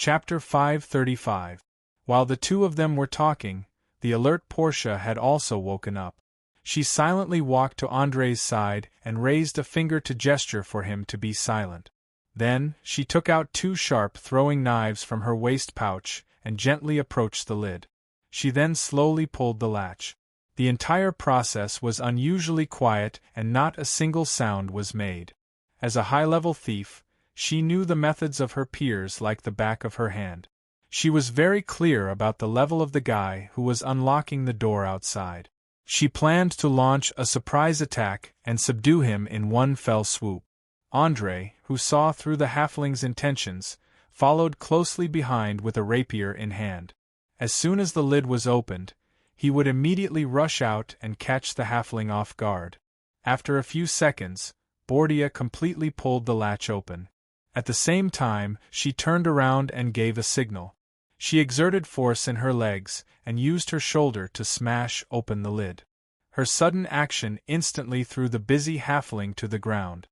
Chapter 535. While the two of them were talking, the alert Portia had also woken up. She silently walked to Andre's side and raised a finger to gesture for him to be silent. Then, she took out two sharp throwing knives from her waist pouch and gently approached the lid. She then slowly pulled the latch. The entire process was unusually quiet and not a single sound was made. As a high-level thief, she knew the methods of her peers like the back of her hand. She was very clear about the level of the guy who was unlocking the door outside. She planned to launch a surprise attack and subdue him in one fell swoop. Andre, who saw through the halfling's intentions, followed closely behind with a rapier in hand. As soon as the lid was opened, he would immediately rush out and catch the halfling off guard. After a few seconds, Bordia completely pulled the latch open. At the same time, she turned around and gave a signal. She exerted force in her legs and used her shoulder to smash open the lid. Her sudden action instantly threw the busy halfling to the ground.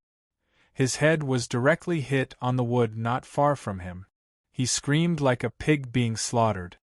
His head was directly hit on the wood not far from him. He screamed like a pig being slaughtered.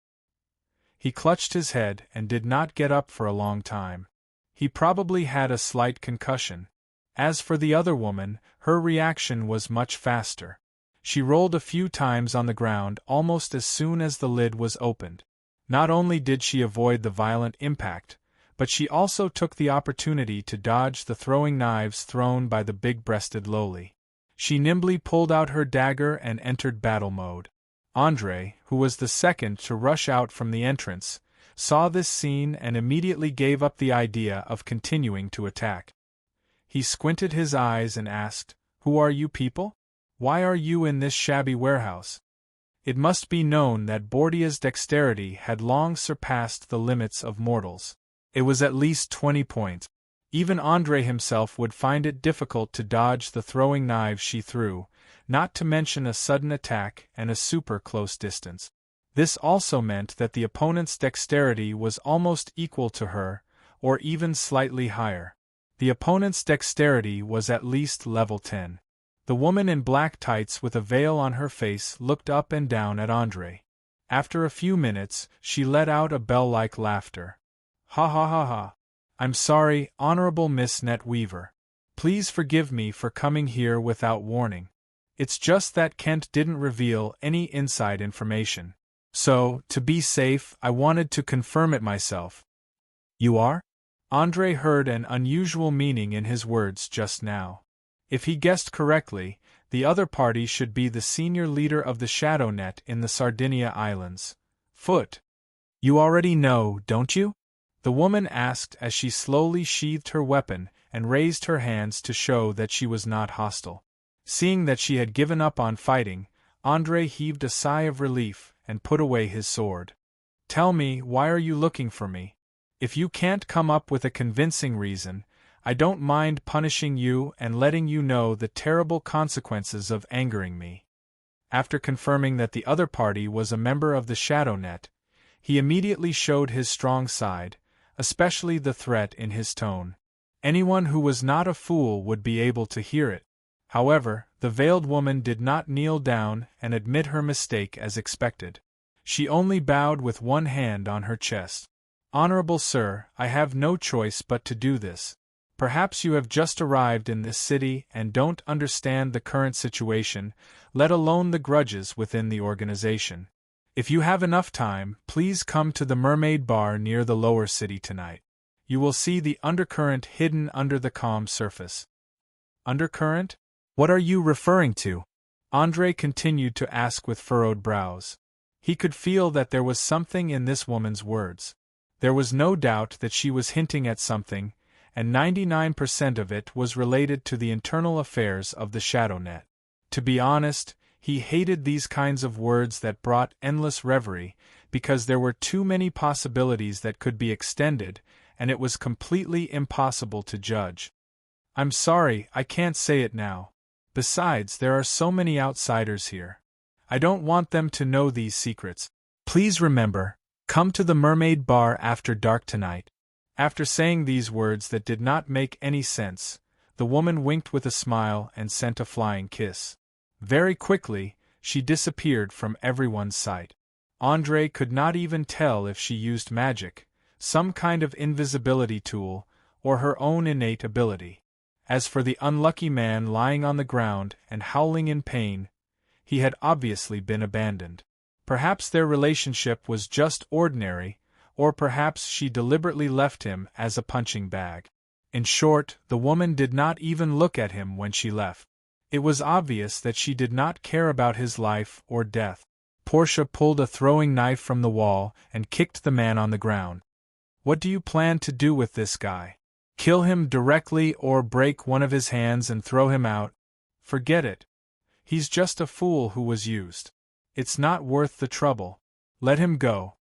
He clutched his head and did not get up for a long time. He probably had a slight concussion. As for the other woman, her reaction was much faster. She rolled a few times on the ground almost as soon as the lid was opened. Not only did she avoid the violent impact, but she also took the opportunity to dodge the throwing knives thrown by the big-breasted lowly. She nimbly pulled out her dagger and entered battle mode. Andre, who was the second to rush out from the entrance, saw this scene and immediately gave up the idea of continuing to attack. He squinted his eyes and asked, "Who are you people? Why are you in this shabby warehouse?" It must be known that Bordia's dexterity had long surpassed the limits of mortals. It was at least 20 points. Even Andre himself would find it difficult to dodge the throwing knives she threw, not to mention a sudden attack and a super close distance. This also meant that the opponent's dexterity was almost equal to her, or even slightly higher. The opponent's dexterity was at least level 10. The woman in black tights with a veil on her face looked up and down at Andre. After a few minutes, she let out a bell-like laughter. "Ha ha ha ha. I'm sorry, Honorable Miss Netweaver. Please forgive me for coming here without warning. It's just that Kent didn't reveal any inside information. So, to be safe, I wanted to confirm it myself." "You are?" Andre heard an unusual meaning in his words just now. If he guessed correctly, the other party should be the senior leader of the Shadow Net in the Sardinia Islands. Foot. "You already know, don't you?" the woman asked as she slowly sheathed her weapon and raised her hands to show that she was not hostile. Seeing that she had given up on fighting, Andre heaved a sigh of relief and put away his sword. "Tell me, why are you looking for me? If you can't come up with a convincing reason, I don't mind punishing you and letting you know the terrible consequences of angering me." After confirming that the other party was a member of the Shadow Net, he immediately showed his strong side, especially the threat in his tone. Anyone who was not a fool would be able to hear it. However, the veiled woman did not kneel down and admit her mistake as expected. She only bowed with one hand on her chest. "Honorable sir, I have no choice but to do this. Perhaps you have just arrived in this city and don't understand the current situation, let alone the grudges within the organization. If you have enough time, please come to the Mermaid Bar near the lower city tonight. You will see the undercurrent hidden under the calm surface." "Undercurrent? What are you referring to?" Andre continued to ask with furrowed brows. He could feel that there was something in this woman's words. There was no doubt that she was hinting at something, and 99% of it was related to the internal affairs of the Shadow Net. To be honest, he hated these kinds of words that brought endless reverie, because there were too many possibilities that could be extended, and it was completely impossible to judge. "I'm sorry, I can't say it now. Besides, there are so many outsiders here. I don't want them to know these secrets. Please remember, come to the Mermaid Bar after dark tonight." After saying these words that did not make any sense, the woman winked with a smile and sent a flying kiss. Very quickly, she disappeared from everyone's sight. Andrei could not even tell if she used magic, some kind of invisibility tool, or her own innate ability. As for the unlucky man lying on the ground and howling in pain, he had obviously been abandoned. Perhaps their relationship was just ordinary, or perhaps she deliberately left him as a punching bag. In short, the woman did not even look at him when she left. It was obvious that she did not care about his life or death. Portia pulled a throwing knife from the wall and kicked the man on the ground. "What do you plan to do with this guy? Kill him directly or break one of his hands and throw him out? Forget it. He's just a fool who was used. It's not worth the trouble. Let him go."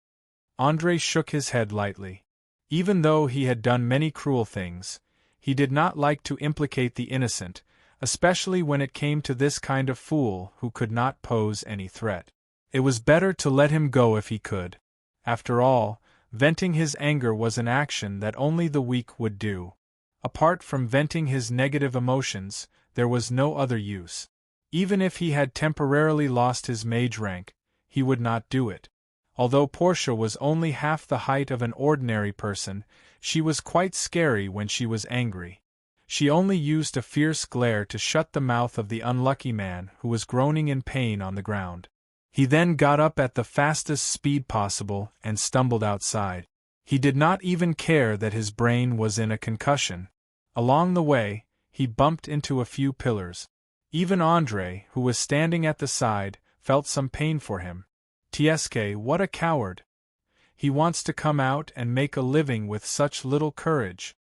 Andrei shook his head lightly. Even though he had done many cruel things, he did not like to implicate the innocent, especially when it came to this kind of fool who could not pose any threat. It was better to let him go if he could. After all, venting his anger was an action that only the weak would do. Apart from venting his negative emotions, there was no other use. Even if he had temporarily lost his mage rank, he would not do it. Although Portia was only half the height of an ordinary person, she was quite scary when she was angry. She only used a fierce glare to shut the mouth of the unlucky man who was groaning in pain on the ground. He then got up at the fastest speed possible and stumbled outside. He did not even care that his brain was in a concussion. Along the way, he bumped into a few pillars. Even Andrei, who was standing at the side, felt some pain for him. Tsk, what a coward! He wants to come out and make a living with such little courage.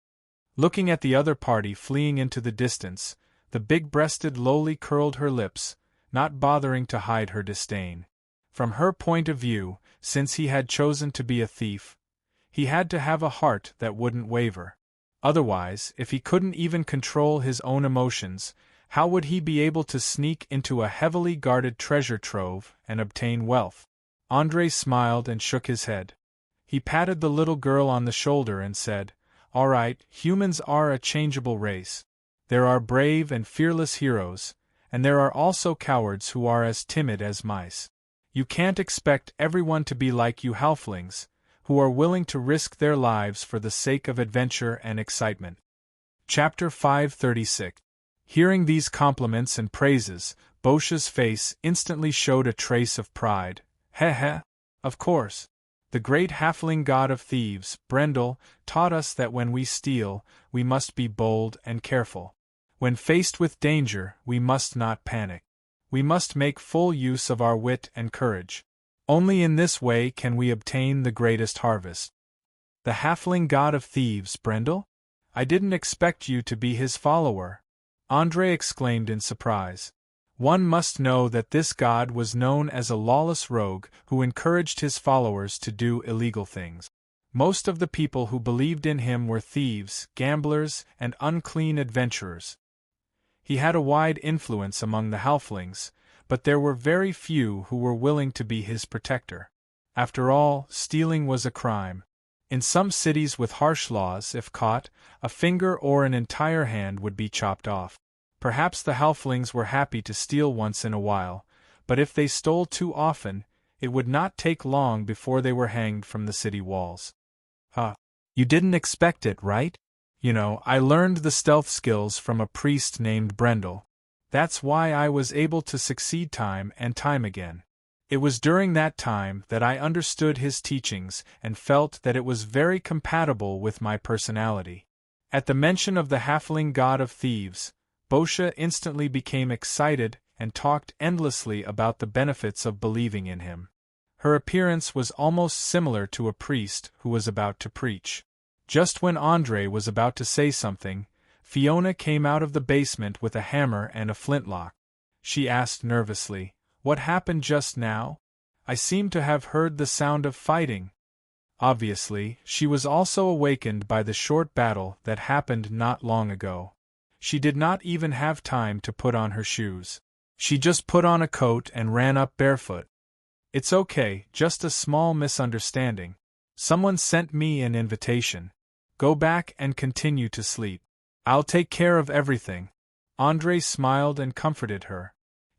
Looking at the other party fleeing into the distance, the big-breasted lowly curled her lips, not bothering to hide her disdain. From her point of view, since he had chosen to be a thief, he had to have a heart that wouldn't waver. Otherwise, if he couldn't even control his own emotions, how would he be able to sneak into a heavily guarded treasure trove and obtain wealth? Andrei smiled and shook his head. He patted the little girl on the shoulder and said, "All right, humans are a changeable race. There are brave and fearless heroes, and there are also cowards who are as timid as mice. You can't expect everyone to be like you halflings, who are willing to risk their lives for the sake of adventure and excitement." Chapter 536. Hearing these compliments and praises, Boscha's face instantly showed a trace of pride. Heh. Of course. The great halfling god of thieves, Brendel, taught us that when we steal, we must be bold and careful. When faced with danger, we must not panic. We must make full use of our wit and courage. Only in this way can we obtain the greatest harvest. The halfling god of thieves, Brendel? I didn't expect you to be his follower. Andrei exclaimed in surprise. One must know that this god was known as a lawless rogue who encouraged his followers to do illegal things. Most of the people who believed in him were thieves, gamblers, and unclean adventurers. He had a wide influence among the halflings, but there were very few who were willing to be his protector. After all, stealing was a crime. In some cities with harsh laws, if caught, a finger or an entire hand would be chopped off. Perhaps the halflings were happy to steal once in a while, but if they stole too often, it would not take long before they were hanged from the city walls. You didn't expect it, right? You know, I learned the stealth skills from a priest named Brendel. That's why I was able to succeed time and time again. It was during that time that I understood his teachings and felt that it was very compatible with my personality. At the mention of the halfling god of thieves, Boscha instantly became excited and talked endlessly about the benefits of believing in him. Her appearance was almost similar to a priest who was about to preach. Just when Andrei was about to say something, Fiona came out of the basement with a hammer and a flintlock. She asked nervously, "What happened just now? I seem to have heard the sound of fighting." Obviously, she was also awakened by the short battle that happened not long ago. She did not even have time to put on her shoes. She just put on a coat and ran up barefoot. "It's okay, just a small misunderstanding. Someone sent me an invitation. Go back and continue to sleep. I'll take care of everything." Andrei smiled and comforted her.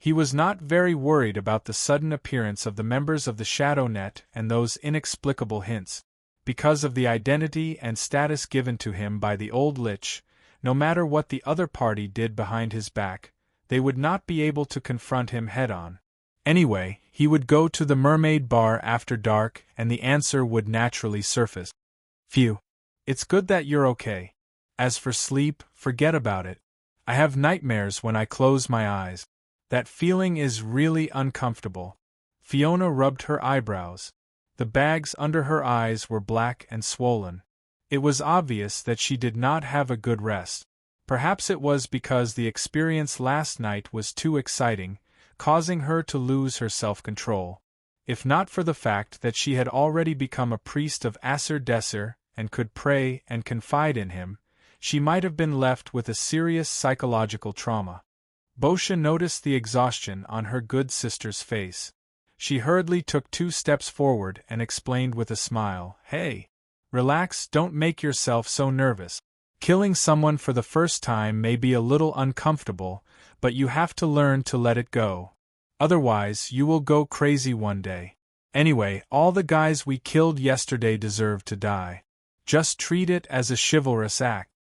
He was not very worried about the sudden appearance of the members of the Shadow Net and those inexplicable hints. Because of the identity and status given to him by the old Lich, no matter what the other party did behind his back, they would not be able to confront him head-on. Anyway, he would go to the Mermaid Bar after dark and the answer would naturally surface. Phew. It's good that you're okay. As for sleep, forget about it. I have nightmares when I close my eyes. That feeling is really uncomfortable. Fiona rubbed her eyebrows. The bags under her eyes were black and swollen. It was obvious that she did not have a good rest. Perhaps it was because the experience last night was too exciting, causing her to lose her self-control. If not for the fact that she had already become a priest of Aser Deser and could pray and confide in him, she might have been left with a serious psychological trauma. Bosha noticed the exhaustion on her good sister's face. She hurriedly took 2 steps forward and explained with a smile, "Hey, relax, don't make yourself so nervous. Killing someone for the first time may be a little uncomfortable, but you have to learn to let it go. Otherwise, you will go crazy one day. Anyway, all the guys we killed yesterday deserve to die. Just treat it as a chivalrous act."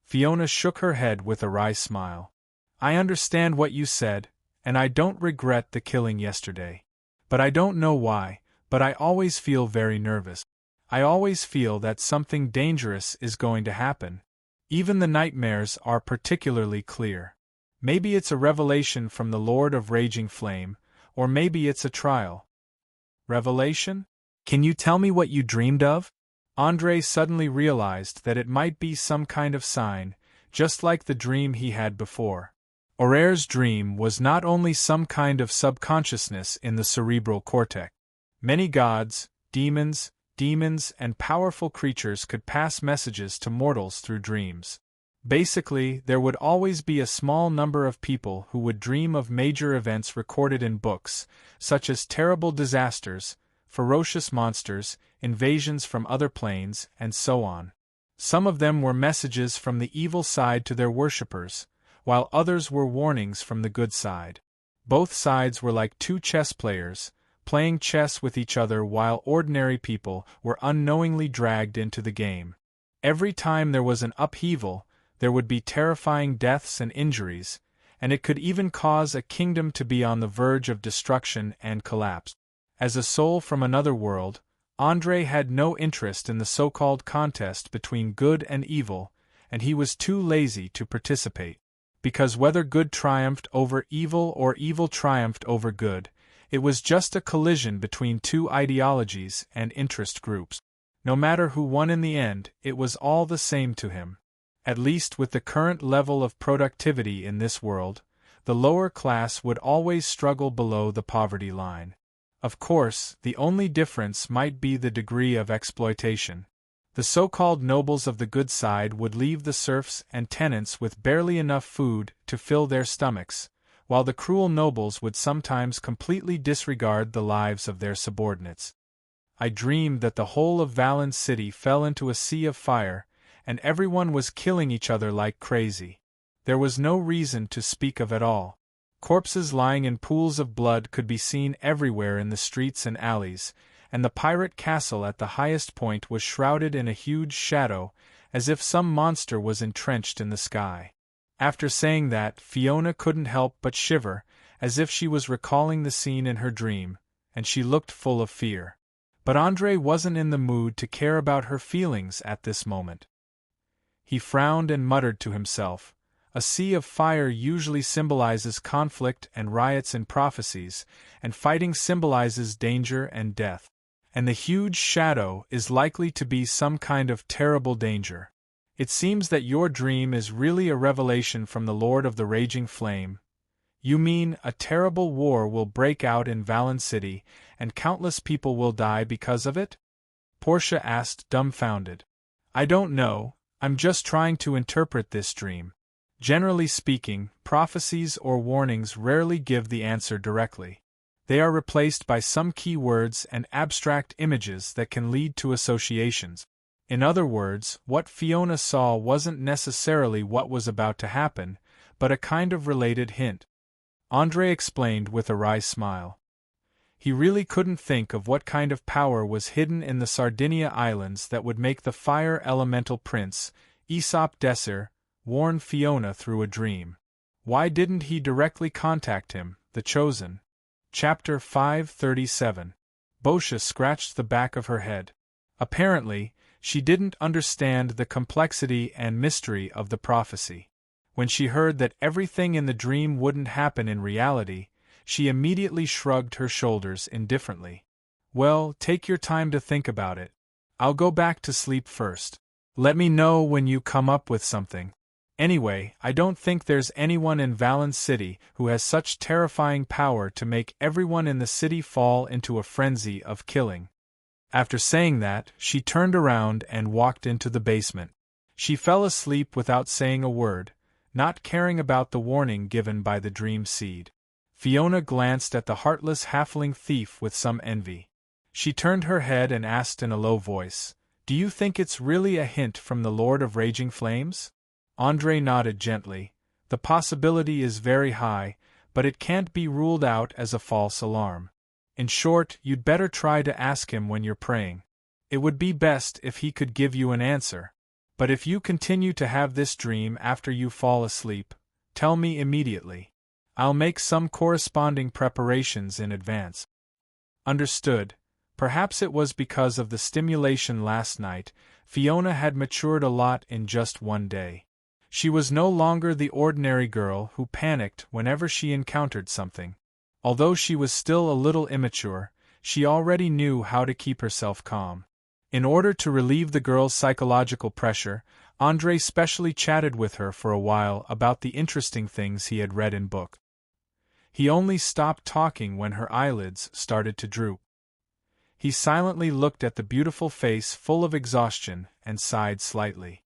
Fiona shook her head with a wry smile. "I understand what you said, and I don't regret the killing yesterday. But I don't know why, but I always feel very nervous. I always feel that something dangerous is going to happen. Even the nightmares are particularly clear. Maybe it's a revelation from the Lord of Raging Flame, or maybe it's a trial." "Revelation? Can you tell me what you dreamed of?" Andre suddenly realized that it might be some kind of sign, just like the dream he had before. Aurère's dream was not only some kind of subconsciousness in the cerebral cortex. Many gods, demons, and powerful creatures could pass messages to mortals through dreams. Basically, there would always be a small number of people who would dream of major events recorded in books, such as terrible disasters, ferocious monsters, invasions from other planes, and so on. Some of them were messages from the evil side to their worshippers, while others were warnings from the good side. Both sides were like 2 chess players, playing chess with each other while ordinary people were unknowingly dragged into the game. Every time there was an upheaval, there would be terrifying deaths and injuries, and it could even cause a kingdom to be on the verge of destruction and collapse. As a soul from another world, Andre had no interest in the so-called contest between good and evil, and he was too lazy to participate. Because whether good triumphed over evil or evil triumphed over good, it was just a collision between 2 ideologies and interest groups. No matter who won in the end, it was all the same to him. At least with the current level of productivity in this world, the lower class would always struggle below the poverty line. Of course, the only difference might be the degree of exploitation. The so-called nobles of the good side would leave the serfs and tenants with barely enough food to fill their stomachs, while the cruel nobles would sometimes completely disregard the lives of their subordinates. I dreamed that the whole of Valen's city fell into a sea of fire, and everyone was killing each other like crazy. There was no reason to speak of at all. Corpses lying in pools of blood could be seen everywhere in the streets and alleys, and the pirate castle at the highest point was shrouded in a huge shadow, as if some monster was entrenched in the sky. After saying that, Fiona couldn't help but shiver, as if she was recalling the scene in her dream, and she looked full of fear. But Andre wasn't in the mood to care about her feelings at this moment. He frowned and muttered to himself, "A sea of fire usually symbolizes conflict and riots in prophecies, and fighting symbolizes danger and death. And the huge shadow is likely to be some kind of terrible danger. It seems that your dream is really a revelation from the Lord of the Raging Flame. You mean a terrible war will break out in Valen City, and countless people will die because of it?" Portia asked, dumbfounded. "I don't know, I'm just trying to interpret this dream. Generally speaking, prophecies or warnings rarely give the answer directly. They are replaced by some key words and abstract images that can lead to associations. In other words, what Fiona saw wasn't necessarily what was about to happen, but a kind of related hint." Andrei explained with a wry smile. He really couldn't think of what kind of power was hidden in the Sardinia Islands that would make the fire elemental prince, Aesop Desir, warn Fiona through a dream. Why didn't he directly contact him, the Chosen? Chapter 537. Boscia scratched the back of her head. Apparently, she didn't understand the complexity and mystery of the prophecy. When she heard that everything in the dream wouldn't happen in reality, she immediately shrugged her shoulders indifferently. Well, take your time to think about it. I'll go back to sleep first. Let me know when you come up with something. Anyway, I don't think there's anyone in Valence City who has such terrifying power to make everyone in the city fall into a frenzy of killing. After saying that, she turned around and walked into the basement. She fell asleep without saying a word, not caring about the warning given by the dream seed. Fiona glanced at the heartless halfling thief with some envy. She turned her head and asked in a low voice, "Do you think it's really a hint from the Lord of Raging Flames?" Andrei nodded gently. The possibility is very high, but it can't be ruled out as a false alarm. In short, you'd better try to ask him when you're praying. It would be best if he could give you an answer. But if you continue to have this dream after you fall asleep, tell me immediately. I'll make some corresponding preparations in advance. Understood. Perhaps it was because of the stimulation last night, Fiona had matured a lot in just one day. She was no longer the ordinary girl who panicked whenever she encountered something. Although she was still a little immature, she already knew how to keep herself calm. In order to relieve the girl's psychological pressure, Andrei specially chatted with her for a while about the interesting things he had read in book. He only stopped talking when her eyelids started to droop. He silently looked at the beautiful face full of exhaustion and sighed slightly.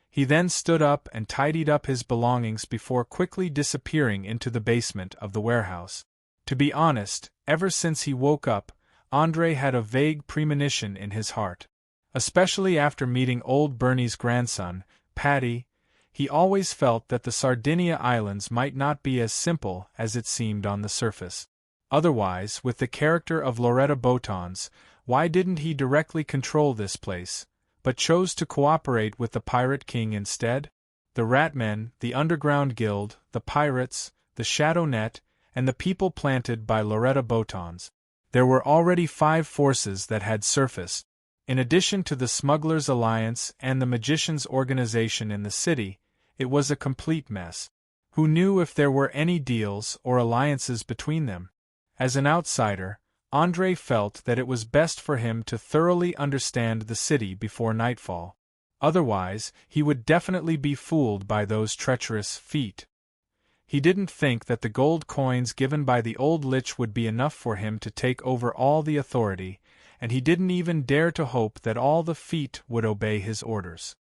He then stood up and tidied up his belongings before quickly disappearing into the basement of the warehouse. To be honest, ever since he woke up, Andrei had a vague premonition in his heart. Especially after meeting old Bernie's grandson, Paddy, he always felt that the Sardinia Islands might not be as simple as it seemed on the surface. Otherwise, with the character of Loretta Botons, why didn't he directly control this place, but chose to cooperate with the Pirate King instead? The Ratmen, the Underground Guild, the Pirates, the Shadow Net, and the people planted by Loretta Botons. There were already 5 forces that had surfaced. In addition to the Smugglers' Alliance and the Magicians' Organization in the city, it was a complete mess. Who knew if there were any deals or alliances between them? As an outsider, Andrei felt that it was best for him to thoroughly understand the city before nightfall. Otherwise, he would definitely be fooled by those treacherous feet. He didn't think that the gold coins given by the old lich would be enough for him to take over all the authority, and he didn't even dare to hope that all the feet would obey his orders.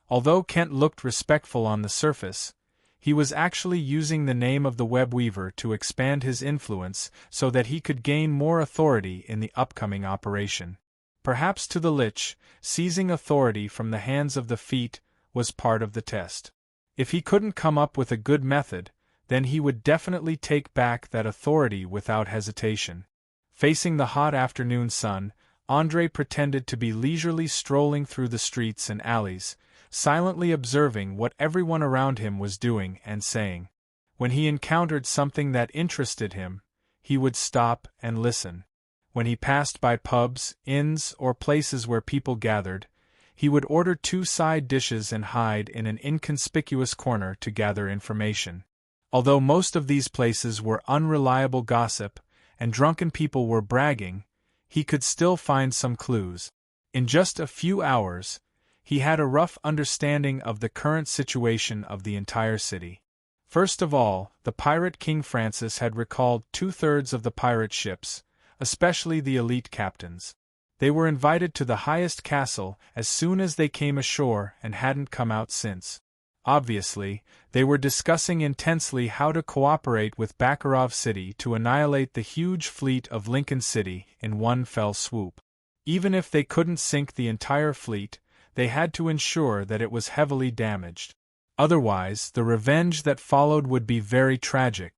Although Kent looked respectful on the surface, he was actually using the name of the web weaver to expand his influence so that he could gain more authority in the upcoming operation. Perhaps to the lich, seizing authority from the hands of the feet was part of the test. If he couldn't come up with a good method, then he would definitely take back that authority without hesitation. Facing the hot afternoon sun, Andrei pretended to be leisurely strolling through the streets and alleys, silently observing what everyone around him was doing and saying. When he encountered something that interested him, he would stop and listen. When he passed by pubs, inns, or places where people gathered, he would order 2 side dishes and hide in an inconspicuous corner to gather information. Although most of these places were unreliable gossip, and drunken people were bragging, he could still find some clues. In just a few hours, he had a rough understanding of the current situation of the entire city. First of all, the pirate King Francis had recalled 2/3 of the pirate ships, especially the elite captains. They were invited to the highest castle as soon as they came ashore and hadn't come out since. Obviously, they were discussing intensely how to cooperate with Bakarov City to annihilate the huge fleet of Lincoln City in one fell swoop. Even if they couldn't sink the entire fleet, they had to ensure that it was heavily damaged. Otherwise, the revenge that followed would be very tragic.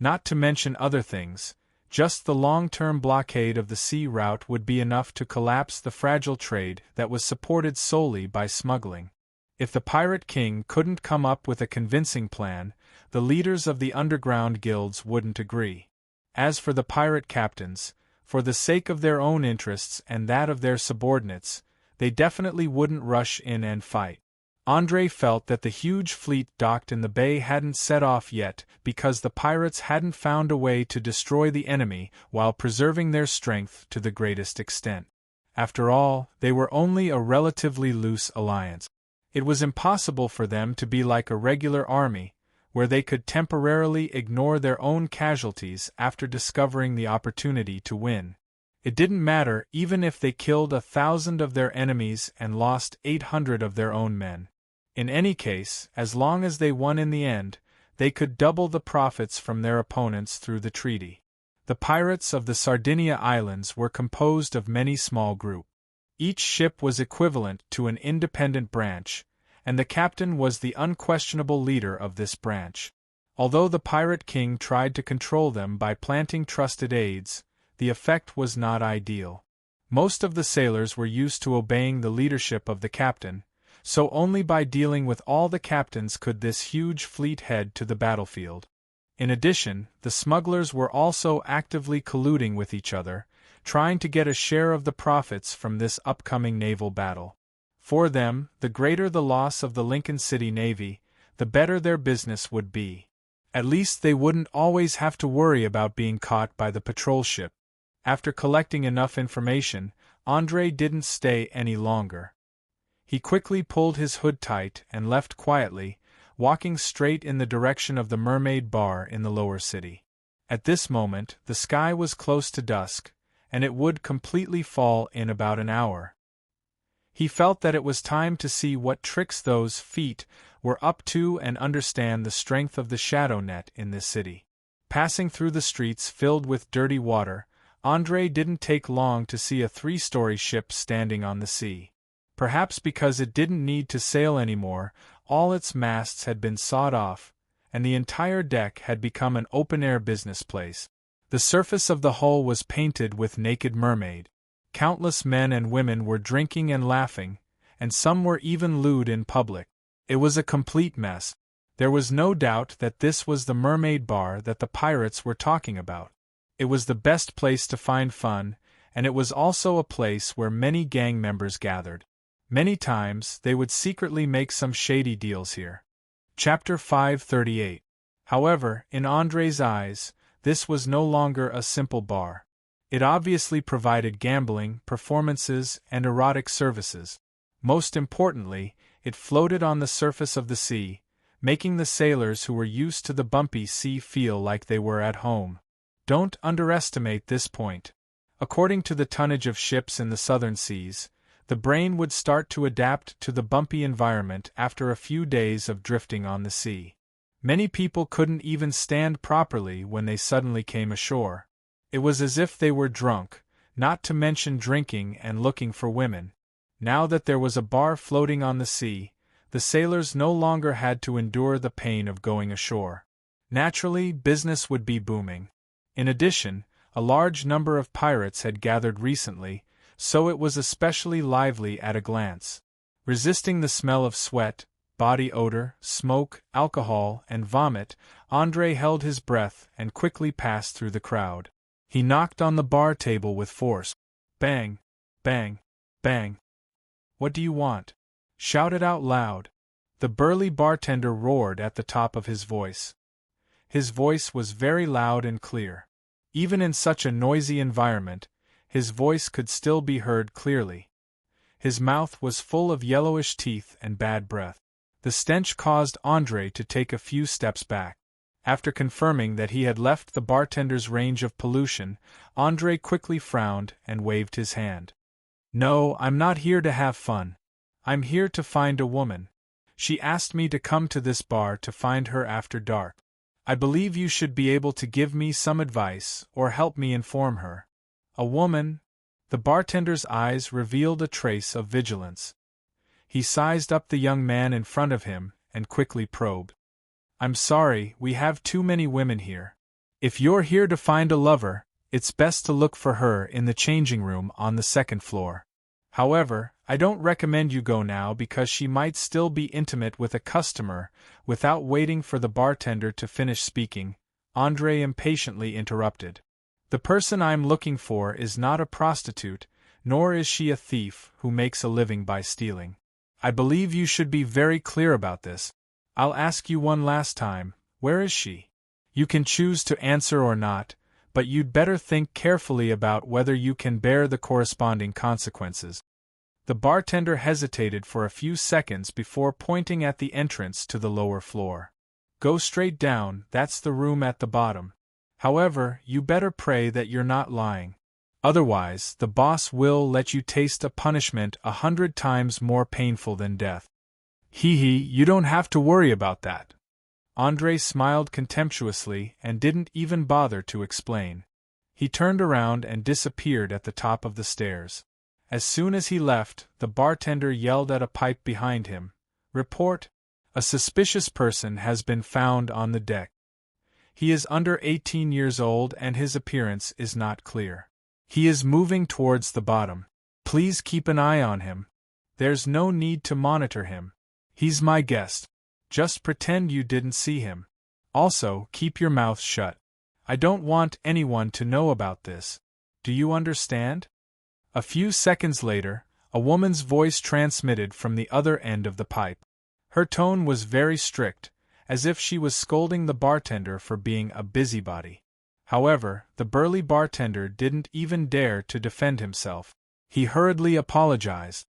Not to mention other things, just the long-term blockade of the sea route would be enough to collapse the fragile trade that was supported solely by smuggling. If the Pirate King couldn't come up with a convincing plan, the leaders of the underground guilds wouldn't agree. As for the pirate captains, for the sake of their own interests and that of their subordinates, they definitely wouldn't rush in and fight. André felt that the huge fleet docked in the bay hadn't set off yet because the pirates hadn't found a way to destroy the enemy while preserving their strength to the greatest extent. After all, they were only a relatively loose alliance. It was impossible for them to be like a regular army, where they could temporarily ignore their own casualties after discovering the opportunity to win. It didn't matter even if they killed 1,000 of their enemies and lost 800 of their own men. In any case, as long as they won in the end, they could double the profits from their opponents through the treaty. The pirates of the Sardinia Islands were composed of many small groups. Each ship was equivalent to an independent branch, and the captain was the unquestionable leader of this branch. Although the Pirate King tried to control them by planting trusted aides, the effect was not ideal. Most of the sailors were used to obeying the leadership of the captain, so only by dealing with all the captains could this huge fleet head to the battlefield. In addition, the smugglers were also actively colluding with each other, trying to get a share of the profits from this upcoming naval battle. For them, the greater the loss of the Lincoln City Navy, the better their business would be. At least they wouldn't always have to worry about being caught by the patrol ship. After collecting enough information, André didn't stay any longer. He quickly pulled his hood tight and left quietly, walking straight in the direction of the Mermaid Bar in the lower city. At this moment, the sky was close to dusk, and it would completely fall in about an hour. He felt that it was time to see what tricks those feet were up to and understand the strength of the shadow net in this city. Passing through the streets filled with dirty water, André didn't take long to see a 3-story ship standing on the sea. Perhaps because it didn't need to sail anymore, all its masts had been sawed off, and the entire deck had become an open-air business place. The surface of the hull was painted with naked mermaid. Countless men and women were drinking and laughing, and some were even lewd in public. It was a complete mess. There was no doubt that this was the Mermaid Bar that the pirates were talking about. It was the best place to find fun, and it was also a place where many gang members gathered. Many times, they would secretly make some shady deals here. Chapter 538. However, in André's eyes, this was no longer a simple bar. It obviously provided gambling, performances, and erotic services. Most importantly, it floated on the surface of the sea, making the sailors who were used to the bumpy sea feel like they were at home. Don't underestimate this point. According to the tonnage of ships in the southern seas, the brain would start to adapt to the bumpy environment after a few days of drifting on the sea. Many people couldn't even stand properly when they suddenly came ashore. It was as if they were drunk, not to mention drinking and looking for women. Now that there was a bar floating on the sea, the sailors no longer had to endure the pain of going ashore. Naturally, business would be booming. In addition, a large number of pirates had gathered recently, so it was especially lively at a glance. Resisting the smell of sweat, body odor, smoke, alcohol, and vomit, André held his breath and quickly passed through the crowd. He knocked on the bar table with force. Bang! Bang! Bang! "What do you want?" shouted out loud. The burly bartender roared at the top of his voice. His voice was very loud and clear. Even in such a noisy environment, his voice could still be heard clearly. His mouth was full of yellowish teeth and bad breath. The stench caused André to take a few steps back. After confirming that he had left the bartender's range of pollution, André quickly frowned and waved his hand. "No, I'm not here to have fun. I'm here to find a woman. She asked me to come to this bar to find her after dark. I believe you should be able to give me some advice or help me inform her." "A woman?" The bartender's eyes revealed a trace of vigilance. He sized up the young man in front of him and quickly probed. "I'm sorry, we have too many women here. If you're here to find a lover, it's best to look for her in the changing room on the second floor. However, I don't recommend you go now because she might still be intimate with a customer. Without waiting for the bartender to finish speaking, Andre impatiently interrupted. The person I'm looking for is not a prostitute, nor is she a thief who makes a living by stealing. I believe you should be very clear about this. I'll ask you one last time, where is she? You can choose to answer or not, but you'd better think carefully about whether you can bear the corresponding consequences. The bartender hesitated for a few seconds before pointing at the entrance to the lower floor. Go straight down, that's the room at the bottom. However, you better pray that you're not lying. Otherwise, the boss will let you taste a punishment 100 times more painful than death. Hee, you don't have to worry about that. Andre smiled contemptuously and didn't even bother to explain. He turned around and disappeared at the top of the stairs. As soon as he left, the bartender yelled at a pipe behind him. Report! A suspicious person has been found on the deck. He is under 18 years old and his appearance is not clear. He is moving towards the bottom. Please keep an eye on him. There's no need to monitor him. He's my guest. Just pretend you didn't see him. Also, keep your mouth shut. I don't want anyone to know about this. Do you understand? A few seconds later, a woman's voice transmitted from the other end of the pipe. Her tone was very strict, as if she was scolding the bartender for being a busybody. However, the burly bartender didn't even dare to defend himself. He hurriedly apologized.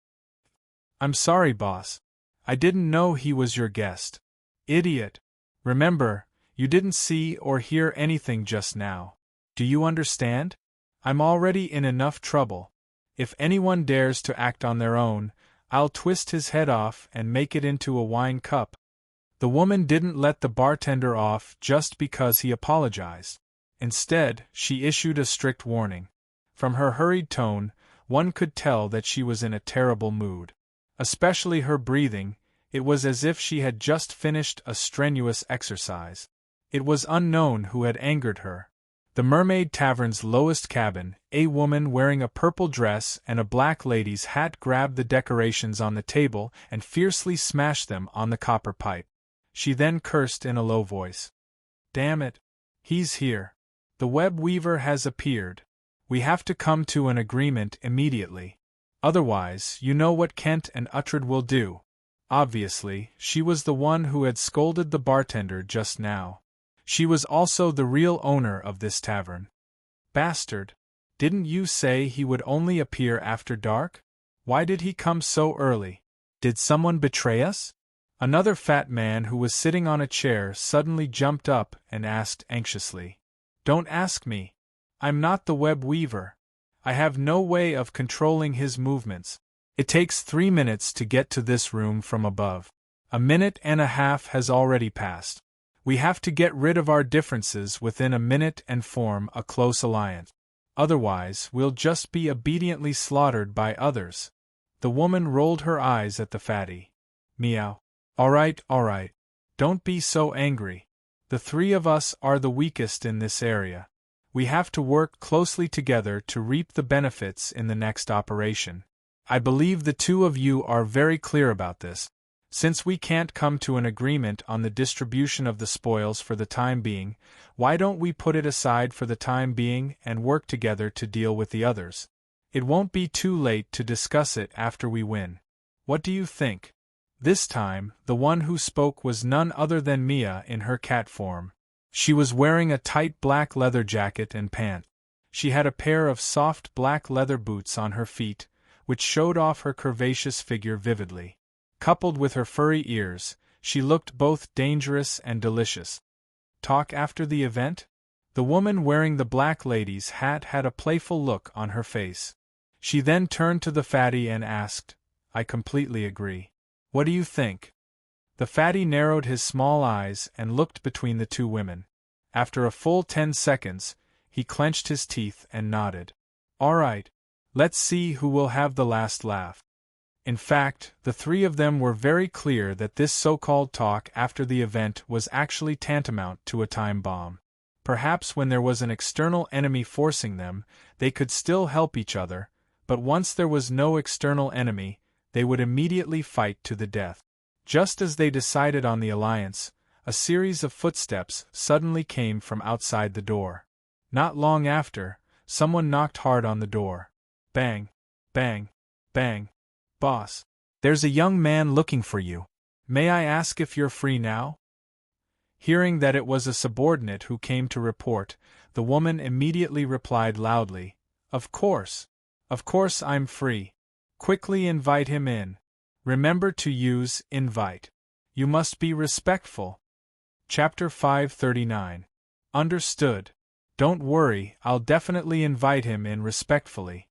I'm sorry, boss. I didn't know he was your guest. Idiot. Remember, you didn't see or hear anything just now. Do you understand? I'm already in enough trouble. If anyone dares to act on their own, I'll twist his head off and make it into a wine cup. The woman didn't let the bartender off just because he apologized. Instead, she issued a strict warning. From her hurried tone, one could tell that she was in a terrible mood. Especially her breathing, it was as if she had just finished a strenuous exercise. It was unknown who had angered her. The Mermaid Tavern's lowest cabin, a woman wearing a purple dress and a black lady's hat grabbed the decorations on the table and fiercely smashed them on the copper pipe. She then cursed in a low voice. Damn it! He's here. The web weaver has appeared. We have to come to an agreement immediately. Otherwise, you know what Kent and Uhtred will do. Obviously, she was the one who had scolded the bartender just now. She was also the real owner of this tavern. Bastard! Didn't you say he would only appear after dark? Why did he come so early? Did someone betray us? Another fat man who was sitting on a chair suddenly jumped up and asked anxiously. Don't ask me. I'm not the web weaver. I have no way of controlling his movements. It takes 3 minutes to get to this room from above. 1.5 minutes has already passed. We have to get rid of our differences within 1 minute and form a close alliance. Otherwise, we'll just be obediently slaughtered by others. The woman rolled her eyes at the fatty. Meow. All right. Don't be so angry. The three of us are the weakest in this area. We have to work closely together to reap the benefits in the next operation. I believe the two of you are very clear about this. Since we can't come to an agreement on the distribution of the spoils for the time being, why don't we put it aside for the time being and work together to deal with the others? It won't be too late to discuss it after we win. What do you think? This time, the one who spoke was none other than Mia in her cat form. She was wearing a tight black leather jacket and pants. She had a pair of soft black leather boots on her feet, which showed off her curvaceous figure vividly. Coupled with her furry ears, she looked both dangerous and delicious. Talk after the event? The woman wearing the black lady's hat had a playful look on her face. She then turned to the fatty and asked, I completely agree. What do you think? The fatty narrowed his small eyes and looked between the two women. After a full 10 seconds, he clenched his teeth and nodded. All right. Let's see who will have the last laugh. In fact, the three of them were very clear that this so-called talk after the event was actually tantamount to a time bomb. Perhaps when there was an external enemy forcing them, they could still help each other, but once there was no external enemy, they would immediately fight to the death. Just as they decided on the alliance, a series of footsteps suddenly came from outside the door. Not long after, someone knocked hard on the door. Bang, bang, bang. Boss, there's a young man looking for you. May I ask if you're free now? Hearing that it was a subordinate who came to report, the woman immediately replied loudly, Of course I'm free. Quickly invite him in. Remember to use invite. You must be respectful. Chapter 539. Understood. Don't worry, I'll definitely invite him in respectfully.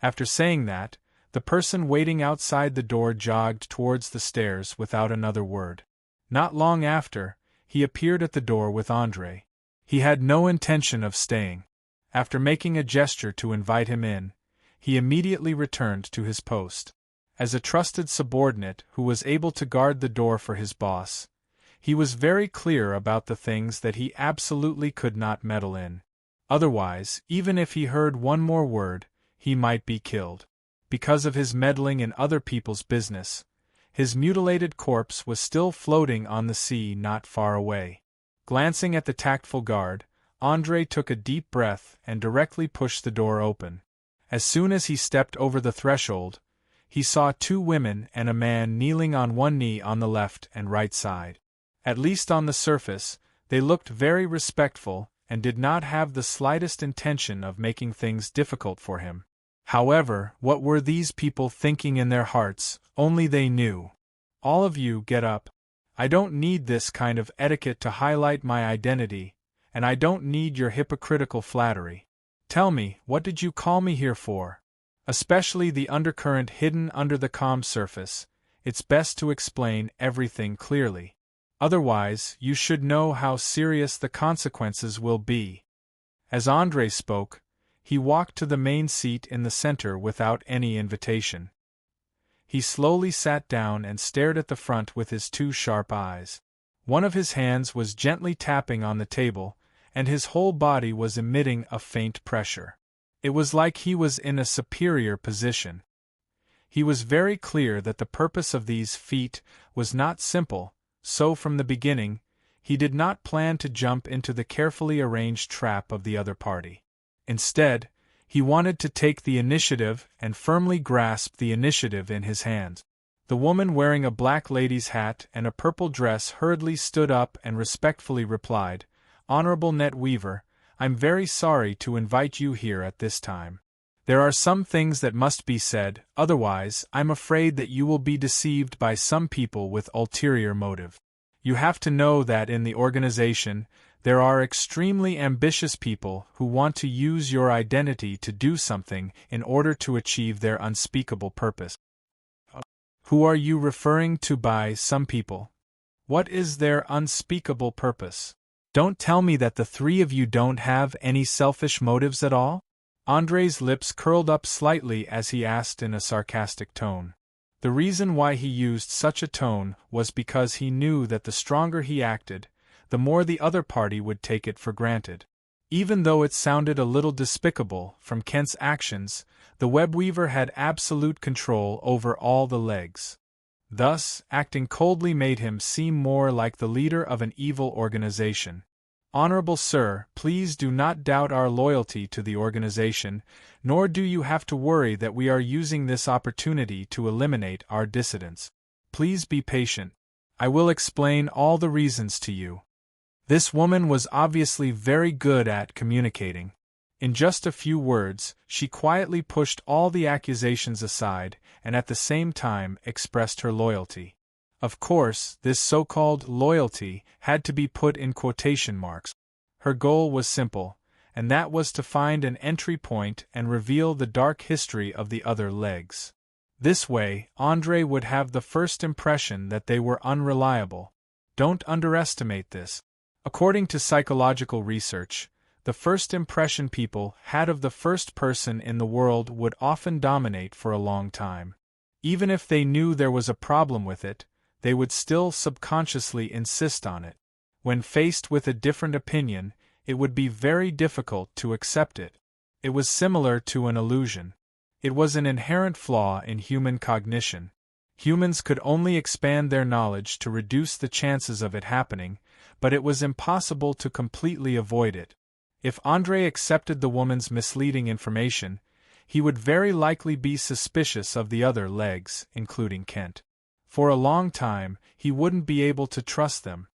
After saying that, the person waiting outside the door jogged towards the stairs without another word. Not long after, he appeared at the door with Andre. He had no intention of staying. After making a gesture to invite him in, he immediately returned to his post. As a trusted subordinate who was able to guard the door for his boss, he was very clear about the things that he absolutely could not meddle in. Otherwise, even if he heard one more word, he might be killed. Because of his meddling in other people's business, his mutilated corpse was still floating on the sea not far away. Glancing at the tactful guard, Andre took a deep breath and directly pushed the door open. As soon as he stepped over the threshold, he saw two women and a man kneeling on one knee on the left and right side. At least on the surface, they looked very respectful and did not have the slightest intention of making things difficult for him. However, what were these people thinking in their hearts, only they knew. All of you get up. I don't need this kind of etiquette to highlight my identity, and I don't need your hypocritical flattery. Tell me, what did you call me here for? Especially the undercurrent hidden under the calm surface, it's best to explain everything clearly. Otherwise, you should know how serious the consequences will be. As Andre spoke, he walked to the main seat in the center without any invitation. He slowly sat down and stared at the front with his two sharp eyes. One of his hands was gently tapping on the table, and his whole body was emitting a faint pressure. It was like he was in a superior position. He was very clear that the purpose of these feet was not simple, so from the beginning, he did not plan to jump into the carefully arranged trap of the other party. Instead, he wanted to take the initiative and firmly grasp the initiative in his hands. The woman wearing a black lady's hat and a purple dress hurriedly stood up and respectfully replied, Honorable Net Weaver, I'm very sorry to invite you here at this time. There are some things that must be said, otherwise I'm afraid that you will be deceived by some people with ulterior motive. You have to know that in the organization, there are extremely ambitious people who want to use your identity to do something in order to achieve their unspeakable purpose. Who are you referring to by some people? What is their unspeakable purpose? Don't tell me that the three of you don't have any selfish motives at all? Andre's lips curled up slightly as he asked in a sarcastic tone. The reason why he used such a tone was because he knew that the stronger he acted, the more the other party would take it for granted. Even though it sounded a little despicable from Kent's actions, the webweaver had absolute control over all the legs. Thus, acting coldly made him seem more like the leader of an evil organization. Honorable Sir, please do not doubt our loyalty to the organization, nor do you have to worry that we are using this opportunity to eliminate our dissidents. Please be patient. I will explain all the reasons to you. This woman was obviously very good at communicating. In just a few words, she quietly pushed all the accusations aside and at the same time expressed her loyalty. Of course, this so-called loyalty had to be put in quotation marks. Her goal was simple, and that was to find an entry point and reveal the dark history of the other legs. This way, Andre would have the first impression that they were unreliable. Don't underestimate this. According to psychological research, the first impression people had of the first person in the world would often dominate for a long time. Even if they knew there was a problem with it, they would still subconsciously insist on it. When faced with a different opinion, it would be very difficult to accept it. It was similar to an illusion. It was an inherent flaw in human cognition. Humans could only expand their knowledge to reduce the chances of it happening, but it was impossible to completely avoid it. If Andre accepted the woman's misleading information, he would very likely be suspicious of the other legs, including Kent. For a long time, he wouldn't be able to trust them.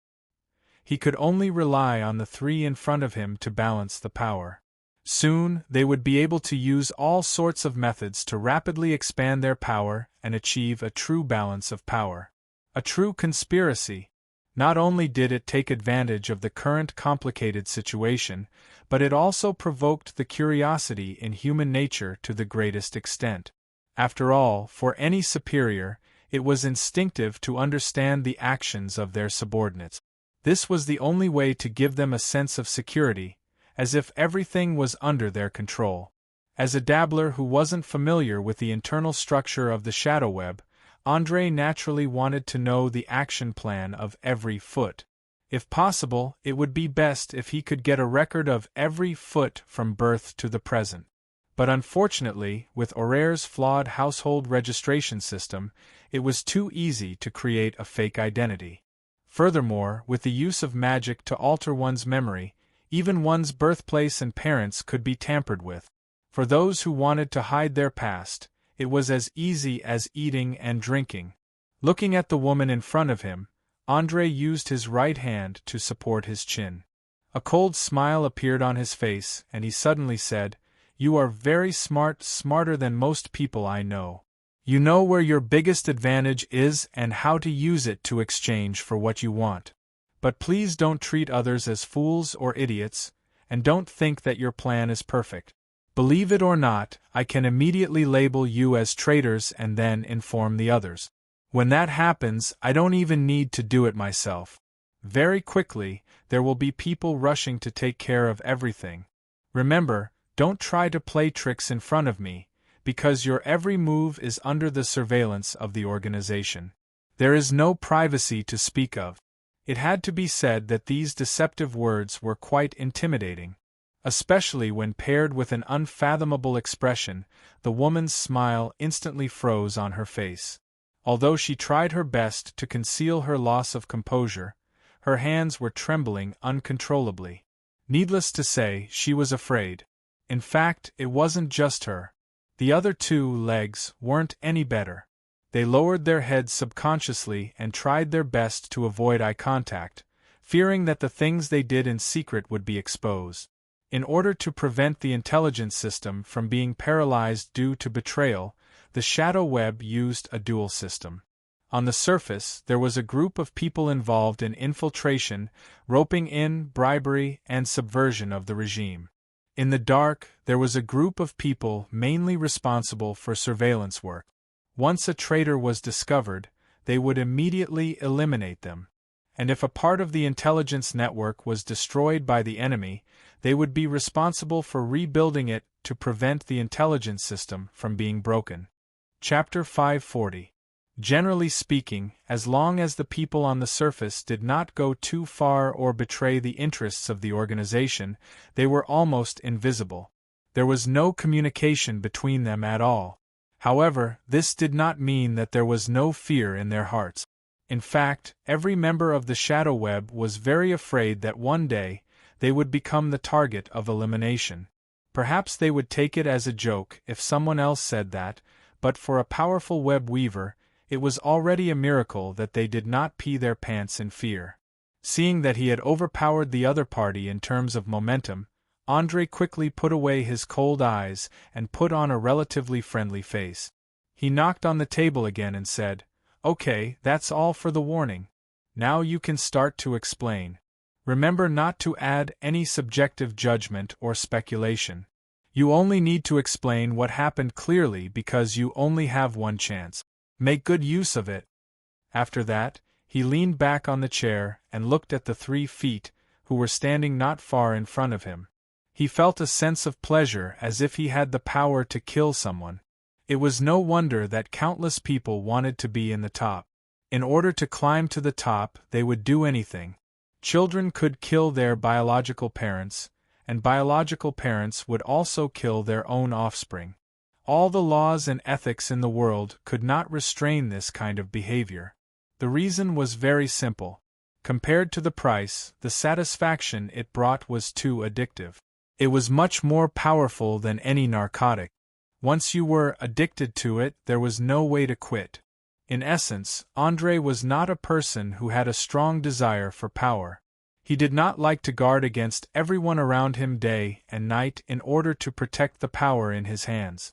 He could only rely on the three in front of him to balance the power. Soon, they would be able to use all sorts of methods to rapidly expand their power and achieve a true balance of power. A true conspiracy. Not only did it take advantage of the current complicated situation, but it also provoked the curiosity in human nature to the greatest extent. After all, for any superior, it was instinctive to understand the actions of their subordinates. This was the only way to give them a sense of security, as if everything was under their control. As a dabbler who wasn't familiar with the internal structure of the shadow web, Andre naturally wanted to know the action plan of every foot. If possible, it would be best if he could get a record of every foot from birth to the present. But unfortunately, with Aurère's flawed household registration system, it was too easy to create a fake identity. Furthermore, with the use of magic to alter one's memory, even one's birthplace and parents could be tampered with. For those who wanted to hide their past, it was as easy as eating and drinking. Looking at the woman in front of him, Andre used his right hand to support his chin. A cold smile appeared on his face, and he suddenly said, "You are very smart, smarter than most people I know. You know where your biggest advantage is and how to use it to exchange for what you want. But please don't treat others as fools or idiots, and don't think that your plan is perfect. Believe it or not, I can immediately label you as traitors and then inform the others. When that happens, I don't even need to do it myself. Very quickly, there will be people rushing to take care of everything. Remember, don't try to play tricks in front of me, because your every move is under the surveillance of the organization. There is no privacy to speak of." It had to be said that these deceptive words were quite intimidating. Especially when paired with an unfathomable expression, the woman's smile instantly froze on her face. Although she tried her best to conceal her loss of composure, her hands were trembling uncontrollably. Needless to say, she was afraid. In fact, it wasn't just her. The other two legs weren't any better. They lowered their heads subconsciously and tried their best to avoid eye contact, fearing that the things they did in secret would be exposed. In order to prevent the intelligence system from being paralyzed due to betrayal, the shadow web used a dual system. On the surface, there was a group of people involved in infiltration, roping in, bribery, and subversion of the regime. In the dark, there was a group of people mainly responsible for surveillance work. Once a traitor was discovered, they would immediately eliminate them. And if a part of the intelligence network was destroyed by the enemy, they would be responsible for rebuilding it to prevent the intelligence system from being broken. Chapter 540. Generally speaking, as long as the people on the surface did not go too far or betray the interests of the organization, they were almost invisible. There was no communication between them at all. However, this did not mean that there was no fear in their hearts. In fact, every member of the shadow web was very afraid that one day, they would become the target of elimination. Perhaps they would take it as a joke if someone else said that, but for a powerful web weaver, it was already a miracle that they did not pee their pants in fear. Seeing that he had overpowered the other party in terms of momentum, Andre quickly put away his cold eyes and put on a relatively friendly face. He knocked on the table again and said, "Okay, that's all for the warning. Now you can start to explain. Remember not to add any subjective judgment or speculation. You only need to explain what happened clearly because you only have one chance. Make good use of it." After that, he leaned back on the chair and looked at the 3 feet, who were standing not far in front of him. He felt a sense of pleasure as if he had the power to kill someone. It was no wonder that countless people wanted to be in the top. In order to climb to the top, they would do anything. Children could kill their biological parents, and biological parents would also kill their own offspring. All the laws and ethics in the world could not restrain this kind of behavior. The reason was very simple. Compared to the price, the satisfaction it brought was too addictive. It was much more powerful than any narcotic. Once you were addicted to it, there was no way to quit. In essence, André was not a person who had a strong desire for power. He did not like to guard against everyone around him day and night in order to protect the power in his hands.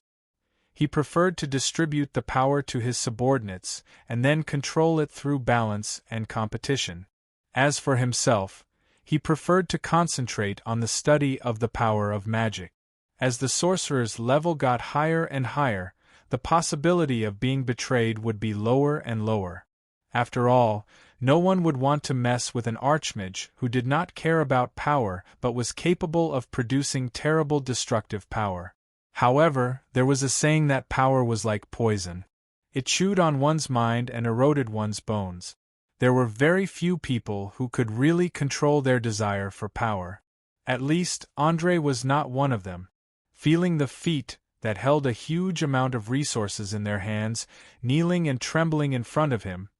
He preferred to distribute the power to his subordinates and then control it through balance and competition. As for himself, he preferred to concentrate on the study of the power of magic. As the sorcerer's level got higher and higher, the possibility of being betrayed would be lower and lower. After all, no one would want to mess with an archmage who did not care about power but was capable of producing terrible destructive power. However, there was a saying that power was like poison. It chewed on one's mind and eroded one's bones. There were very few people who could really control their desire for power. At least, André was not one of them. Feeling the feet that held a huge amount of resources in their hands, kneeling and trembling in front of him,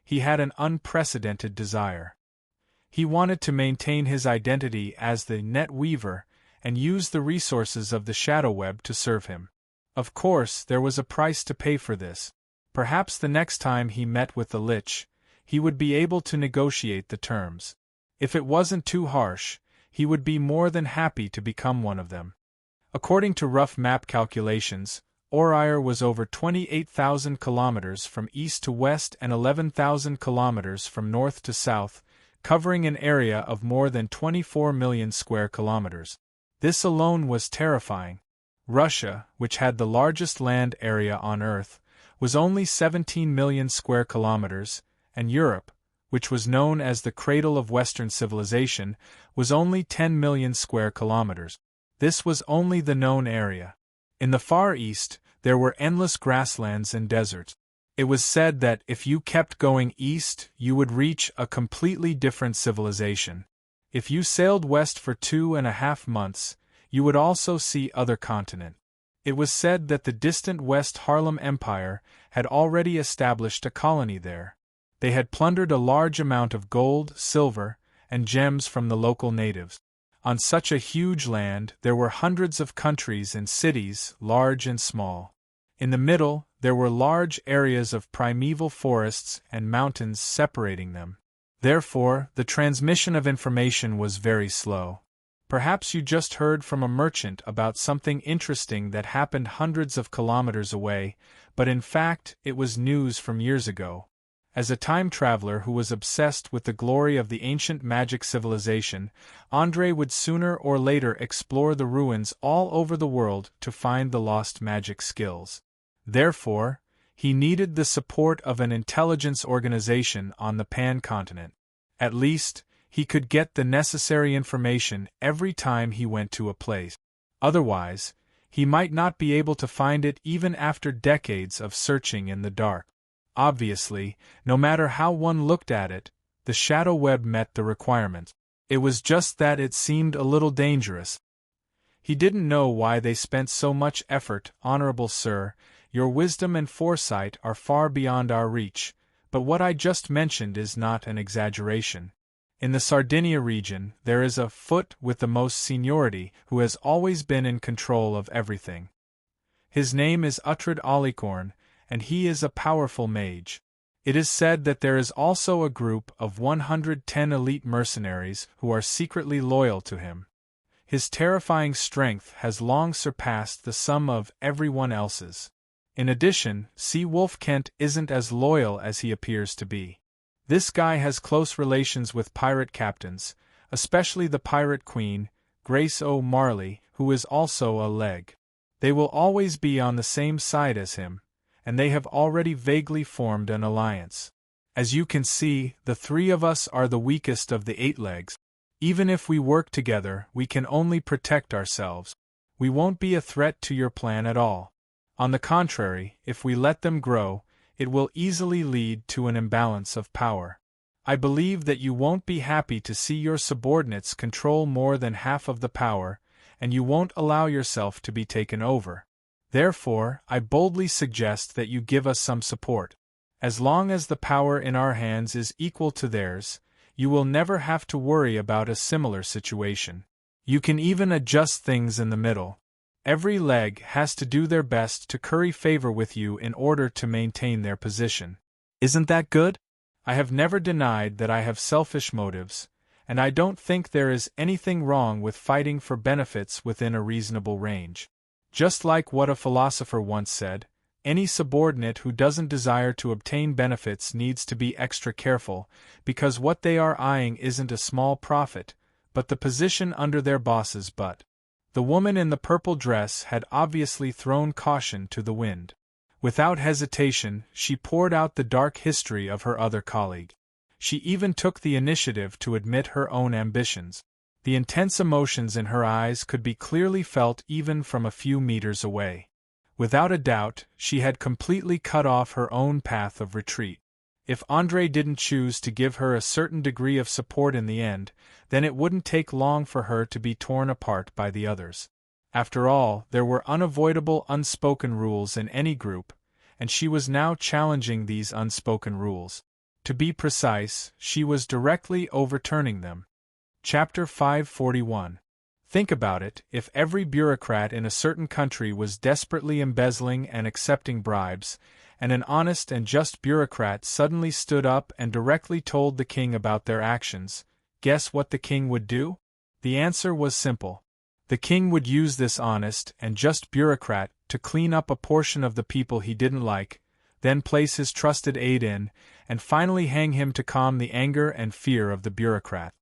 he had an unprecedented desire. He wanted to maintain his identity as the net weaver and use the resources of the shadow web to serve him. Of course, there was a price to pay for this. Perhaps the next time he met with the Lich, he would be able to negotiate the terms. If it wasn't too harsh, he would be more than happy to become one of them. According to rough map calculations, Orire was over 28,000 kilometers from east to west and 11,000 kilometers from north to south, covering an area of more than 24 million square kilometers. This alone was terrifying. Russia, which had the largest land area on Earth, was only 17 million square kilometers, and Europe, which was known as the cradle of Western civilization, was only 10 million square kilometers. This was only the known area. In the Far East, there were endless grasslands and deserts. It was said that if you kept going east, you would reach a completely different civilization. If you sailed west for 2.5 months, you would also see other continent. It was said that the distant West Harlem Empire had already established a colony there. They had plundered a large amount of gold, silver, and gems from the local natives. On such a huge land, there were hundreds of countries and cities, large and small. In the middle, there were large areas of primeval forests and mountains separating them. Therefore, the transmission of information was very slow. Perhaps you just heard from a merchant about something interesting that happened hundreds of kilometers away, but in fact, it was news from years ago. As a time traveler who was obsessed with the glory of the ancient magic civilization, André would sooner or later explore the ruins all over the world to find the lost magic skills. Therefore, he needed the support of an intelligence organization on the Pan-continent. At least, he could get the necessary information every time he went to a place. Otherwise, he might not be able to find it even after decades of searching in the dark. Obviously, no matter how one looked at it, the shadow web met the requirements. It was just that it seemed a little dangerous. He didn't know why they spent so much effort. Honorable sir, your wisdom and foresight are far beyond our reach, but what I just mentioned is not an exaggeration. In the Sardinia region, there is a foot with the most seniority who has always been in control of everything. His name is Uhtred Alicorn, and he is a powerful mage. It is said that there is also a group of 110 elite mercenaries who are secretly loyal to him. His terrifying strength has long surpassed the sum of everyone else's. In addition, Sea Wolf Kent isn't as loyal as he appears to be. This guy has close relations with pirate captains, especially the pirate queen, Grace O'Marley, who is also a leg. They will always be on the same side as him, and they have already vaguely formed an alliance. As you can see, the three of us are the weakest of the 8 legs. Even if we work together, we can only protect ourselves. We won't be a threat to your plan at all. On the contrary, if we let them grow, it will easily lead to an imbalance of power. I believe that you won't be happy to see your subordinates control more than half of the power, and you won't allow yourself to be taken over. Therefore, I boldly suggest that you give us some support. As long as the power in our hands is equal to theirs, you will never have to worry about a similar situation. You can even adjust things in the middle. Every leg has to do their best to curry favor with you in order to maintain their position. Isn't that good? I have never denied that I have selfish motives, and I don't think there is anything wrong with fighting for benefits within a reasonable range. Just like what a philosopher once said, any subordinate who doesn't desire to obtain benefits needs to be extra careful, because what they are eyeing isn't a small profit, but the position under their boss's butt. The woman in the purple dress had obviously thrown caution to the wind. Without hesitation, she poured out the dark history of her other colleague. She even took the initiative to admit her own ambitions. The intense emotions in her eyes could be clearly felt even from a few meters away. Without a doubt, she had completely cut off her own path of retreat. If André didn't choose to give her a certain degree of support in the end, then it wouldn't take long for her to be torn apart by the others. After all, there were unavoidable unspoken rules in any group, and she was now challenging these unspoken rules. To be precise, she was directly overturning them. Chapter 541. Think about it, if every bureaucrat in a certain country was desperately embezzling and accepting bribes, and an honest and just bureaucrat suddenly stood up and directly told the king about their actions, guess what the king would do? The answer was simple. The king would use this honest and just bureaucrat to clean up a portion of the people he didn't like, then place his trusted aide in, and finally hang him to calm the anger and fear of the bureaucrat.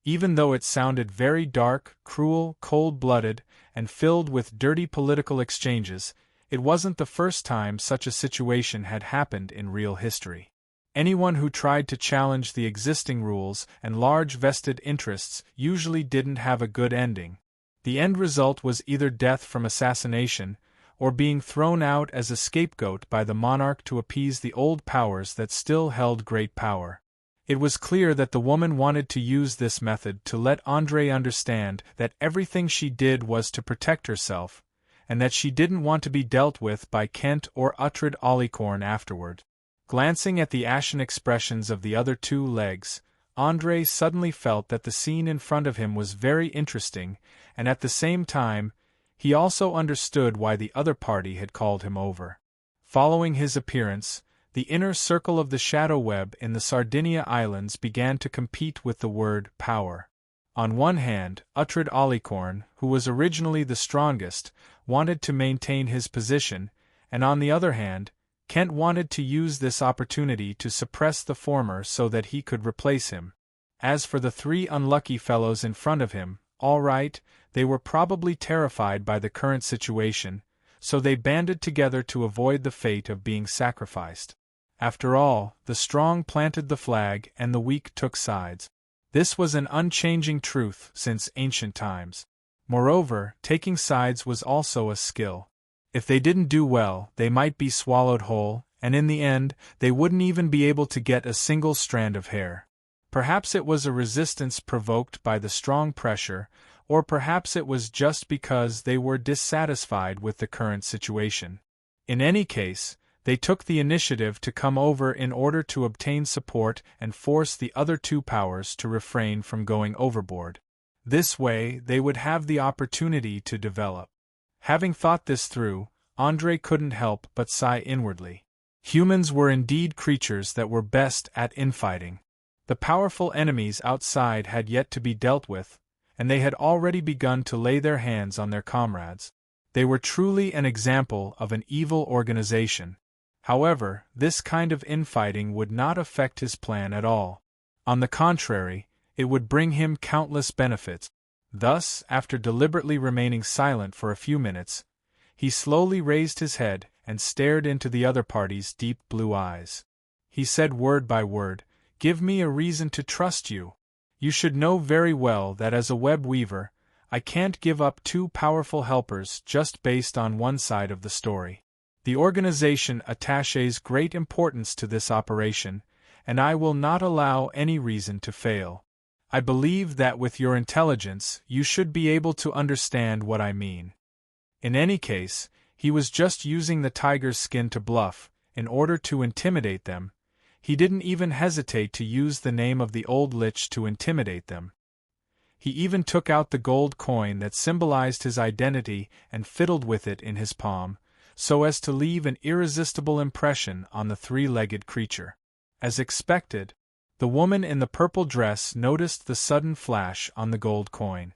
Even though it sounded very dark, cruel, cold-blooded, and filled with dirty political exchanges, it wasn't the first time such a situation had happened in real history. Anyone who tried to challenge the existing rules and large vested interests usually didn't have a good ending. The end result was either death from assassination, or being thrown out as a scapegoat by the monarch to appease the old powers that still held great power. It was clear that the woman wanted to use this method to let André understand that everything she did was to protect herself, and that she didn't want to be dealt with by Kent or Uhtred Alicorn afterward. Glancing at the ashen expressions of the other two legs, André suddenly felt that the scene in front of him was very interesting, and at the same time, he also understood why the other party had called him over. Following his appearance, the inner circle of the shadow web in the Sardinia Islands began to compete with the word power. On one hand, Uhtred Alicorn, who was originally the strongest, wanted to maintain his position, and on the other hand, Kent wanted to use this opportunity to suppress the former so that he could replace him. As for the three unlucky fellows in front of him, all right, they were probably terrified by the current situation, so they banded together to avoid the fate of being sacrificed. After all, the strong planted the flag and the weak took sides. This was an unchanging truth since ancient times. Moreover, taking sides was also a skill. If they didn't do well, they might be swallowed whole, and in the end, they wouldn't even be able to get a single strand of hair. Perhaps it was a resistance provoked by the strong pressure, or perhaps it was just because they were dissatisfied with the current situation. In any case, they took the initiative to come over in order to obtain support and force the other two powers to refrain from going overboard. This way, they would have the opportunity to develop. Having thought this through, André couldn't help but sigh inwardly. Humans were indeed creatures that were best at infighting. The powerful enemies outside had yet to be dealt with, and they had already begun to lay their hands on their comrades. They were truly an example of an evil organization. However, this kind of infighting would not affect his plan at all. On the contrary, it would bring him countless benefits. Thus, after deliberately remaining silent for a few minutes, he slowly raised his head and stared into the other party's deep blue eyes. He said word by word, "Give me a reason to trust you. You should know very well that as a web weaver, I can't give up two powerful helpers just based on one side of the story. The organization attaches great importance to this operation, and I will not allow any reason to fail. I believe that with your intelligence, you should be able to understand what I mean. In any case, he was just using the tiger's skin to bluff, in order to intimidate them. He didn't even hesitate to use the name of the old lich to intimidate them. He even took out the gold coin that symbolized his identity and fiddled with it in his palm, so as to leave an irresistible impression on the three-legged creature. As expected, the woman in the purple dress noticed the sudden flash on the gold coin.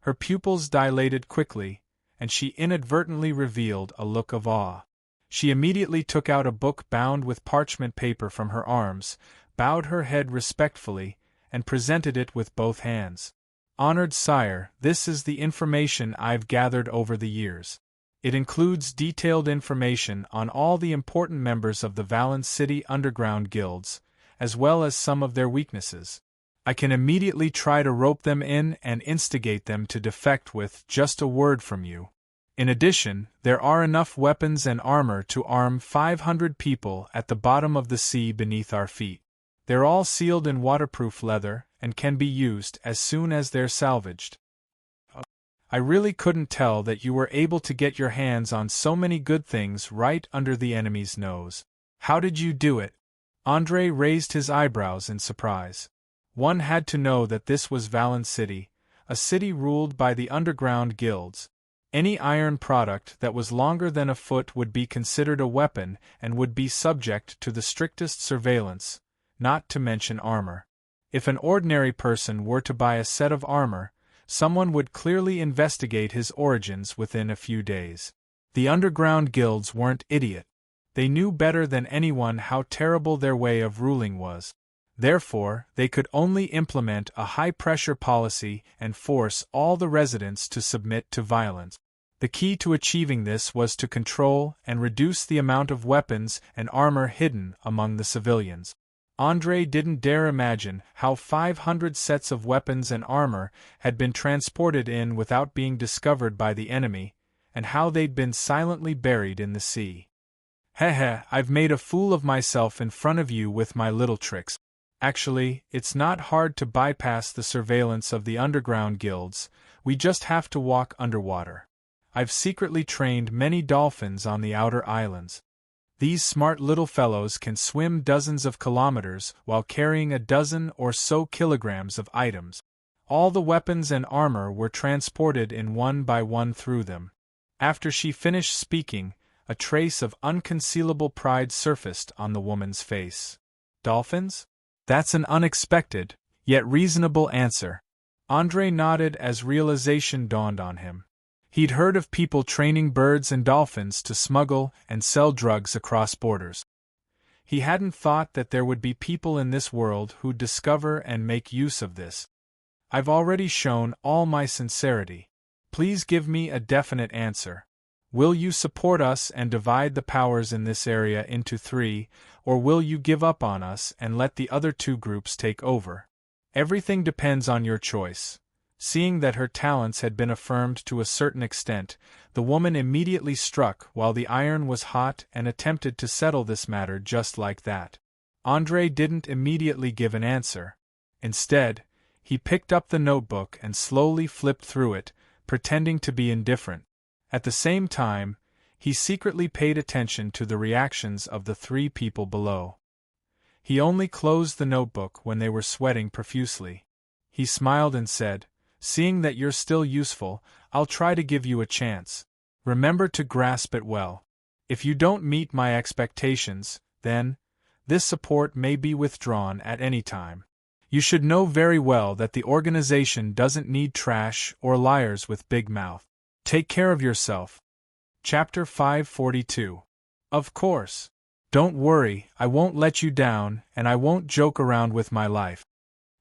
Her pupils dilated quickly, and she inadvertently revealed a look of awe. She immediately took out a book bound with parchment paper from her arms, bowed her head respectfully, and presented it with both hands. Honored sire, this is the information I've gathered over the years. It includes detailed information on all the important members of the Valence City underground guilds, as well as some of their weaknesses. I can immediately try to rope them in and instigate them to defect with just a word from you. In addition, there are enough weapons and armor to arm 500 people at the bottom of the sea beneath our feet. They're all sealed in waterproof leather and can be used as soon as they're salvaged. I really couldn't tell that you were able to get your hands on so many good things right under the enemy's nose. How did you do it? Andre raised his eyebrows in surprise. One had to know that this was Valence City, a city ruled by the underground guilds. Any iron product that was longer than a foot would be considered a weapon and would be subject to the strictest surveillance, not to mention armor. If an ordinary person were to buy a set of armor, someone would clearly investigate his origins within a few days. The underground guilds weren't idiot. They knew better than anyone how terrible their way of ruling was. Therefore, they could only implement a high-pressure policy and force all the residents to submit to violence. The key to achieving this was to control and reduce the amount of weapons and armor hidden among the civilians. Andre didn't dare imagine how 500 sets of weapons and armor had been transported in without being discovered by the enemy, and how they'd been silently buried in the sea. Heh, I've made a fool of myself in front of you with my little tricks. Actually, it's not hard to bypass the surveillance of the underground guilds, we just have to walk underwater. I've secretly trained many dolphins on the outer islands. These smart little fellows can swim dozens of kilometers while carrying a dozen or so kilograms of items. All the weapons and armor were transported in one by one through them. After she finished speaking, a trace of unconcealable pride surfaced on the woman's face. Dolphins? That's an unexpected, yet reasonable answer. Andre nodded as realization dawned on him. He'd heard of people training birds and dolphins to smuggle and sell drugs across borders. He hadn't thought that there would be people in this world who'd discover and make use of this. I've already shown all my sincerity. Please give me a definite answer. Will you support us and divide the powers in this area into 3, or will you give up on us and let the other 2 groups take over? Everything depends on your choice. Seeing that her talents had been affirmed to a certain extent, the woman immediately struck while the iron was hot and attempted to settle this matter just like that. Andre didn't immediately give an answer. Instead, he picked up the notebook and slowly flipped through it, pretending to be indifferent. At the same time, he secretly paid attention to the reactions of the 3 people below. He only closed the notebook when they were sweating profusely. He smiled and said, "Seeing that you're still useful, I'll try to give you a chance. Remember to grasp it well. If you don't meet my expectations, then, this support may be withdrawn at any time. You should know very well that the organization doesn't need trash or liars with big mouth. Take care of yourself." Chapter 542. Of course. Don't worry, I won't let you down, and I won't joke around with my life.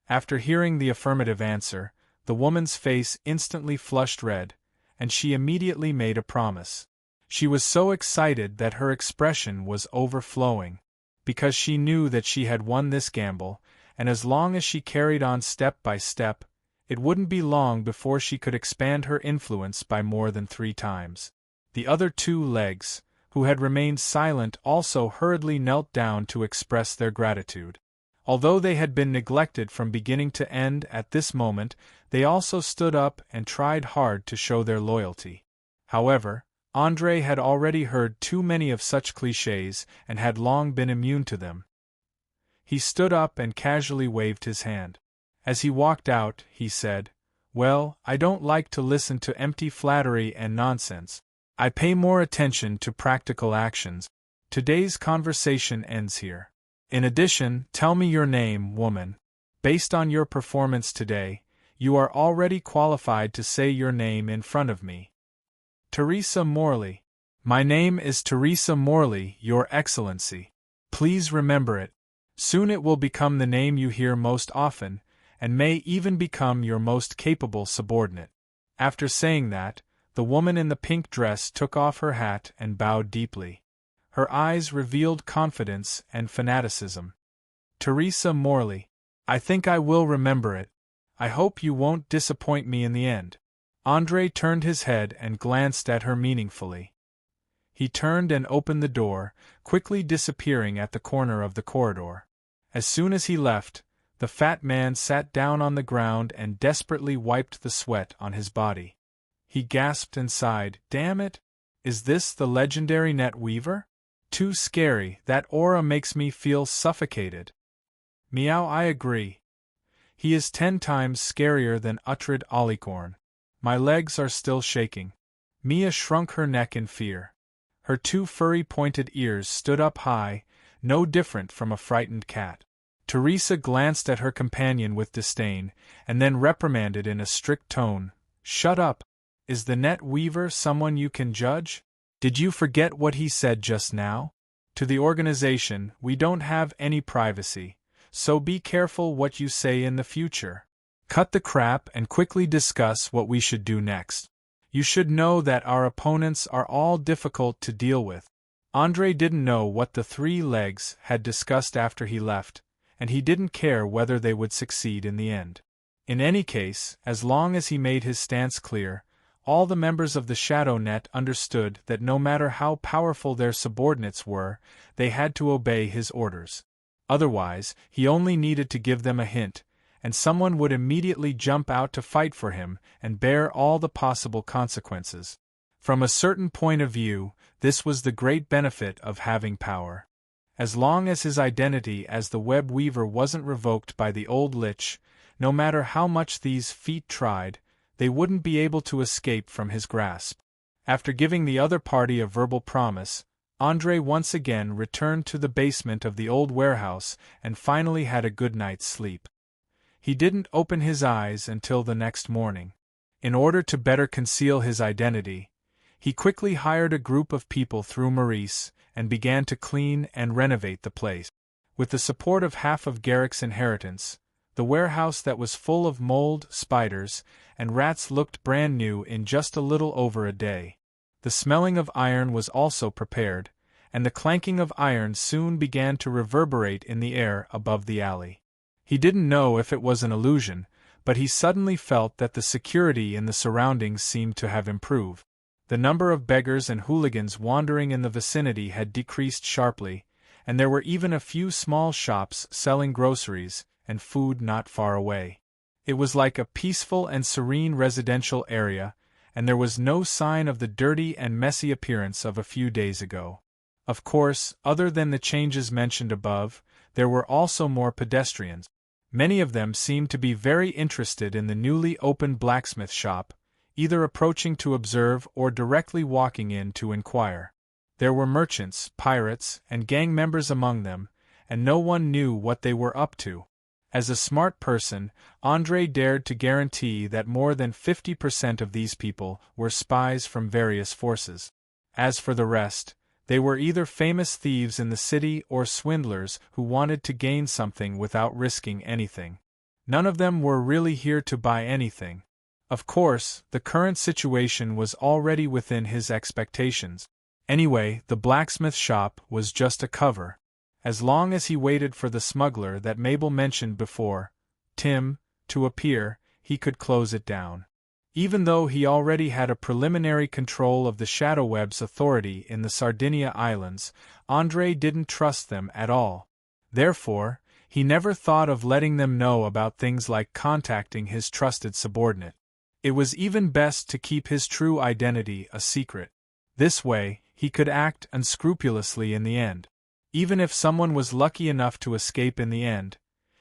After hearing the affirmative answer, the woman's face instantly flushed red, and she immediately made a promise. She was so excited that her expression was overflowing, because she knew that she had won this gamble, and as long as she carried on step by step, it wouldn't be long before she could expand her influence by more than 3 times. The other 2 legs, who had remained silent, also hurriedly knelt down to express their gratitude. Although they had been neglected from beginning to end at this moment, they also stood up and tried hard to show their loyalty. However, André had already heard too many of such clichés and had long been immune to them. He stood up and casually waved his hand. As he walked out, he said, "Well, I don't like to listen to empty flattery and nonsense. I pay more attention to practical actions. Today's conversation ends here. In addition, tell me your name, woman. Based on your performance today, you are already qualified to say your name in front of me." "Teresa Morley." "My name is Teresa Morley, Your Excellency. Please remember it. Soon it will become the name you hear most often, and may even become your most capable subordinate." After saying that, the woman in the pink dress took off her hat and bowed deeply. Her eyes revealed confidence and fanaticism. "Teresa Morley. I think I will remember it. I hope you won't disappoint me in the end." André turned his head and glanced at her meaningfully. He turned and opened the door, quickly disappearing at the corner of the corridor. As soon as he left, the fat man sat down on the ground and desperately wiped the sweat on his body. He gasped and sighed, "Damn it! Is this the legendary net weaver? Too scary, that aura makes me feel suffocated." "Meow, I agree. He is 10 times scarier than Uhtred Alicorn. My legs are still shaking." Mia shrunk her neck in fear. Her 2 furry pointed ears stood up high, no different from a frightened cat. Teresa glanced at her companion with disdain, and then reprimanded in a strict tone, "Shut up! Is the net weaver someone you can judge? Did you forget what he said just now? To the organization, we don't have any privacy, so be careful what you say in the future. Cut the crap and quickly discuss what we should do next. You should know that our opponents are all difficult to deal with." André didn't know what the 3 legs had discussed after he left, and he didn't care whether they would succeed in the end. In any case, as long as he made his stance clear, all the members of the Shadow Net understood that no matter how powerful their subordinates were, they had to obey his orders. Otherwise, he only needed to give them a hint, and someone would immediately jump out to fight for him and bear all the possible consequences. From a certain point of view, this was the great benefit of having power. As long as his identity as the web weaver wasn't revoked by the old Lich, no matter how much these feet tried, they wouldn't be able to escape from his grasp. After giving the other party a verbal promise, André once again returned to the basement of the old warehouse and finally had a good night's sleep. He didn't open his eyes until the next morning. In order to better conceal his identity, he quickly hired a group of people through Maurice and began to clean and renovate the place. With the support of half of Garrick's inheritance, the warehouse that was full of mold, spiders, and rats looked brand new in just a little over a day. The smelling of iron was also prepared, and the clanking of iron soon began to reverberate in the air above the alley. He didn't know if it was an illusion, but he suddenly felt that the security in the surroundings seemed to have improved. The number of beggars and hooligans wandering in the vicinity had decreased sharply, and there were even a few small shops selling groceries and food not far away. It was like a peaceful and serene residential area, and there was no sign of the dirty and messy appearance of a few days ago. Of course, other than the changes mentioned above, there were also more pedestrians. Many of them seemed to be very interested in the newly opened blacksmith shop, either approaching to observe or directly walking in to inquire. There were merchants, pirates, and gang members among them, and no one knew what they were up to. As a smart person, André dared to guarantee that more than 50% of these people were spies from various forces. As for the rest, they were either famous thieves in the city or swindlers who wanted to gain something without risking anything. None of them were really here to buy anything. Of course, the current situation was already within his expectations. Anyway, the blacksmith shop was just a cover. As long as he waited for the smuggler that Mabel mentioned before, Tim, to appear, he could close it down. Even though he already had a preliminary control of the Shadowweb's authority in the Sardinia Islands, André didn't trust them at all. Therefore, He never thought of letting them know about things like contacting his trusted subordinate. It was even best to keep his true identity a secret. This way, he could act unscrupulously in the end. Even if someone was lucky enough to escape in the end,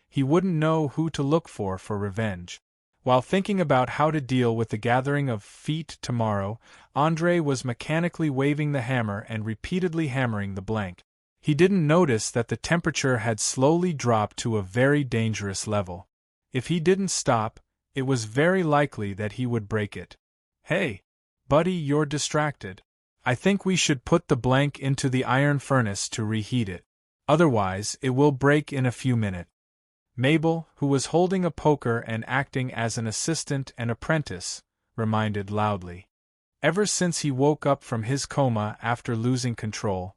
he wouldn't know who to look for revenge. While thinking about how to deal with the gathering of feet tomorrow, Andrei was mechanically waving the hammer and repeatedly hammering the blank. He didn't notice that the temperature had slowly dropped to a very dangerous level. If he didn't stop, it was very likely that he would break it. "Hey, buddy, you're distracted. I think we should put the blank into the iron furnace to reheat it. Otherwise, it will break in a few minutes." Mabel, who was holding a poker and acting as an assistant and apprentice, reminded loudly. Ever since he woke up from his coma after losing control,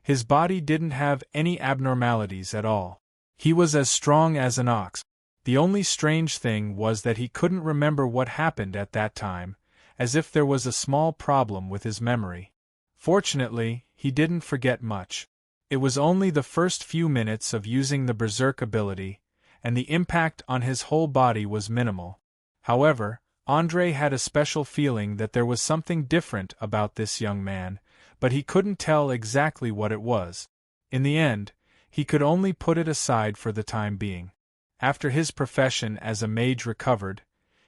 his body didn't have any abnormalities at all. He was as strong as an ox. The only strange thing was that he couldn't remember what happened at that time, as if there was a small problem with his memory. Fortunately, he didn't forget much. It was only the first few minutes of using the berserk ability, and the impact on his whole body was minimal. However, Andrei had a special feeling that there was something different about this young man, but he couldn't tell exactly what it was. In the end, he could only put it aside for the time being. After his profession as a mage recovered,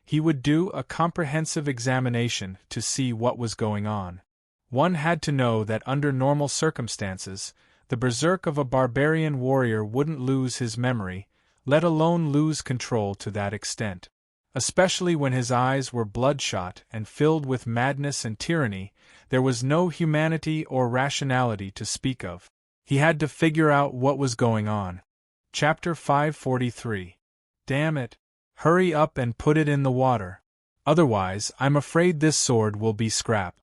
he would do a comprehensive examination to see what was going on. One had to know that under normal circumstances, the berserk of a barbarian warrior wouldn't lose his memory, let alone lose control to that extent. Especially when his eyes were bloodshot and filled with madness and tyranny, there was no humanity or rationality to speak of. He had to figure out what was going on. Chapter 543. Damn it. Hurry up and put it in the water. Otherwise, I'm afraid this sword will be scrap.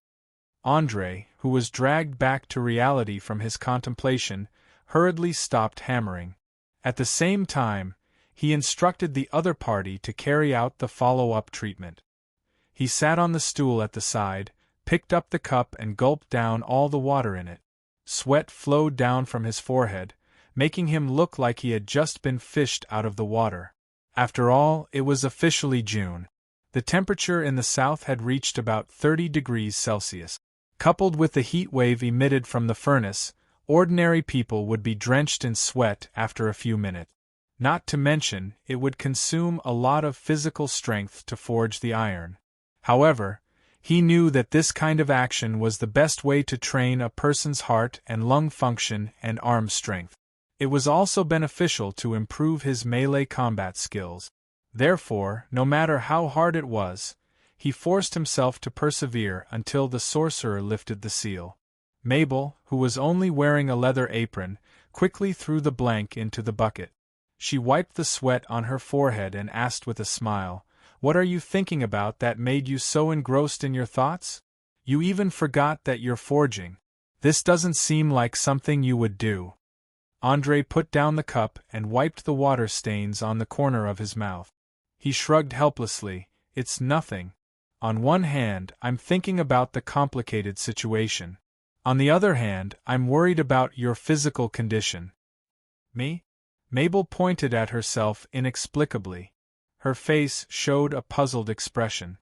Andrei, who was dragged back to reality from his contemplation, hurriedly stopped hammering. At the same time, he instructed the other party to carry out the follow-up treatment. He sat on the stool at the side, picked up the cup and gulped down all the water in it. Sweat flowed down from his forehead, making him look like he had just been fished out of the water. After all, it was officially June. The temperature in the south had reached about 30 degrees Celsius. Coupled with the heat wave emitted from the furnace, ordinary people would be drenched in sweat after a few minutes. Not to mention, it would consume a lot of physical strength to forge the iron. However, he knew that this kind of action was the best way to train a person's heart and lung function and arm strength. It was also beneficial to improve his melee combat skills. Therefore, no matter how hard it was, he forced himself to persevere until the sorcerer lifted the seal. Mabel, who was only wearing a leather apron, quickly threw the blank into the bucket. She wiped the sweat on her forehead and asked with a smile, "What are you thinking about that made you so engrossed in your thoughts? You even forgot that you're forging. This doesn't seem like something you would do." Andrei put down the cup and wiped the water stains on the corner of his mouth. He shrugged helplessly. "It's nothing. On one hand, I'm thinking about the complicated situation. On the other hand, I'm worried about your physical condition." "Me?" Mabel pointed at herself inexplicably. Her face showed a puzzled expression.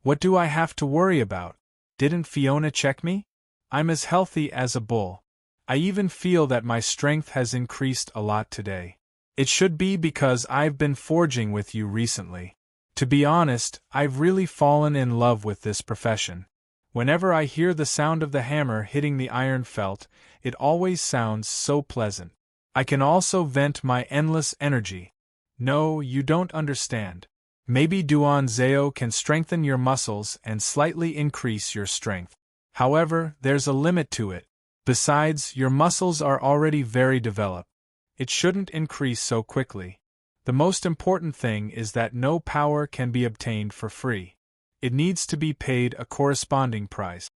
"What do I have to worry about? Didn't Fiona check me? I'm as healthy as a bull. I even feel that my strength has increased a lot today. It should be because I've been forging with you recently. To be honest, I've really fallen in love with this profession. Whenever I hear the sound of the hammer hitting the iron felt, it always sounds so pleasant. I can also vent my endless energy. No, you don't understand. Maybe Duan Zeo can strengthen your muscles and slightly increase your strength. However, there's a limit to it. Besides, your muscles are already very developed. It shouldn't increase so quickly. The most important thing is that no power can be obtained for free. It needs to be paid a corresponding price."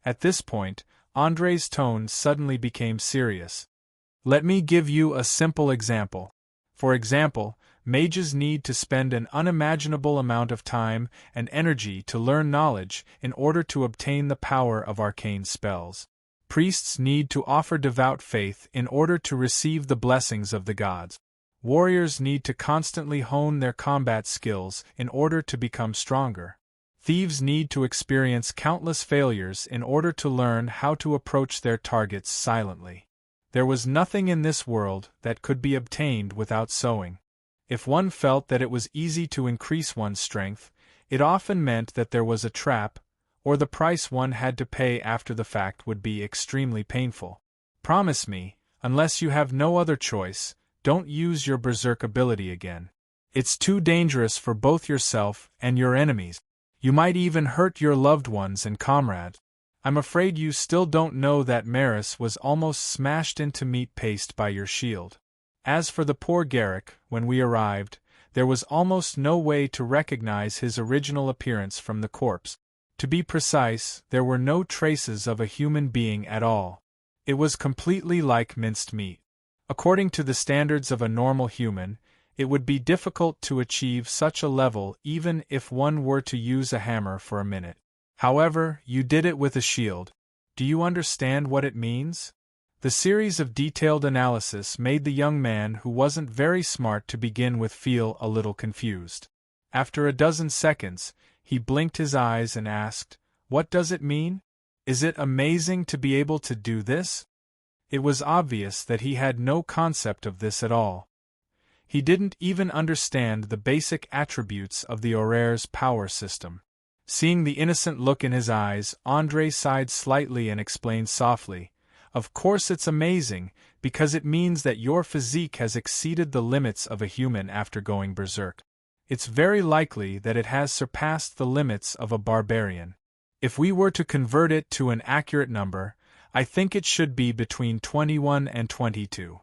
At this point, Andrei's tone suddenly became serious. "Let me give you a simple example. For example, mages need to spend an unimaginable amount of time and energy to learn knowledge in order to obtain the power of arcane spells. Priests need to offer devout faith in order to receive the blessings of the gods. Warriors need to constantly hone their combat skills in order to become stronger. Thieves need to experience countless failures in order to learn how to approach their targets silently. There was nothing in this world that could be obtained without sowing. If one felt that it was easy to increase one's strength, it often meant that there was a trap, or the price one had to pay after the fact would be extremely painful. Promise me, unless you have no other choice, don't use your berserk ability again. It's too dangerous for both yourself and your enemies. You might even hurt your loved ones and comrades. I'm afraid you still don't know that Maris was almost smashed into meat paste by your shield. As for the poor Garrick, when we arrived, there was almost no way to recognize his original appearance from the corpse. To be precise, there were no traces of a human being at all. It was completely like minced meat. According to the standards of a normal human, it would be difficult to achieve such a level even if one were to use a hammer for a minute. However, you did it with a shield. Do you understand what it means? The series of detailed analysis made the young man who wasn't very smart to begin with feel a little confused. After a dozen seconds, he blinked his eyes and asked, "What does it mean? Is it amazing to be able to do this?" It was obvious that he had no concept of this at all. He didn't even understand the basic attributes of the Aurère's power system. Seeing the innocent look in his eyes, André sighed slightly and explained softly, "Of course it's amazing, because it means that your physique has exceeded the limits of a human after going berserk. It's very likely that it has surpassed the limits of a barbarian. If we were to convert it to an accurate number, I think it should be between 21 and 22.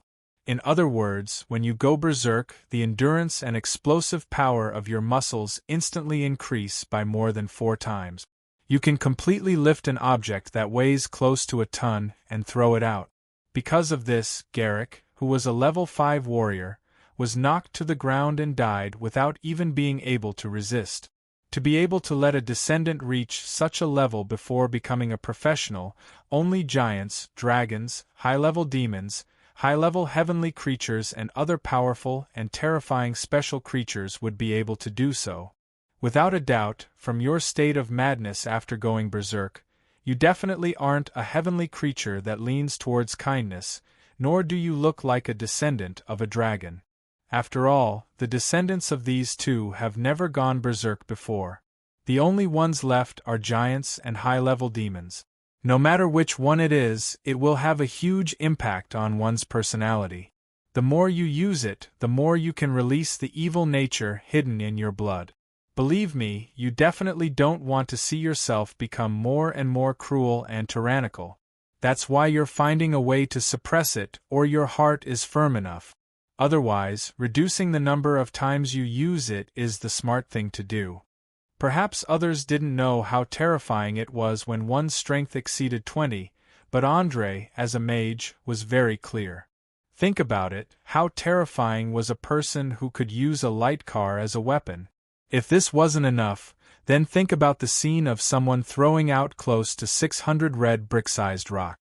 In other words, when you go berserk, the endurance and explosive power of your muscles instantly increase by more than 4 times. You can completely lift an object that weighs close to a ton and throw it out. Because of this, Garrick, who was a level 5 warrior, was knocked to the ground and died without even being able to resist. To be able to let a descendant reach such a level before becoming a professional, only giants, dragons, high-level demons, high-level heavenly creatures and other powerful and terrifying special creatures would be able to do so. Without a doubt, from your state of madness after going berserk, you definitely aren't a heavenly creature that leans towards kindness, nor do you look like a descendant of a dragon. After all, the descendants of these two have never gone berserk before. The only ones left are giants and high-level demons. No matter which one it is, it will have a huge impact on one's personality. The more you use it, the more you can release the evil nature hidden in your blood. Believe me, you definitely don't want to see yourself become more and more cruel and tyrannical. That's why you're finding a way to suppress it, or your heart is firm enough. Otherwise, reducing the number of times you use it is the smart thing to do. Perhaps others didn't know how terrifying it was when one's strength exceeded 20, but André, as a mage, was very clear. Think about it, how terrifying was a person who could use a light car as a weapon. If this wasn't enough, then think about the scene of someone throwing out close to 600 red brick-sized rock.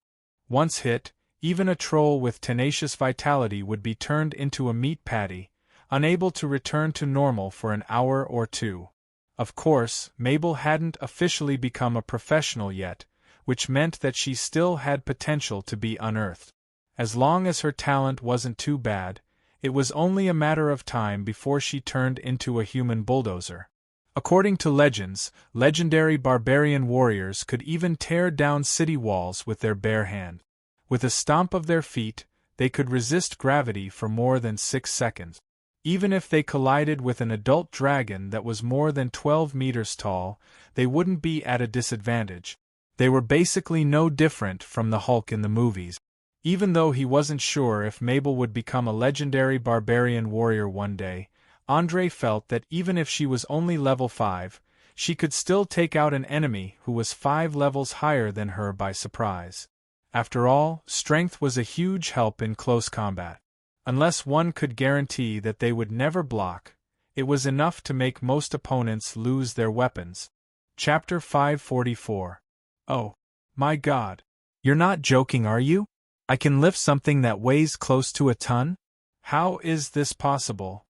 Once hit, even a troll with tenacious vitality would be turned into a meat patty, unable to return to normal for an hour or two. Of course, Mabel hadn't officially become a professional yet, which meant that she still had potential to be unearthed. As long as her talent wasn't too bad, it was only a matter of time before she turned into a human bulldozer. According to legends, legendary barbarian warriors could even tear down city walls with their bare hand. With a stomp of their feet, they could resist gravity for more than 6 seconds. Even if they collided with an adult dragon that was more than 12 meters tall, they wouldn't be at a disadvantage. They were basically no different from the Hulk in the movies. Even though he wasn't sure if Mabel would become a legendary barbarian warrior one day, André felt that even if she was only level 5, she could still take out an enemy who was 5 levels higher than her by surprise. After all, strength was a huge help in close combat. Unless one could guarantee that they would never block, it was enough to make most opponents lose their weapons. Chapter 544. Oh, my God. You're not joking, are you? I can lift something that weighs close to a ton? How is this possible?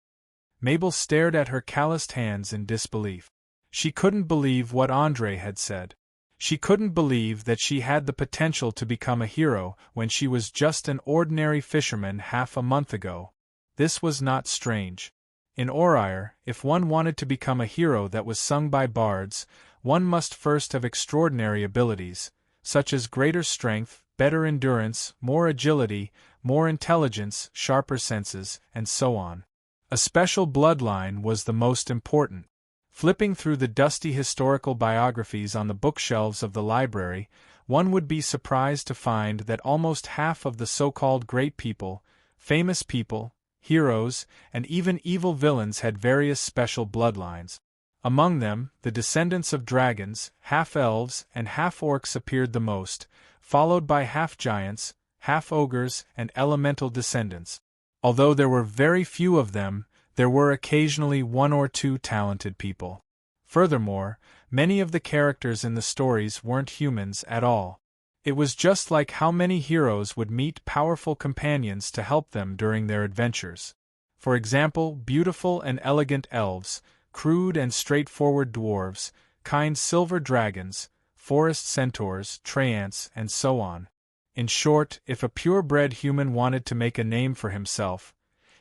Mabel stared at her calloused hands in disbelief. She couldn't believe what Andre had said. She couldn't believe that she had the potential to become a hero when she was just an ordinary fisherman half a month ago. This was not strange. In Aurire, if one wanted to become a hero that was sung by bards, one must first have extraordinary abilities, such as greater strength, better endurance, more agility, more intelligence, sharper senses, and so on. A special bloodline was the most important. Flipping through the dusty historical biographies on the bookshelves of the library, one would be surprised to find that almost half of the so-called great people, famous people, heroes, and even evil villains had various special bloodlines. Among them, the descendants of dragons, half-elves, and half-orcs appeared the most, followed by half-giants, half-ogres, and elemental descendants. Although there were very few of them, there were occasionally one or two talented people. Furthermore, many of the characters in the stories weren't humans at all. It was just like how many heroes would meet powerful companions to help them during their adventures. For example, beautiful and elegant elves, crude and straightforward dwarves, kind silver dragons, forest centaurs, treants, and so on. In short, if a purebred human wanted to make a name for himself,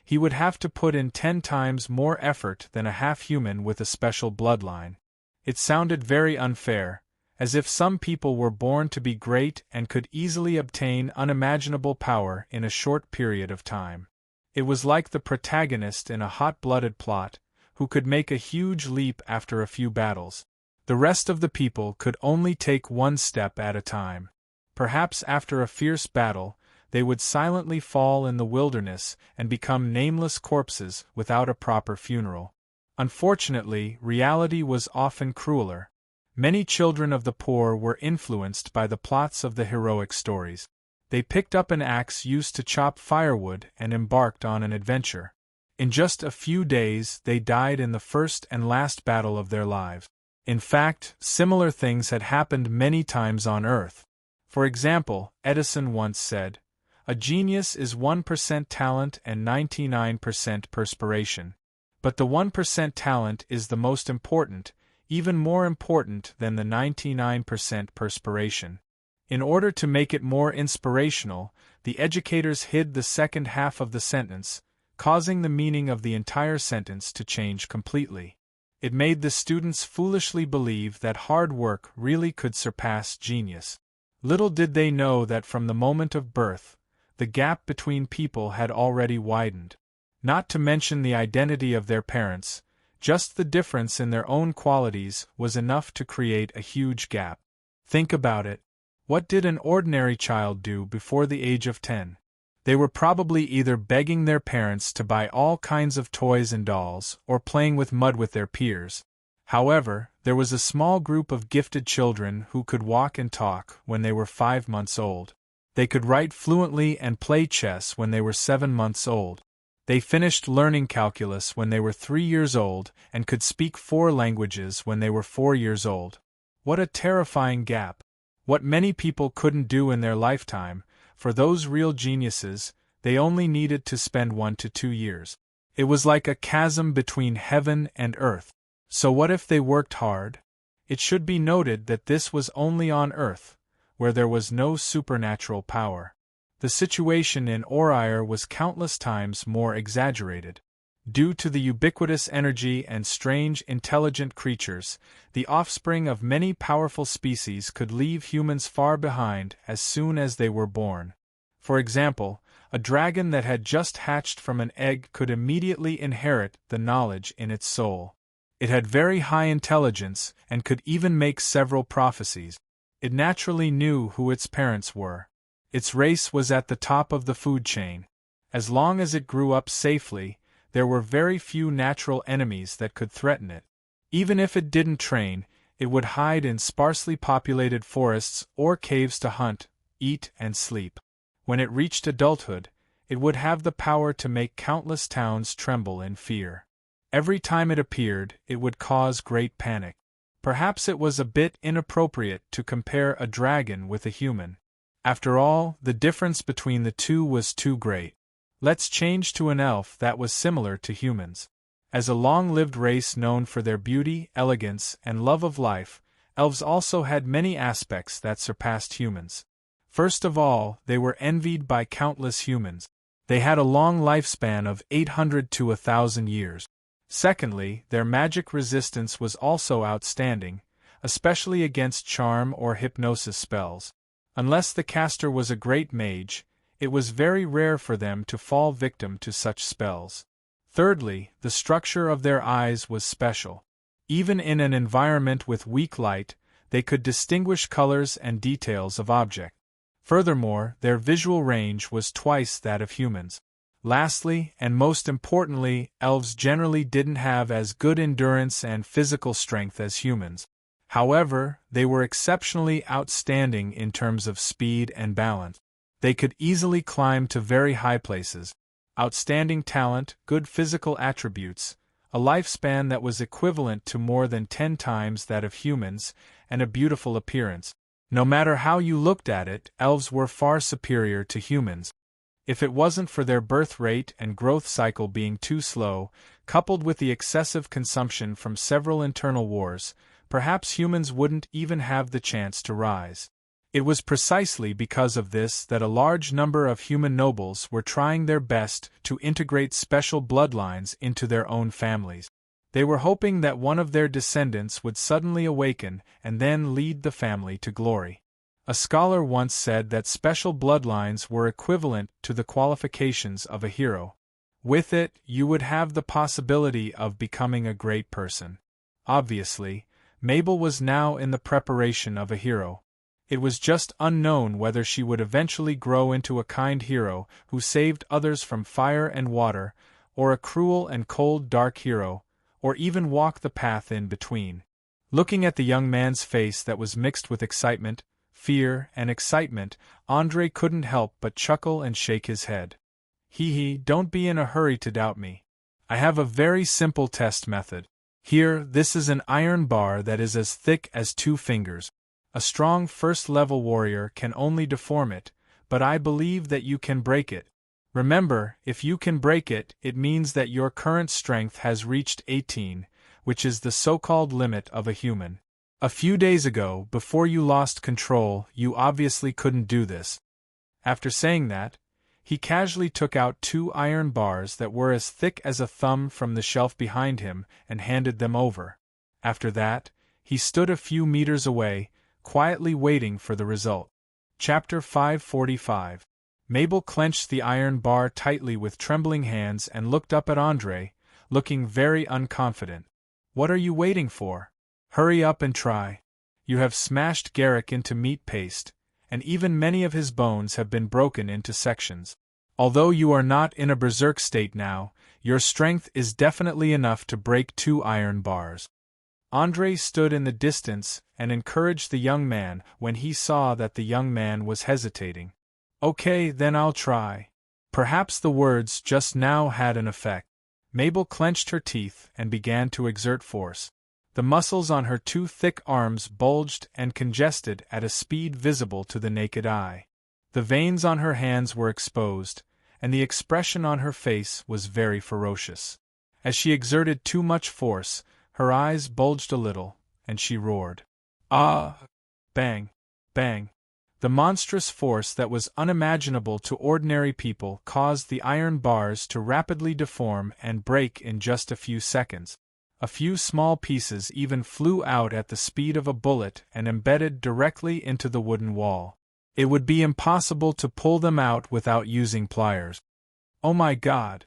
he would have to put in 10 times more effort than a half-human with a special bloodline. It sounded very unfair, as if some people were born to be great and could easily obtain unimaginable power in a short period of time. It was like the protagonist in a hot-blooded plot, who could make a huge leap after a few battles. The rest of the people could only take one step at a time. Perhaps after a fierce battle, they would silently fall in the wilderness and become nameless corpses without a proper funeral. Unfortunately, reality was often crueler. Many children of the poor were influenced by the plots of the heroic stories. They picked up an axe used to chop firewood and embarked on an adventure. In just a few days, they died in the first and last battle of their lives. In fact, similar things had happened many times on Earth. For example, Edison once said, "A genius is 1% talent and 99% perspiration. But the 1% talent is the most important, even more important than the 99% perspiration." In order to make it more inspirational, the educators hid the second half of the sentence, causing the meaning of the entire sentence to change completely. It made the students foolishly believe that hard work really could surpass genius. Little did they know that from the moment of birth, the gap between people had already widened. Not to mention the identity of their parents, just the difference in their own qualities was enough to create a huge gap. Think about it. What did an ordinary child do before the age of 10? They were probably either begging their parents to buy all kinds of toys and dolls, or playing with mud with their peers. However, there was a small group of gifted children who could walk and talk when they were 5 months old. They could write fluently and play chess when they were 7 months old. They finished learning calculus when they were 3 years old and could speak 4 languages when they were 4 years old. What a terrifying gap! What many people couldn't do in their lifetime, for those real geniuses, they only needed to spend 1 to 2 years. It was like a chasm between heaven and earth. So what if they worked hard? It should be noted that this was only on Earth, where there was no supernatural power. The situation in Aurire was countless times more exaggerated. Due to the ubiquitous energy and strange intelligent creatures, the offspring of many powerful species could leave humans far behind as soon as they were born. For example, a dragon that had just hatched from an egg could immediately inherit the knowledge in its soul. It had very high intelligence and could even make several prophecies. It naturally knew who its parents were. Its race was at the top of the food chain. As long as it grew up safely, there were very few natural enemies that could threaten it. Even if it didn't train, it would hide in sparsely populated forests or caves to hunt, eat, and sleep. When it reached adulthood, it would have the power to make countless towns tremble in fear. Every time it appeared, it would cause great panic. Perhaps it was a bit inappropriate to compare a dragon with a human. After all, the difference between the two was too great. Let's change to an elf that was similar to humans. As a long-lived race known for their beauty, elegance, and love of life, elves also had many aspects that surpassed humans. First of all, they were envied by countless humans. They had a long lifespan of 800 to 1,000 years. Secondly, their magic resistance was also outstanding, especially against charm or hypnosis spells. Unless the caster was a great mage, it was very rare for them to fall victim to such spells. Thirdly, the structure of their eyes was special. Even in an environment with weak light, they could distinguish colors and details of objects. Furthermore, their visual range was twice that of humans. Lastly, and most importantly, elves generally didn't have as good endurance and physical strength as humans. However, they were exceptionally outstanding in terms of speed and balance. They could easily climb to very high places. Outstanding talent, good physical attributes, a lifespan that was equivalent to more than 10 times that of humans, and a beautiful appearance. No matter how you looked at it, elves were far superior to humans. If it wasn't for their birth rate and growth cycle being too slow, coupled with the excessive consumption from several internal wars, perhaps humans wouldn't even have the chance to rise. It was precisely because of this that a large number of human nobles were trying their best to integrate special bloodlines into their own families. They were hoping that one of their descendants would suddenly awaken and then lead the family to glory. A scholar once said that special bloodlines were equivalent to the qualifications of a hero. With it, you would have the possibility of becoming a great person. Obviously, Mabel was now in the preparation of a hero. It was just unknown whether she would eventually grow into a kind hero who saved others from fire and water, or a cruel and cold dark hero, or even walk the path in between. Looking at the young man's face that was mixed with excitement, fear, and excitement, André couldn't help but chuckle and shake his head. Don't be in a hurry to doubt me. I have a very simple test method. Here, this is an iron bar that is as thick as 2 fingers. A strong first-level warrior can only deform it, but I believe that you can break it. Remember, if you can break it, it means that your current strength has reached 18, which is the so-called limit of a human. A few days ago, before you lost control, you obviously couldn't do this. After saying that, he casually took out 2 iron bars that were as thick as a thumb from the shelf behind him and handed them over. After that, he stood a few meters away, quietly waiting for the result. Chapter 545. Mabel clenched the iron bar tightly with trembling hands and looked up at André, looking very unconfident. What are you waiting for? Hurry up and try. You have smashed Garrick into meat paste, and even many of his bones have been broken into sections. Although you are not in a berserk state now, your strength is definitely enough to break 2 iron bars. André stood in the distance and encouraged the young man when he saw that the young man was hesitating. Okay, then I'll try. Perhaps the words just now had an effect. Mabel clenched her teeth and began to exert force. The muscles on her 2 thick arms bulged and congested at a speed visible to the naked eye. The veins on her hands were exposed, and the expression on her face was very ferocious. As she exerted too much force, her eyes bulged a little, and she roared. Ah! Bang! Bang! The monstrous force that was unimaginable to ordinary people caused the iron bars to rapidly deform and break in just a few seconds. A few small pieces even flew out at the speed of a bullet and embedded directly into the wooden wall. It would be impossible to pull them out without using pliers. Oh my God!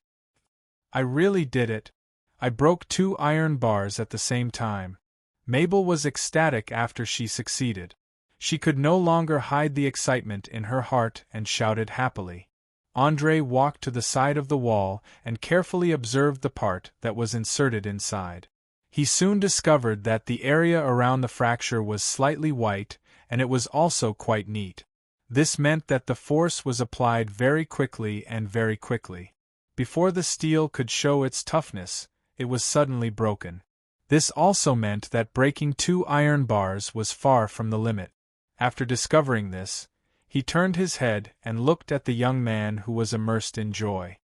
I really did it! I broke 2 iron bars at the same time. Mabel was ecstatic after she succeeded. She could no longer hide the excitement in her heart and shouted happily. André walked to the side of the wall and carefully observed the part that was inserted inside. He soon discovered that the area around the fracture was slightly white, and it was also quite neat. This meant that the force was applied very quickly and very quickly. Before the steel could show its toughness, it was suddenly broken. This also meant that breaking 2 iron bars was far from the limit. After discovering this, he turned his head and looked at the young man who was immersed in joy.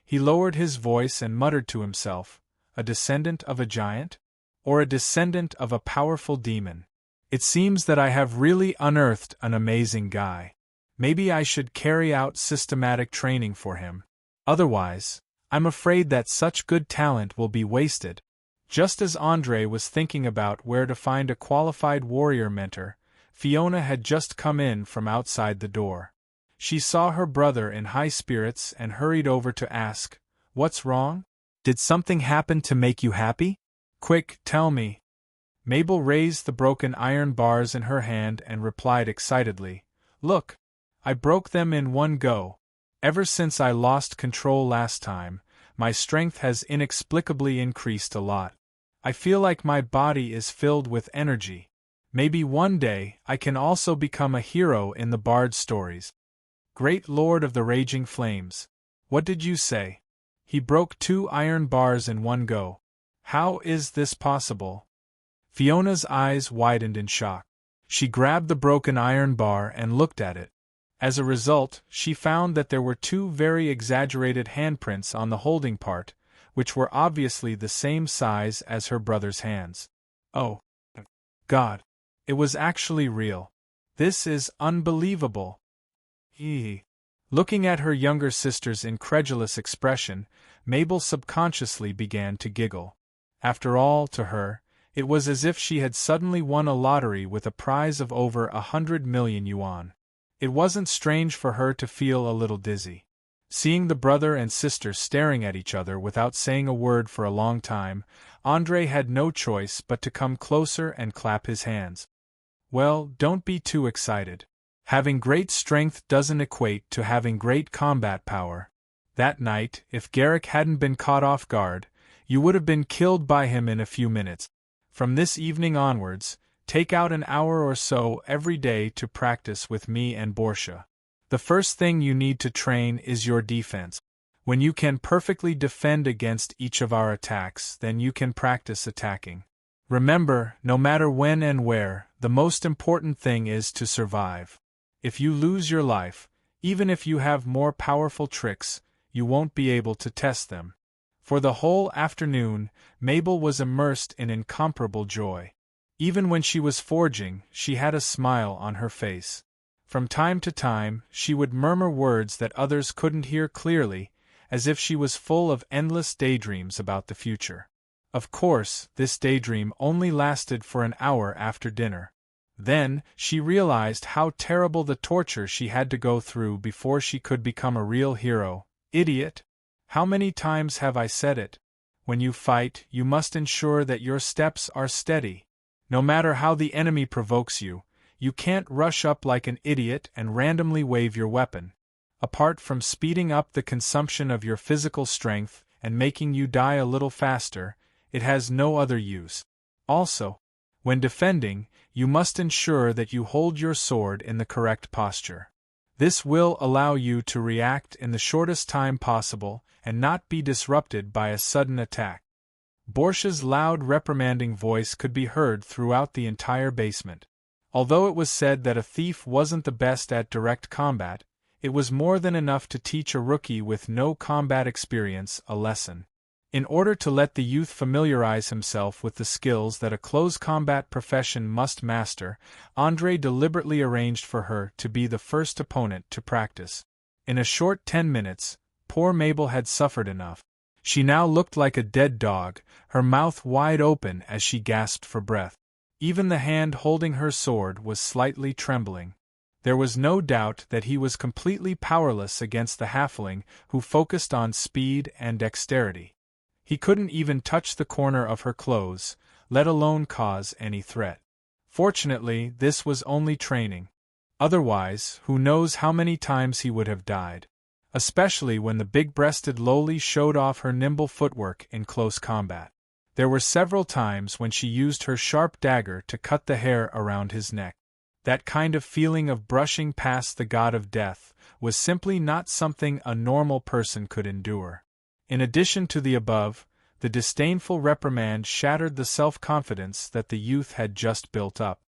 He lowered his voice and muttered to himself, "A descendant of a giant? Or a descendant of a powerful demon? It seems that I have really unearthed an amazing guy. Maybe I should carry out systematic training for him. Otherwise, I'm afraid that such good talent will be wasted." Just as Andre was thinking about where to find a qualified warrior mentor, Fiona had just come in from outside the door. She saw her brother in high spirits and hurried over to ask, "What's wrong? Did something happen to make you happy? Quick, tell me." Mabel raised the broken iron bars in her hand and replied excitedly, "Look! I broke them in one go. Ever since I lost control last time, my strength has inexplicably increased a lot. I feel like my body is filled with energy. Maybe one day I can also become a hero in the bard stories." "Great Lord of the Raging Flames! What did you say? He broke 2 iron bars in one go. How is this possible?" Fiona's eyes widened in shock. She grabbed the broken iron bar and looked at it. As a result, she found that there were 2 very exaggerated handprints on the holding part, which were obviously the same size as her brother's hands. Oh, God! It was actually real. This is unbelievable. Looking at her younger sister's incredulous expression, Mabel subconsciously began to giggle. After all, to her, it was as if she had suddenly won a lottery with a prize of over 100 million yuan. It wasn't strange for her to feel a little dizzy. Seeing the brother and sister staring at each other without saying a word for a long time, Andre had no choice but to come closer and clap his hands. "Well, don't be too excited. Having great strength doesn't equate to having great combat power. That night, if Garrick hadn't been caught off guard, you would have been killed by him in a few minutes. From this evening onwards, take out an hour or so every day to practice with me and Borsha. The first thing you need to train is your defense. When you can perfectly defend against each of our attacks, then you can practice attacking. Remember, no matter when and where, the most important thing is to survive. If you lose your life, even if you have more powerful tricks, you won't be able to test them." For the whole afternoon, Mabel was immersed in incomparable joy. Even when she was forging, she had a smile on her face. From time to time, she would murmur words that others couldn't hear clearly, as if she was full of endless daydreams about the future. Of course, this daydream only lasted for an hour after dinner. Then, she realized how terrible the torture she had to go through before she could become a real hero. Idiot! How many times have I said it? When you fight, you must ensure that your steps are steady. No matter how the enemy provokes you, you can't rush up like an idiot and randomly wave your weapon. Apart from speeding up the consumption of your physical strength and making you die a little faster, it has no other use. Also, when defending, you must ensure that you hold your sword in the correct posture. This will allow you to react in the shortest time possible and not be disrupted by a sudden attack. Borsha's loud reprimanding voice could be heard throughout the entire basement. Although it was said that a thief wasn't the best at direct combat, it was more than enough to teach a rookie with no combat experience a lesson. In order to let the youth familiarize himself with the skills that a close combat profession must master, Andre deliberately arranged for her to be the first opponent to practice. In a short 10 minutes, poor Mabel had suffered enough. She now looked like a dead dog, her mouth wide open as she gasped for breath. Even the hand holding her sword was slightly trembling. There was no doubt that he was completely powerless against the halfling who focused on speed and dexterity. He couldn't even touch the corner of her clothes, let alone cause any threat. Fortunately, this was only training. Otherwise, who knows how many times he would have died. Especially when the big-breasted lowly showed off her nimble footwork in close combat. There were several times when she used her sharp dagger to cut the hair around his neck. That kind of feeling of brushing past the god of death was simply not something a normal person could endure. In addition to the above, the disdainful reprimand shattered the self-confidence that the youth had just built up.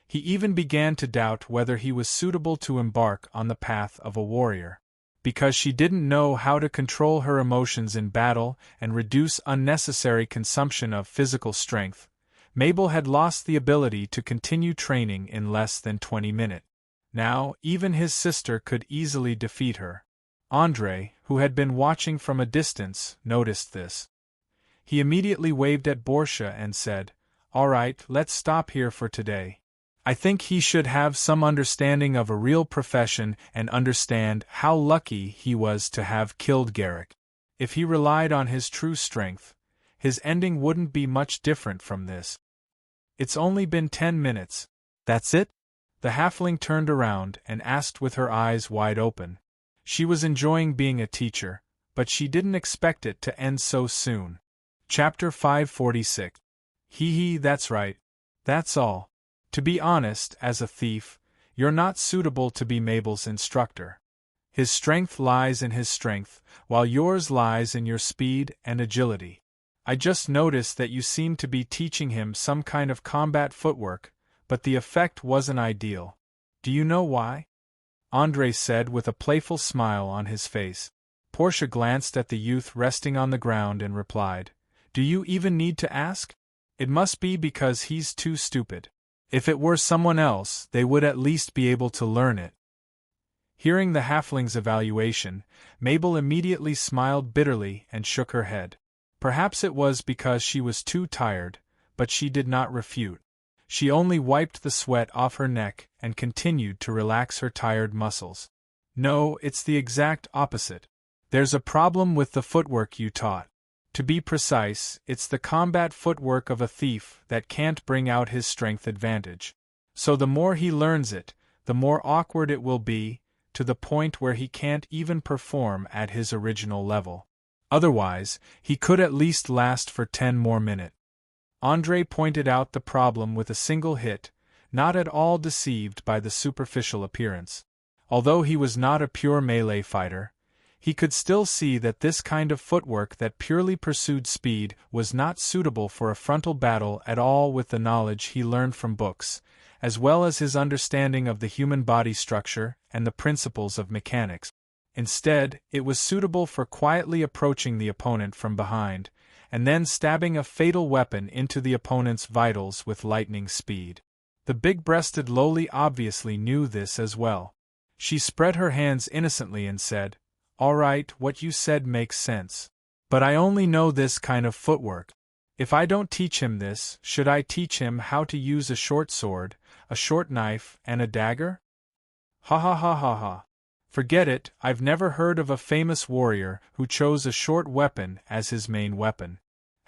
He even began to doubt whether he was suitable to embark on the path of a warrior. Because she didn't know how to control her emotions in battle and reduce unnecessary consumption of physical strength, Mabel had lost the ability to continue training in less than 20 minutes. Now, even his sister could easily defeat her. Andre, who had been watching from a distance, noticed this. He immediately waved at Portia and said, "All right, let's stop here for today." I think he should have some understanding of a real profession and understand how lucky he was to have killed Garrick. If he relied on his true strength, his ending wouldn't be much different from this. "It's only been 10 minutes. That's it?" The halfling turned around and asked with her eyes wide open. She was enjoying being a teacher, but she didn't expect it to end so soon. Chapter 546. Hee, that's right. That's all. To be honest, as a thief, you're not suitable to be Mabel's instructor. His strength lies in his strength, while yours lies in your speed and agility. I just noticed that you seem to be teaching him some kind of combat footwork, but the effect wasn't ideal. Do you know why? Andre said with a playful smile on his face. Portia glanced at the youth resting on the ground and replied, "Do you even need to ask? It must be because he's too stupid. If it were someone else, they would at least be able to learn it." Hearing the halfling's evaluation, Mabel immediately smiled bitterly and shook her head. Perhaps it was because she was too tired, but she did not refute. She only wiped the sweat off her neck and continued to relax her tired muscles. "No, it's the exact opposite. There's a problem with the footwork you taught. To be precise, it's the combat footwork of a thief that can't bring out his strength advantage. So the more he learns it, the more awkward it will be, to the point where he can't even perform at his original level. Otherwise, he could at least last for 10 more minutes." Andre pointed out the problem with a single hit, not at all deceived by the superficial appearance. Although he was not a pure melee fighter, he could still see that this kind of footwork that purely pursued speed was not suitable for a frontal battle at all with the knowledge he learned from books, as well as his understanding of the human body structure and the principles of mechanics. Instead, it was suitable for quietly approaching the opponent from behind, and then stabbing a fatal weapon into the opponent's vitals with lightning speed. The big-breasted lowly obviously knew this as well. She spread her hands innocently and said, "All right, what you said makes sense. But I only know this kind of footwork. If I don't teach him this, should I teach him how to use a short sword, a short knife, and a dagger? Ha ha ha ha ha. Forget it, I've never heard of a famous warrior who chose a short weapon as his main weapon.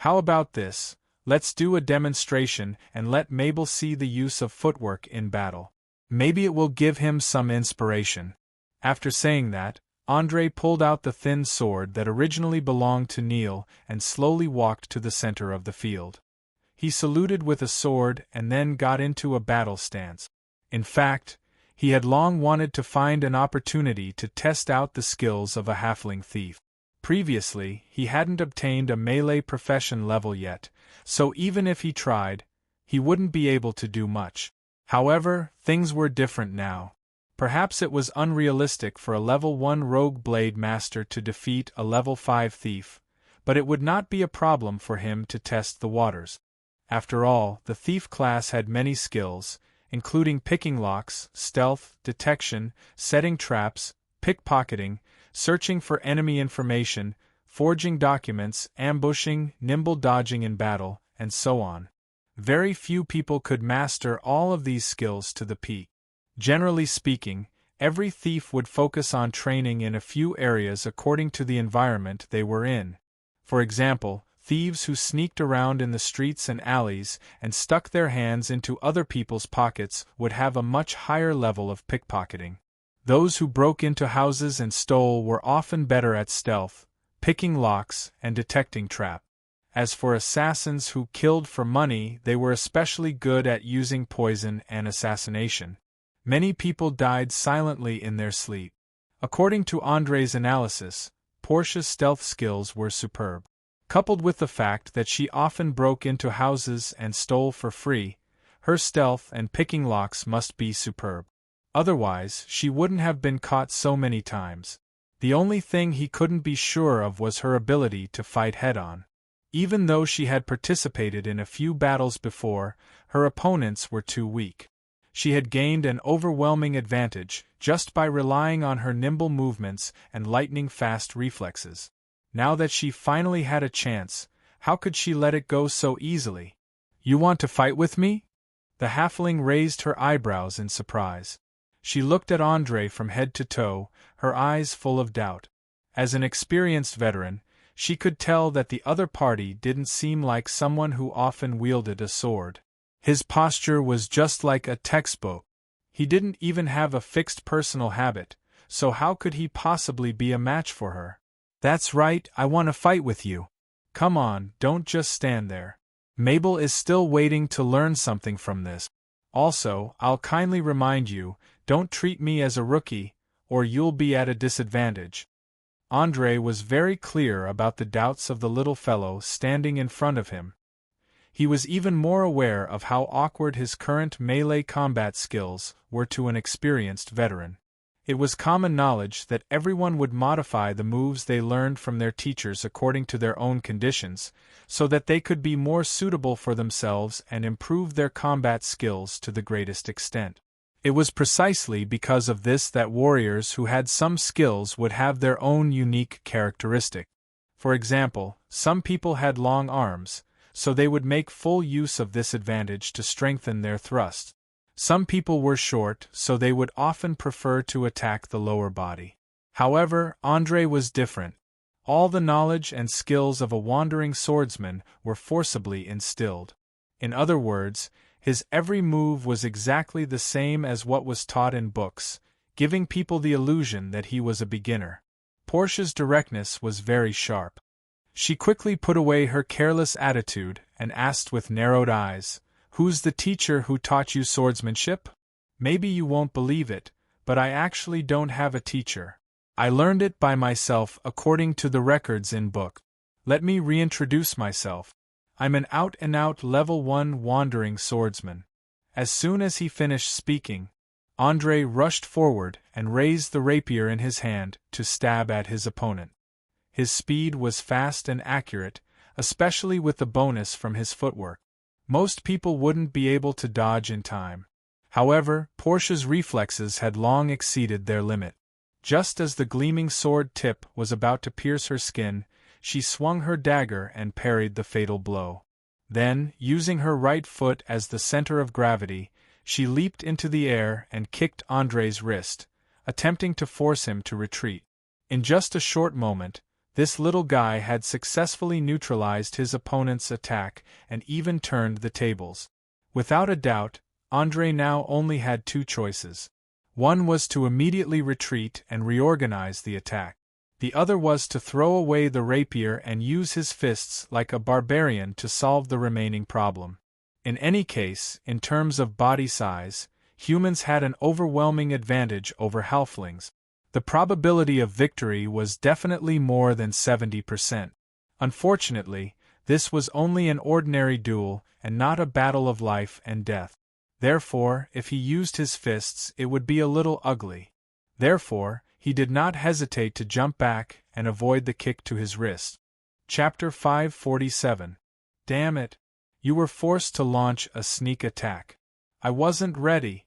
How about this? Let's do a demonstration and let Mabel see the use of footwork in battle. Maybe it will give him some inspiration." After saying that, Andre pulled out the thin sword that originally belonged to Neil and slowly walked to the center of the field. He saluted with a sword and then got into a battle stance. In fact, he had long wanted to find an opportunity to test out the skills of a halfling thief. Previously, he hadn't obtained a melee profession level yet, so even if he tried, he wouldn't be able to do much. However, things were different now. Perhaps it was unrealistic for a level 1 rogue blade master to defeat a level 5 thief, but it would not be a problem for him to test the waters. After all, the thief class had many skills, including picking locks, stealth, detection, setting traps, pickpocketing, searching for enemy information, forging documents, ambushing, nimble dodging in battle, and so on. Very few people could master all of these skills to the peak. Generally speaking, every thief would focus on training in a few areas according to the environment they were in. For example, thieves who sneaked around in the streets and alleys and stuck their hands into other people's pockets would have a much higher level of pickpocketing. Those who broke into houses and stole were often better at stealth, picking locks, and detecting traps. As for assassins who killed for money, they were especially good at using poison and assassination. Many people died silently in their sleep. According to Andre's analysis, Portia's stealth skills were superb. Coupled with the fact that she often broke into houses and stole for free, her stealth and picking locks must be superb. Otherwise, she wouldn't have been caught so many times. The only thing he couldn't be sure of was her ability to fight head-on. Even though she had participated in a few battles before, her opponents were too weak. She had gained an overwhelming advantage just by relying on her nimble movements and lightning-fast reflexes. Now that she finally had a chance, how could she let it go so easily? "You want to fight with me?" The halfling raised her eyebrows in surprise. She looked at Andrei from head to toe, her eyes full of doubt. As an experienced veteran, she could tell that the other party didn't seem like someone who often wielded a sword. His posture was just like a textbook. He didn't even have a fixed personal habit, so how could he possibly be a match for her? "That's right, I want to fight with you. Come on, don't just stand there. Mabel is still waiting to learn something from this. Also, I'll kindly remind you, don't treat me as a rookie, or you'll be at a disadvantage." Andrei was very clear about the doubts of the little fellow standing in front of him. He was even more aware of how awkward his current melee combat skills were to an experienced veteran. It was common knowledge that everyone would modify the moves they learned from their teachers according to their own conditions, so that they could be more suitable for themselves and improve their combat skills to the greatest extent. It was precisely because of this that warriors who had some skills would have their own unique characteristic. For example, some people had long arms, so they would make full use of this advantage to strengthen their thrust. Some people were short, so they would often prefer to attack the lower body. However, Andrei was different. All the knowledge and skills of a wandering swordsman were forcibly instilled. In other words, his every move was exactly the same as what was taught in books, giving people the illusion that he was a beginner. Portia's directness was very sharp. She quickly put away her careless attitude and asked with narrowed eyes, "Who's the teacher who taught you swordsmanship? Maybe you won't believe it, but I actually don't have a teacher. I learned it by myself according to the records in book. Let me reintroduce myself. I'm an out-and-out level 1 wandering swordsman." As soon as he finished speaking, Andrei rushed forward and raised the rapier in his hand to stab at his opponent. His speed was fast and accurate, especially with the bonus from his footwork. Most people wouldn't be able to dodge in time. However, Portia's reflexes had long exceeded their limit. Just as the gleaming sword tip was about to pierce her skin, she swung her dagger and parried the fatal blow. Then, using her right foot as the center of gravity, she leaped into the air and kicked Andrei's wrist, attempting to force him to retreat. In just a short moment, this little guy had successfully neutralized his opponent's attack and even turned the tables. Without a doubt, Andrei now only had two choices. One was to immediately retreat and reorganize the attack. The other was to throw away the rapier and use his fists like a barbarian to solve the remaining problem. In any case, in terms of body size, humans had an overwhelming advantage over halflings. The probability of victory was definitely more than 70%. Unfortunately, this was only an ordinary duel and not a battle of life and death. Therefore, if he used his fists, it would be a little ugly. Therefore, he did not hesitate to jump back and avoid the kick to his wrist. Chapter 547. Damn it! You were forced to launch a sneak attack. I wasn't ready.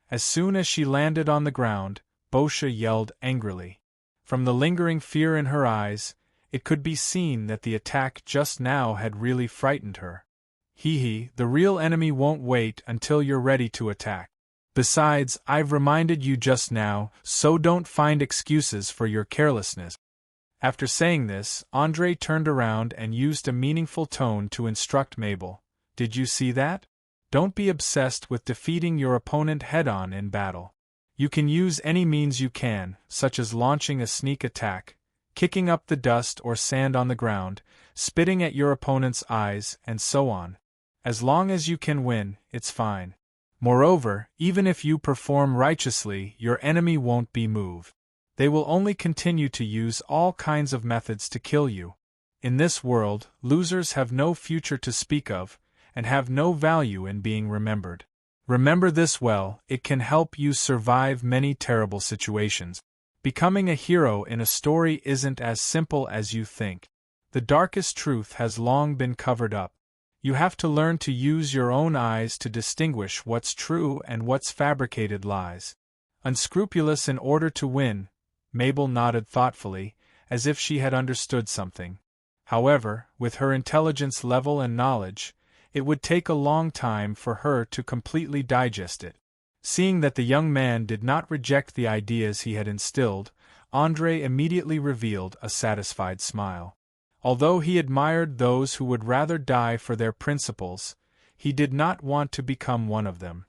As soon as she landed on the ground, Portia yelled angrily. From the lingering fear in her eyes, it could be seen that the attack just now had really frightened her. The real enemy won't wait until you're ready to attack. Besides, I've reminded you just now, so don't find excuses for your carelessness. After saying this, Andrei turned around and used a meaningful tone to instruct Mabel. Did you see that? Don't be obsessed with defeating your opponent head-on in battle. You can use any means you can, such as launching a sneak attack, kicking up the dust or sand on the ground, spitting at your opponent's eyes, and so on. As long as you can win, it's fine. Moreover, even if you perform righteously, your enemy won't be moved. They will only continue to use all kinds of methods to kill you. In this world, losers have no future to speak of, and have no value in being remembered. Remember this well, it can help you survive many terrible situations. Becoming a hero in a story isn't as simple as you think. The darkest truth has long been covered up. You have to learn to use your own eyes to distinguish what's true and what's fabricated lies. Unscrupulous in order to win, Mabel nodded thoughtfully, as if she had understood something. However, with her intelligence level and knowledge, it would take a long time for her to completely digest it. Seeing that the young man did not reject the ideas he had instilled, André immediately revealed a satisfied smile. Although he admired those who would rather die for their principles, he did not want to become one of them.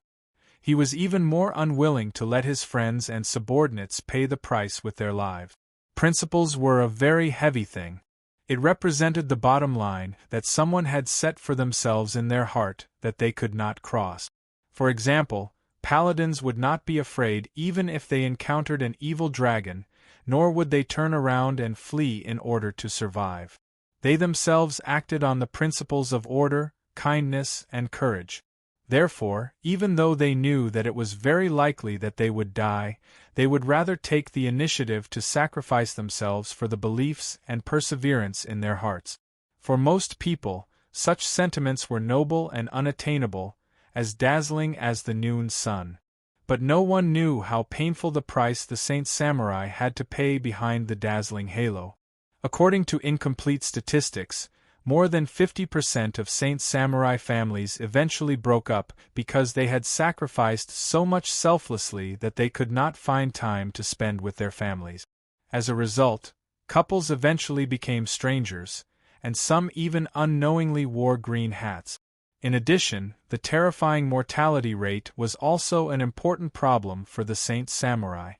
He was even more unwilling to let his friends and subordinates pay the price with their lives. Principles were a very heavy thing. It represented the bottom line that someone had set for themselves in their heart that they could not cross. For example, paladins would not be afraid even if they encountered an evil dragon, nor would they turn around and flee in order to survive. They themselves acted on the principles of order, kindness, and courage. Therefore, even though they knew that it was very likely that they would die, they would rather take the initiative to sacrifice themselves for the beliefs and perseverance in their hearts. For most people, such sentiments were noble and unattainable, as dazzling as the noon sun. But no one knew how painful the price the Saint Samurai had to pay behind the dazzling halo. According to incomplete statistics, more than 50% of Saint Samurai families eventually broke up because they had sacrificed so much selflessly that they could not find time to spend with their families. As a result, couples eventually became strangers, and some even unknowingly wore green hats. In addition, the terrifying mortality rate was also an important problem for the Saint Samurai.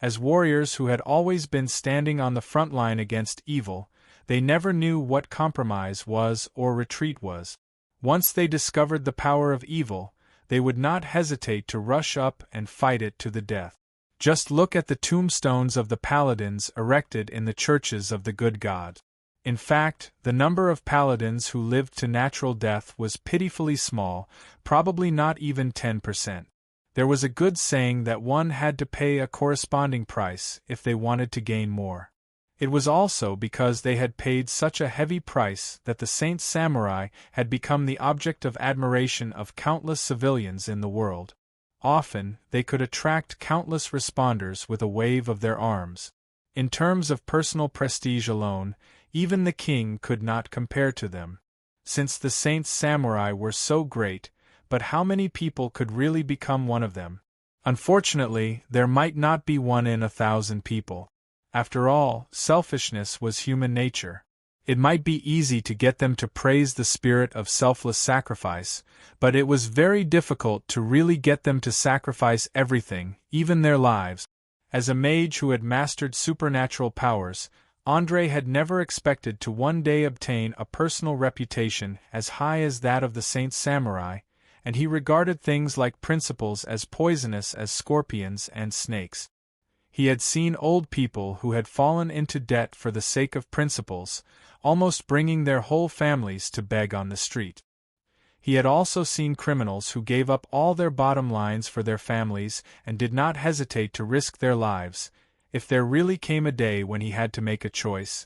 As warriors who had always been standing on the front line against evil, they never knew what compromise was or retreat was. Once they discovered the power of evil, they would not hesitate to rush up and fight it to the death. Just look at the tombstones of the paladins erected in the churches of the good God. In fact, the number of paladins who lived to natural death was pitifully small, probably not even 10%. There was a good saying that one had to pay a corresponding price if they wanted to gain more. It was also because they had paid such a heavy price that the Saint Samurai had become the object of admiration of countless civilians in the world. Often, they could attract countless responders with a wave of their arms. In terms of personal prestige alone, even the king could not compare to them. Since the Saint Samurai were so great, but how many people could really become one of them? Unfortunately, there might not be one in 1,000 people. After all, selfishness was human nature. It might be easy to get them to praise the spirit of selfless sacrifice, but it was very difficult to really get them to sacrifice everything, even their lives. As a mage who had mastered supernatural powers, André had never expected to one day obtain a personal reputation as high as that of the Saint Samurai, and he regarded things like principles as poisonous as scorpions and snakes. He had seen old people who had fallen into debt for the sake of principles, almost bringing their whole families to beg on the street. He had also seen criminals who gave up all their bottom lines for their families and did not hesitate to risk their lives. If there really came a day when he had to make a choice,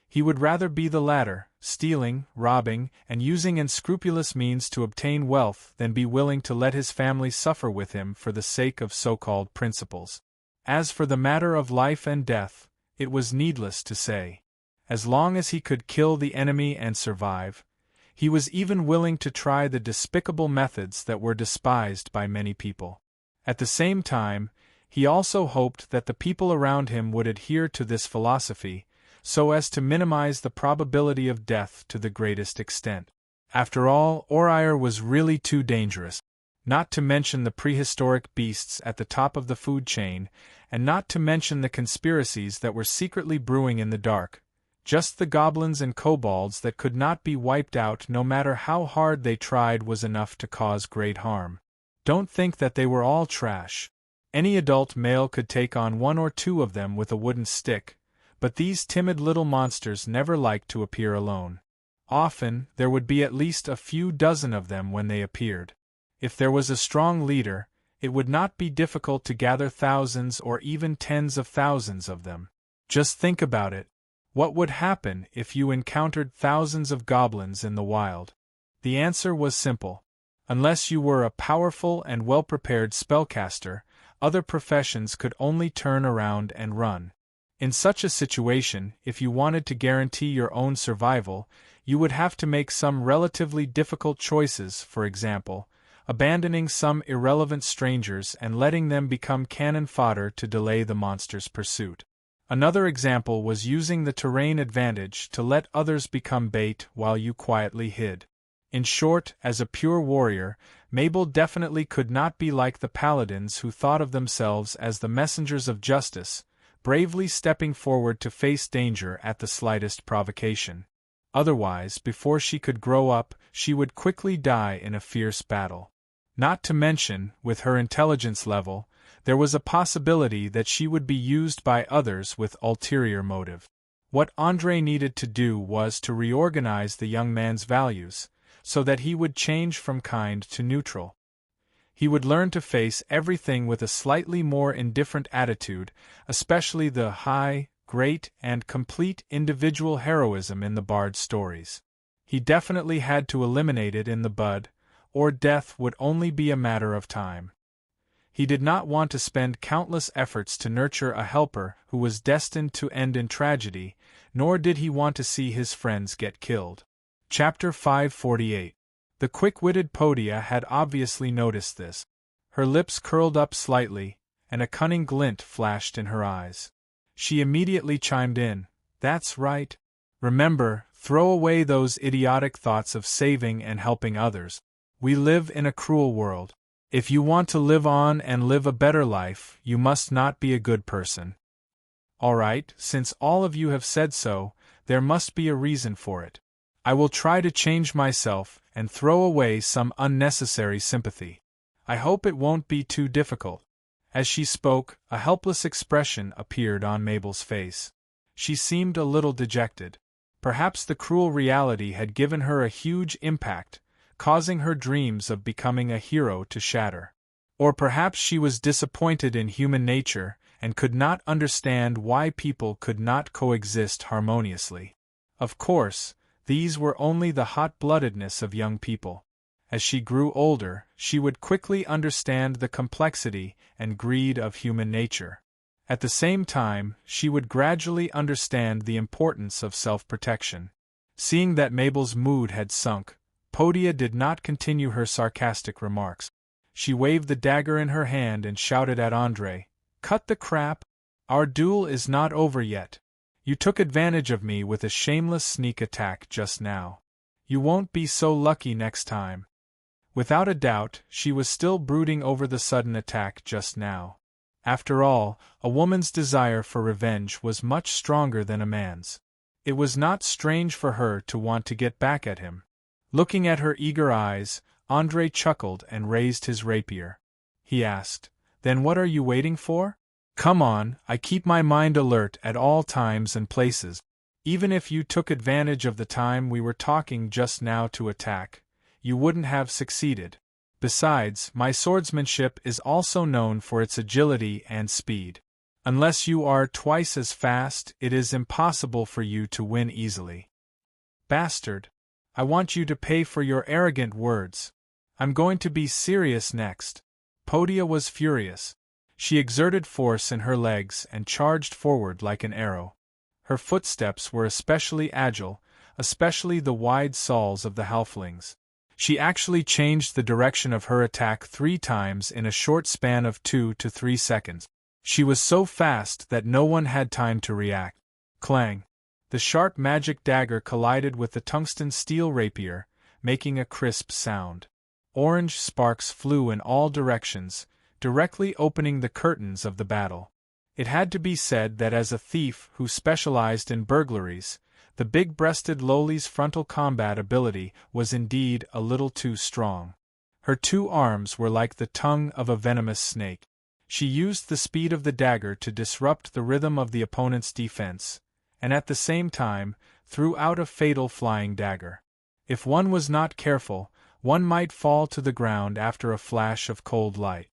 he would rather be the latter, stealing, robbing, and using unscrupulous means to obtain wealth than be willing to let his family suffer with him for the sake of so-called principles. As for the matter of life and death, it was needless to say. As long as he could kill the enemy and survive, he was even willing to try the despicable methods that were despised by many people. At the same time, he also hoped that the people around him would adhere to this philosophy, so as to minimize the probability of death to the greatest extent. After all, Orier was really too dangerous. Not to mention the prehistoric beasts at the top of the food chain, and not to mention the conspiracies that were secretly brewing in the dark. Just the goblins and kobolds that could not be wiped out no matter how hard they tried was enough to cause great harm. Don't think that they were all trash. Any adult male could take on one or two of them with a wooden stick, but these timid little monsters never liked to appear alone. Often, there would be at least a few dozen of them when they appeared. If there was a strong leader, It would not be difficult to gather thousands or even tens of thousands of them. Just think about it. What would happen if you encountered thousands of goblins in the wild? The answer was simple. Unless you were a powerful and well-prepared spellcaster, other professions could only turn around and run. In such a situation, if you wanted to guarantee your own survival, you would have to make some relatively difficult choices, for example, abandoning some irrelevant strangers and letting them become cannon fodder to delay the monster's pursuit. Another example was using the terrain advantage to let others become bait while you quietly hid. In short, as a pure warrior, Mabel definitely could not be like the paladins who thought of themselves as the messengers of justice, bravely stepping forward to face danger at the slightest provocation. Otherwise, before she could grow up, she would quickly die in a fierce battle. Not to mention, with her intelligence level, there was a possibility that she would be used by others with ulterior motive. What André needed to do was to reorganize the young man's values, so that he would change from kind to neutral. He would learn to face everything with a slightly more indifferent attitude, especially the high, great, and complete individual heroism in the bard's stories. He definitely had to eliminate it in the bud, or death would only be a matter of time. He did not want to spend countless efforts to nurture a helper who was destined to end in tragedy, nor did he want to see his friends get killed. Chapter 548. The quick-witted Podia had obviously noticed this. Her lips curled up slightly, and a cunning glint flashed in her eyes. She immediately chimed in, "That's right. Remember, throw away those idiotic thoughts of saving and helping others. We live in a cruel world. If you want to live on and live a better life, you must not be a good person. All right, since all of you have said so, there must be a reason for it. I will try to change myself and throw away some unnecessary sympathy. I hope it won't be too difficult." As she spoke, a helpless expression appeared on Mabel's face. She seemed a little dejected. Perhaps the cruel reality had given her a huge impact, causing her dreams of becoming a hero to shatter. Or perhaps she was disappointed in human nature and could not understand why people could not coexist harmoniously. Of course, these were only the hot-bloodedness of young people. As she grew older, she would quickly understand the complexity and greed of human nature. At the same time, she would gradually understand the importance of self-protection. Seeing that Mabel's mood had sunk, Podia did not continue her sarcastic remarks. She waved the dagger in her hand and shouted at André, "Cut the crap! Our duel is not over yet. You took advantage of me with a shameless sneak attack just now. You won't be so lucky next time." Without a doubt, she was still brooding over the sudden attack just now. After all, a woman's desire for revenge was much stronger than a man's. It was not strange for her to want to get back at him. Looking at her eager eyes, André chuckled and raised his rapier. He asked, "Then what are you waiting for? Come on, I keep my mind alert at all times and places. Even if you took advantage of the time we were talking just now to attack, you wouldn't have succeeded. Besides, my swordsmanship is also known for its agility and speed. Unless you are twice as fast, it is impossible for you to win easily. Bastard! I want you to pay for your arrogant words. I'm going to be serious next." Podia was furious. She exerted force in her legs and charged forward like an arrow. Her footsteps were especially agile, especially the wide soles of the halflings. She actually changed the direction of her attack 3 times in a short span of 2 to 3 seconds. She was so fast that no one had time to react. Clang! The sharp magic dagger collided with the tungsten steel rapier, making a crisp sound. Orange sparks flew in all directions, directly opening the curtains of the battle. It had to be said that as a thief who specialized in burglaries, the big-breasted Loli's frontal combat ability was indeed a little too strong. Her 2 arms were like the tongue of a venomous snake. She used the speed of the dagger to disrupt the rhythm of the opponent's defense, and at the same time, threw out a fatal flying dagger. If one was not careful, one might fall to the ground after a flash of cold light.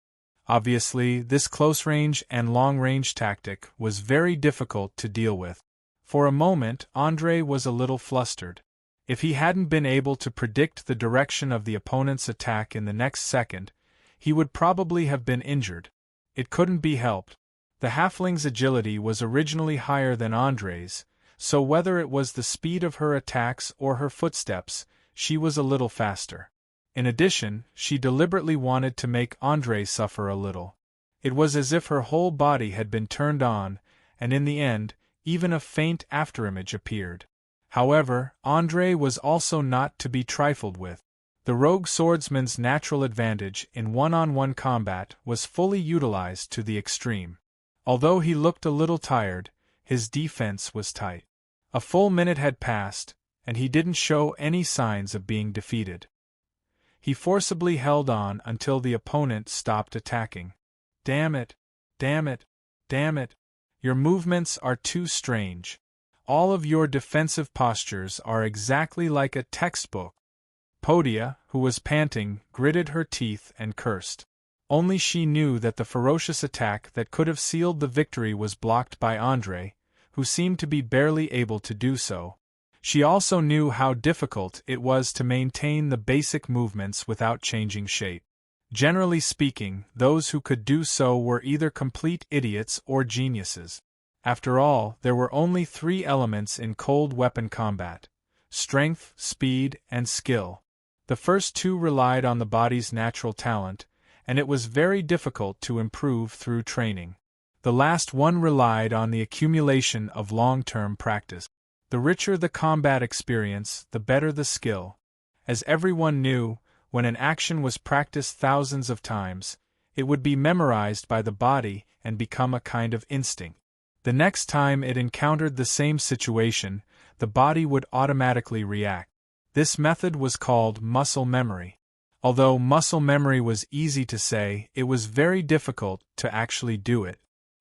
Obviously, this close-range and long-range tactic was very difficult to deal with. For a moment, Andrei was a little flustered. If he hadn't been able to predict the direction of the opponent's attack in the next second, he would probably have been injured. It couldn't be helped. The halfling's agility was originally higher than Andrei's, so whether it was the speed of her attacks or her footsteps, she was a little faster. In addition, she deliberately wanted to make Andrei suffer a little. It was as if her whole body had been turned on, and in the end, even a faint afterimage appeared. However, Andrei was also not to be trifled with. The rogue swordsman's natural advantage in one-on-one combat was fully utilized to the extreme. Although he looked a little tired, his defense was tight. A full minute had passed, and he didn't show any signs of being defeated. He forcibly held on until the opponent stopped attacking. "Damn it! Damn it! Damn it! Your movements are too strange. All of your defensive postures are exactly like a textbook." Podia, who was panting, gritted her teeth and cursed. Only she knew that the ferocious attack that could have sealed the victory was blocked by Andrei, who seemed to be barely able to do so. She also knew how difficult it was to maintain the basic movements without changing shape. Generally speaking, those who could do so were either complete idiots or geniuses. After all, there were only 3 elements in cold weapon combat: strength, speed, and skill. The first 2 relied on the body's natural talent, and it was very difficult to improve through training. The last one relied on the accumulation of long-term practice. The richer the combat experience, the better the skill. As everyone knew, when an action was practiced thousands of times, it would be memorized by the body and become a kind of instinct. The next time it encountered the same situation, the body would automatically react. This method was called muscle memory. Although muscle memory was easy to say, it was very difficult to actually do it.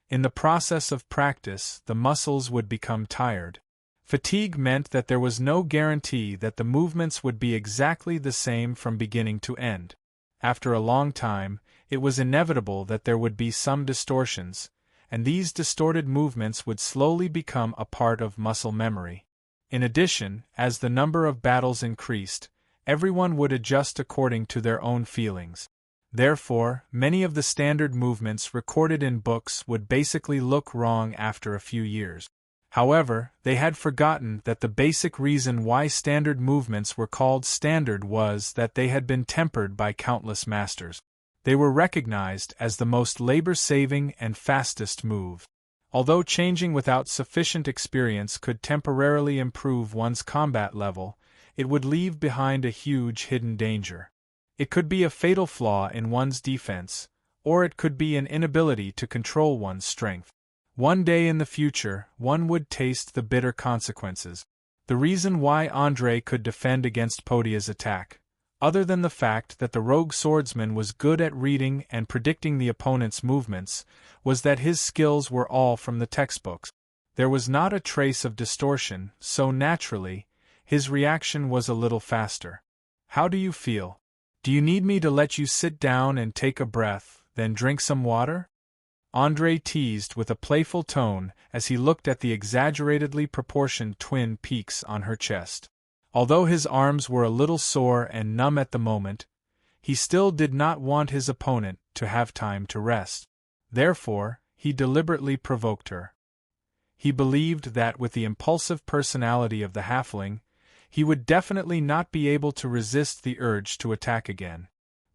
In the process of practice, the muscles would become tired. Fatigue meant that there was no guarantee that the movements would be exactly the same from beginning to end. After a long time, it was inevitable that there would be some distortions, and these distorted movements would slowly become a part of muscle memory. In addition, as the number of battles increased, everyone would adjust according to their own feelings. Therefore, many of the standard movements recorded in books would basically look wrong after a few years. However, they had forgotten that the basic reason why standard movements were called standard was that they had been tempered by countless masters. They were recognized as the most labor-saving and fastest move. Although changing without sufficient experience could temporarily improve one's combat level, it would leave behind a huge hidden danger. It could be a fatal flaw in one's defense, or it could be an inability to control one's strength. One day in the future, one would taste the bitter consequences. The reason why Andrei could defend against Podia's attack, other than the fact that the rogue swordsman was good at reading and predicting the opponent's movements, was that his skills were all from the textbooks. There was not a trace of distortion, so naturally, his reaction was a little faster. "How do you feel? Do you need me to let you sit down and take a breath, then drink some water?" Andrei teased with a playful tone as he looked at the exaggeratedly proportioned twin peaks on her chest. Although his arms were a little sore and numb at the moment, he still did not want his opponent to have time to rest. Therefore, he deliberately provoked her. He believed that with the impulsive personality of the halfling, he would definitely not be able to resist the urge to attack again.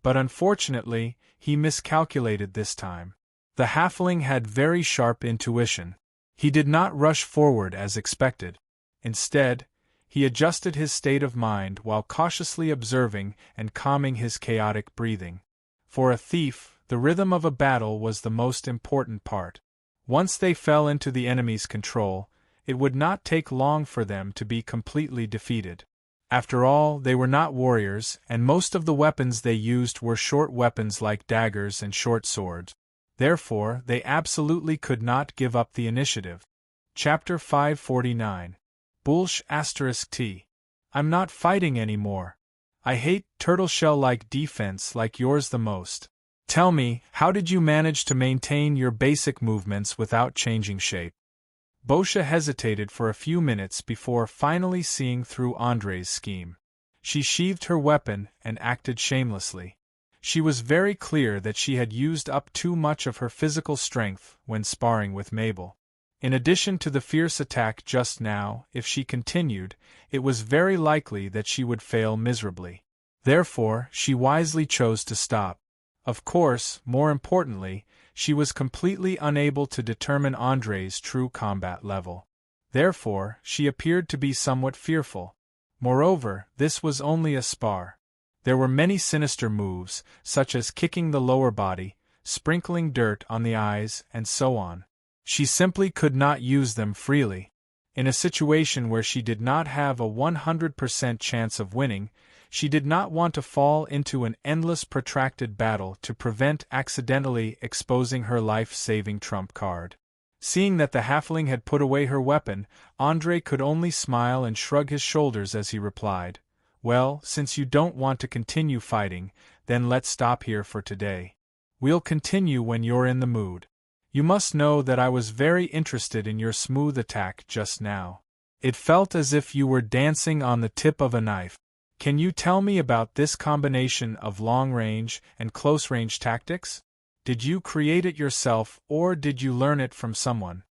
But unfortunately, he miscalculated this time. The halfling had very sharp intuition. He did not rush forward as expected. Instead, he adjusted his state of mind while cautiously observing and calming his chaotic breathing. For a thief, the rhythm of a battle was the most important part. Once they fell into the enemy's control, it would not take long for them to be completely defeated. After all, they were not warriors, and most of the weapons they used were short weapons like daggers and short swords. Therefore, they absolutely could not give up the initiative. Chapter 549. Bullsh*T. I'm not fighting anymore. I hate turtleshell-like defense like yours the most. Tell me, how did you manage to maintain your basic movements without changing shape? Bosha hesitated for a few minutes before finally seeing through Andrei's scheme. She sheathed her weapon and acted shamelessly. She was very clear that she had used up too much of her physical strength when sparring with Mabel. In addition to the fierce attack just now, if she continued, it was very likely that she would fail miserably. Therefore, she wisely chose to stop. Of course, more importantly, she was completely unable to determine Andrei's true combat level. Therefore, she appeared to be somewhat fearful. Moreover, this was only a spar. There were many sinister moves, such as kicking the lower body, sprinkling dirt on the eyes, and so on. She simply could not use them freely. In a situation where she did not have a 100% chance of winning, she did not want to fall into an endless protracted battle to prevent accidentally exposing her life-saving trump card. Seeing that the halfling had put away her weapon, Andrei could only smile and shrug his shoulders as he replied, "Well, since you don't want to continue fighting, then let's stop here for today. We'll continue when you're in the mood. You must know that I was very interested in your smooth attack just now. It felt as if you were dancing on the tip of a knife. Can you tell me about this combination of long-range and close-range tactics? Did you create it yourself or did you learn it from someone?"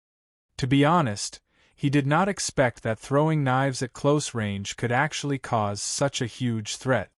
To be honest, he did not expect that throwing knives at close range could actually cause such a huge threat.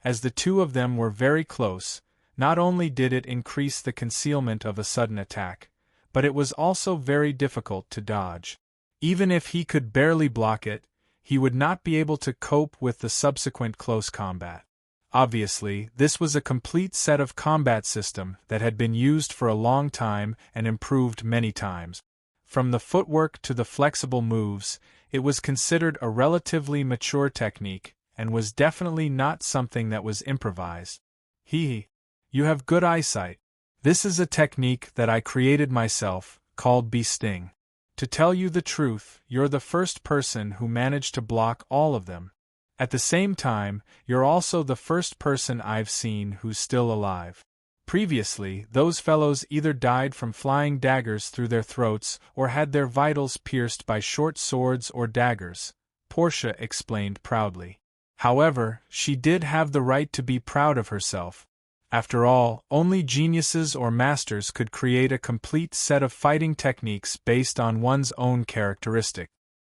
As the two of them were very close, not only did it increase the concealment of a sudden attack, but it was also very difficult to dodge. Even if he could barely block it, he would not be able to cope with the subsequent close combat. Obviously, this was a complete set of combat system that had been used for a long time and improved many times. From the footwork to the flexible moves, it was considered a relatively mature technique and was definitely not something that was improvised. You have good eyesight. This is a technique that I created myself, called Sting. To tell you the truth, you're the first person who managed to block all of them. At the same time, you're also the first person I've seen who's still alive. Previously, those fellows either died from flying daggers through their throats or had their vitals pierced by short swords or daggers, Portia explained proudly. However, she did have the right to be proud of herself. After all, only geniuses or masters could create a complete set of fighting techniques based on one's own characteristic.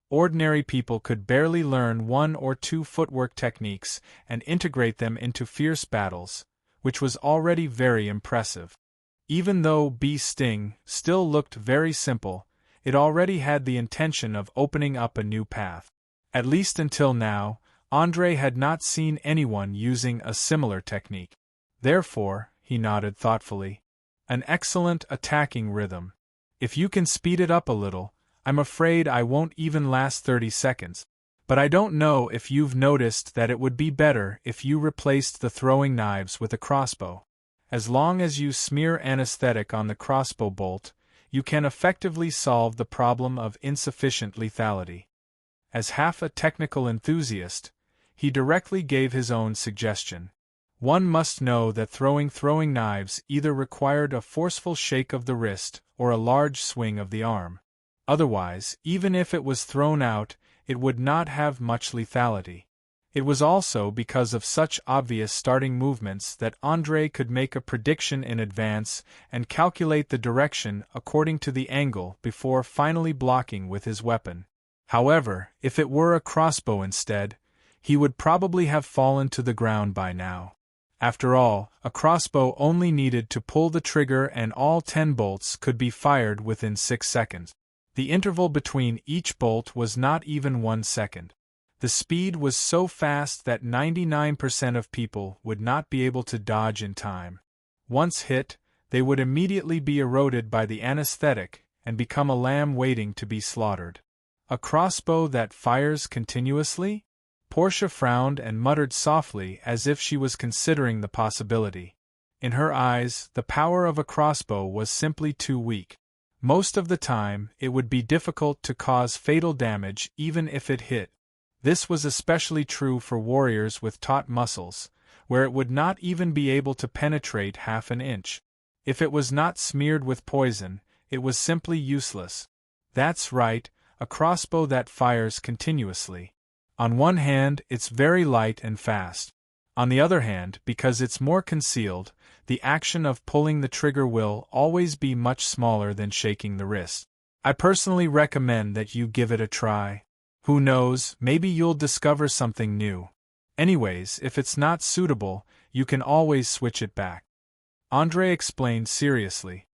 Ordinary people could barely learn one or two footwork techniques and integrate them into fierce battles, which was already very impressive. Even though Sting still looked very simple, it already had the intention of opening up a new path. At least until now, Andrei had not seen anyone using a similar technique. Therefore, he nodded thoughtfully, an excellent attacking rhythm. If you can speed it up a little, I'm afraid I won't even last 30 seconds. But I don't know if you've noticed that it would be better if you replaced the throwing knives with a crossbow. As long as you smear anesthetic on the crossbow bolt, you can effectively solve the problem of insufficient lethality. As half a technical enthusiast, he directly gave his own suggestion. One must know that throwing knives either required a forceful shake of the wrist or a large swing of the arm. Otherwise, even if it was thrown out, it would not have much lethality. It was also because of such obvious starting movements that Andrei could make a prediction in advance and calculate the direction according to the angle before finally blocking with his weapon. However, if it were a crossbow instead, he would probably have fallen to the ground by now. After all, a crossbow only needed to pull the trigger and all 10 bolts could be fired within 6 seconds. The interval between each bolt was not even 1 second. The speed was so fast that 99% of people would not be able to dodge in time. Once hit, they would immediately be eroded by the anesthetic and become a lamb waiting to be slaughtered. A crossbow that fires continuously? Portia frowned and muttered softly as if she was considering the possibility. In her eyes, the power of a crossbow was simply too weak. Most of the time, it would be difficult to cause fatal damage even if it hit. This was especially true for warriors with taut muscles, where it would not even be able to penetrate half an inch. If it was not smeared with poison, it was simply useless. That's right, a crossbow that fires continuously. On one hand, it's very light and fast. On the other hand, because it's more concealed, the action of pulling the trigger will always be much smaller than shaking the wrist. I personally recommend that you give it a try. Who knows, maybe you'll discover something new. Anyways, if it's not suitable, you can always switch it back. Andre explained seriously.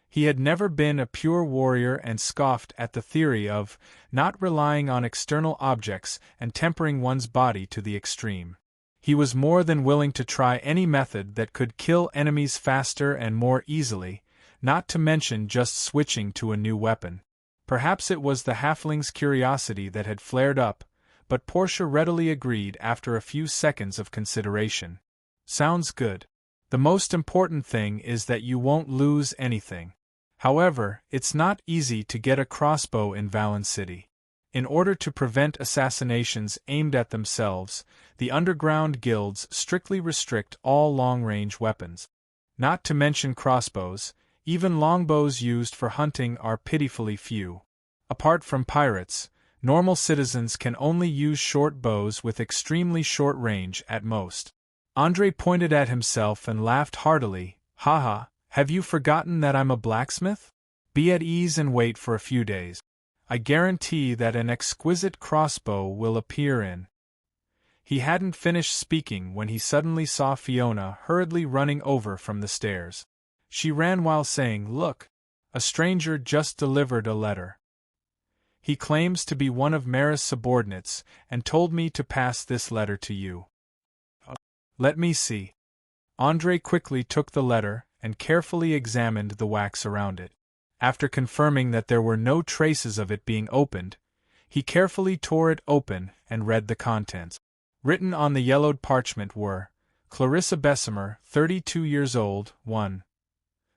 He had never been a pure warrior and scoffed at the theory of not relying on external objects and tempering one's body to the extreme. He was more than willing to try any method that could kill enemies faster and more easily, not to mention just switching to a new weapon. Perhaps it was the halfling's curiosity that had flared up, but Portia readily agreed after a few seconds of consideration. Sounds good. The most important thing is that you won't lose anything. However, it's not easy to get a crossbow in Valen City. In order to prevent assassinations aimed at themselves, the underground guilds strictly restrict all long-range weapons. Not to mention crossbows, even longbows used for hunting are pitifully few. Apart from pirates, normal citizens can only use short bows with extremely short range at most. Andre pointed at himself and laughed heartily. Haha, have you forgotten that I'm a blacksmith? Be at ease and wait for a few days. I guarantee that an exquisite crossbow will appear in. He hadn't finished speaking when he suddenly saw Fiona hurriedly running over from the stairs. She ran while saying, "Look, a stranger just delivered a letter. He claims to be one of Mara's subordinates and told me to pass this letter to you." Let me see. Andre quickly took the letter and carefully examined the wax around it. After confirming that there were no traces of it being opened, he carefully tore it open and read the contents. Written on the yellowed parchment were, Clarissa Bessemer, 32 years old,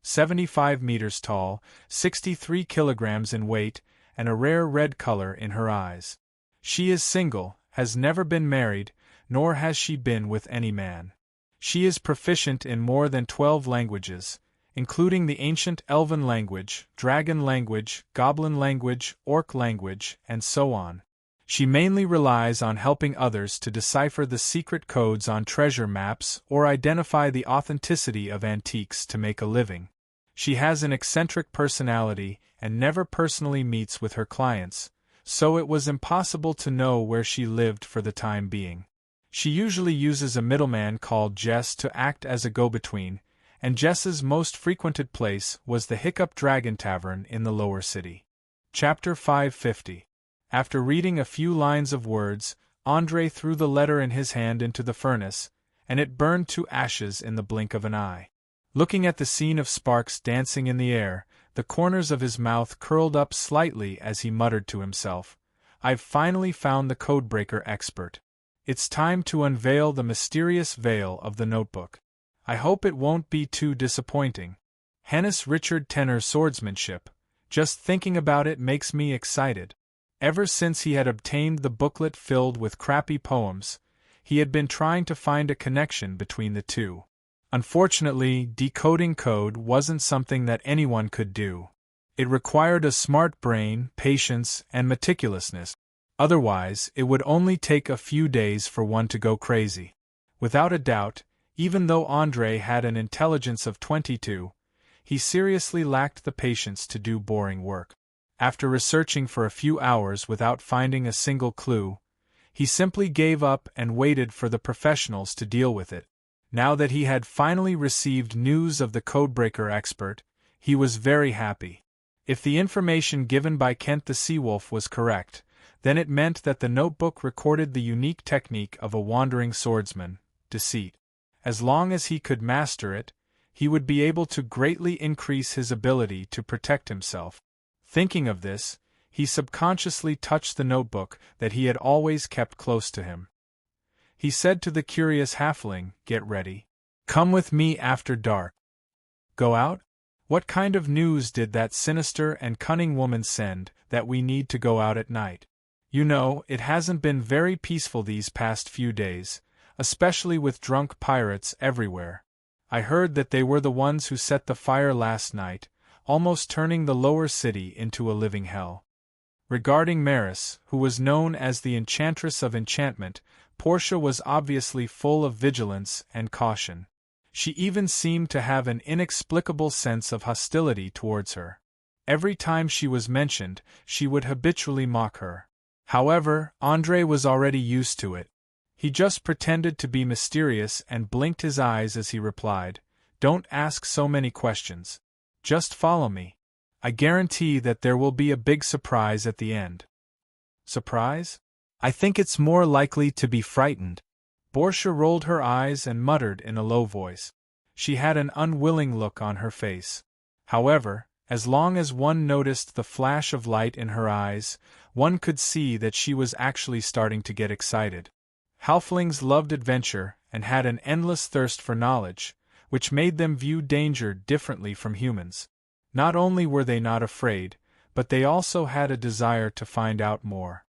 75 meters tall, 63 kilograms in weight, and a rare red color in her eyes. She is single, has never been married, nor has she been with any man. She is proficient in more than 12 languages, including the ancient Elven language, Dragon language, Goblin language, Orc language, and so on. She mainly relies on helping others to decipher the secret codes on treasure maps or identify the authenticity of antiques to make a living. She has an eccentric personality and never personally meets with her clients, so it was impossible to know where she lived for the time being. She usually uses a middleman called Jess to act as a go-between, and Jess's most frequented place was the Hiccup Dragon Tavern in the lower city. Chapter 550. After reading a few lines of words, Andre threw the letter in his hand into the furnace, and it burned to ashes in the blink of an eye. Looking at the scene of sparks dancing in the air, the corners of his mouth curled up slightly as he muttered to himself, "I've finally found the codebreaker expert. It's time to unveil the mysterious veil of the notebook. I hope it won't be too disappointing. Hannes Richard Tenor swordsmanship, just thinking about it makes me excited." Ever since he had obtained the booklet filled with crappy poems, he had been trying to find a connection between the two. Unfortunately, decoding code wasn't something that anyone could do. It required a smart brain, patience, and meticulousness. Otherwise, it would only take a few days for one to go crazy. Without a doubt, even though Andre had an intelligence of 22, he seriously lacked the patience to do boring work. After researching for a few hours without finding a single clue, he simply gave up and waited for the professionals to deal with it. Now that he had finally received news of the codebreaker expert, he was very happy. If the information given by Kent the Seawolf was correct, then it meant that the notebook recorded the unique technique of a wandering swordsman, deceit. As long as he could master it, he would be able to greatly increase his ability to protect himself. Thinking of this, he subconsciously touched the notebook that he had always kept close to him. He said to the curious halfling, "Get ready. Come with me after dark." Go out? What kind of news did that sinister and cunning woman send that we need to go out at night? You know, it hasn't been very peaceful these past few days. especially with drunk pirates everywhere. I heard that they were the ones who set the fire last night, almost turning the lower city into a living hell. Regarding Maris, who was known as the Enchantress of Enchantment, Portia was obviously full of vigilance and caution. She even seemed to have an inexplicable sense of hostility towards her. Every time she was mentioned, she would habitually mock her. However, André was already used to it. He just pretended to be mysterious and blinked his eyes as he replied, "Don't ask so many questions. Just follow me. I guarantee that there will be a big surprise at the end." Surprise? I think it's more likely to be frightened. Portia rolled her eyes and muttered in a low voice. She had an unwilling look on her face. However, as long as one noticed the flash of light in her eyes, one could see that she was actually starting to get excited. Halflings loved adventure and had an endless thirst for knowledge, which made them view danger differently from humans. Not only were they not afraid, but they also had a desire to find out more.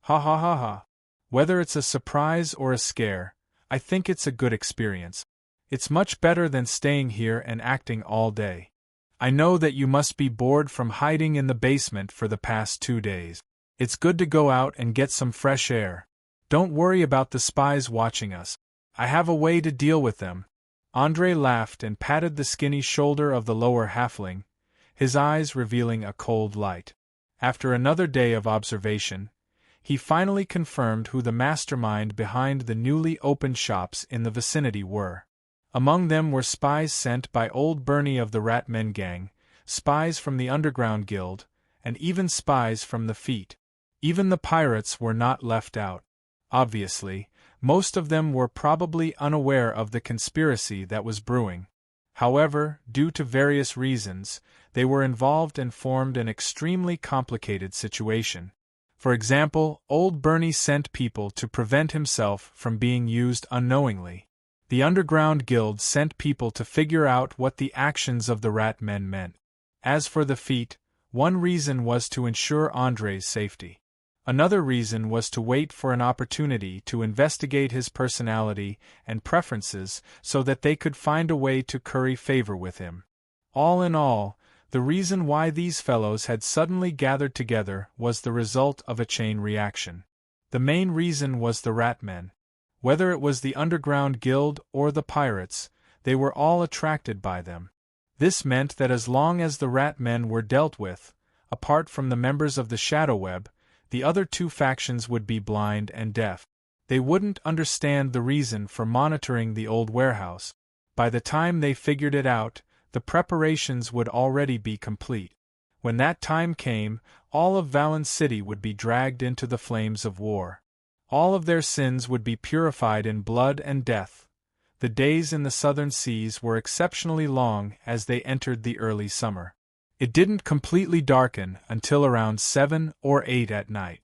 Ha ha ha ha. Whether it's a surprise or a scare, I think it's a good experience. It's much better than staying here and acting all day. I know that you must be bored from hiding in the basement for the past 2 days. It's good to go out and get some fresh air. Don't worry about the spies watching us. I have a way to deal with them. André laughed and patted the skinny shoulder of the lower halfling, his eyes revealing a cold light. After another day of observation, he finally confirmed who the mastermind behind the newly opened shops in the vicinity were. Among them were spies sent by Old Bernie of the Ratmen gang, spies from the Underground Guild, and even spies from the Feet. Even the pirates were not left out. Obviously, most of them were probably unaware of the conspiracy that was brewing. However, due to various reasons, they were involved and formed an extremely complicated situation. For example, Old Bernie sent people to prevent himself from being used unknowingly. The Underground Guild sent people to figure out what the actions of the Rat Men meant. As for the Feet, one reason was to ensure André's safety. Another reason was to wait for an opportunity to investigate his personality and preferences so that they could find a way to curry favor with him. All in all, the reason why these fellows had suddenly gathered together was the result of a chain reaction. The main reason was the Ratmen. Whether it was the Underground Guild or the pirates, they were all attracted by them. This meant that as long as the Ratmen were dealt with, apart from the members of the Shadow Web, the other two factions would be blind and deaf. They wouldn't understand the reason for monitoring the old warehouse. By the time they figured it out, the preparations would already be complete. When that time came, all of Valen City would be dragged into the flames of war. All of their sins would be purified in blood and death. The days in the southern seas were exceptionally long as they entered the early summer. It didn't completely darken until around 7 or 8 at night.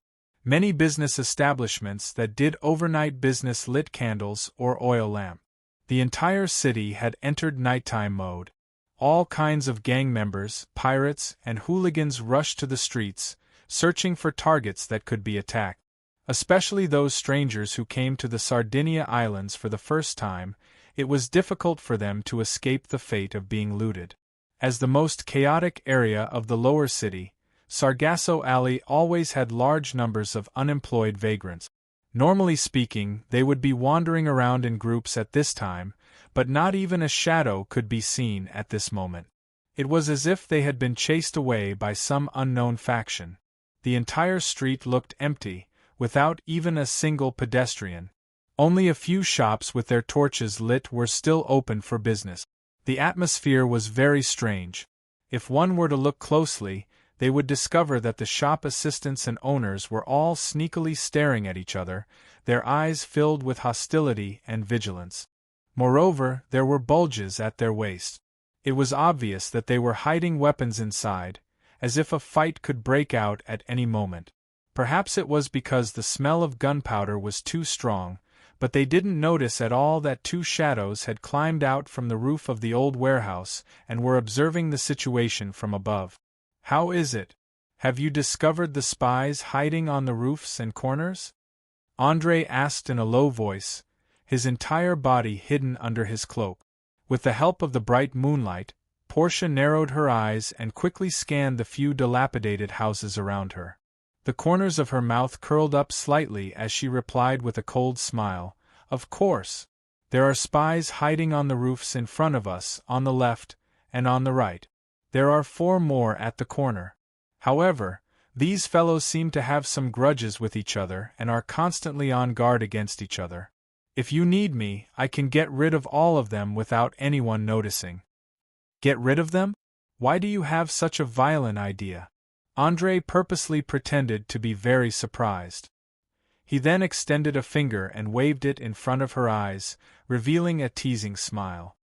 Many business establishments that did overnight business lit candles or oil lamp. The entire city had entered nighttime mode. All kinds of gang members, pirates, and hooligans rushed to the streets, searching for targets that could be attacked. Especially those strangers who came to the Sardinia Islands for the first time, it was difficult for them to escape the fate of being looted. As the most chaotic area of the lower city, Sargasso Alley always had large numbers of unemployed vagrants. Normally speaking, they would be wandering around in groups at this time, but not even a shadow could be seen at this moment. It was as if they had been chased away by some unknown faction. The entire street looked empty, without even a single pedestrian. Only a few shops with their torches lit were still open for business. The atmosphere was very strange. If one were to look closely, they would discover that the shop assistants and owners were all sneakily staring at each other, their eyes filled with hostility and vigilance. Moreover, there were bulges at their waists. It was obvious that they were hiding weapons inside, as if a fight could break out at any moment. Perhaps it was because the smell of gunpowder was too strong, but they didn't notice at all that 2 shadows had climbed out from the roof of the old warehouse and were observing the situation from above. "How is it? Have you discovered the spies hiding on the roofs and corners?" André asked in a low voice, his entire body hidden under his cloak. With the help of the bright moonlight, Portia narrowed her eyes and quickly scanned the few dilapidated houses around her. The corners of her mouth curled up slightly as she replied with a cold smile, "Of course. There are spies hiding on the roofs in front of us, on the left, and on the right. There are 4 more at the corner. However, these fellows seem to have some grudges with each other and are constantly on guard against each other. If you need me, I can get rid of all of them without anyone noticing." "Get rid of them? Why do you have such a violent idea?" Andre purposely pretended to be very surprised. He then extended a finger and waved it in front of her eyes, revealing a teasing smile.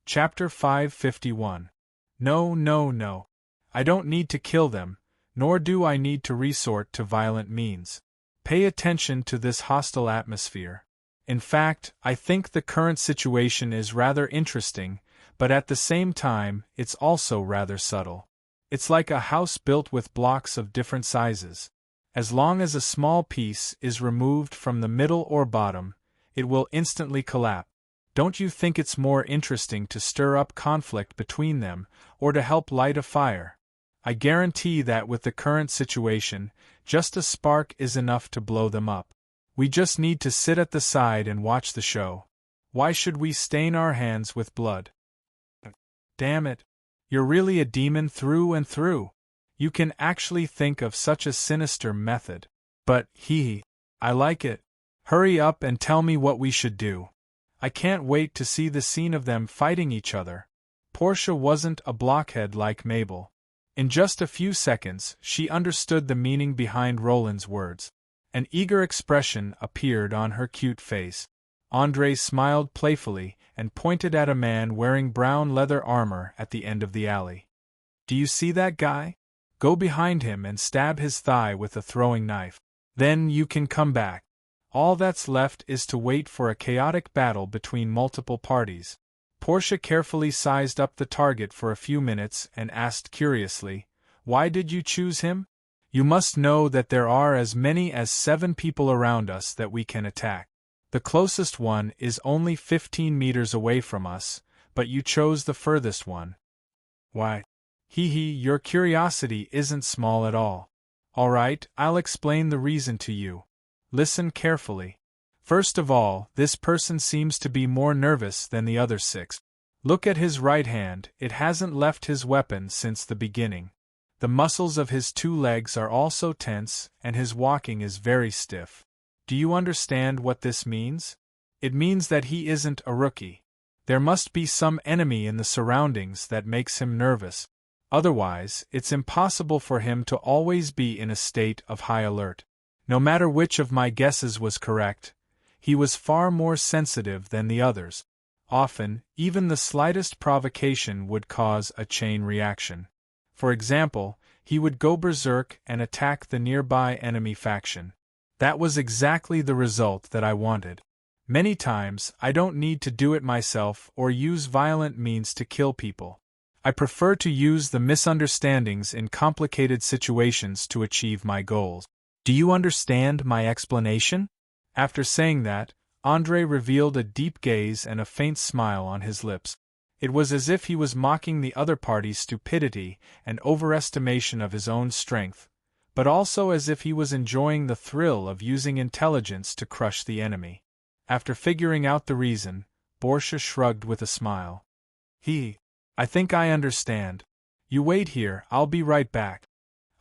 Chapter 551. No, no, no. I don't need to kill them, nor do I need to resort to violent means. Pay attention to this hostile atmosphere. In fact, I think the current situation is rather interesting, but at the same time, it's also rather subtle. It's like a house built with blocks of different sizes. As long as a small piece is removed from the middle or bottom, it will instantly collapse. Don't you think it's more interesting to stir up conflict between them, or to help light a fire? I guarantee that with the current situation, just a spark is enough to blow them up. We just need to sit at the side and watch the show. Why should we stain our hands with blood? Damn it. You're really a demon through and through. You can actually think of such a sinister method. But, I like it. Hurry up and tell me what we should do. I can't wait to see the scene of them fighting each other. Portia wasn't a blockhead like Mabel. In just a few seconds, she understood the meaning behind Roland's words. An eager expression appeared on her cute face. Andre smiled playfully and pointed at a man wearing brown leather armor at the end of the alley. "Do you see that guy? Go behind him and stab his thigh with a throwing knife. Then you can come back. All that's left is to wait for a chaotic battle between multiple parties." Portia carefully sized up the target for a few minutes and asked curiously, "Why did you choose him?" "You must know that there are as many as 7 people around us that we can attack. The closest one is only 15 meters away from us, but you chose the furthest one." "Why? Your curiosity isn't small at all. All right, I'll explain the reason to you. Listen carefully. First of all, this person seems to be more nervous than the other 6. Look at his right hand, it hasn't left his weapon since the beginning. The muscles of his 2 legs are also tense, and his walking is very stiff. Do you understand what this means? It means that he isn't a rookie. There must be some enemy in the surroundings that makes him nervous. Otherwise, it's impossible for him to always be in a state of high alert. No matter which of my guesses was correct, he was far more sensitive than the others. Often, even the slightest provocation would cause a chain reaction. For example, he would go berserk and attack the nearby enemy faction. That was exactly the result that I wanted. Many times, I don't need to do it myself or use violent means to kill people. I prefer to use the misunderstandings in complicated situations to achieve my goals. Do you understand my explanation?" After saying that, Andre revealed a deep gaze and a faint smile on his lips. It was as if he was mocking the other party's stupidity and overestimation of his own strength, but also as if he was enjoying the thrill of using intelligence to crush the enemy. After figuring out the reason, Portia shrugged with a smile. I think I understand. You wait here, I'll be right back.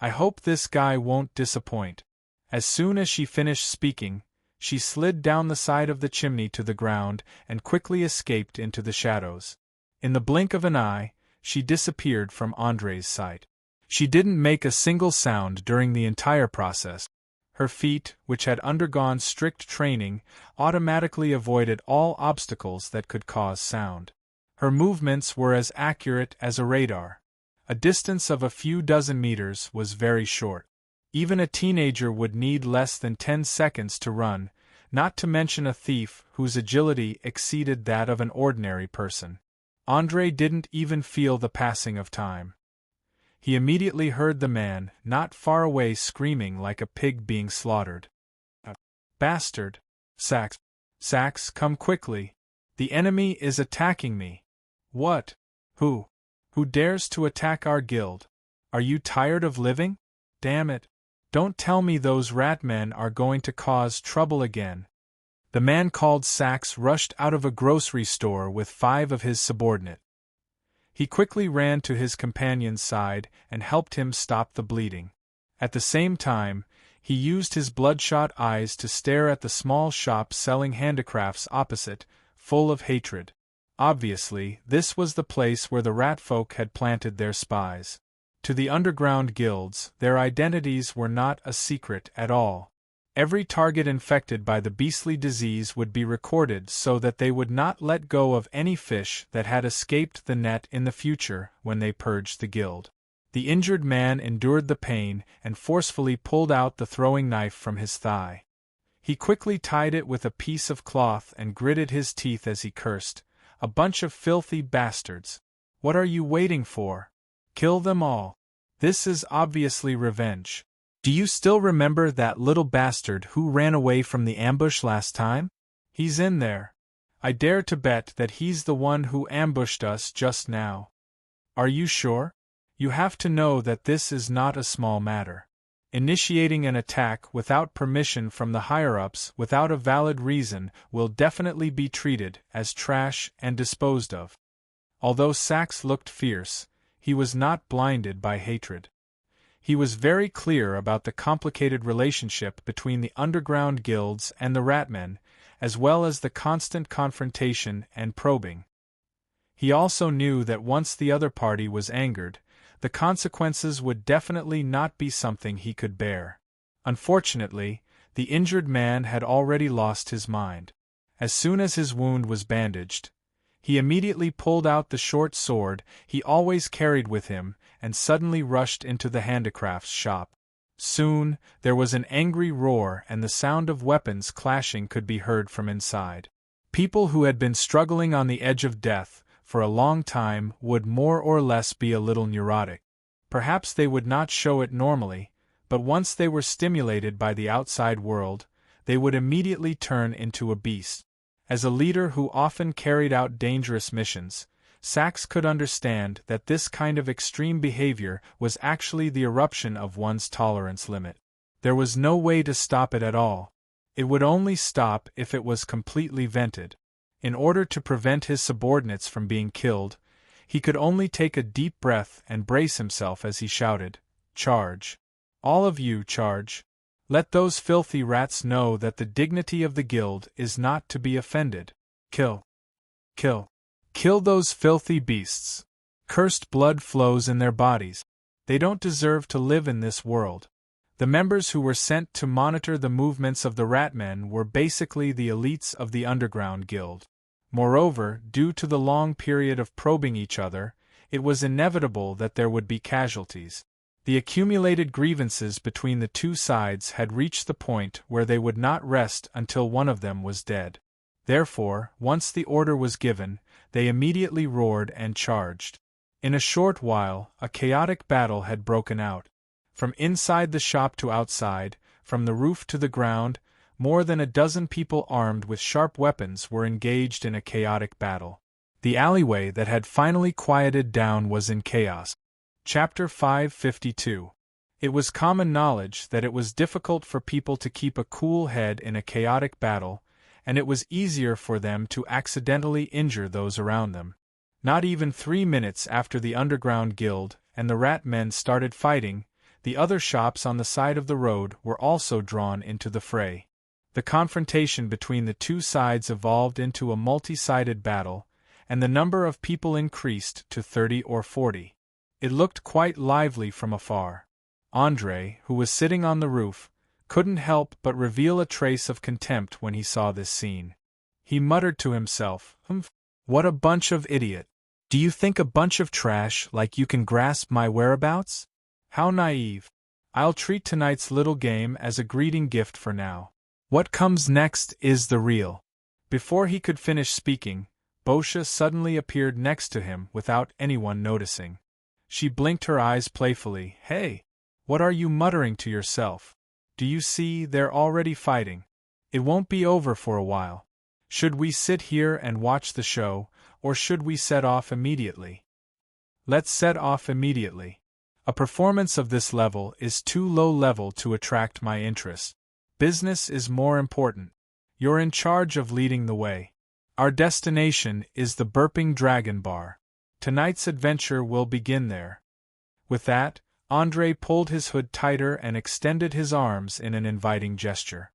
I hope this guy won't disappoint." As soon as she finished speaking, she slid down the side of the chimney to the ground and quickly escaped into the shadows. In the blink of an eye, she disappeared from Andre's sight. She didn't make a single sound during the entire process. Her feet, which had undergone strict training, automatically avoided all obstacles that could cause sound. Her movements were as accurate as a radar. A distance of a few dozen meters was very short. Even a teenager would need less than 10 seconds to run, not to mention a thief whose agility exceeded that of an ordinary person. Andre didn't even feel the passing of time. He immediately heard the man not far away screaming like a pig being slaughtered. "Bastard! Sax! Sax, come quickly. The enemy is attacking me. What? Who? Who dares to attack our guild? Are you tired of living? Damn it. Don't tell me those rat men are going to cause trouble again. The man called Sax rushed out of a grocery store with 5 of his subordinates. He quickly ran to his companion's side and helped him stop the bleeding. At the same time, he used his bloodshot eyes to stare at the small shop selling handicrafts opposite, full of hatred. Obviously, this was the place where the rat folk had planted their spies. To the underground guilds, their identities were not a secret at all. Every target infected by the beastly disease would be recorded so that they would not let go of any fish that had escaped the net in the future when they purged the guild. The injured man endured the pain and forcefully pulled out the throwing knife from his thigh. He quickly tied it with a piece of cloth and gritted his teeth as he cursed, "A bunch of filthy bastards! What are you waiting for? Kill them all. This is obviously revenge. Do you still remember that little bastard who ran away from the ambush last time? He's in there. I dare to bet that he's the one who ambushed us just now. Are you sure? You have to know that this is not a small matter. Initiating an attack without permission from the higher-ups without a valid reason will definitely be treated as trash and disposed of." Although Sax looked fierce, he was not blinded by hatred. He was very clear about the complicated relationship between the underground guilds and the ratmen, as well as the constant confrontation and probing. He also knew that once the other party was angered, the consequences would definitely not be something he could bear. Unfortunately, the injured man had already lost his mind. As soon as his wound was bandaged, he immediately pulled out the short sword he always carried with him and suddenly rushed into the handicrafts shop. Soon, there was an angry roar and the sound of weapons clashing could be heard from inside. People who had been struggling on the edge of death for a long time would more or less be a little neurotic. Perhaps they would not show it normally, but once they were stimulated by the outside world, they would immediately turn into a beast. As a leader who often carried out dangerous missions, Sax could understand that this kind of extreme behavior was actually the eruption of one's tolerance limit. There was no way to stop it at all. It would only stop if it was completely vented. In order to prevent his subordinates from being killed, he could only take a deep breath and brace himself as he shouted, "Charge! All of you, charge! Let those filthy rats know that the dignity of the guild is not to be offended. Kill! Kill! Kill those filthy beasts! Cursed blood flows in their bodies. They don't deserve to live in this world." The members who were sent to monitor the movements of the ratmen were basically the elites of the underground guild. Moreover, due to the long period of probing each other, it was inevitable that there would be casualties. The accumulated grievances between the two sides had reached the point where they would not rest until one of them was dead. Therefore, once the order was given, they immediately roared and charged. In a short while, a chaotic battle had broken out. From inside the shop to outside, from the roof to the ground, more than a dozen people armed with sharp weapons were engaged in a chaotic battle. The alleyway that had finally quieted down was in chaos. Chapter 552. It was common knowledge that it was difficult for people to keep a cool head in a chaotic battle, and it was easier for them to accidentally injure those around them. Not even 3 minutes after the underground guild and the rat men started fighting, the other shops on the side of the road were also drawn into the fray. The confrontation between the two sides evolved into a multi-sided battle, and the number of people increased to 30 or 40. It looked quite lively from afar. André, who was sitting on the roof, couldn't help but reveal a trace of contempt when he saw this scene. He muttered to himself, "What a bunch of idiot! Do you think a bunch of trash like you can grasp my whereabouts? How naive! I'll treat tonight's little game as a greeting gift for now. What comes next is the real." Before he could finish speaking, Boscia suddenly appeared next to him without anyone noticing. She blinked her eyes playfully. "Hey! What are you muttering to yourself? Do you see they're already fighting? It won't be over for a while. Should we sit here and watch the show, or should we set off immediately? Let's set off immediately. A performance of this level is too low level to attract my interest. Business is more important. You're in charge of leading the way. Our destination is the Burping Dragon Bar. Tonight's adventure will begin there. With that, Andre pulled his hood tighter and extended his arms in an inviting gesture.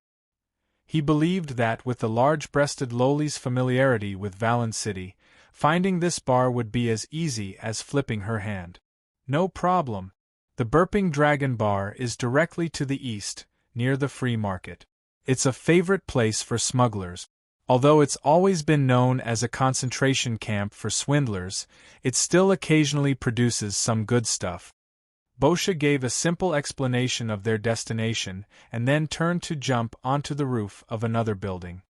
He believed that with the large-breasted Loli's familiarity with Valen City, finding this bar would be as easy as flipping her hand. No problem. The Burping Dragon Bar is directly to the east, near the free market. It's a favorite place for smugglers. Although it's always been known as a concentration camp for swindlers, it still occasionally produces some good stuff. Boscha gave a simple explanation of their destination and then turned to jump onto the roof of another building.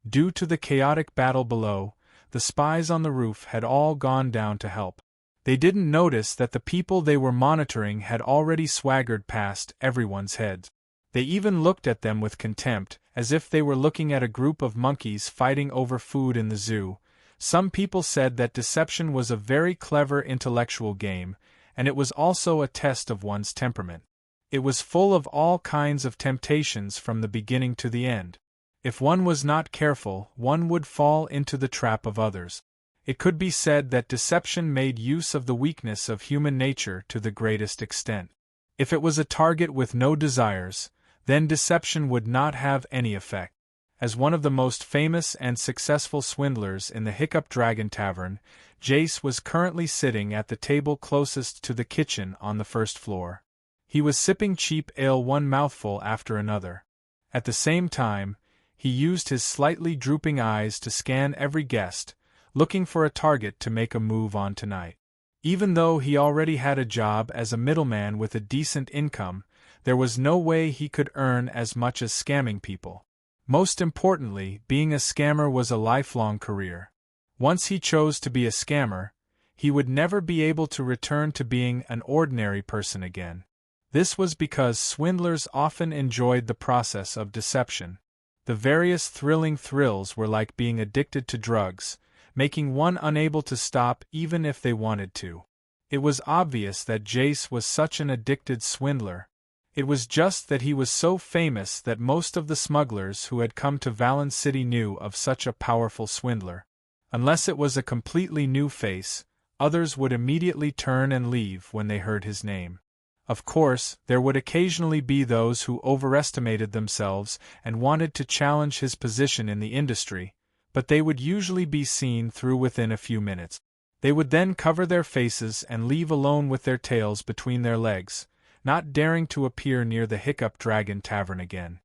Due to the chaotic battle below, the spies on the roof had all gone down to help. They didn't notice that the people they were monitoring had already swaggered past everyone's heads. They even looked at them with contempt, as if they were looking at a group of monkeys fighting over food in the zoo. Some people said that deception was a very clever intellectual game, and it was also a test of one's temperament. It was full of all kinds of temptations from the beginning to the end. If one was not careful, one would fall into the trap of others. It could be said that deception made use of the weakness of human nature to the greatest extent. If it was a target with no desires, then deception would not have any effect. As one of the most famous and successful swindlers in the Hiccup Dragon Tavern, Jace was currently sitting at the table closest to the kitchen on the first floor. He was sipping cheap ale one mouthful after another. At the same time, he used his slightly drooping eyes to scan every guest, looking for a target to make a move on tonight. Even though he already had a job as a middleman with a decent income, there was no way he could earn as much as scamming people. Most importantly, being a scammer was a lifelong career. Once he chose to be a scammer, he would never be able to return to being an ordinary person again. This was because swindlers often enjoyed the process of deception. The various thrilling thrills were like being addicted to drugs, making one unable to stop even if they wanted to. It was obvious that Jace was such an addicted swindler. It was just that he was so famous that most of the smugglers who had come to Valen City knew of such a powerful swindler. Unless it was a completely new face, others would immediately turn and leave when they heard his name. Of course, there would occasionally be those who overestimated themselves and wanted to challenge his position in the industry, but they would usually be seen through within a few minutes. They would then cover their faces and leave alone with their tails between their legs, not daring to appear near the Hiccup Dragon Tavern again.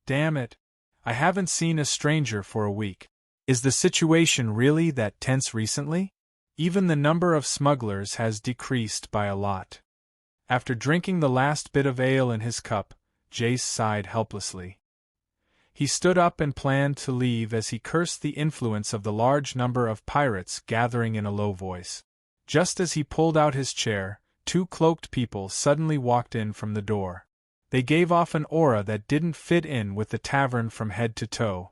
Damn it! I haven't seen a stranger for a week. Is the situation really that tense recently? Even the number of smugglers has decreased by a lot. After drinking the last bit of ale in his cup, Jace sighed helplessly. He stood up and planned to leave as he cursed the influence of the large number of pirates gathering in a low voice. Just as he pulled out his chair, two cloaked people suddenly walked in from the door. They gave off an aura that didn't fit in with the tavern from head to toe.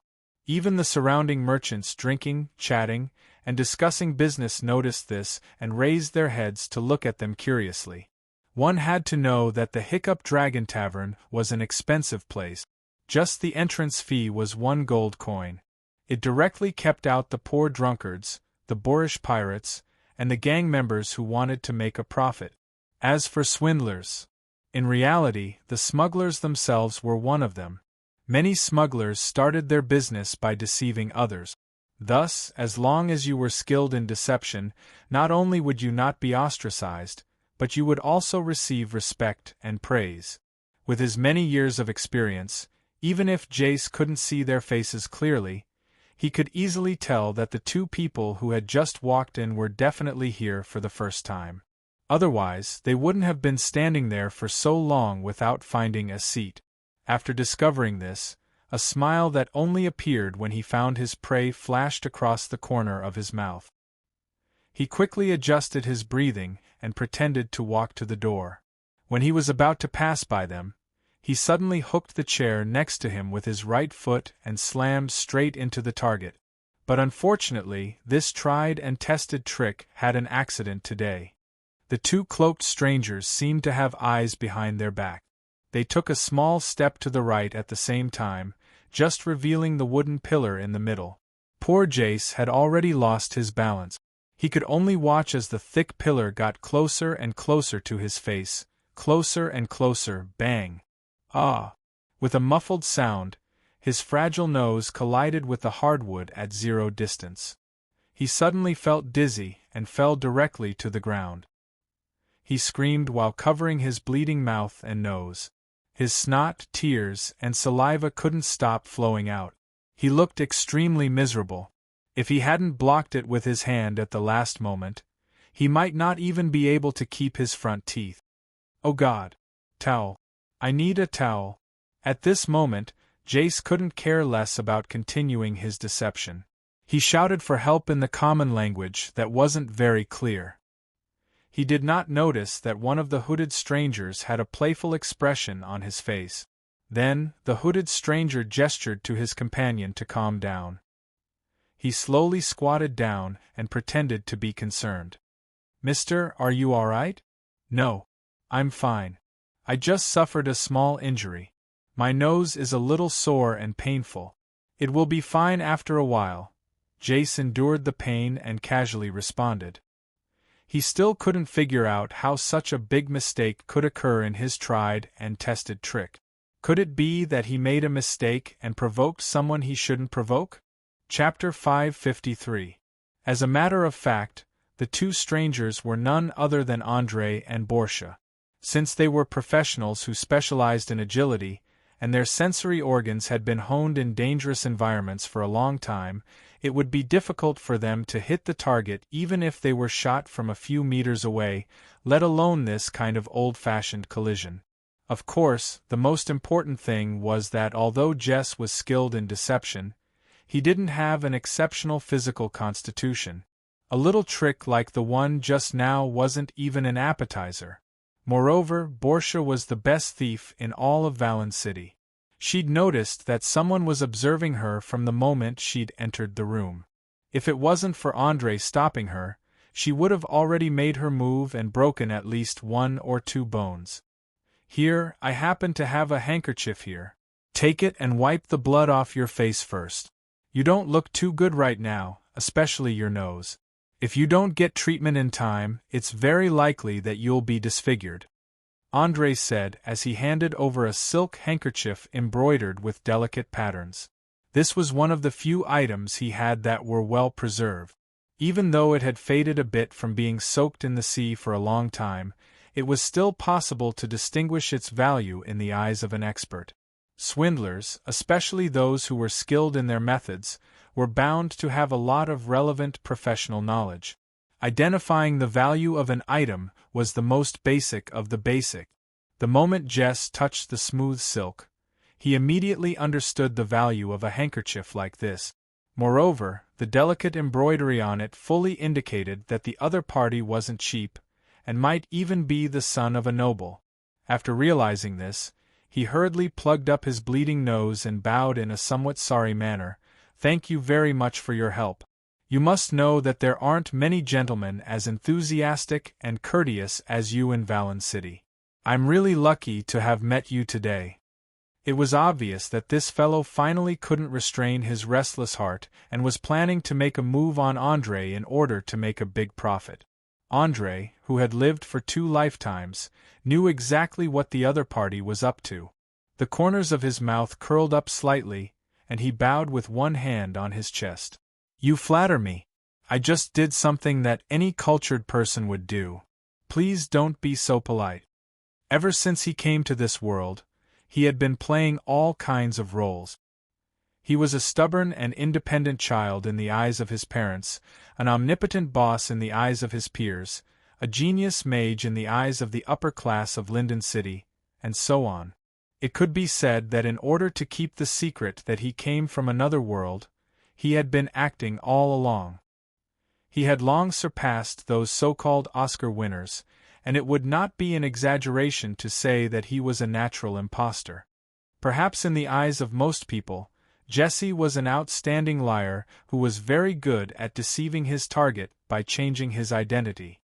Even the surrounding merchants drinking, chatting, and discussing business noticed this and raised their heads to look at them curiously. One had to know that the Hiccup Dragon Tavern was an expensive place. Just the entrance fee was 1 gold coin. It directly kept out the poor drunkards, the boorish pirates, and the gang members who wanted to make a profit. As for swindlers, in reality, the smugglers themselves were one of them. Many smugglers started their business by deceiving others. Thus, as long as you were skilled in deception, not only would you not be ostracized, but you would also receive respect and praise. With his many years of experience, even if Jace couldn't see their faces clearly, he could easily tell that the two people who had just walked in were definitely here for the first time. Otherwise, they wouldn't have been standing there for so long without finding a seat. After discovering this, a smile that only appeared when he found his prey flashed across the corner of his mouth. He quickly adjusted his breathing and pretended to walk to the door. When he was about to pass by them, he suddenly hooked the chair next to him with his right foot and slammed straight into the target. But unfortunately, this tried and tested trick had an accident today. The two cloaked strangers seemed to have eyes behind their back. They took a small step to the right at the same time, just revealing the wooden pillar in the middle. Poor Jace had already lost his balance. He could only watch as the thick pillar got closer and closer to his face, closer and closer, bang. Ah! With a muffled sound, his fragile nose collided with the hardwood at 0 distance. He suddenly felt dizzy and fell directly to the ground. He screamed while covering his bleeding mouth and nose. His snot, tears, and saliva couldn't stop flowing out. He looked extremely miserable. If he hadn't blocked it with his hand at the last moment, he might not even be able to keep his front teeth. Oh God! Towel! I need a towel! At this moment, Jace couldn't care less about continuing his deception. He shouted for help in the common language that wasn't very clear. He did not notice that one of the hooded strangers had a playful expression on his face. Then, the hooded stranger gestured to his companion to calm down. He slowly squatted down and pretended to be concerned. "Mister, are you all right?" "No. I'm fine. I just suffered a small injury. My nose is a little sore and painful. It will be fine after a while." Jace endured the pain and casually responded. He still couldn't figure out how such a big mistake could occur in his tried and tested trick. Could it be that he made a mistake and provoked someone he shouldn't provoke? Chapter 553. As a matter of fact, the two strangers were none other than Andre and Bortia. Since they were professionals who specialized in agility, and their sensory organs had been honed in dangerous environments for a long time, it would be difficult for them to hit the target even if they were shot from a few meters away, let alone this kind of old-fashioned collision. Of course, the most important thing was that although Jess was skilled in deception, he didn't have an exceptional physical constitution. A little trick like the one just now wasn't even an appetizer. Moreover, Bortia was the best thief in all of Valen City. She'd noticed that someone was observing her from the moment she'd entered the room. If it wasn't for Andre stopping her, she would have already made her move and broken at least 1 or 2 bones. "Here, I happen to have a handkerchief here. Take it and wipe the blood off your face first. You don't look too good right now, especially your nose. If you don't get treatment in time, it's very likely that you'll be disfigured," Andre said as he handed over a silk handkerchief embroidered with delicate patterns. This was one of the few items he had that were well preserved. Even though it had faded a bit from being soaked in the sea for a long time, it was still possible to distinguish its value in the eyes of an expert. Swindlers, especially those who were skilled in their methods, were bound to have a lot of relevant professional knowledge. Identifying the value of an item was the most basic of the basic. The moment Jess touched the smooth silk, he immediately understood the value of a handkerchief like this. Moreover, the delicate embroidery on it fully indicated that the other party wasn't cheap, and might even be the son of a noble. After realizing this, he hurriedly plugged up his bleeding nose and bowed in a somewhat sorry manner. "Thank you very much for your help. You must know that there aren't many gentlemen as enthusiastic and courteous as you in Valen City. I'm really lucky to have met you today." It was obvious that this fellow finally couldn't restrain his restless heart and was planning to make a move on Andre in order to make a big profit. Andre, who had lived for 2 lifetimes, knew exactly what the other party was up to. The corners of his mouth curled up slightly, and he bowed with one hand on his chest. "You flatter me. I just did something that any cultured person would do. Please don't be so polite." Ever since he came to this world, he had been playing all kinds of roles. He was a stubborn and independent child in the eyes of his parents, an omnipotent boss in the eyes of his peers, a genius mage in the eyes of the upper class of Linden City, and so on. It could be said that in order to keep the secret that he came from another world, he had been acting all along. He had long surpassed those so-called Oscar winners, and it would not be an exaggeration to say that he was a natural imposter. Perhaps in the eyes of most people, Jesse was an outstanding liar who was very good at deceiving his target by changing his identity.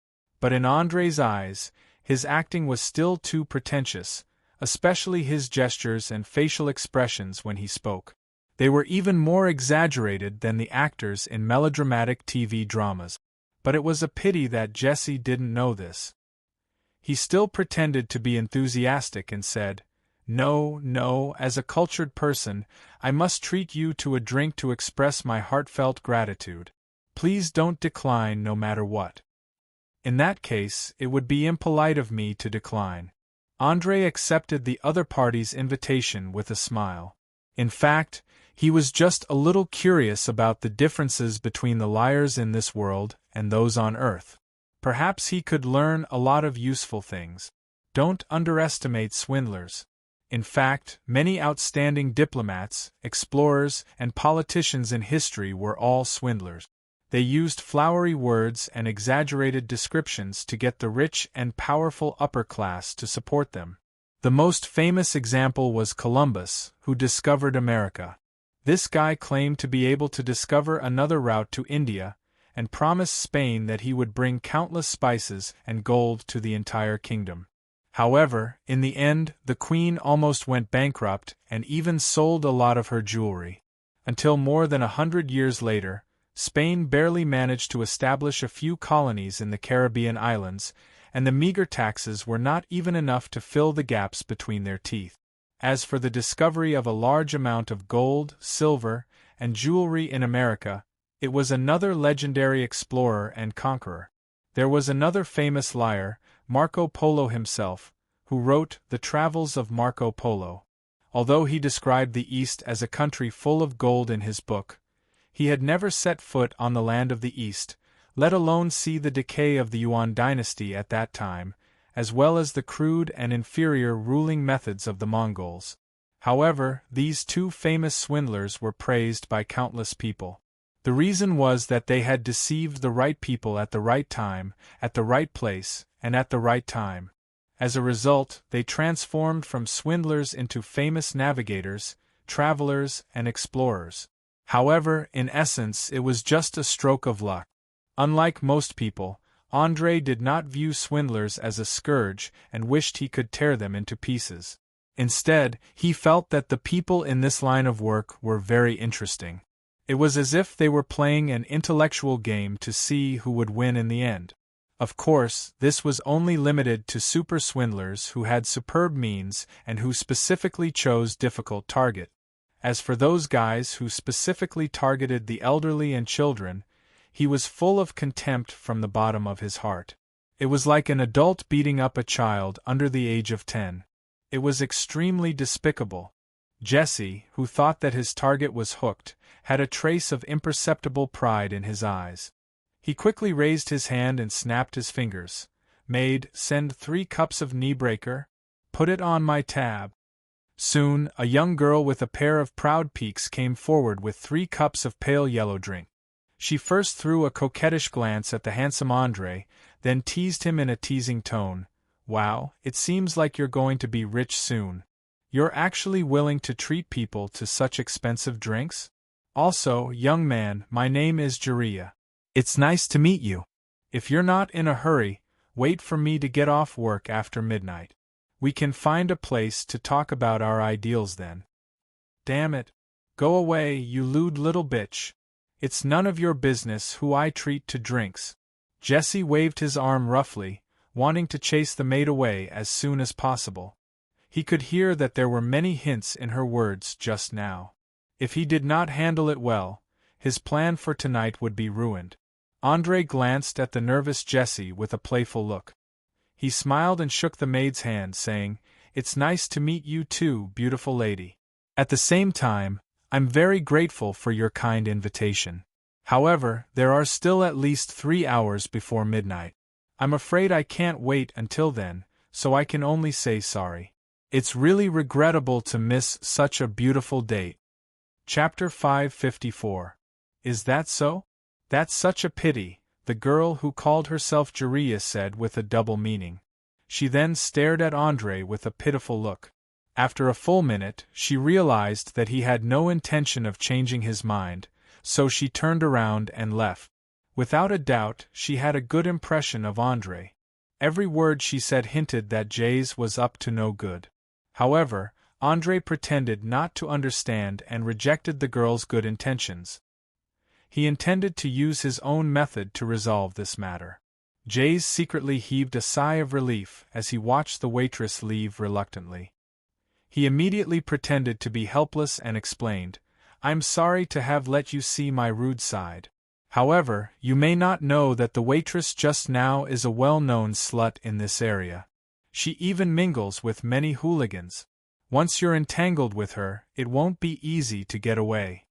But in Andre's eyes, his acting was still too pretentious, especially his gestures and facial expressions when he spoke. They were even more exaggerated than the actors in melodramatic TV dramas. But it was a pity that Jesse didn't know this. He still pretended to be enthusiastic and said, "No, no, as a cultured person, I must treat you to a drink to express my heartfelt gratitude. Please don't decline no matter what." In that case, it would be impolite of me to decline. Andre accepted the other party's invitation with a smile. In fact, he was just a little curious about the differences between the liars in this world and those on Earth. Perhaps he could learn a lot of useful things. Don't underestimate swindlers. In fact, many outstanding diplomats, explorers, and politicians in history were all swindlers. They used flowery words and exaggerated descriptions to get the rich and powerful upper class to support them. The most famous example was Columbus, who discovered America. This guy claimed to be able to discover another route to India, and promised Spain that he would bring countless spices and gold to the entire kingdom. However, in the end, the queen almost went bankrupt and even sold a lot of her jewelry. Until more than 100 years later, Spain barely managed to establish a few colonies in the Caribbean islands, and the meager taxes were not even enough to fill the gaps between their teeth. As for the discovery of a large amount of gold, silver, and jewelry in America, it was another legendary explorer and conqueror. There was another famous liar, Marco Polo himself, who wrote The Travels of Marco Polo. Although he described the East as a country full of gold in his book, he had never set foot on the land of the East, let alone see the decay of the Yuan dynasty at that time, as well as the crude and inferior ruling methods of the Mongols. However, these two famous swindlers were praised by countless people. The reason was that they had deceived the right people at the right time, at the right place, and at the right time. As a result, they transformed from swindlers into famous navigators, travelers, and explorers. However, in essence, it was just a stroke of luck. Unlike most people, Andre did not view swindlers as a scourge and wished he could tear them into pieces. Instead, he felt that the people in this line of work were very interesting. It was as if they were playing an intellectual game to see who would win in the end. Of course, this was only limited to super swindlers who had superb means and who specifically chose difficult targets. As for those guys who specifically targeted the elderly and children, he was full of contempt from the bottom of his heart. It was like an adult beating up a child under the age of 10. It was extremely despicable. Jesse, who thought that his target was hooked, had a trace of imperceptible pride in his eyes. He quickly raised his hand and snapped his fingers. "Maid, send 3 cups of knee-breaker. Put it on my tab." Soon, a young girl with a pair of proud peaks came forward with 3 cups of pale yellow drink. She first threw a coquettish glance at the handsome Andre, then teased him in a teasing tone. "Wow, it seems like you're going to be rich soon. You're actually willing to treat people to such expensive drinks? Also, young man, my name is Jiraiya. It's nice to meet you. If you're not in a hurry, wait for me to get off work after midnight. We can find a place to talk about our ideals then." "Damn it. Go away, you lewd little bitch. It's none of your business who I treat to drinks." Jesse waved his arm roughly, wanting to chase the maid away as soon as possible. He could hear that there were many hints in her words just now. If he did not handle it well, his plan for tonight would be ruined. Andre glanced at the nervous Jesse with a playful look. He smiled and shook the maid's hand, saying, "It's nice to meet you too, beautiful lady. At the same time, I'm very grateful for your kind invitation. However, there are still at least 3 hours before midnight. I'm afraid I can't wait until then, so I can only say sorry. It's really regrettable to miss such a beautiful date." Chapter 554. Is that so? That's such a pity, the girl who called herself Jiraiya said with a double meaning. She then stared at Andre with a pitiful look. After a full minute, she realized that he had no intention of changing his mind, so she turned around and left. Without a doubt, she had a good impression of Andre. Every word she said hinted that Jays was up to no good. However, Andre pretended not to understand and rejected the girl's good intentions. He intended to use his own method to resolve this matter. Jays secretly heaved a sigh of relief as he watched the waitress leave reluctantly. He immediately pretended to be helpless and explained, "I'm sorry to have let you see my rude side. However, you may not know that the waitress just now is a well-known slut in this area. She even mingles with many hooligans. Once you're entangled with her, it won't be easy to get away."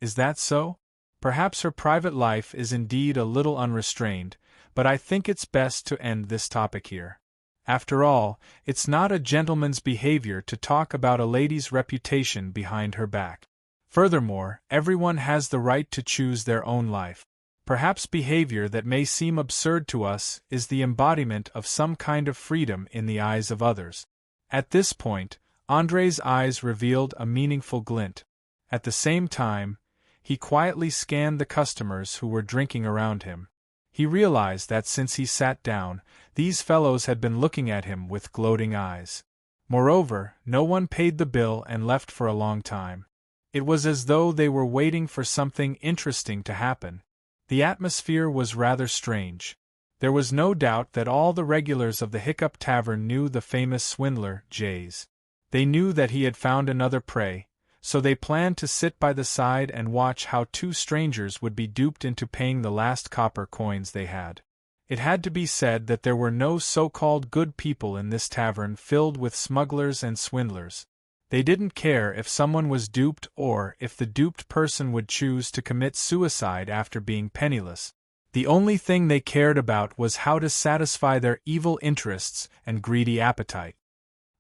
Is that so? Perhaps her private life is indeed a little unrestrained, but I think it's best to end this topic here. After all, it's not a gentleman's behavior to talk about a lady's reputation behind her back. Furthermore, everyone has the right to choose their own life. Perhaps behavior that may seem absurd to us is the embodiment of some kind of freedom in the eyes of others. At this point, Andre's eyes revealed a meaningful glint. At the same time, he quietly scanned the customers who were drinking around him. He realized that since he sat down, these fellows had been looking at him with gloating eyes. Moreover, no one paid the bill and left for a long time. It was as though they were waiting for something interesting to happen. The atmosphere was rather strange. There was no doubt that all the regulars of the Hiccup Tavern knew the famous swindler, Jays. They knew that he had found another prey, so they planned to sit by the side and watch how two strangers would be duped into paying the last copper coins they had. It had to be said that there were no so-called good people in this tavern filled with smugglers and swindlers. They didn't care if someone was duped or if the duped person would choose to commit suicide after being penniless. The only thing they cared about was how to satisfy their evil interests and greedy appetite.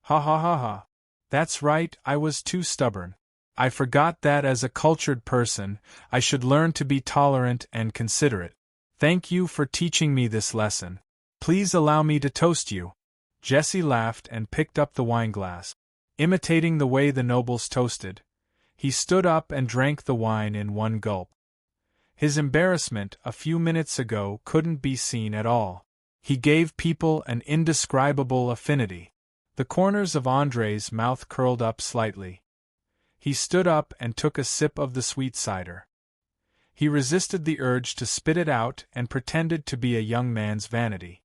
Ha ha ha ha. That's right, I was too stubborn. I forgot that as a cultured person, I should learn to be tolerant and considerate. Thank you for teaching me this lesson. Please allow me to toast you. Jesse laughed and picked up the wineglass. Imitating the way the nobles toasted, he stood up and drank the wine in one gulp. His embarrassment a few minutes ago couldn't be seen at all. He gave people an indescribable affinity. The corners of Andre's mouth curled up slightly. He stood up and took a sip of the sweet cider. He resisted the urge to spit it out and pretended to be a young man's vanity.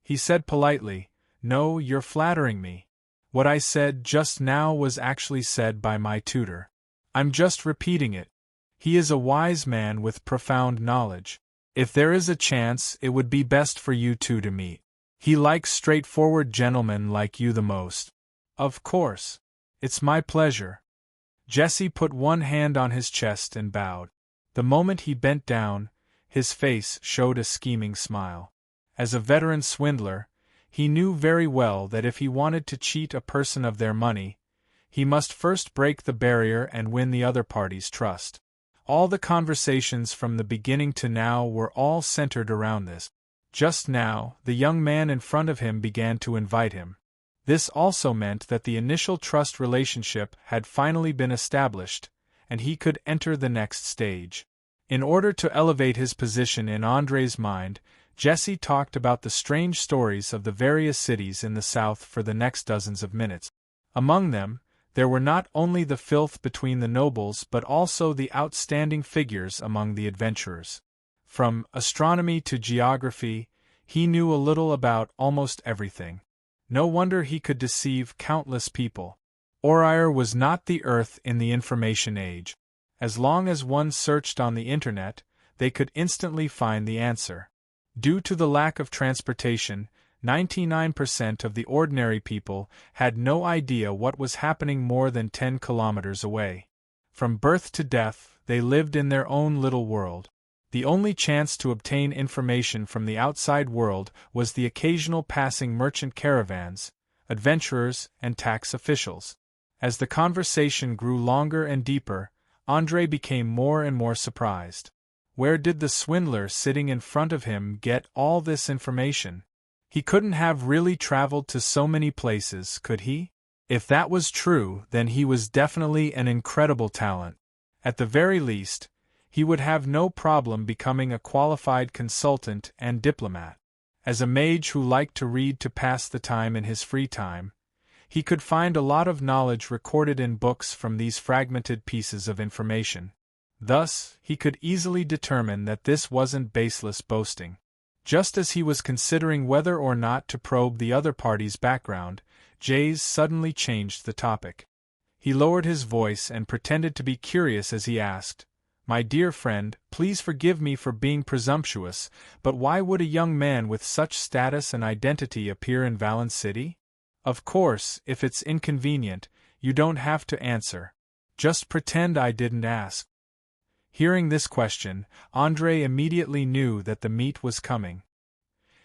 He said politely, "No, you're flattering me. What I said just now was actually said by my tutor. I'm just repeating it. He is a wise man with profound knowledge. If there is a chance, it would be best for you two to meet. He likes straightforward gentlemen like you the most." "Of course. It's my pleasure." Jesse put one hand on his chest and bowed. The moment he bent down, his face showed a scheming smile. As a veteran swindler, he knew very well that if he wanted to cheat a person of their money, he must first break the barrier and win the other party's trust. All the conversations from the beginning to now were all centered around this. Just now, the young man in front of him began to invite him. This also meant that the initial trust relationship had finally been established, and he could enter the next stage. In order to elevate his position in Andre's mind, Jesse talked about the strange stories of the various cities in the south for the next dozens of minutes. Among them, there were not only the filth between the nobles but also the outstanding figures among the adventurers. From astronomy to geography, he knew a little about almost everything. No wonder he could deceive countless people. Orier was not the Earth in the information age. As long as one searched on the internet, they could instantly find the answer. Due to the lack of transportation, 99% of the ordinary people had no idea what was happening more than 10 kilometers away. From birth to death, they lived in their own little world. The only chance to obtain information from the outside world was the occasional passing merchant caravans, adventurers, and tax officials. As the conversation grew longer and deeper, Andre became more and more surprised. Where did the swindler sitting in front of him get all this information? He couldn't have really traveled to so many places, could he? If that was true, then he was definitely an incredible talent. At the very least, he would have no problem becoming a qualified consultant and diplomat. As a mage who liked to read to pass the time in his free time, he could find a lot of knowledge recorded in books from these fragmented pieces of information. Thus, he could easily determine that this wasn't baseless boasting. Just as he was considering whether or not to probe the other party's background, Jays suddenly changed the topic. He lowered his voice and pretended to be curious as he asked, "My dear friend, please forgive me for being presumptuous, but why would a young man with such status and identity appear in Valence City? Of course, if it's inconvenient, you don't have to answer. Just pretend I didn't ask." Hearing this question, André immediately knew that the meat was coming.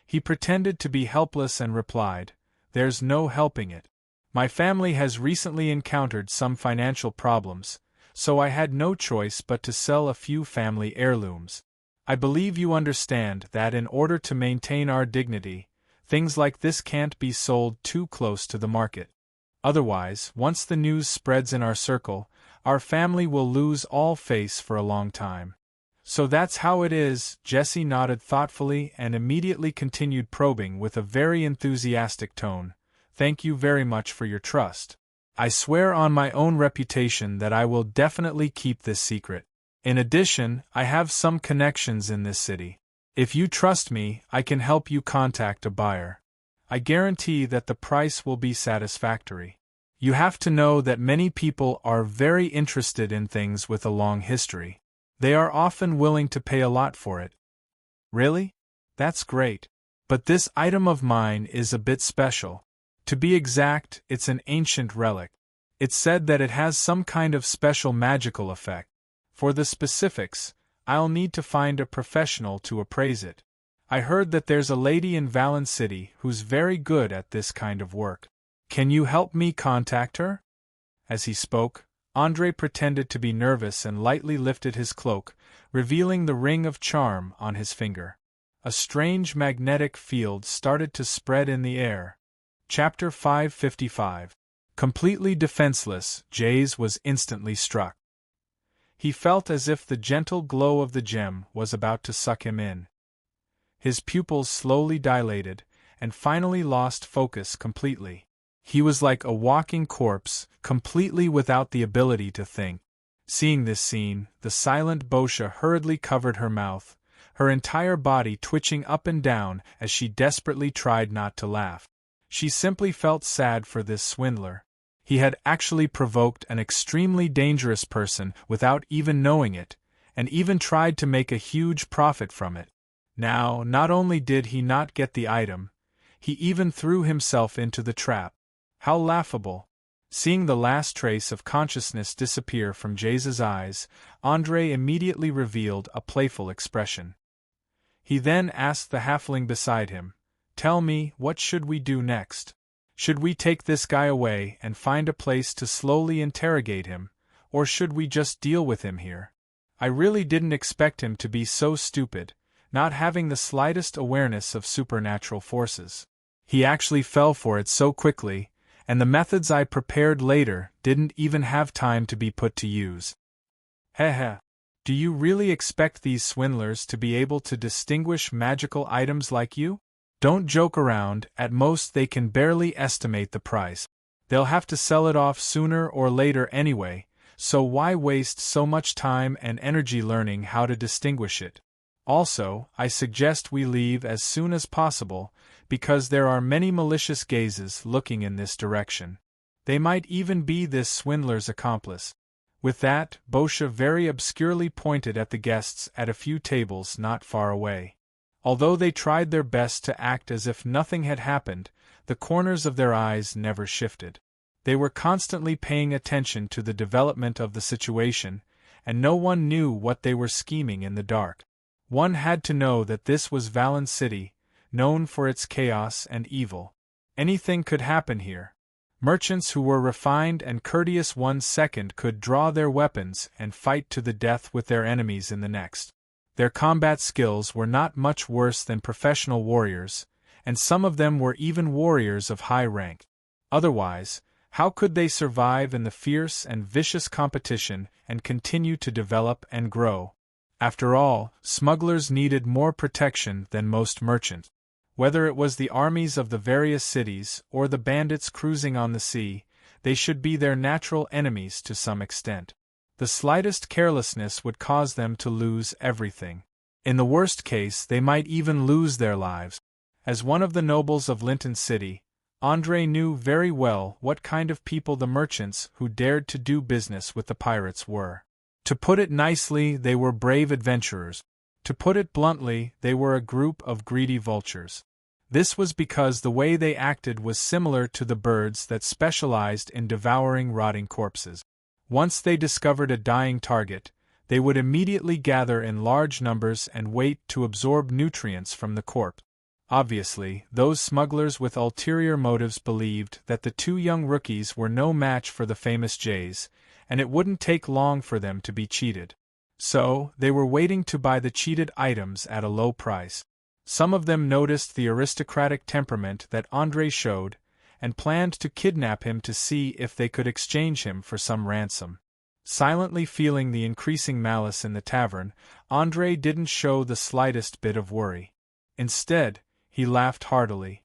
He pretended to be helpless and replied, "There's no helping it. My family has recently encountered some financial problems, so I had no choice but to sell a few family heirlooms. I believe you understand that in order to maintain our dignity, things like this can't be sold too close to the market. Otherwise, once the news spreads in our circle, our family will lose all face for a long time." "So that's how it is," Jesse nodded thoughtfully and immediately continued probing with a very enthusiastic tone. "Thank you very much for your trust. I swear on my own reputation that I will definitely keep this secret. In addition, I have some connections in this city. If you trust me, I can help you contact a buyer. I guarantee that the price will be satisfactory. You have to know that many people are very interested in things with a long history. They are often willing to pay a lot for it." "Really? That's great. But this item of mine is a bit special. To be exact, it's an ancient relic. It's said that it has some kind of special magical effect. For the specifics, I'll need to find a professional to appraise it. I heard that there's a lady in Valence City who's very good at this kind of work. Can you help me contact her?" As he spoke, André pretended to be nervous and lightly lifted his cloak, revealing the ring of charm on his finger. A strange magnetic field started to spread in the air. Chapter 555. Completely defenseless, Jays was instantly struck. He felt as if the gentle glow of the gem was about to suck him in. His pupils slowly dilated, and finally lost focus completely. He was like a walking corpse, completely without the ability to think. Seeing this scene, the silent Bosha hurriedly covered her mouth, her entire body twitching up and down as she desperately tried not to laugh. She simply felt sad for this swindler. He had actually provoked an extremely dangerous person without even knowing it, and even tried to make a huge profit from it. Now, not only did he not get the item, he even threw himself into the trap. How laughable! Seeing the last trace of consciousness disappear from Jays's eyes, André immediately revealed a playful expression. He then asked the halfling beside him, "Tell me, what should we do next? Should we take this guy away and find a place to slowly interrogate him, or should we just deal with him here? I really didn't expect him to be so stupid, not having the slightest awareness of supernatural forces. He actually fell for it so quickly, and the methods I prepared later didn't even have time to be put to use." "Heh. Do you really expect these swindlers to be able to distinguish magical items like you? Don't joke around, at most they can barely estimate the price. They'll have to sell it off sooner or later anyway, so why waste so much time and energy learning how to distinguish it? Also, I suggest we leave as soon as possible, because there are many malicious gazes looking in this direction. They might even be this swindler's accomplice." With that, Bosha very obscurely pointed at the guests at a few tables not far away. Although they tried their best to act as if nothing had happened, the corners of their eyes never shifted. They were constantly paying attention to the development of the situation, and no one knew what they were scheming in the dark. One had to know that this was Valence City, known for its chaos and evil. Anything could happen here. Merchants who were refined and courteous one second could draw their weapons and fight to the death with their enemies in the next. Their combat skills were not much worse than professional warriors, and some of them were even warriors of high rank. Otherwise, How could they survive in the fierce and vicious competition and continue to develop and grow? After all, smugglers needed more protection than most merchants. Whether it was the armies of the various cities or the bandits cruising on the sea, they should be their natural enemies to some extent. The slightest carelessness would cause them to lose everything. In the worst case, they might even lose their lives. As one of the nobles of Linton City, André knew very well what kind of people the merchants who dared to do business with the pirates were. To put it nicely, they were brave adventurers. To put it bluntly, they were a group of greedy vultures. This was because the way they acted was similar to the birds that specialized in devouring rotting corpses. Once they discovered a dying target, they would immediately gather in large numbers and wait to absorb nutrients from the corpse. Obviously, those smugglers with ulterior motives believed that the two young rookies were no match for the famous Jays, and it wouldn't take long for them to be cheated. So, they were waiting to buy the cheated items at a low price. Some of them noticed the aristocratic temperament that André showed, and planned to kidnap him to see if they could exchange him for some ransom. Silently feeling the increasing malice in the tavern, André didn't show the slightest bit of worry. Instead, he laughed heartily.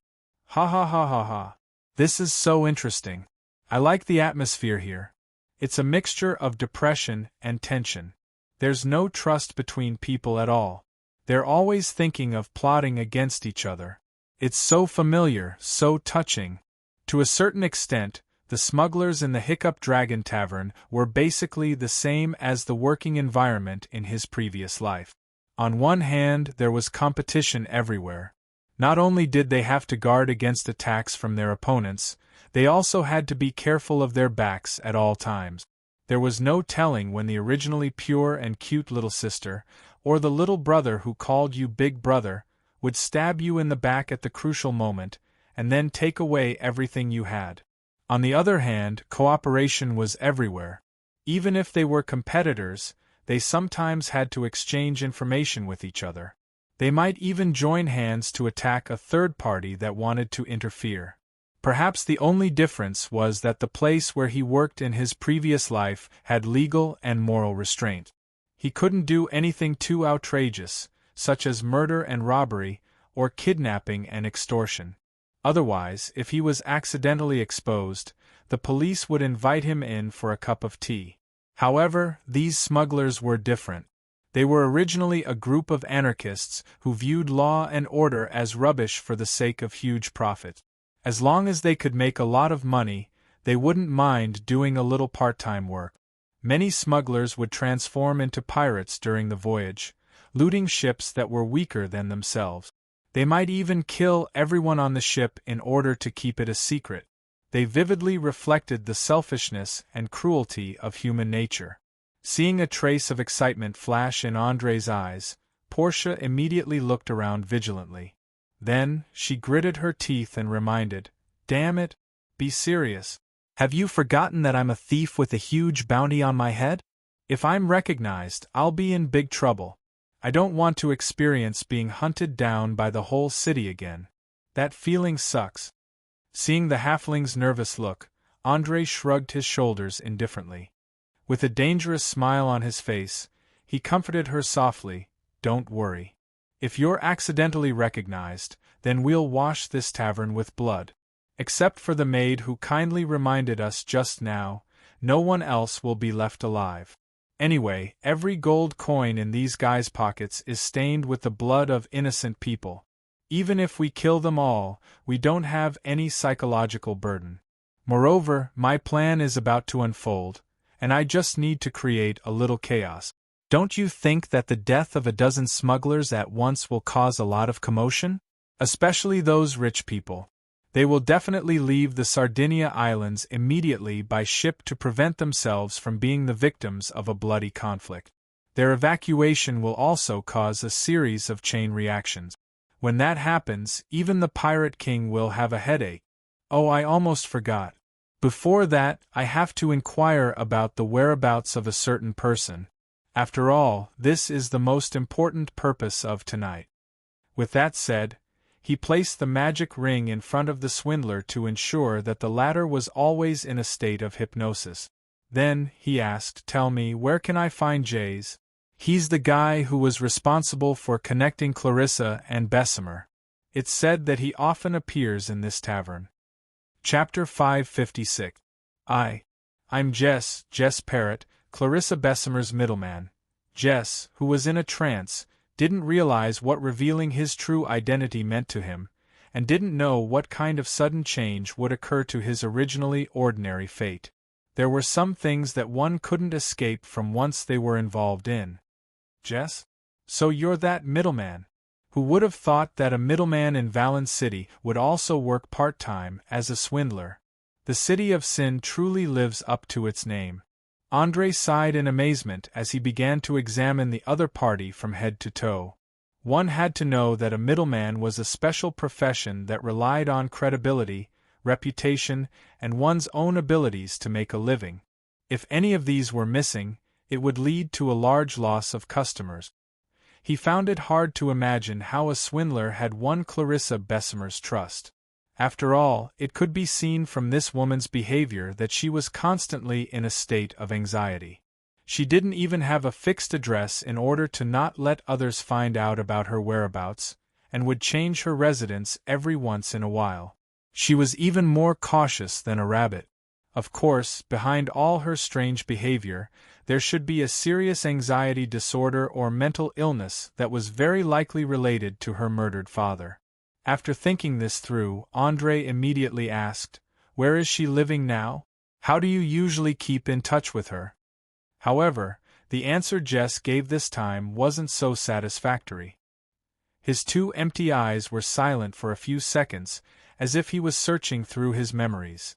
Ha ha ha ha ha. This is so interesting. I like the atmosphere here. It's a mixture of depression and tension. There's no trust between people at all. They're always thinking of plotting against each other. It's so familiar, so touching. To a certain extent, the smugglers in the Hiccup Dragon Tavern were basically the same as the working environment in his previous life. On one hand, there was competition everywhere. Not only did they have to guard against attacks from their opponents, they also had to be careful of their backs at all times. There was no telling when the originally pure and cute little sister, or the little brother who called you Big Brother, would stab you in the back at the crucial moment, and then take away everything you had. On the other hand, cooperation was everywhere. Even if they were competitors, they sometimes had to exchange information with each other. They might even join hands to attack a third party that wanted to interfere. Perhaps the only difference was that the place where he worked in his previous life had legal and moral restraint. He couldn't do anything too outrageous, such as murder and robbery, or kidnapping and extortion. Otherwise, if he was accidentally exposed, the police would invite him in for a cup of tea. However, these smugglers were different. They were originally a group of anarchists who viewed law and order as rubbish for the sake of huge profit. As long as they could make a lot of money, they wouldn't mind doing a little part-time work. Many smugglers would transform into pirates during the voyage, looting ships that were weaker than themselves. They might even kill everyone on the ship in order to keep it a secret. They vividly reflected the selfishness and cruelty of human nature. Seeing a trace of excitement flash in André's eyes, Portia immediately looked around vigilantly. Then, she gritted her teeth and reminded, "Damn it, be serious. Have you forgotten that I'm a thief with a huge bounty on my head? If I'm recognized, I'll be in big trouble. I don't want to experience being hunted down by the whole city again. That feeling sucks." Seeing the halfling's nervous look, André shrugged his shoulders indifferently. With a dangerous smile on his face, he comforted her softly, "Don't worry. If you're accidentally recognized, then we'll wash this tavern with blood. Except for the maid who kindly reminded us just now, no one else will be left alive. Anyway, every gold coin in these guys' pockets is stained with the blood of innocent people. Even if we kill them all, we don't have any psychological burden. Moreover, my plan is about to unfold, and I just need to create a little chaos. Don't you think that the death of a dozen smugglers at once will cause a lot of commotion? Especially those rich people. They will definitely leave the Sardinia Islands immediately by ship to prevent themselves from being the victims of a bloody conflict. Their evacuation will also cause a series of chain reactions. When that happens, even the Pirate King will have a headache. Oh, I almost forgot. Before that, I have to inquire about the whereabouts of a certain person. After all, this is the most important purpose of tonight." With that said, He placed the magic ring in front of the swindler to ensure that the latter was always in a state of hypnosis. Then, he asked, "Tell me, where can I find Jays? He's the guy who was responsible for connecting Clarissa and Bessemer. It's said that he often appears in this tavern." Chapter 556. I'm Jess Parrott, Clarissa Bessemer's middleman. Jess, who was in a trance, didn't realize what revealing his true identity meant to him, and didn't know what kind of sudden change would occur to his originally ordinary fate. There were some things that one couldn't escape from once they were involved in. "Jess? So you're that middleman?" Who would have thought that a middleman in Valen City would also work part-time as a swindler? The City of Sin truly lives up to its name. Andre sighed in amazement as he began to examine the other party from head to toe. One had to know that a middleman was a special profession that relied on credibility, reputation, and one's own abilities to make a living. If any of these were missing, it would lead to a large loss of customers. He found it hard to imagine how a swindler had won Clarissa Bessemer's trust. After all, it could be seen from this woman's behavior that she was constantly in a state of anxiety. She didn't even have a fixed address in order to not let others find out about her whereabouts, and would change her residence every once in a while. She was even more cautious than a rabbit. Of course, behind all her strange behavior, there should be a serious anxiety disorder or mental illness that was very likely related to her murdered father. After thinking this through, Andre immediately asked, "Where is she living now? How do you usually keep in touch with her?" However, the answer Jess gave this time wasn't so satisfactory. His two empty eyes were silent for a few seconds, as if he was searching through his memories.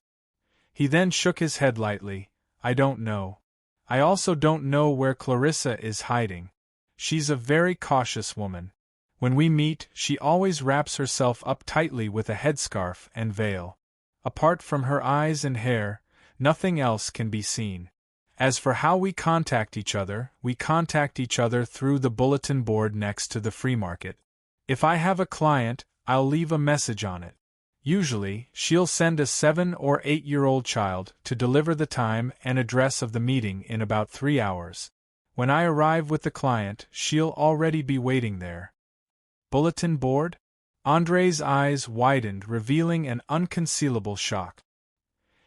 He then shook his head lightly. "I don't know. I also don't know where Clarissa is hiding. She's a very cautious woman. When we meet, she always wraps herself up tightly with a headscarf and veil. Apart from her eyes and hair, nothing else can be seen. As for how we contact each other through the bulletin board next to the free market. If I have a client, I'll leave a message on it. Usually, she'll send a 7 or 8-year-old child to deliver the time and address of the meeting in about 3 hours. When I arrive with the client, she'll already be waiting there." Bulletin board? Andre's eyes widened, revealing an unconcealable shock.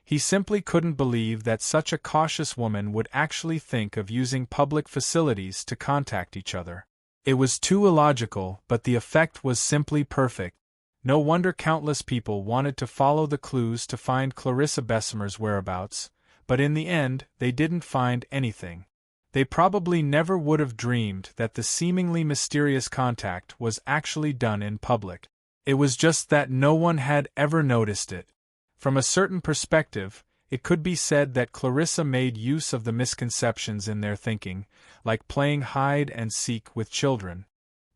He simply couldn't believe that such a cautious woman would actually think of using public facilities to contact each other. It was too illogical, but the effect was simply perfect. No wonder countless people wanted to follow the clues to find Clarissa Bessemer's whereabouts, but in the end, they didn't find anything. They probably never would have dreamed that the seemingly mysterious contact was actually done in public. It was just that no one had ever noticed it. From a certain perspective, it could be said that Clarissa made use of the misconceptions in their thinking, like playing hide and seek with children.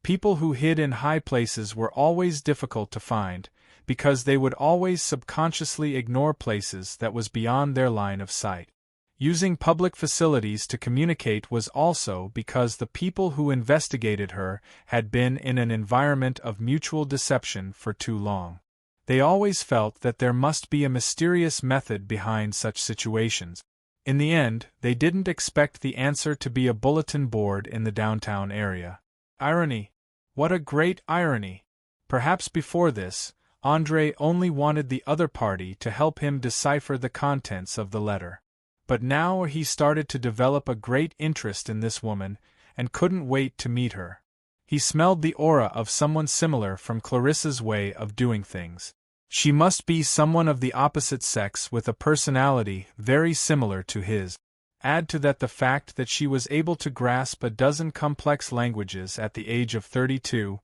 People who hid in high places were always difficult to find, because they would always subconsciously ignore places that was beyond their line of sight. Using public facilities to communicate was also because the people who investigated her had been in an environment of mutual deception for too long. They always felt that there must be a mysterious method behind such situations. In the end, they didn't expect the answer to be a bulletin board in the downtown area. Irony. What a great irony! Perhaps before this, Andre only wanted the other party to help him decipher the contents of the letter. But now he started to develop a great interest in this woman, and couldn't wait to meet her. He smelled the aura of someone similar from Clarissa's way of doing things. She must be someone of the opposite sex with a personality very similar to his. Add to that the fact that she was able to grasp a dozen complex languages at the age of 32,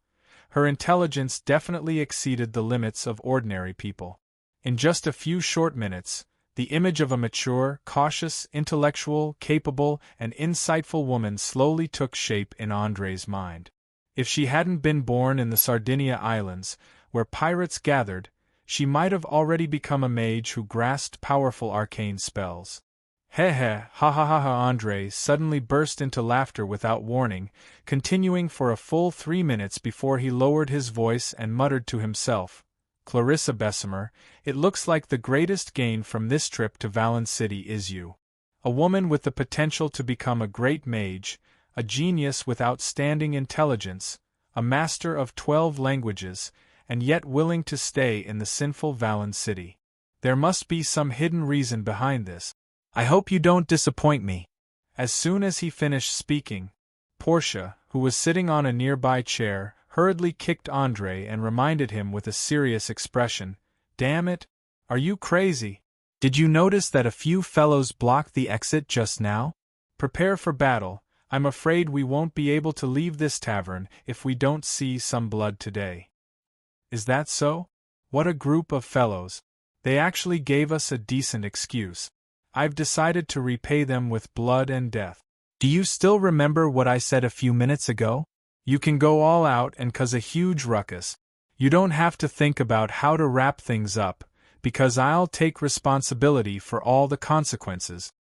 her intelligence definitely exceeded the limits of ordinary people. In just a few short minutes, the image of a mature, cautious, intellectual, capable, and insightful woman slowly took shape in Andre's mind. If she hadn't been born in the Sardinia Islands, where pirates gathered, she might have already become a mage who grasped powerful arcane spells. Heh heh, ha ha ha ha. Andre suddenly burst into laughter without warning, continuing for a full 3 minutes before he lowered his voice and muttered to himself, Clarissa Bessemer, it looks like the greatest gain from this trip to Valence City is you. A woman with the potential to become a great mage, a genius with outstanding intelligence, a master of 12 languages, and yet willing to stay in the sinful Valence City. There must be some hidden reason behind this. I hope you don't disappoint me. As soon as he finished speaking, Portia, who was sitting on a nearby chair, hurriedly kicked Andre and reminded him with a serious expression, Damn it! Are you crazy? Did you notice that a few fellows blocked the exit just now? Prepare for battle. I'm afraid we won't be able to leave this tavern if we don't see some blood today. Is that so? What a group of fellows. They actually gave us a decent excuse. I've decided to repay them with blood and death. Do you still remember what I said a few minutes ago? You can go all out and cause a huge ruckus. You don't have to think about how to wrap things up, because I'll take responsibility for all the consequences.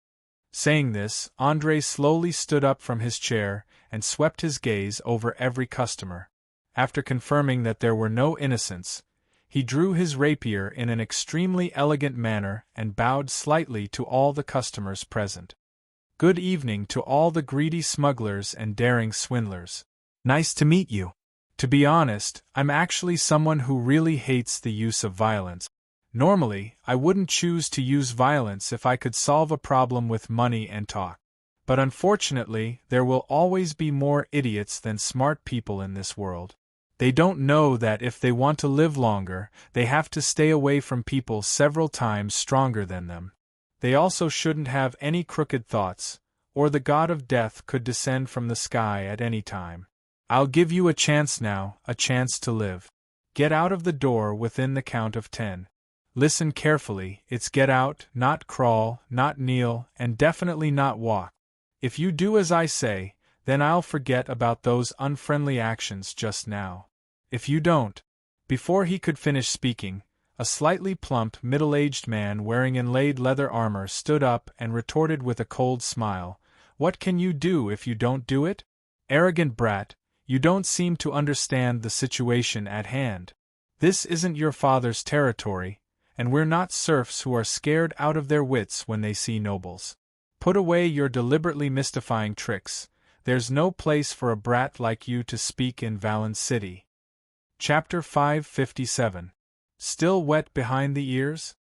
Saying this, Andre slowly stood up from his chair and swept his gaze over every customer. After confirming that there were no innocents, he drew his rapier in an extremely elegant manner and bowed slightly to all the customers present. Good evening to all the greedy smugglers and daring swindlers. Nice to meet you. To be honest, I'm actually someone who really hates the use of violence. Normally, I wouldn't choose to use violence if I could solve a problem with money and talk. But unfortunately, there will always be more idiots than smart people in this world. They don't know that if they want to live longer, they have to stay away from people several times stronger than them. They also shouldn't have any crooked thoughts, or the god of death could descend from the sky at any time. I'll give you a chance now, a chance to live. Get out of the door within the count of 10. Listen carefully, it's get out, not crawl, not kneel, and definitely not walk. If you do as I say, then I'll forget about those unfriendly actions just now. If you don't. Before he could finish speaking, a slightly plump, middle-aged man wearing inlaid leather armor stood up and retorted with a cold smile, What can you do if you don't do it? Arrogant brat, you don't seem to understand the situation at hand. This isn't your father's territory, and we're not serfs who are scared out of their wits when they see nobles. Put away your deliberately mystifying tricks. There's no place for a brat like you to speak in Valence City. Chapter 557. Still wet behind the ears?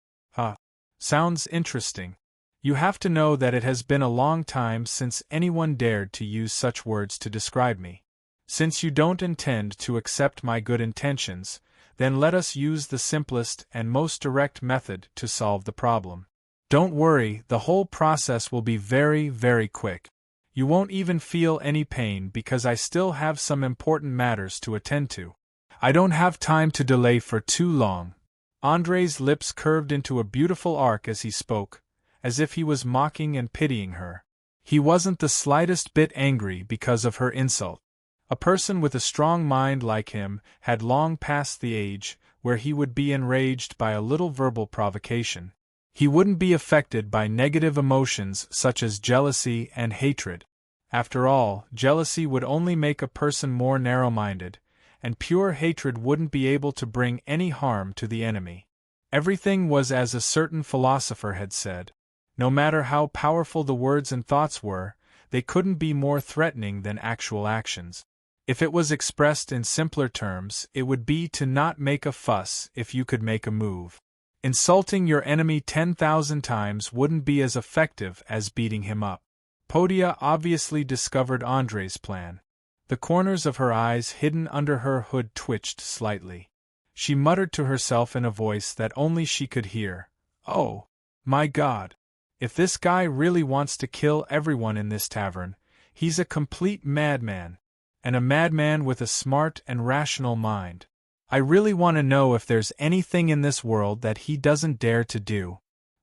Sounds interesting. You have to know that it has been a long time since anyone dared to use such words to describe me. Since you don't intend to accept my good intentions, then let us use the simplest and most direct method to solve the problem. Don't worry, the whole process will be very, very quick. You won't even feel any pain because I still have some important matters to attend to. I don't have time to delay for too long. Andre's lips curved into a beautiful arc as he spoke, as if he was mocking and pitying her. He wasn't the slightest bit angry because of her insult. A person with a strong mind like him had long passed the age where he would be enraged by a little verbal provocation. He wouldn't be affected by negative emotions such as jealousy and hatred. After all, jealousy would only make a person more narrow-minded, and pure hatred wouldn't be able to bring any harm to the enemy. Everything was as a certain philosopher had said. No matter how powerful the words and thoughts were, they couldn't be more threatening than actual actions. If it was expressed in simpler terms, it would be to not make a fuss if you could make a move. Insulting your enemy 10,000 times wouldn't be as effective as beating him up. Podia obviously discovered Andre's plan. The corners of her eyes hidden under her hood twitched slightly. She muttered to herself in a voice that only she could hear, Oh, my God! If this guy really wants to kill everyone in this tavern, he's a complete madman. And a madman with a smart and rational mind. I really want to know if there's anything in this world that he doesn't dare to do.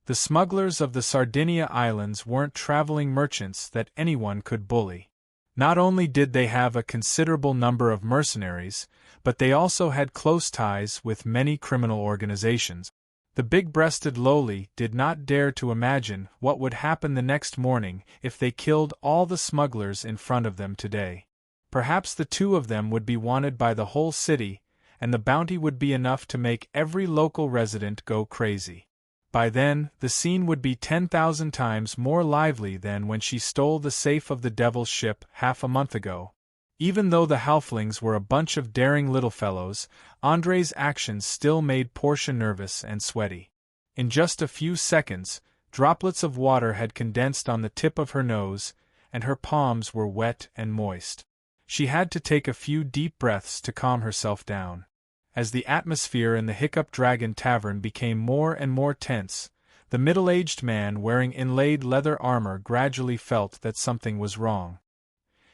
The smugglers of the Sardinia Islands weren't traveling merchants that anyone could bully. Not only did they have a considerable number of mercenaries, but they also had close ties with many criminal organizations. The big-breasted lowly did not dare to imagine what would happen the next morning if they killed all the smugglers in front of them today. Perhaps the two of them would be wanted by the whole city, and the bounty would be enough to make every local resident go crazy. By then, the scene would be 10,000 times more lively than when she stole the safe of the Devil's ship half a month ago. Even though the halflings were a bunch of daring little fellows, Andre's actions still made Portia nervous and sweaty. In just a few seconds, droplets of water had condensed on the tip of her nose, and her palms were wet and moist. She had to take a few deep breaths to calm herself down. As the atmosphere in the Hiccup Dragon Tavern became more and more tense, the middle-aged man wearing inlaid leather armor gradually felt that something was wrong.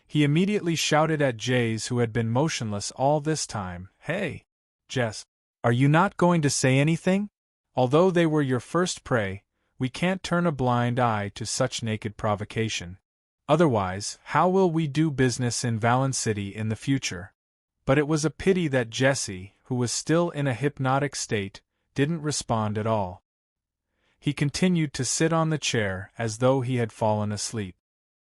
He immediately shouted at Jays, who had been motionless all this time, "Hey, Jess, are you not going to say anything? Although they were your first prey, we can't turn a blind eye to such naked provocation. Otherwise, how will we do business in Valen City in the future?" But it was a pity that Jesse, who was still in a hypnotic state, didn't respond at all. He continued to sit on the chair as though he had fallen asleep.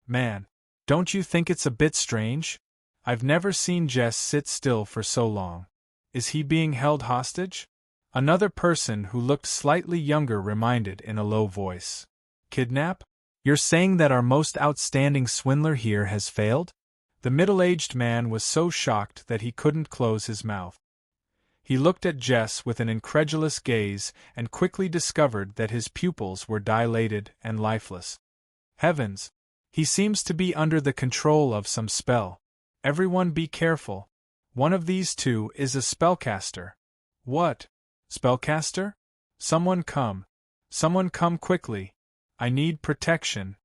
"Man, don't you think it's a bit strange? I've never seen Jess sit still for so long. Is he being held hostage?" Another person who looked slightly younger reminded in a low voice. "Kidnap? You're saying that our most outstanding swindler here has failed?" The middle-aged man was so shocked that he couldn't close his mouth. He looked at Jess with an incredulous gaze and quickly discovered that his pupils were dilated and lifeless. "Heavens! He seems to be under the control of some spell. Everyone be careful. One of these two is a spellcaster." "What? Spellcaster? Someone come. Someone come quickly. I need protection."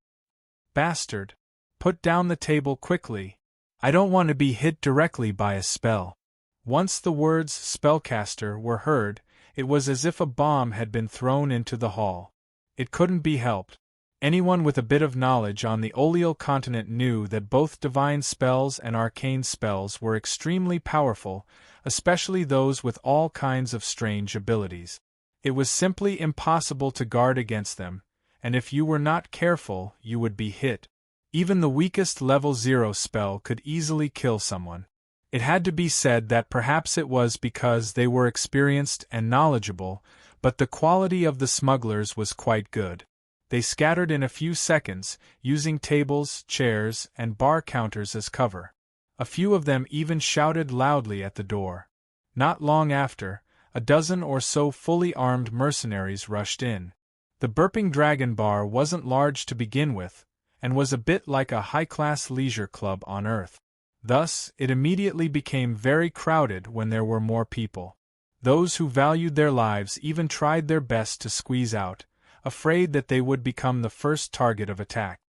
"Bastard! Put down the table quickly. I don't want to be hit directly by a spell." Once the words spellcaster were heard, it was as if a bomb had been thrown into the hall. It couldn't be helped. Anyone with a bit of knowledge on the Oleal continent knew that both divine spells and arcane spells were extremely powerful, especially those with all kinds of strange abilities. It was simply impossible to guard against them, and if you were not careful, you would be hit. Even the weakest level 0 spell could easily kill someone. It had to be said that perhaps it was because they were experienced and knowledgeable, but the quality of the smugglers was quite good. They scattered in a few seconds, using tables, chairs, and bar counters as cover. A few of them even shouted loudly at the door. Not long after, a dozen or so fully armed mercenaries rushed in. The Burping Dragon Bar wasn't large to begin with, and was a bit like a high-class leisure club on Earth. Thus, it immediately became very crowded when there were more people. Those who valued their lives even tried their best to squeeze out, afraid that they would become the first target of attack.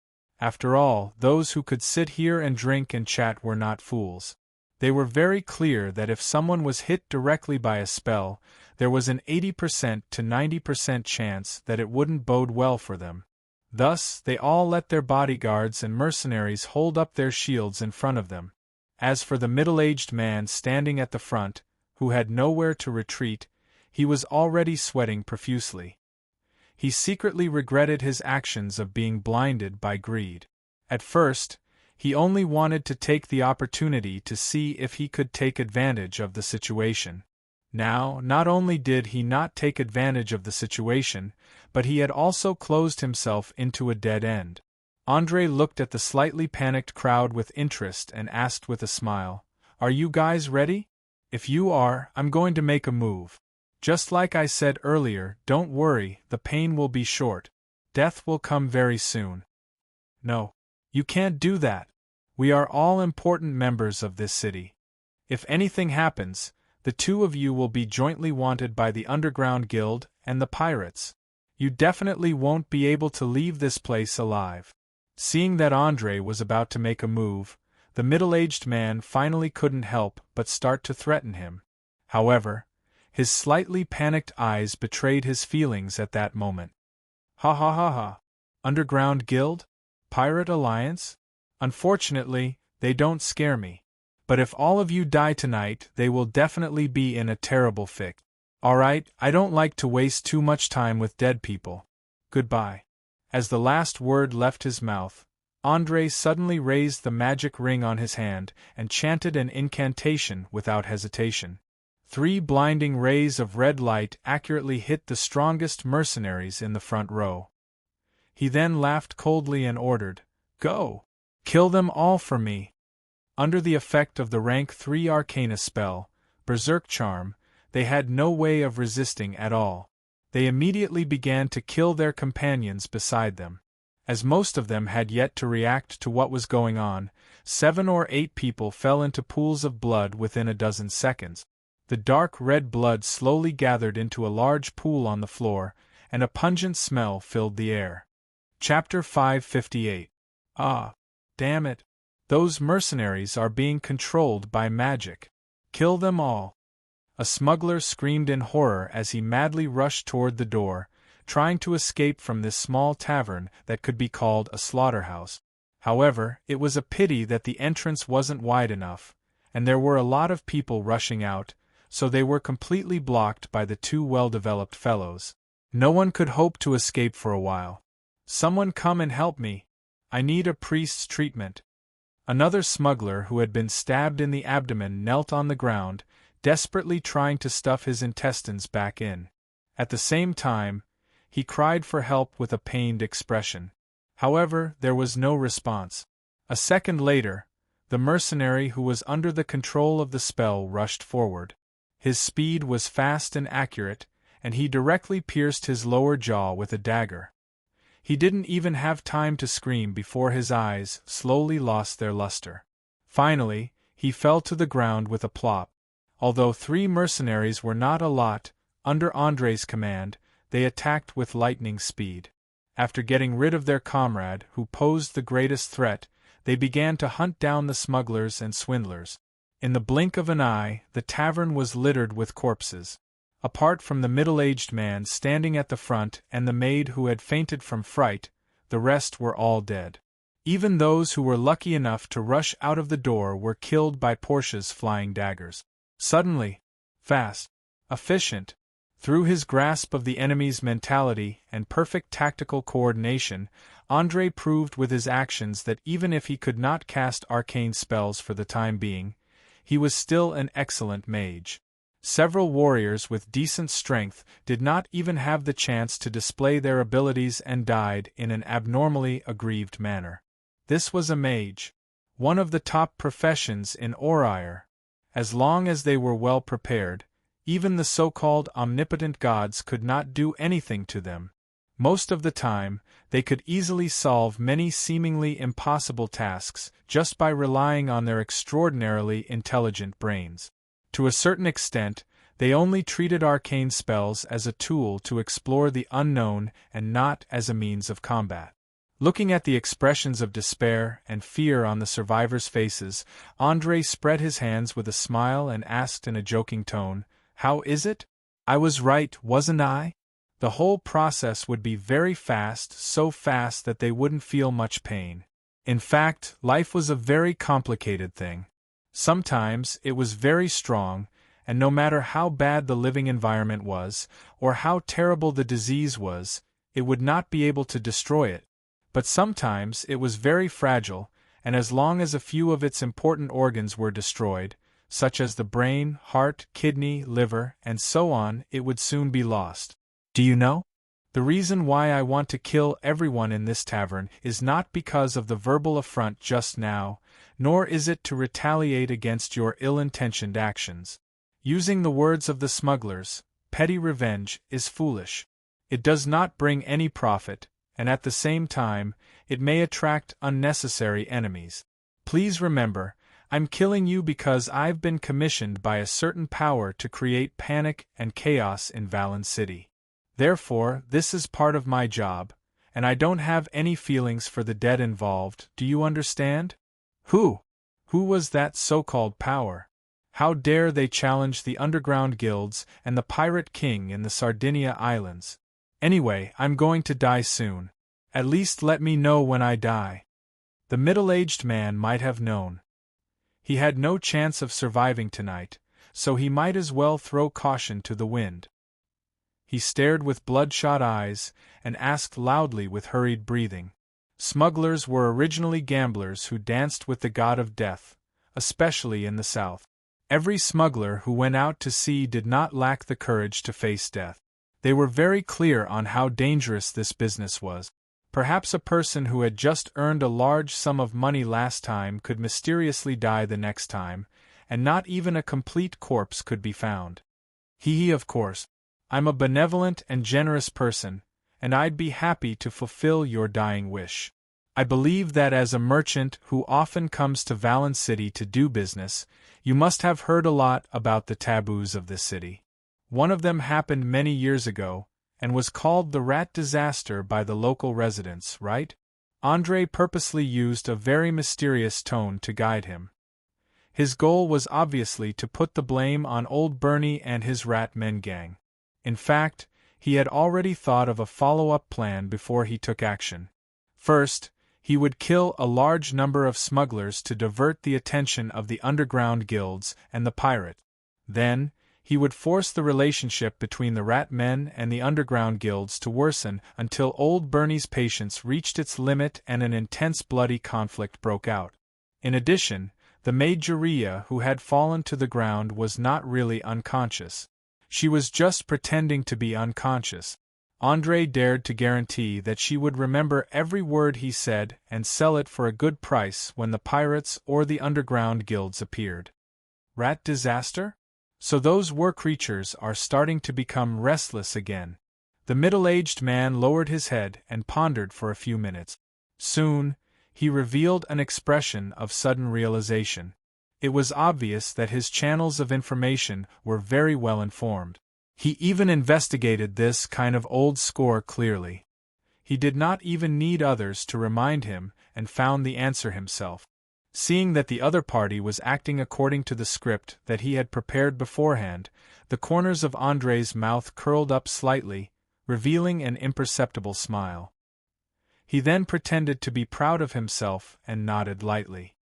After all, those who could sit here and drink and chat were not fools. They were very clear that if someone was hit directly by a spell, there was an 80% to 90% chance that it wouldn't bode well for them. Thus, they all let their bodyguards and mercenaries hold up their shields in front of them. As for the middle-aged man standing at the front, who had nowhere to retreat, he was already sweating profusely. He secretly regretted his actions of being blinded by greed. At first, he only wanted to take the opportunity to see if he could take advantage of the situation. Now, not only did he not take advantage of the situation, but he had also closed himself into a dead end. Andre looked at the slightly panicked crowd with interest and asked with a smile, "Are you guys ready? If you are, I'm going to make a move. Just like I said earlier, don't worry, the pain will be short. Death will come very soon." "No. You can't do that. We are all important members of this city. If anything happens, the two of you will be jointly wanted by the Underground Guild and the pirates. You definitely won't be able to leave this place alive." Seeing that Andre was about to make a move, the middle-aged man finally couldn't help but start to threaten him. However, his slightly panicked eyes betrayed his feelings at that moment. "Ha ha ha ha. Underground Guild? Pirate Alliance? Unfortunately, they don't scare me. But if all of you die tonight, they will definitely be in a terrible fix. Alright, I don't like to waste too much time with dead people. Goodbye. As the last word left his mouth, André suddenly raised the magic ring on his hand and chanted an incantation without hesitation. 3 blinding rays of red light accurately hit the strongest mercenaries in the front row. He then laughed coldly and ordered, "Go! Kill them all for me!" Under the effect of the rank 3 arcana spell, Berserk Charm, they had no way of resisting at all. They immediately began to kill their companions beside them. As most of them had yet to react to what was going on, 7 or 8 people fell into pools of blood within a dozen seconds. The dark red blood slowly gathered into a large pool on the floor, and a pungent smell filled the air. Chapter 558. Ah, damn it! Those mercenaries are being controlled by magic. Kill them all! A smuggler screamed in horror as he madly rushed toward the door, trying to escape from this small tavern that could be called a slaughterhouse. However, it was a pity that the entrance wasn't wide enough, and there were a lot of people rushing out, so they were completely blocked by the 2 well-developed fellows. No one could hope to escape for a while. "Someone come and help me. I need a priest's treatment." Another smuggler who had been stabbed in the abdomen knelt on the ground, desperately trying to stuff his intestines back in. At the same time, he cried for help with a pained expression. However, there was no response. A second later, the mercenary who was under the control of the spell rushed forward. His speed was fast and accurate, and he directly pierced his lower jaw with a dagger. He didn't even have time to scream before his eyes slowly lost their luster. Finally, he fell to the ground with a plop. Although 3 mercenaries were not a lot, under André's command, they attacked with lightning speed. After getting rid of their comrade, who posed the greatest threat, they began to hunt down the smugglers and swindlers. In the blink of an eye, the tavern was littered with corpses. Apart from the middle-aged man standing at the front and the maid who had fainted from fright, the rest were all dead. Even those who were lucky enough to rush out of the door were killed by Portia's flying daggers. Suddenly, fast, efficient, through his grasp of the enemy's mentality and perfect tactical coordination, André proved with his actions that even if he could not cast arcane spells for the time being, he was still an excellent mage. Several warriors with decent strength did not even have the chance to display their abilities and died in an abnormally aggrieved manner. This was a mage, one of the top professions in Oraire. As long as they were well prepared, even the so-called omnipotent gods could not do anything to them. Most of the time, they could easily solve many seemingly impossible tasks just by relying on their extraordinarily intelligent brains. To a certain extent, they only treated arcane spells as a tool to explore the unknown and not as a means of combat. Looking at the expressions of despair and fear on the survivors' faces, André spread his hands with a smile and asked in a joking tone, "How is it? I was right, wasn't I? The whole process would be very fast, so fast that they wouldn't feel much pain. In fact, life was a very complicated thing. Sometimes it was very strong, and no matter how bad the living environment was, or how terrible the disease was, it would not be able to destroy it. But sometimes it was very fragile, and as long as a few of its important organs were destroyed, such as the brain, heart, kidney, liver, and so on, it would soon be lost. Do you know? The reason why I want to kill everyone in this tavern is not because of the verbal affront just now, nor is it to retaliate against your ill-intentioned actions. Using the words of the smugglers, petty revenge is foolish. It does not bring any profit, and at the same time, it may attract unnecessary enemies. Please remember, I'm killing you because I've been commissioned by a certain power to create panic and chaos in Valen City. Therefore, this is part of my job, and I don't have any feelings for the dead involved, do you understand? Who was that so-called power? How dare they challenge the underground guilds and the pirate king in the Sardinia Islands? Anyway, I'm going to die soon. At least let me know when I die. The middle-aged man might have known. He had no chance of surviving tonight, so he might as well throw caution to the wind. He stared with bloodshot eyes, and asked loudly with hurried breathing. Smugglers were originally gamblers who danced with the god of death, especially in the south. Every smuggler who went out to sea did not lack the courage to face death. They were very clear on how dangerous this business was. Perhaps a person who had just earned a large sum of money last time could mysteriously die the next time, and not even a complete corpse could be found. Of course. I'm a benevolent and generous person, and I'd be happy to fulfill your dying wish. I believe that as a merchant who often comes to Valen City to do business, you must have heard a lot about the taboos of this city. One of them happened many years ago, and was called the rat disaster by the local residents, right? Andre purposely used a very mysterious tone to guide him. His goal was obviously to put the blame on old Bernie and his rat men gang. In fact, he had already thought of a follow-up plan before he took action. First, he would kill a large number of smugglers to divert the attention of the underground guilds and the pirate. Then, he would force the relationship between the rat men and the underground guilds to worsen until old Bernie's patience reached its limit and an intense bloody conflict broke out. In addition, the maid Juria who had fallen to the ground was not really unconscious. She was just pretending to be unconscious. Andre dared to guarantee that she would remember every word he said and sell it for a good price when the pirates or the underground guilds appeared. Rat disaster? So those war creatures are starting to become restless again. The middle-aged man lowered his head and pondered for a few minutes. Soon, he revealed an expression of sudden realization. It was obvious that his channels of information were very well informed. He even investigated this kind of old score clearly. He did not even need others to remind him, and found the answer himself. Seeing that the other party was acting according to the script that he had prepared beforehand, the corners of Andre's mouth curled up slightly, revealing an imperceptible smile. He then pretended to be proud of himself and nodded lightly.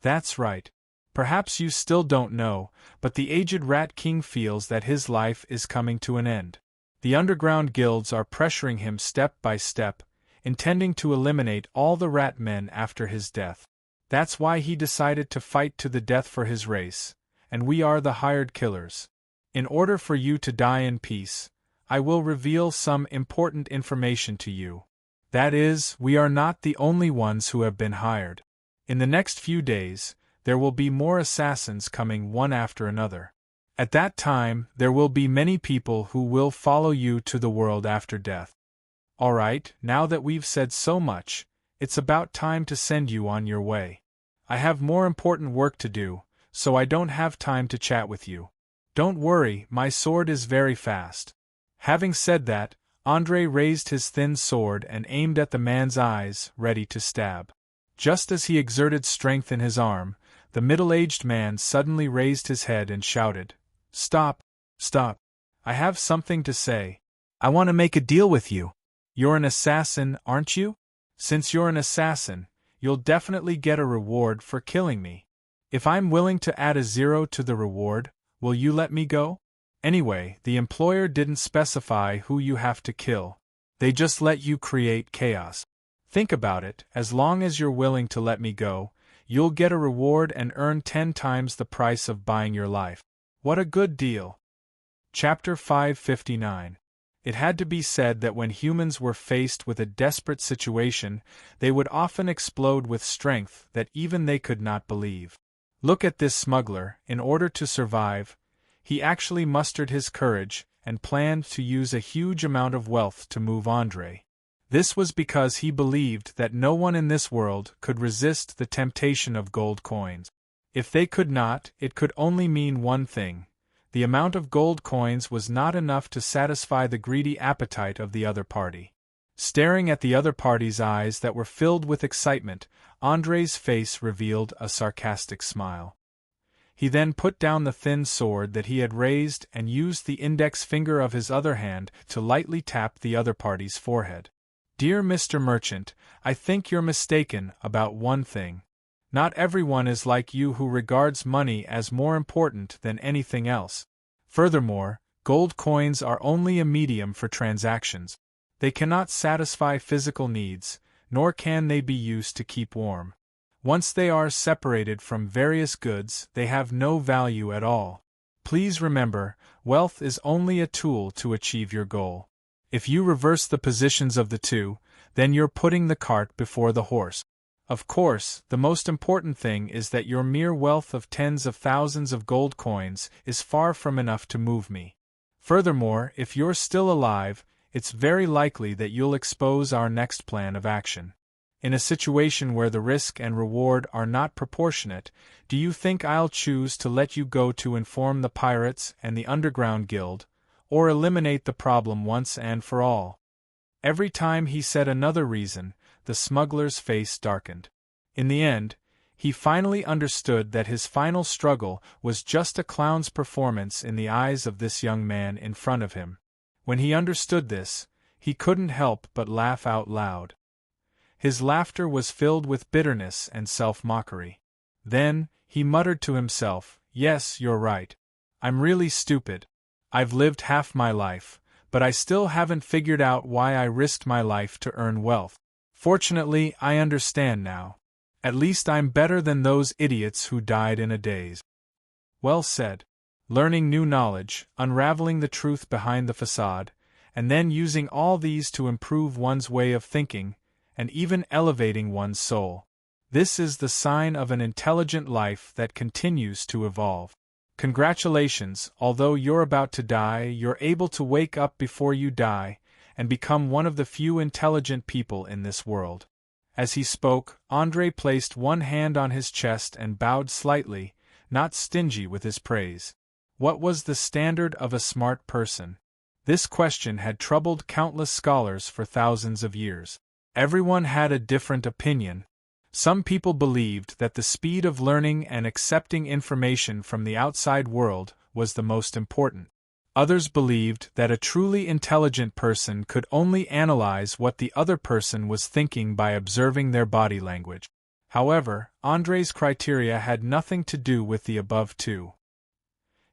That's right. Perhaps you still don't know, but the aged Rat King feels that his life is coming to an end. The underground guilds are pressuring him step by step, intending to eliminate all the rat men after his death. That's why he decided to fight to the death for his race, and we are the hired killers. In order for you to die in peace, I will reveal some important information to you. That is, we are not the only ones who have been hired. In the next few days, there will be more assassins coming one after another. At that time, there will be many people who will follow you to the world after death. All right, now that we've said so much, it's about time to send you on your way. I have more important work to do, so I don't have time to chat with you. Don't worry, my sword is very fast. Having said that, Andre raised his thin sword and aimed at the man's eyes, ready to stab. Just as he exerted strength in his arm, the middle-aged man suddenly raised his head and shouted, "Stop! Stop! I have something to say. I want to make a deal with you. You're an assassin, aren't you? Since you're an assassin, you'll definitely get a reward for killing me. If I'm willing to add a 0 to the reward, will you let me go?" Anyway, the employer didn't specify who you have to kill. They just let you create chaos. Think about it, as long as you're willing to let me go, you'll get a reward and earn 10 times the price of buying your life. What a good deal. Chapter 559. It had to be said that when humans were faced with a desperate situation, they would often explode with strength that even they could not believe. Look at this smuggler. In order to survive, he actually mustered his courage and planned to use a huge amount of wealth to move Andre. This was because he believed that no one in this world could resist the temptation of gold coins. If they could not, it could only mean one thing. The amount of gold coins was not enough to satisfy the greedy appetite of the other party. Staring at the other party's eyes that were filled with excitement, Andre's face revealed a sarcastic smile. He then put down the thin sword that he had raised and used the index finger of his other hand to lightly tap the other party's forehead. "Dear Mr. Merchant, I think you're mistaken about one thing. Not everyone is like you who regards money as more important than anything else. Furthermore, Gold coins are only a medium for transactions. They cannot satisfy physical needs, nor can they be used to keep warm. Once they are separated from various goods, they have no value at all. Please remember, wealth is only a tool to achieve your goal. If you reverse the positions of the two, then you're putting the cart before the horse. Of course, the most important thing is that your mere wealth of tens of thousands of gold coins is far from enough to move me. Furthermore, if you're still alive, it's very likely that you'll expose our next plan of action. In a situation where the risk and reward are not proportionate, do you think I'll choose to let you go to inform the pirates and the underground guild, or eliminate the problem once and for all? Every time he said another reason, the smuggler's face darkened. In the end, he finally understood that his final struggle was just a clown's performance in the eyes of this young man in front of him. When he understood this, he couldn't help but laugh out loud. His laughter was filled with bitterness and self-mockery. Then, he muttered to himself, "Yes, you're right. I'm really stupid. I've lived half my life, but I still haven't figured out why I risked my life to earn wealth. Fortunately, I understand now. At least I'm better than those idiots who died in a daze." Well said. Learning new knowledge, unraveling the truth behind the facade, and then using all these to improve one's way of thinking, and even elevating one's soul. This is the sign of an intelligent life that continues to evolve. Congratulations, although you're about to die, you're able to wake up before you die, and become one of the few intelligent people in this world. As he spoke, André placed one hand on his chest and bowed slightly, not stingy with his praise. What was the standard of a smart person? This question had troubled countless scholars for thousands of years. Everyone had a different opinion. Some people believed that the speed of learning and accepting information from the outside world was the most important. Others believed that a truly intelligent person could only analyze what the other person was thinking by observing their body language. However, André's criteria had nothing to do with the above two.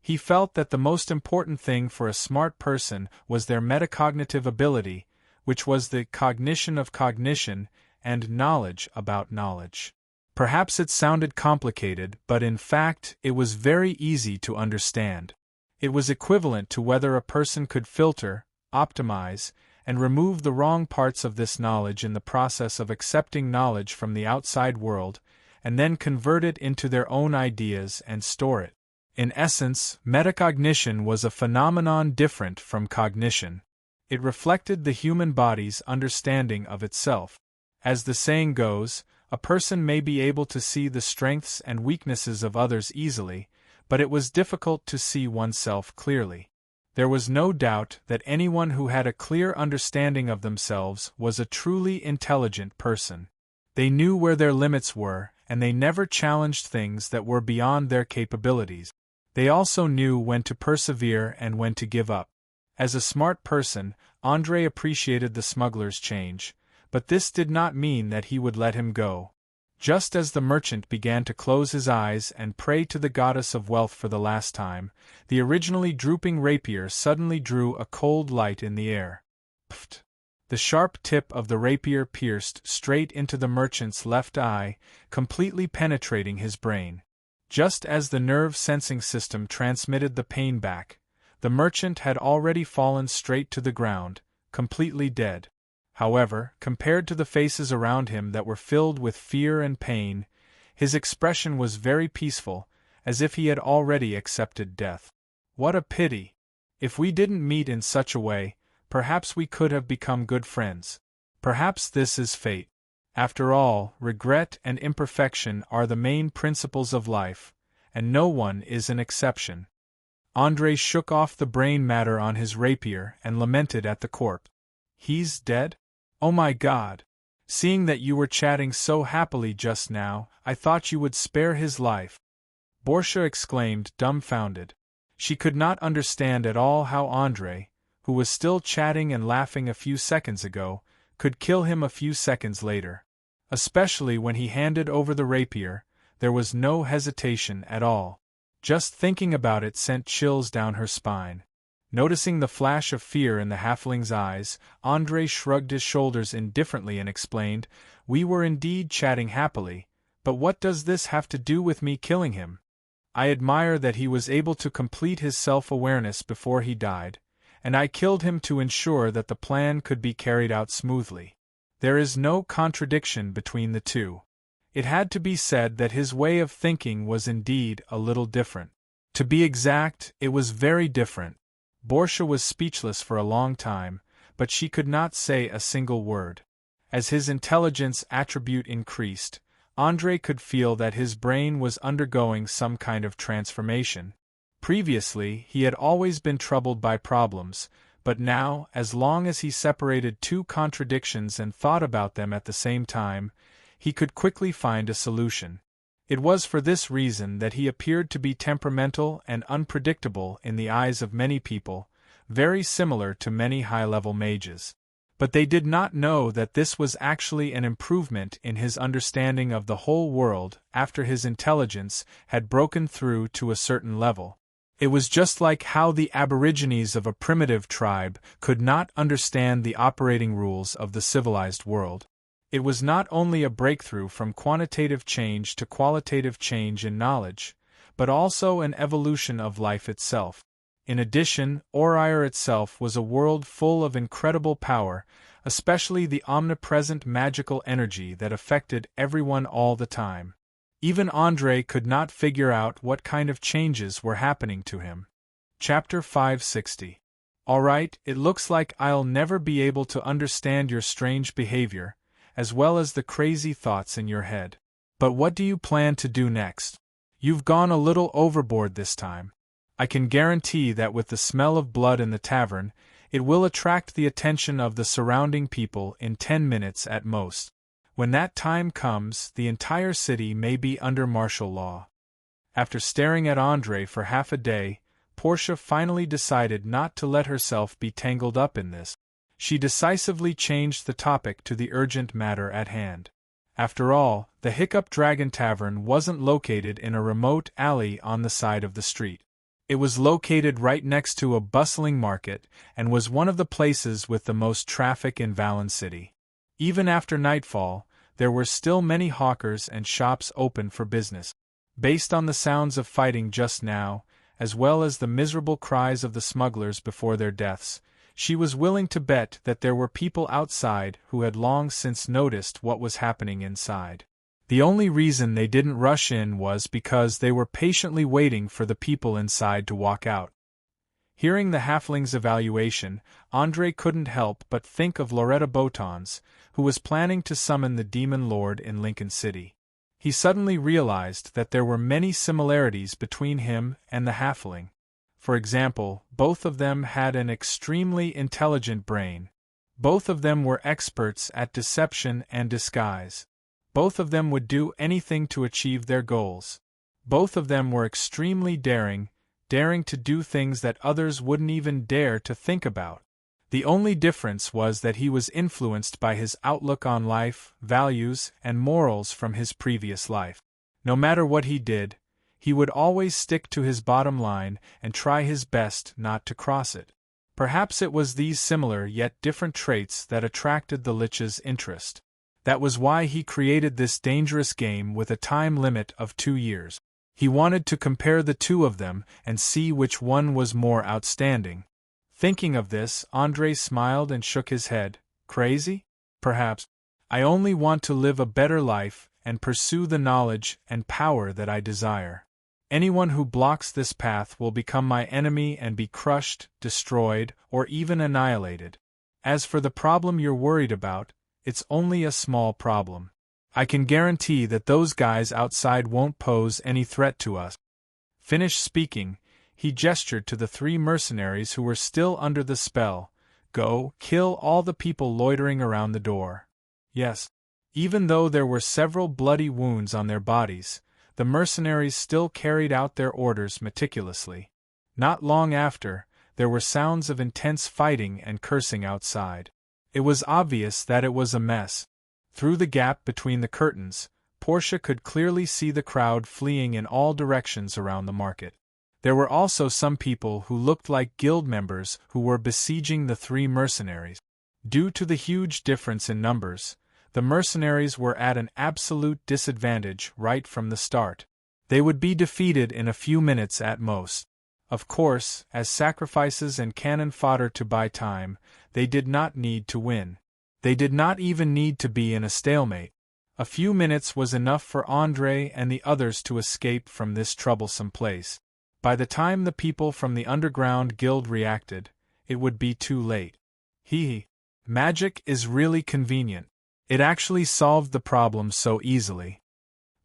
He felt that the most important thing for a smart person was their metacognitive ability, which was the cognition of cognition and knowledge about knowledge. Perhaps it sounded complicated, but in fact, it was very easy to understand. It was equivalent to whether a person could filter, optimize, and remove the wrong parts of this knowledge in the process of accepting knowledge from the outside world, and then convert it into their own ideas and store it. In essence, metacognition was a phenomenon different from cognition. It reflected the human body's understanding of itself. As the saying goes, a person may be able to see the strengths and weaknesses of others easily, but it was difficult to see oneself clearly. There was no doubt that anyone who had a clear understanding of themselves was a truly intelligent person. They knew where their limits were, and they never challenged things that were beyond their capabilities. They also knew when to persevere and when to give up. As a smart person, André appreciated the smuggler's change, but this did not mean that he would let him go. Just as the merchant began to close his eyes and pray to the goddess of wealth for the last time, the originally drooping rapier suddenly drew a cold light in the air. Pft! The sharp tip of the rapier pierced straight into the merchant's left eye, completely penetrating his brain. Just as the nerve-sensing system transmitted the pain back, the merchant had already fallen straight to the ground, completely dead. However, compared to the faces around him that were filled with fear and pain, his expression was very peaceful, as if he had already accepted death. What a pity! If we didn't meet in such a way, perhaps we could have become good friends. Perhaps this is fate. After all, regret and imperfection are the main principles of life, and no one is an exception. André shook off the brain matter on his rapier and lamented at the corpse. He's dead? Oh my God! Seeing that you were chatting so happily just now, I thought you would spare his life. Portia exclaimed, dumbfounded. She could not understand at all how André, who was still chatting and laughing a few seconds ago, could kill him a few seconds later. Especially when he handed over the rapier, there was no hesitation at all. Just thinking about it sent chills down her spine. Noticing the flash of fear in the halfling's eyes, Andre shrugged his shoulders indifferently and explained, "We were indeed chatting happily, but what does this have to do with me killing him? I admire that he was able to complete his self-awareness before he died, and I killed him to ensure that the plan could be carried out smoothly. There is no contradiction between the two." It had to be said that his way of thinking was indeed a little different. To be exact, it was very different. Portia was speechless for a long time, but she could not say a single word. As his intelligence attribute increased, Andre could feel that his brain was undergoing some kind of transformation. Previously, he had always been troubled by problems, but now, as long as he separated two contradictions and thought about them at the same time, he could quickly find a solution. It was for this reason that he appeared to be temperamental and unpredictable in the eyes of many people, very similar to many high-level mages. But they did not know that this was actually an improvement in his understanding of the whole world after his intelligence had broken through to a certain level. It was just like how the aborigines of a primitive tribe could not understand the operating rules of the civilized world. It was not only a breakthrough from quantitative change to qualitative change in knowledge, but also an evolution of life itself. In addition, Oriar itself was a world full of incredible power, especially the omnipresent magical energy that affected everyone all the time. Even Andre could not figure out what kind of changes were happening to him. Chapter 560. Alright, it looks like I'll never be able to understand your strange behavior, as well as the crazy thoughts in your head. But what do you plan to do next? You've gone a little overboard this time. I can guarantee that with the smell of blood in the tavern, it will attract the attention of the surrounding people in 10 minutes at most. When that time comes, the entire city may be under martial law. After staring at Andre for half a day, Portia finally decided not to let herself be tangled up in this. She decisively changed the topic to the urgent matter at hand. After all, the Hiccup Dragon Tavern wasn't located in a remote alley on the side of the street. It was located right next to a bustling market and was one of the places with the most traffic in Valen City. Even after nightfall, there were still many hawkers and shops open for business. Based on the sounds of fighting just now, as well as the miserable cries of the smugglers before their deaths, she was willing to bet that there were people outside who had long since noticed what was happening inside. The only reason they didn't rush in was because they were patiently waiting for the people inside to walk out. Hearing the halfling's evaluation, Andre couldn't help but think of Loretta Botons, who was planning to summon the Demon Lord in Lincoln City. He suddenly realized that there were many similarities between him and the halfling. For example, both of them had an extremely intelligent brain. Both of them were experts at deception and disguise. Both of them would do anything to achieve their goals. Both of them were extremely daring to do things that others wouldn't even dare to think about. The only difference was that he was influenced by his outlook on life, values, and morals from his previous life. No matter what he did, he would always stick to his bottom line and try his best not to cross it. Perhaps it was these similar yet different traits that attracted the Lich's interest. That was why he created this dangerous game with a time limit of 2 years. He wanted to compare the two of them and see which one was more outstanding. Thinking of this, Andre smiled and shook his head. Crazy? Perhaps. I only want to live a better life and pursue the knowledge and power that I desire. Anyone who blocks this path will become my enemy and be crushed, destroyed, or even annihilated. As for the problem you're worried about, it's only a small problem. I can guarantee that those guys outside won't pose any threat to us. Finished speaking, he gestured to the 3 mercenaries who were still under the spell. Go, kill all the people loitering around the door. Yes. Even though there were several bloody wounds on their bodies, the mercenaries still carried out their orders meticulously. Not long after, there were sounds of intense fighting and cursing outside. It was obvious that it was a mess. Through the gap between the curtains, Portia could clearly see the crowd fleeing in all directions around the market. There were also some people who looked like guild members who were besieging the three mercenaries. Due to the huge difference in numbers, the mercenaries were at an absolute disadvantage right from the start. They would be defeated in a few minutes at most. Of course, as sacrifices and cannon fodder to buy time, they did not need to win. They did not even need to be in a stalemate. A few minutes was enough for André and the others to escape from this troublesome place. By the time the people from the underground guild reacted, it would be too late. Magic is really convenient. It actually solved the problem so easily.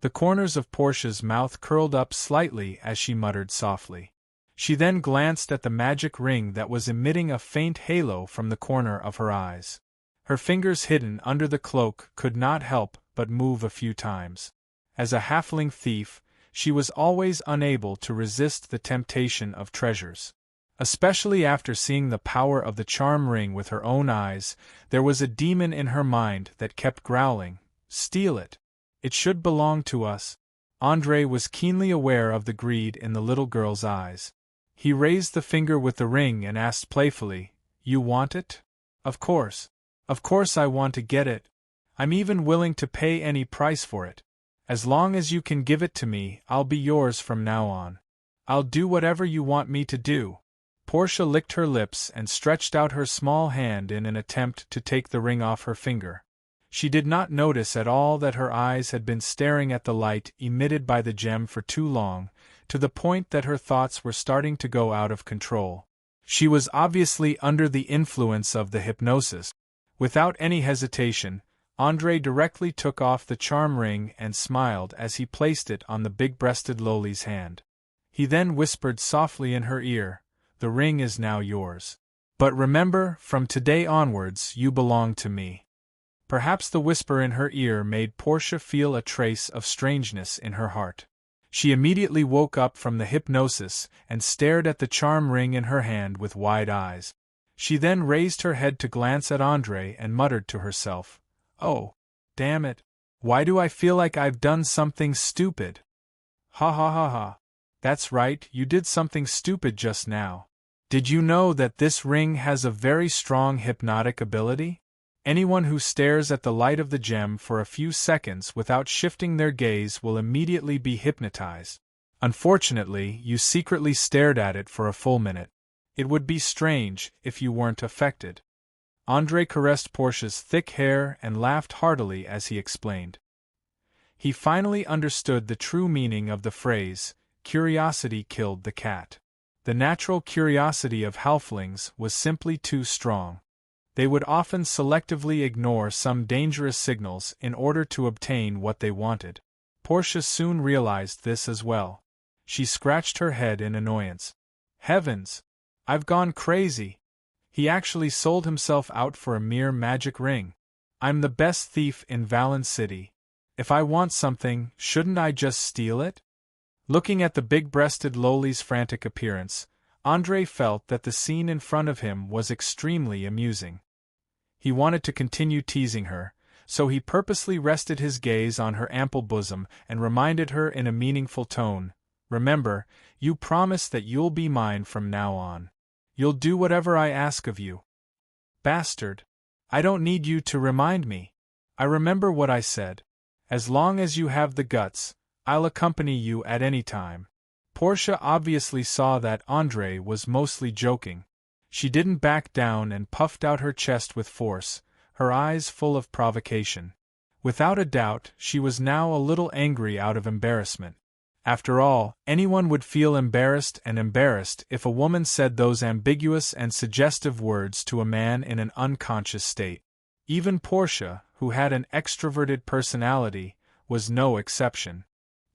The corners of Portia's mouth curled up slightly as she muttered softly. She then glanced at the magic ring that was emitting a faint halo from the corner of her eyes. Her fingers hidden under the cloak could not help but move a few times. As a halfling thief, she was always unable to resist the temptation of treasures. Especially after seeing the power of the charm ring with her own eyes, there was a demon in her mind that kept growling, "Steal it! It should belong to us." André was keenly aware of the greed in the little girl's eyes. He raised the finger with the ring and asked playfully, "You want it?" Of course I want to get it. I'm even willing to pay any price for it. As long as you can give it to me, I'll be yours from now on. I'll do whatever you want me to do." Portia licked her lips and stretched out her small hand in an attempt to take the ring off her finger. She did not notice at all that her eyes had been staring at the light emitted by the gem for too long, to the point that her thoughts were starting to go out of control. She was obviously under the influence of the hypnosis. Without any hesitation, André directly took off the charm ring and smiled as he placed it on the big-breasted Loli's hand. He then whispered softly in her ear, "The ring is now yours. But remember, from today onwards you belong to me." Perhaps the whisper in her ear made Portia feel a trace of strangeness in her heart. She immediately woke up from the hypnosis and stared at the charm ring in her hand with wide eyes. She then raised her head to glance at André and muttered to herself, "Oh, damn it. Why do I feel like I've done something stupid?" Ha ha ha ha. That's right, you did something stupid just now. Did you know that this ring has a very strong hypnotic ability? Anyone who stares at the light of the gem for a few seconds without shifting their gaze will immediately be hypnotized. Unfortunately, you secretly stared at it for a full minute. It would be strange if you weren't affected. André caressed Portia's thick hair and laughed heartily as he explained. He finally understood the true meaning of the phrase, "Curiosity killed the cat." The natural curiosity of halflings was simply too strong. They would often selectively ignore some dangerous signals in order to obtain what they wanted. Portia soon realized this as well. She scratched her head in annoyance. Heavens! I've gone crazy! He actually sold himself out for a mere magic ring. I'm the best thief in Valen City. If I want something, shouldn't I just steal it? Looking at the big-breasted Loli's frantic appearance, André felt that the scene in front of him was extremely amusing. He wanted to continue teasing her, so he purposely rested his gaze on her ample bosom and reminded her in a meaningful tone, "Remember, you promise that you'll be mine from now on. You'll do whatever I ask of you." "Bastard! I don't need you to remind me. I remember what I said. As long as you have the guts, I'll accompany you at any time." Portia obviously saw that André was mostly joking. She didn't back down and puffed out her chest with force, her eyes full of provocation. Without a doubt, she was now a little angry out of embarrassment. After all, anyone would feel embarrassed if a woman said those ambiguous and suggestive words to a man in an unconscious state. Even Portia, who had an extroverted personality, was no exception.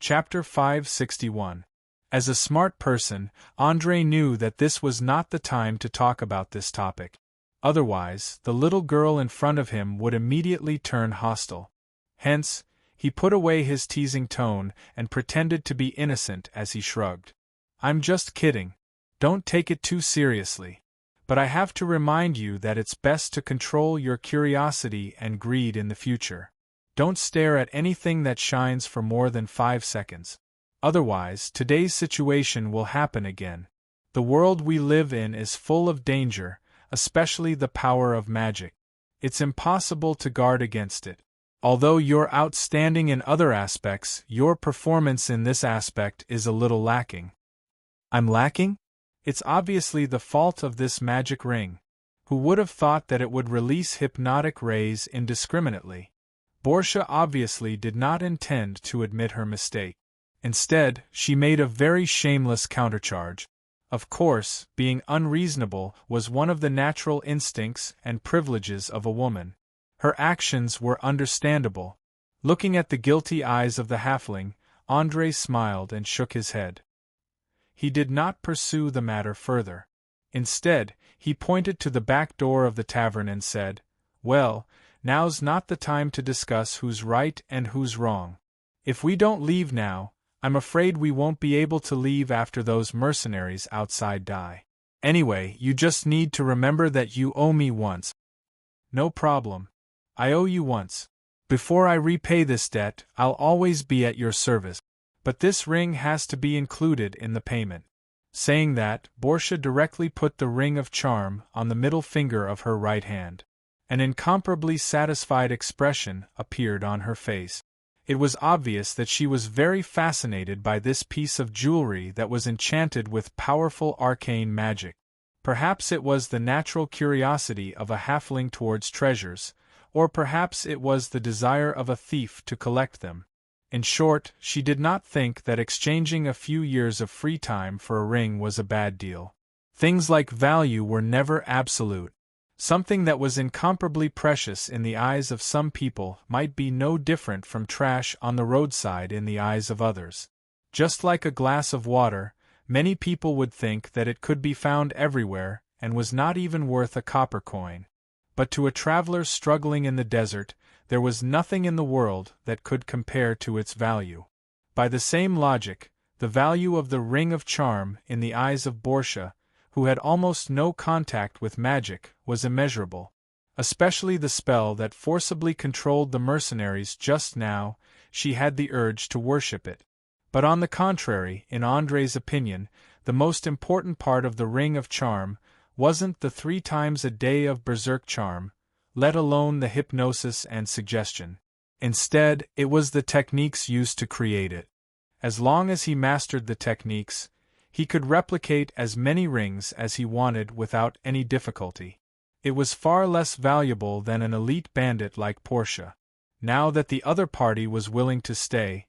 Chapter 561. As a smart person, André knew that this was not the time to talk about this topic. Otherwise, the little girl in front of him would immediately turn hostile. Hence, he put away his teasing tone and pretended to be innocent as he shrugged. "I'm just kidding. Don't take it too seriously. But I have to remind you that it's best to control your curiosity and greed in the future. Don't stare at anything that shines for more than 5 seconds. Otherwise, today's situation will happen again. The world we live in is full of danger, especially the power of magic. It's impossible to guard against it. Although you're outstanding in other aspects, your performance in this aspect is a little lacking. I'm lacking? It's obviously the fault of this magic ring. Who would have thought that it would release hypnotic rays indiscriminately? Portia obviously did not intend to admit her mistake. Instead, she made a very shameless countercharge. Of course, being unreasonable was one of the natural instincts and privileges of a woman. Her actions were understandable. Looking at the guilty eyes of the halfling, André smiled and shook his head. He did not pursue the matter further. Instead, he pointed to the back door of the tavern and said, "Well, now's not the time to discuss who's right and who's wrong. If we don't leave now, I'm afraid we won't be able to leave after those mercenaries outside die. Anyway, you just need to remember that you owe me once." "No problem. I owe you once. Before I repay this debt, I'll always be at your service. But this ring has to be included in the payment." Saying that, Portia directly put the ring of charm on the middle finger of her right hand. An incomparably satisfied expression appeared on her face. It was obvious that she was very fascinated by this piece of jewelry that was enchanted with powerful arcane magic. Perhaps it was the natural curiosity of a halfling towards treasures, or perhaps it was the desire of a thief to collect them. In short, she did not think that exchanging a few years of free time for a ring was a bad deal. Things like value were never absolute. Something that was incomparably precious in the eyes of some people might be no different from trash on the roadside in the eyes of others. Just like a glass of water, many people would think that it could be found everywhere and was not even worth a copper coin. But to a traveler struggling in the desert, there was nothing in the world that could compare to its value. By the same logic, the value of the ring of charm in the eyes of Portia, who had almost no contact with magic, was immeasurable. Especially the spell that forcibly controlled the mercenaries just now, she had the urge to worship it. But on the contrary, in André's opinion, the most important part of the ring of charm wasn't the 3 times a day of berserk charm, let alone the hypnosis and suggestion. Instead, it was the techniques used to create it. As long as he mastered the techniques, he could replicate as many rings as he wanted without any difficulty. It was far less valuable than an elite bandit like Portia. Now that the other party was willing to stay,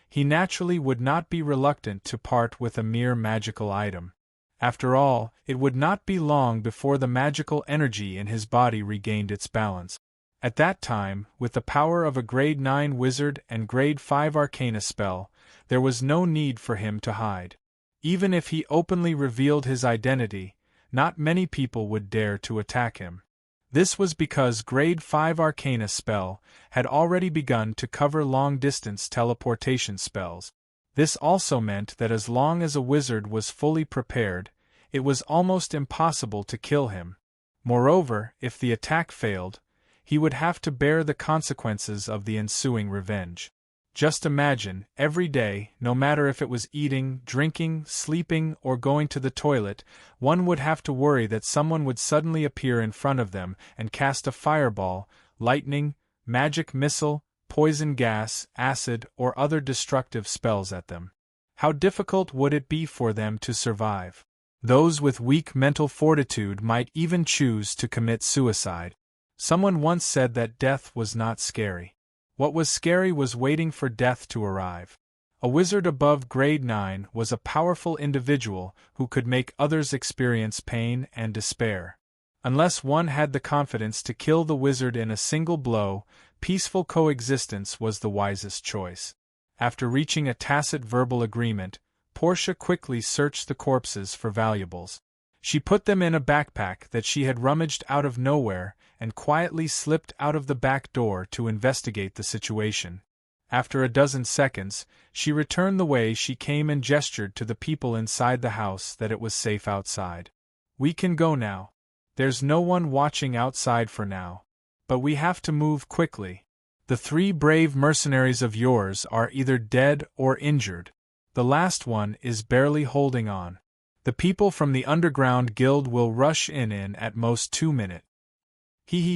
he naturally would not be reluctant to part with a mere magical item. After all, it would not be long before the magical energy in his body regained its balance. At that time, with the power of a grade 9 wizard and grade 5 arcana spell, there was no need for him to hide. Even if he openly revealed his identity, not many people would dare to attack him. This was because grade 5 arcana spell had already begun to cover long-distance teleportation spells. This also meant that as long as a wizard was fully prepared, it was almost impossible to kill him. Moreover, if the attack failed, he would have to bear the consequences of the ensuing revenge. Just imagine, every day, no matter if it was eating, drinking, sleeping, or going to the toilet, one would have to worry that someone would suddenly appear in front of them and cast a fireball, lightning, magic missile, poison gas, acid, or other destructive spells at them. How difficult would it be for them to survive? Those with weak mental fortitude might even choose to commit suicide. Someone once said that death was not scary. What was scary was waiting for death to arrive. A wizard above grade 9 was a powerful individual who could make others experience pain and despair. Unless one had the confidence to kill the wizard in a single blow, peaceful coexistence was the wisest choice. After reaching a tacit verbal agreement, Portia quickly searched the corpses for valuables. She put them in a backpack that she had rummaged out of nowhere and quietly slipped out of the back door to investigate the situation. After a dozen seconds, she returned the way she came and gestured to the people inside the house that it was safe outside. "We can go now. There's no one watching outside for now. But we have to move quickly. The 3 brave mercenaries of yours are either dead or injured. The last one is barely holding on. The people from the underground guild will rush in at most 2 minutes.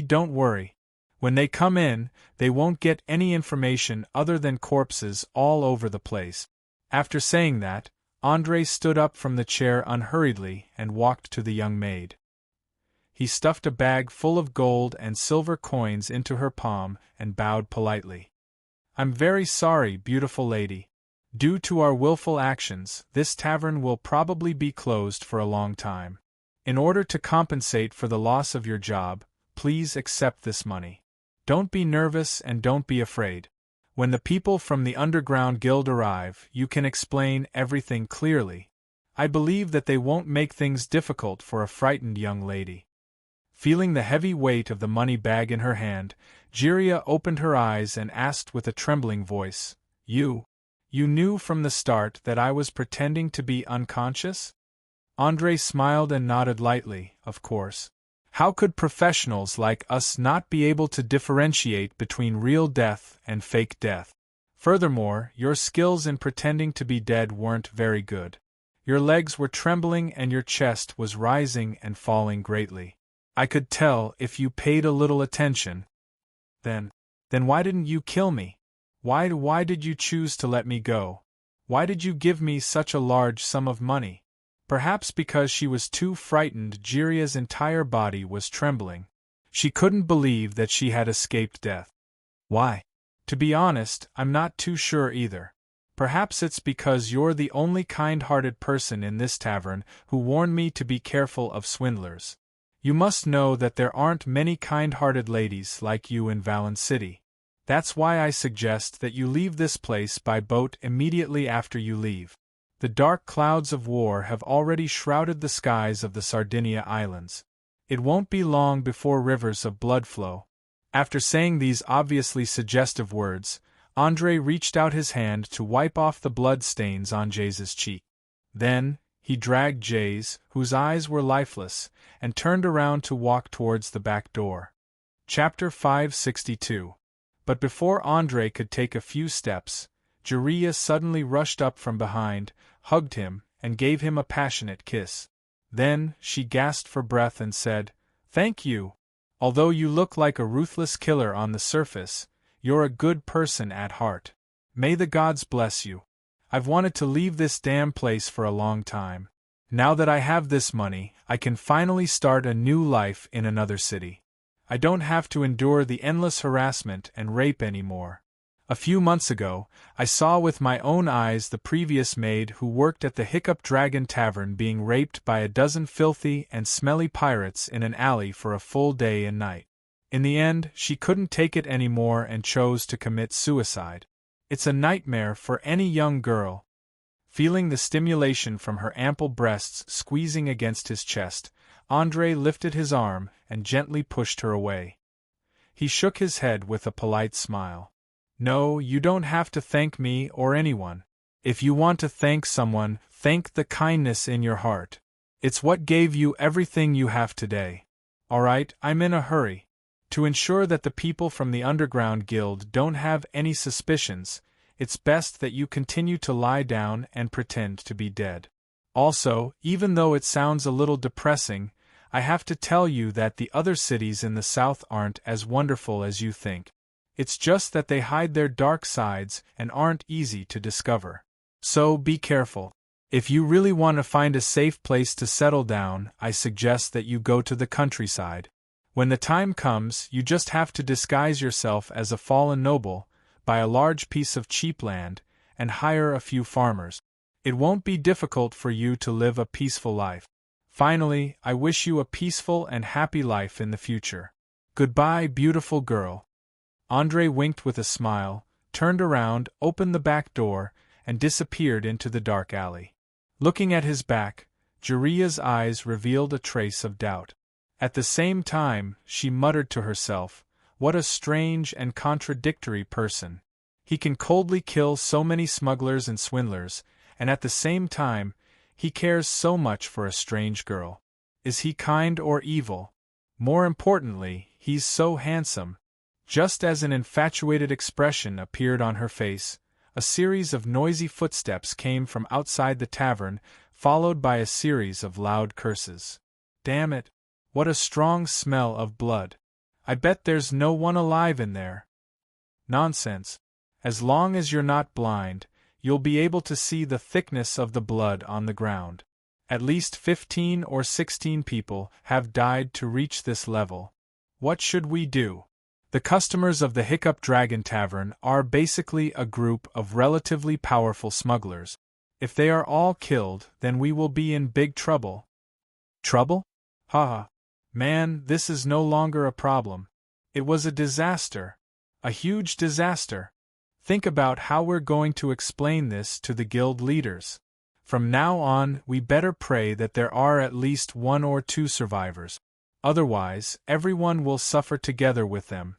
Don't worry. When they come in, they won't get any information other than corpses all over the place. After saying that, André stood up from the chair unhurriedly and walked to the young maid. He stuffed a bag full of gold and silver coins into her palm and bowed politely. "I'm very sorry, beautiful lady. Due to our willful actions, this tavern will probably be closed for a long time. In order to compensate for the loss of your job, please accept this money. Don't be nervous and don't be afraid. When the people from the underground guild arrive, you can explain everything clearly. I believe that they won't make things difficult for a frightened young lady." Feeling the heavy weight of the money bag in her hand, Jiria opened her eyes and asked with a trembling voice, You knew from the start that I was pretending to be unconscious?" André smiled and nodded lightly, of course. How could professionals like us not be able to differentiate between real death and fake death? Furthermore, your skills in pretending to be dead weren't very good. Your legs were trembling and your chest was rising and falling greatly. I could tell if you paid a little attention. Then why didn't you kill me? Why did you choose to let me go? Why did you give me such a large sum of money? Perhaps because she was too frightened. Jiria's entire body was trembling. She couldn't believe that she had escaped death. Why? To be honest, I'm not too sure either. Perhaps it's because you're the only kind-hearted person in this tavern who warned me to be careful of swindlers. You must know that there aren't many kind-hearted ladies like you in Valen City. That's why I suggest that you leave this place by boat immediately after you leave. The dark clouds of war have already shrouded the skies of the Sardinia Islands. It won't be long before rivers of blood flow. After saying these obviously suggestive words, André reached out his hand to wipe off the blood stains on Jace's cheek. Then, he dragged Jace, whose eyes were lifeless, and turned around to walk towards the back door. Chapter 562. But before André could take a few steps, Jiria suddenly rushed up from behind, hugged him, and gave him a passionate kiss. Then, she gasped for breath and said, "Thank you. Although you look like a ruthless killer on the surface, you're a good person at heart. May the gods bless you. I've wanted to leave this damn place for a long time. Now that I have this money, I can finally start a new life in another city. I don't have to endure the endless harassment and rape anymore. A few months ago, I saw with my own eyes the previous maid who worked at the Hiccup Dragon Tavern being raped by a dozen filthy and smelly pirates in an alley for a full day and night. In the end, she couldn't take it anymore and chose to commit suicide. It's a nightmare for any young girl." Feeling the stimulation from her ample breasts squeezing against his chest, André lifted his arm and gently pushed her away. He shook his head with a polite smile. "No, you don't have to thank me or anyone. If you want to thank someone, thank the kindness in your heart. It's what gave you everything you have today. Alright, I'm in a hurry. To ensure that the people from the Underground Guild don't have any suspicions, it's best that you continue to lie down and pretend to be dead. Also, even though it sounds a little depressing, I have to tell you that the other cities in the south aren't as wonderful as you think. It's just that they hide their dark sides and aren't easy to discover. So be careful. If you really want to find a safe place to settle down, I suggest that you go to the countryside. When the time comes, you just have to disguise yourself as a fallen noble, buy a large piece of cheap land, and hire a few farmers. It won't be difficult for you to live a peaceful life. Finally, I wish you a peaceful and happy life in the future. Goodbye, beautiful girl." André winked with a smile, turned around, opened the back door, and disappeared into the dark alley. Looking at his back, Jiria's eyes revealed a trace of doubt. At the same time, she muttered to herself, "What a strange and contradictory person. He can coldly kill so many smugglers and swindlers, and at the same time, he cares so much for a strange girl. Is he kind or evil? More importantly, he's so handsome." Just as an infatuated expression appeared on her face, A series of noisy footsteps came from outside the tavern, followed by a series of loud curses. Damn it! What a strong smell of blood! I bet there's no one alive in there. Nonsense. As long as you're not blind, you'll be able to see the thickness of the blood on the ground. At least 15 or 16 people have died to reach this level. What should we do? The customers of the Hiccup Dragon Tavern are basically a group of relatively powerful smugglers. If they are all killed, then we will be in big trouble. Trouble? Haha. Man, this is no longer a problem. It was a disaster. A huge disaster. Think about how we're going to explain this to the guild leaders. From now on, we better pray that there are at least 1 or 2 survivors. Otherwise, everyone will suffer together with them.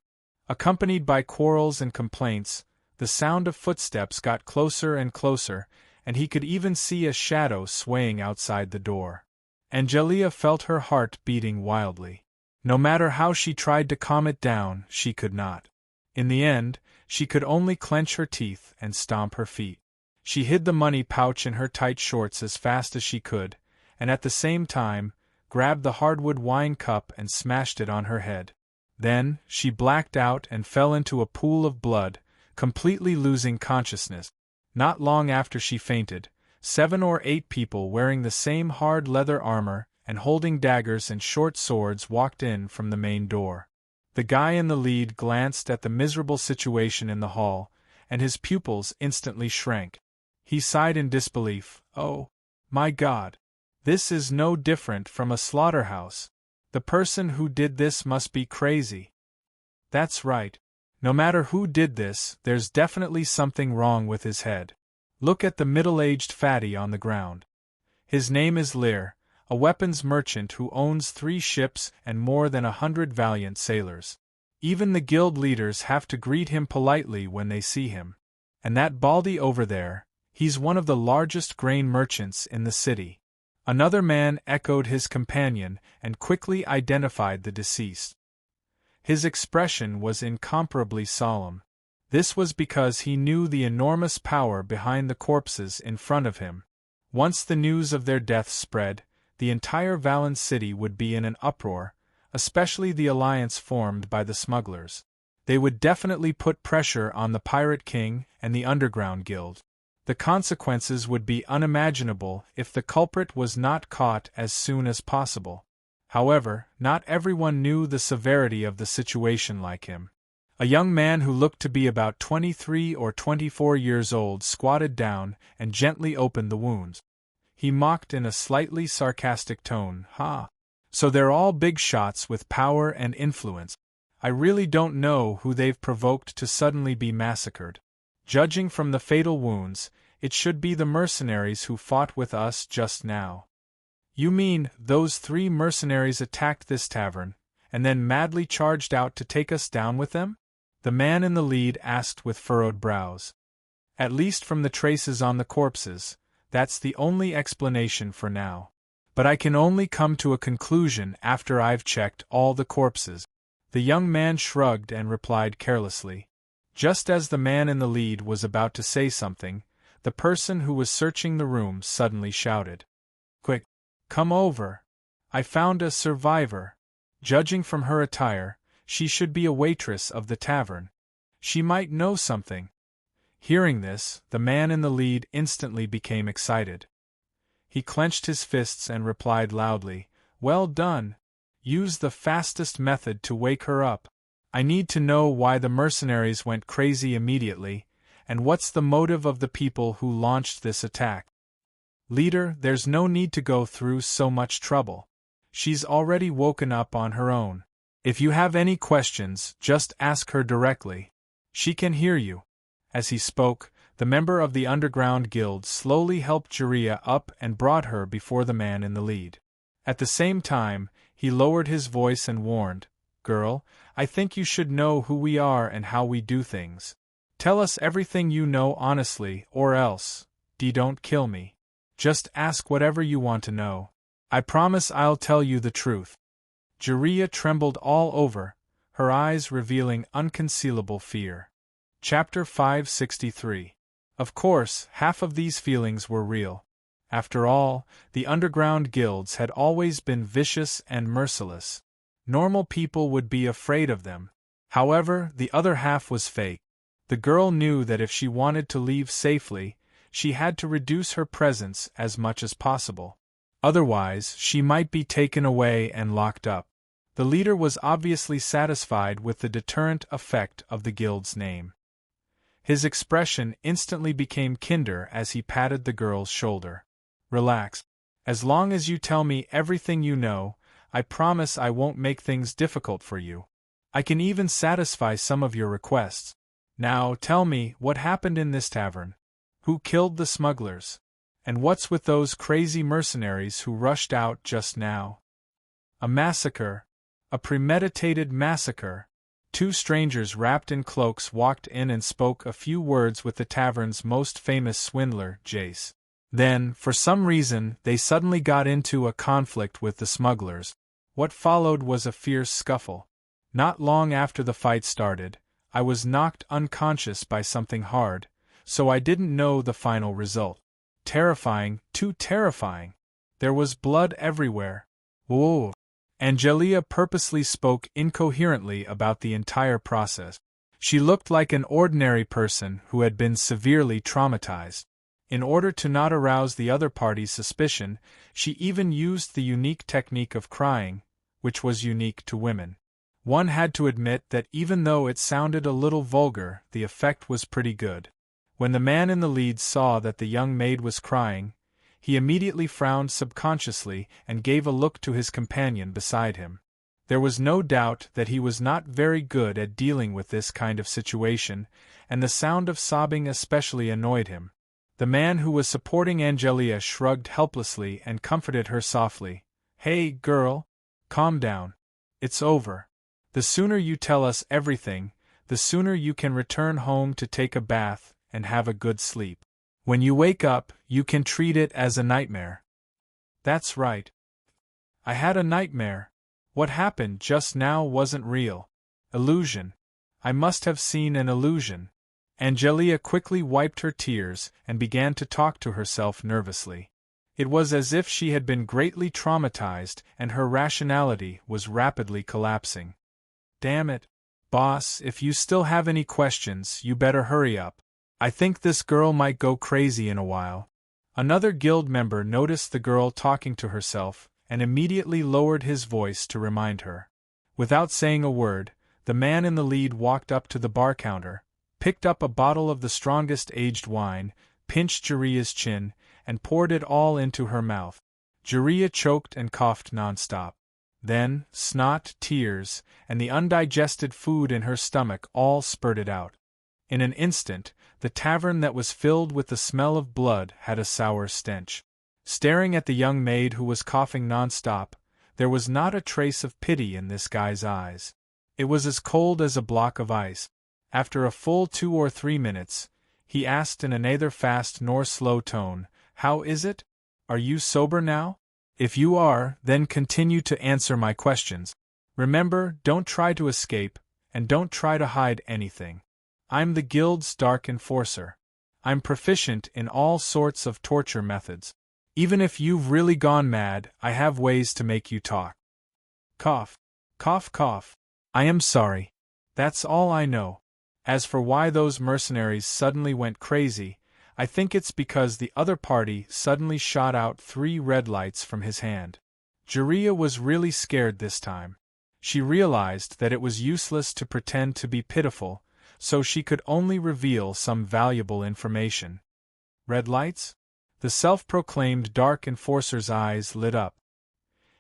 Accompanied by quarrels and complaints, the sound of footsteps got closer and closer, and he could even see a shadow swaying outside the door. Angelia felt her heart beating wildly. No matter how she tried to calm it down, she could not. In the end, she could only clench her teeth and stomp her feet. She hid the money pouch in her tight shorts as fast as she could, and at the same time, grabbed the hardwood wine cup and smashed it on her head. Then, she blacked out and fell into a pool of blood, completely losing consciousness. Not long after she fainted, 7 or 8 people wearing the same hard leather armor and holding daggers and short swords walked in from the main door. The guy in the lead glanced at the miserable situation in the hall, and his pupils instantly shrank. He sighed in disbelief. Oh, my God! This is no different from a slaughterhouse. The person who did this must be crazy. That's right. No matter who did this, there's definitely something wrong with his head. Look at the middle-aged fatty on the ground. His name is Lear, a weapons merchant who owns 3 ships and more than 100 valiant sailors. Even the guild leaders have to greet him politely when they see him. And that baldy over there, he's one of the largest grain merchants in the city. Another man echoed his companion and quickly identified the deceased. His expression was incomparably solemn. This was because he knew the enormous power behind the corpses in front of him. Once the news of their deaths spread, the entire Valen city would be in an uproar, especially the alliance formed by the smugglers. They would definitely put pressure on the Pirate King and the Underground Guild. The consequences would be unimaginable if the culprit was not caught as soon as possible. However, not everyone knew the severity of the situation like him. A young man who looked to be about 23 or 24 years old squatted down and gently opened the wounds. He mocked in a slightly sarcastic tone, "Ha! So they're all big shots with power and influence. I really don't know who they've provoked to suddenly be massacred. Judging from the fatal wounds, it should be the mercenaries who fought with us just now." "You mean, those 3 mercenaries attacked this tavern, and then madly charged out to take us down with them?" the man in the lead asked with furrowed brows. "At least from the traces on the corpses, that's the only explanation for now. But I can only come to a conclusion after I've checked all the corpses." The young man shrugged and replied carelessly. Just as the man in the lead was about to say something, the person who was searching the room suddenly shouted, "Quick, come over. I found a survivor. Judging from her attire, she should be a waitress of the tavern. She might know something." Hearing this, the man in the lead instantly became excited. He clenched his fists and replied loudly, "Well done. Use the fastest method to wake her up. I need to know why the mercenaries went crazy immediately, and what's the motive of the people who launched this attack." "Leader, there's no need to go through so much trouble. She's already woken up on her own. If you have any questions, just ask her directly. She can hear you." As he spoke, the member of the Underground Guild slowly helped Jiria up and brought her before the man in the lead. At the same time, he lowered his voice and warned, "Girl, I think you should know who we are and how we do things. Tell us everything you know honestly, or else, don't kill me. Just ask whatever you want to know. I promise I'll tell you the truth." Jiria trembled all over, her eyes revealing unconcealable fear. Chapter 563. Of course, half of these feelings were real. After all, the underground guilds had always been vicious and merciless. Normal people would be afraid of them. However, the other half was fake. The girl knew that if she wanted to leave safely, she had to reduce her presence as much as possible. Otherwise, she might be taken away and locked up. The leader was obviously satisfied with the deterrent effect of the guild's name. His expression instantly became kinder as he patted the girl's shoulder. Relax. As long as you tell me everything you know, I promise I won't make things difficult for you. I can even satisfy some of your requests. Now tell me what happened in this tavern. Who killed the smugglers? And what's with those crazy mercenaries who rushed out just now? A massacre. A premeditated massacre. Two strangers wrapped in cloaks walked in and spoke a few words with the tavern's most famous swindler, Jace. Then, for some reason, they suddenly got into a conflict with the smugglers. What followed was a fierce scuffle. Not long after the fight started, I was knocked unconscious by something hard, so I didn't know the final result. Terrifying, too terrifying. There was blood everywhere. Whoa! Angelia purposely spoke incoherently about the entire process. She looked like an ordinary person who had been severely traumatized. In order to not arouse the other party's suspicion, she even used the unique technique of crying, which was unique to women. One had to admit that even though it sounded a little vulgar, the effect was pretty good. When the man in the lead saw that the young maid was crying, he immediately frowned subconsciously and gave a look to his companion beside him. There was no doubt that he was not very good at dealing with this kind of situation, and the sound of sobbing especially annoyed him. The man who was supporting Angelia shrugged helplessly and comforted her softly. "Hey, girl, calm down. It's over. The sooner you tell us everything, the sooner you can return home to take a bath and have a good sleep. When you wake up, you can treat it as a nightmare." "That's right. I had a nightmare. What happened just now wasn't real. Illusion. I must have seen an illusion." Angelia quickly wiped her tears and began to talk to herself nervously. It was as if she had been greatly traumatized and her rationality was rapidly collapsing. "Damn it. Boss, if you still have any questions, you better hurry up. I think this girl might go crazy in a while." Another guild member noticed the girl talking to herself and immediately lowered his voice to remind her. Without saying a word, the man in the lead walked up to the bar counter, picked up a bottle of the strongest aged wine, pinched Jaria's chin, and poured it all into her mouth. Jaria choked and coughed nonstop. Then, snot, tears, and the undigested food in her stomach all spurted out. In an instant, the tavern that was filled with the smell of blood had a sour stench. Staring at the young maid who was coughing nonstop, there was not a trace of pity in this guy's eyes. It was as cold as a block of ice. After a full 2 or 3 minutes, he asked in a neither fast nor slow tone, "How is it? Are you sober now? If you are, then continue to answer my questions. Remember, don't try to escape, and don't try to hide anything. I'm the guild's dark enforcer. I'm proficient in all sorts of torture methods. Even if you've really gone mad, I have ways to make you talk." Cough. Cough cough. "I am sorry. That's all I know. As for why those mercenaries suddenly went crazy, I think it's because the other party suddenly shot out 3 red lights from his hand." Jaria was really scared this time. She realized that it was useless to pretend to be pitiful, so she could only reveal some valuable information. "Red lights?" The self-proclaimed dark enforcer's eyes lit up.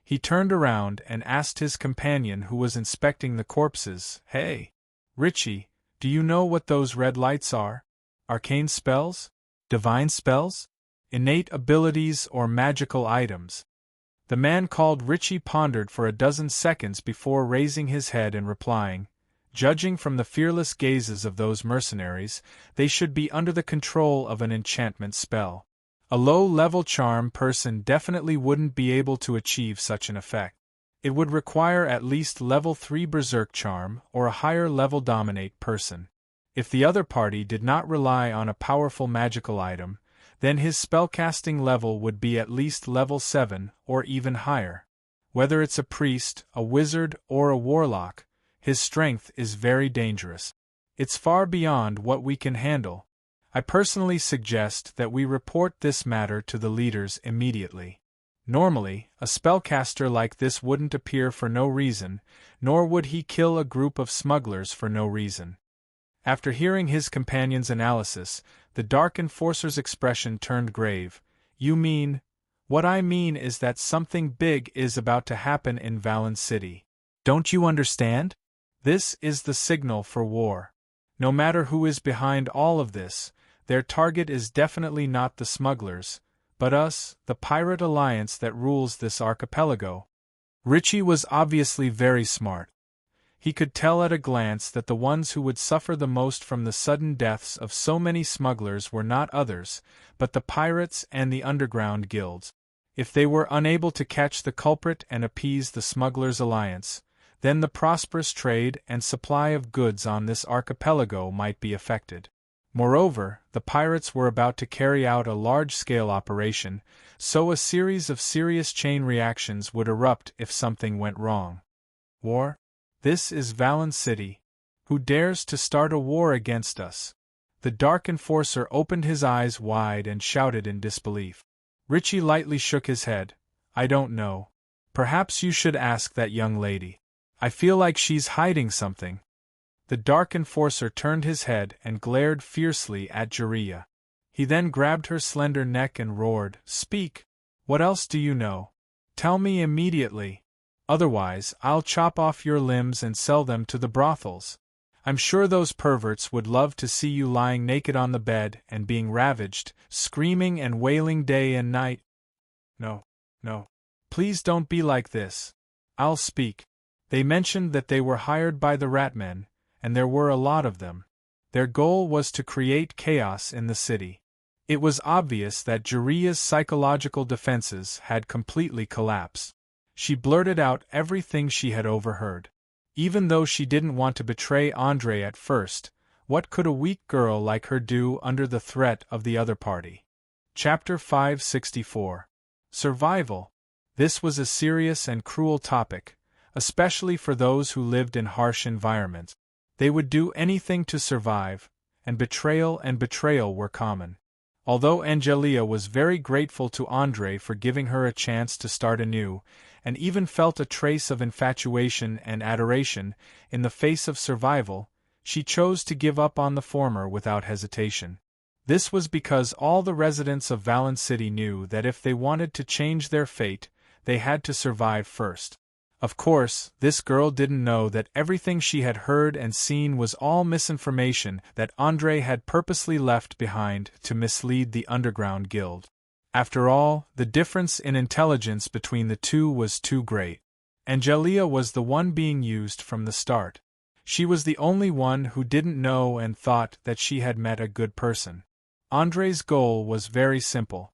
He turned around and asked his companion who was inspecting the corpses, "Hey, Richie, do you know what those red lights are? Arcane spells? Divine spells? Innate abilities or magical items?" The man called Richie pondered for a dozen seconds before raising his head and replying, "Judging from the fearless gazes of those mercenaries, they should be under the control of an enchantment spell. A low-level charm person definitely wouldn't be able to achieve such an effect. It would require at least level 3 berserk charm or a higher level dominate person. If the other party did not rely on a powerful magical item, then his spellcasting level would be at least level 7 or even higher. Whether it's a priest, a wizard, or a warlock, his strength is very dangerous. It's far beyond what we can handle. I personally suggest that we report this matter to the leaders immediately. Normally, a spellcaster like this wouldn't appear for no reason, nor would he kill a group of smugglers for no reason. After hearing his companion's analysis, the Dark Enforcer's expression turned grave. You mean? What I mean is that something big is about to happen in Valen City. Don't you understand? This is the signal for war. No matter who is behind all of this, their target is definitely not the smugglers, but us, the pirate alliance that rules this archipelago. Richie was obviously very smart. He could tell at a glance that the ones who would suffer the most from the sudden deaths of so many smugglers were not others, but the pirates and the underground guilds. If they were unable to catch the culprit and appease the smugglers' alliance, then the prosperous trade and supply of goods on this archipelago might be affected. Moreover, the pirates were about to carry out a large-scale operation, so a series of serious chain reactions would erupt if something went wrong. War? This is Valen City. Who dares to start a war against us? The Dark Enforcer opened his eyes wide and shouted in disbelief. Richie lightly shook his head. I don't know. Perhaps you should ask that young lady. I feel like she's hiding something. The Dark Enforcer turned his head and glared fiercely at Jiraiya. He then grabbed her slender neck and roared, Speak! What else do you know? Tell me immediately. Otherwise, I'll chop off your limbs and sell them to the brothels. I'm sure those perverts would love to see you lying naked on the bed and being ravaged, screaming and wailing day and night. No. Please don't be like this. I'll speak. They mentioned that they were hired by the Ratmen, and there were a lot of them. Their goal was to create chaos in the city. It was obvious that Jiraiya's psychological defenses had completely collapsed. She blurted out everything she had overheard. Even though she didn't want to betray Andre at first, what could a weak girl like her do under the threat of the other party? Chapter 564. Survival. This was a serious and cruel topic, especially for those who lived in harsh environments. They would do anything to survive, and betrayal were common. Although Angelia was very grateful to Andre for giving her a chance to start anew, and even felt a trace of infatuation and adoration in the face of survival, she chose to give up on the former without hesitation. This was because all the residents of Valen City knew that if they wanted to change their fate, they had to survive first. Of course, this girl didn't know that everything she had heard and seen was all misinformation that Andre had purposely left behind to mislead the underground guild. After all, the difference in intelligence between the two was too great. Angelia was the one being used from the start. She was the only one who didn't know and thought that she had met a good person. Andre's goal was very simple.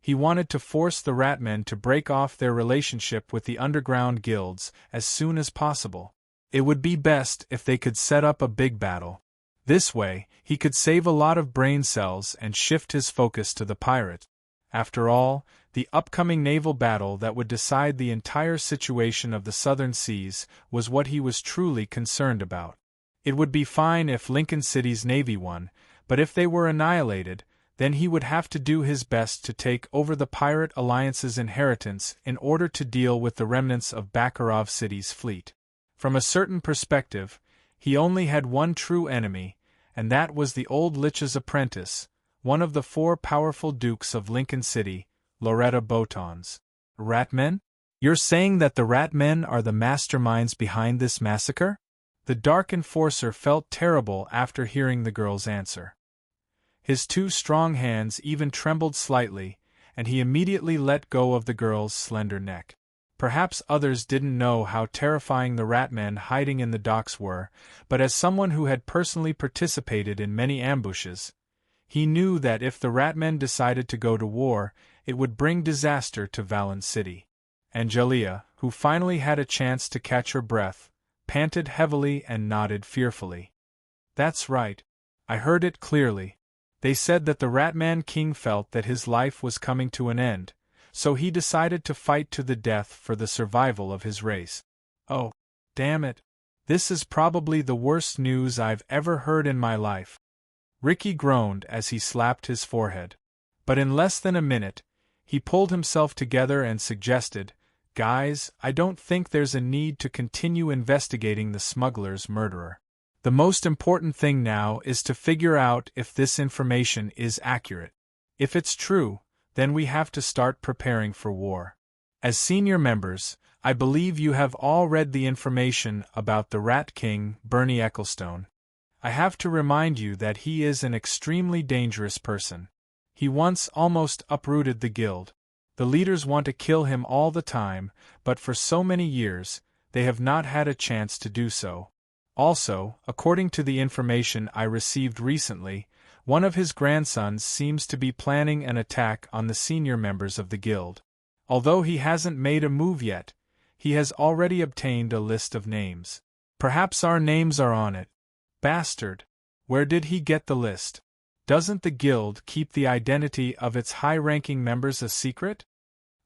He wanted to force the Ratmen to break off their relationship with the underground guilds as soon as possible. It would be best if they could set up a big battle. This way, he could save a lot of brain cells and shift his focus to the pirate. After all, the upcoming naval battle that would decide the entire situation of the southern seas was what he was truly concerned about. It would be fine if Lincoln City's navy won, but if they were annihilated, then he would have to do his best to take over the Pirate Alliance's inheritance in order to deal with the remnants of Bakarov City's fleet. From a certain perspective, he only had one true enemy, and that was the old Lich's apprentice, one of the 4 powerful dukes of Lincoln City, Loretta Botons. Ratmen? You're saying that the Ratmen are the masterminds behind this massacre? The Dark Enforcer felt terrible after hearing the girl's answer. His 2 strong hands even trembled slightly, and he immediately let go of the girl's slender neck. Perhaps others didn't know how terrifying the Ratmen hiding in the docks were, but as someone who had personally participated in many ambushes, he knew that if the Ratmen decided to go to war, it would bring disaster to Valen City. Angelia, who finally had a chance to catch her breath, panted heavily and nodded fearfully. That's right. I heard it clearly. They said that the Ratman King felt that his life was coming to an end, so he decided to fight to the death for the survival of his race. Oh, damn it. This is probably the worst news I've ever heard in my life. Ricky groaned as he slapped his forehead. But in less than a minute, he pulled himself together and suggested, "Guys, I don't think there's a need to continue investigating the smuggler's murderer. The most important thing now is to figure out if this information is accurate. If it's true, then we have to start preparing for war. As senior members, I believe you have all read the information about the Rat King, Bernie Ecclestone. I have to remind you that he is an extremely dangerous person. He once almost uprooted the guild. The leaders want to kill him all the time, but for so many years, they have not had a chance to do so. Also, according to the information I received recently, one of his grandsons seems to be planning an attack on the senior members of the guild. Although he hasn't made a move yet, he has already obtained a list of names. Perhaps our names are on it. Bastard! Where did he get the list? Doesn't the guild keep the identity of its high-ranking members a secret?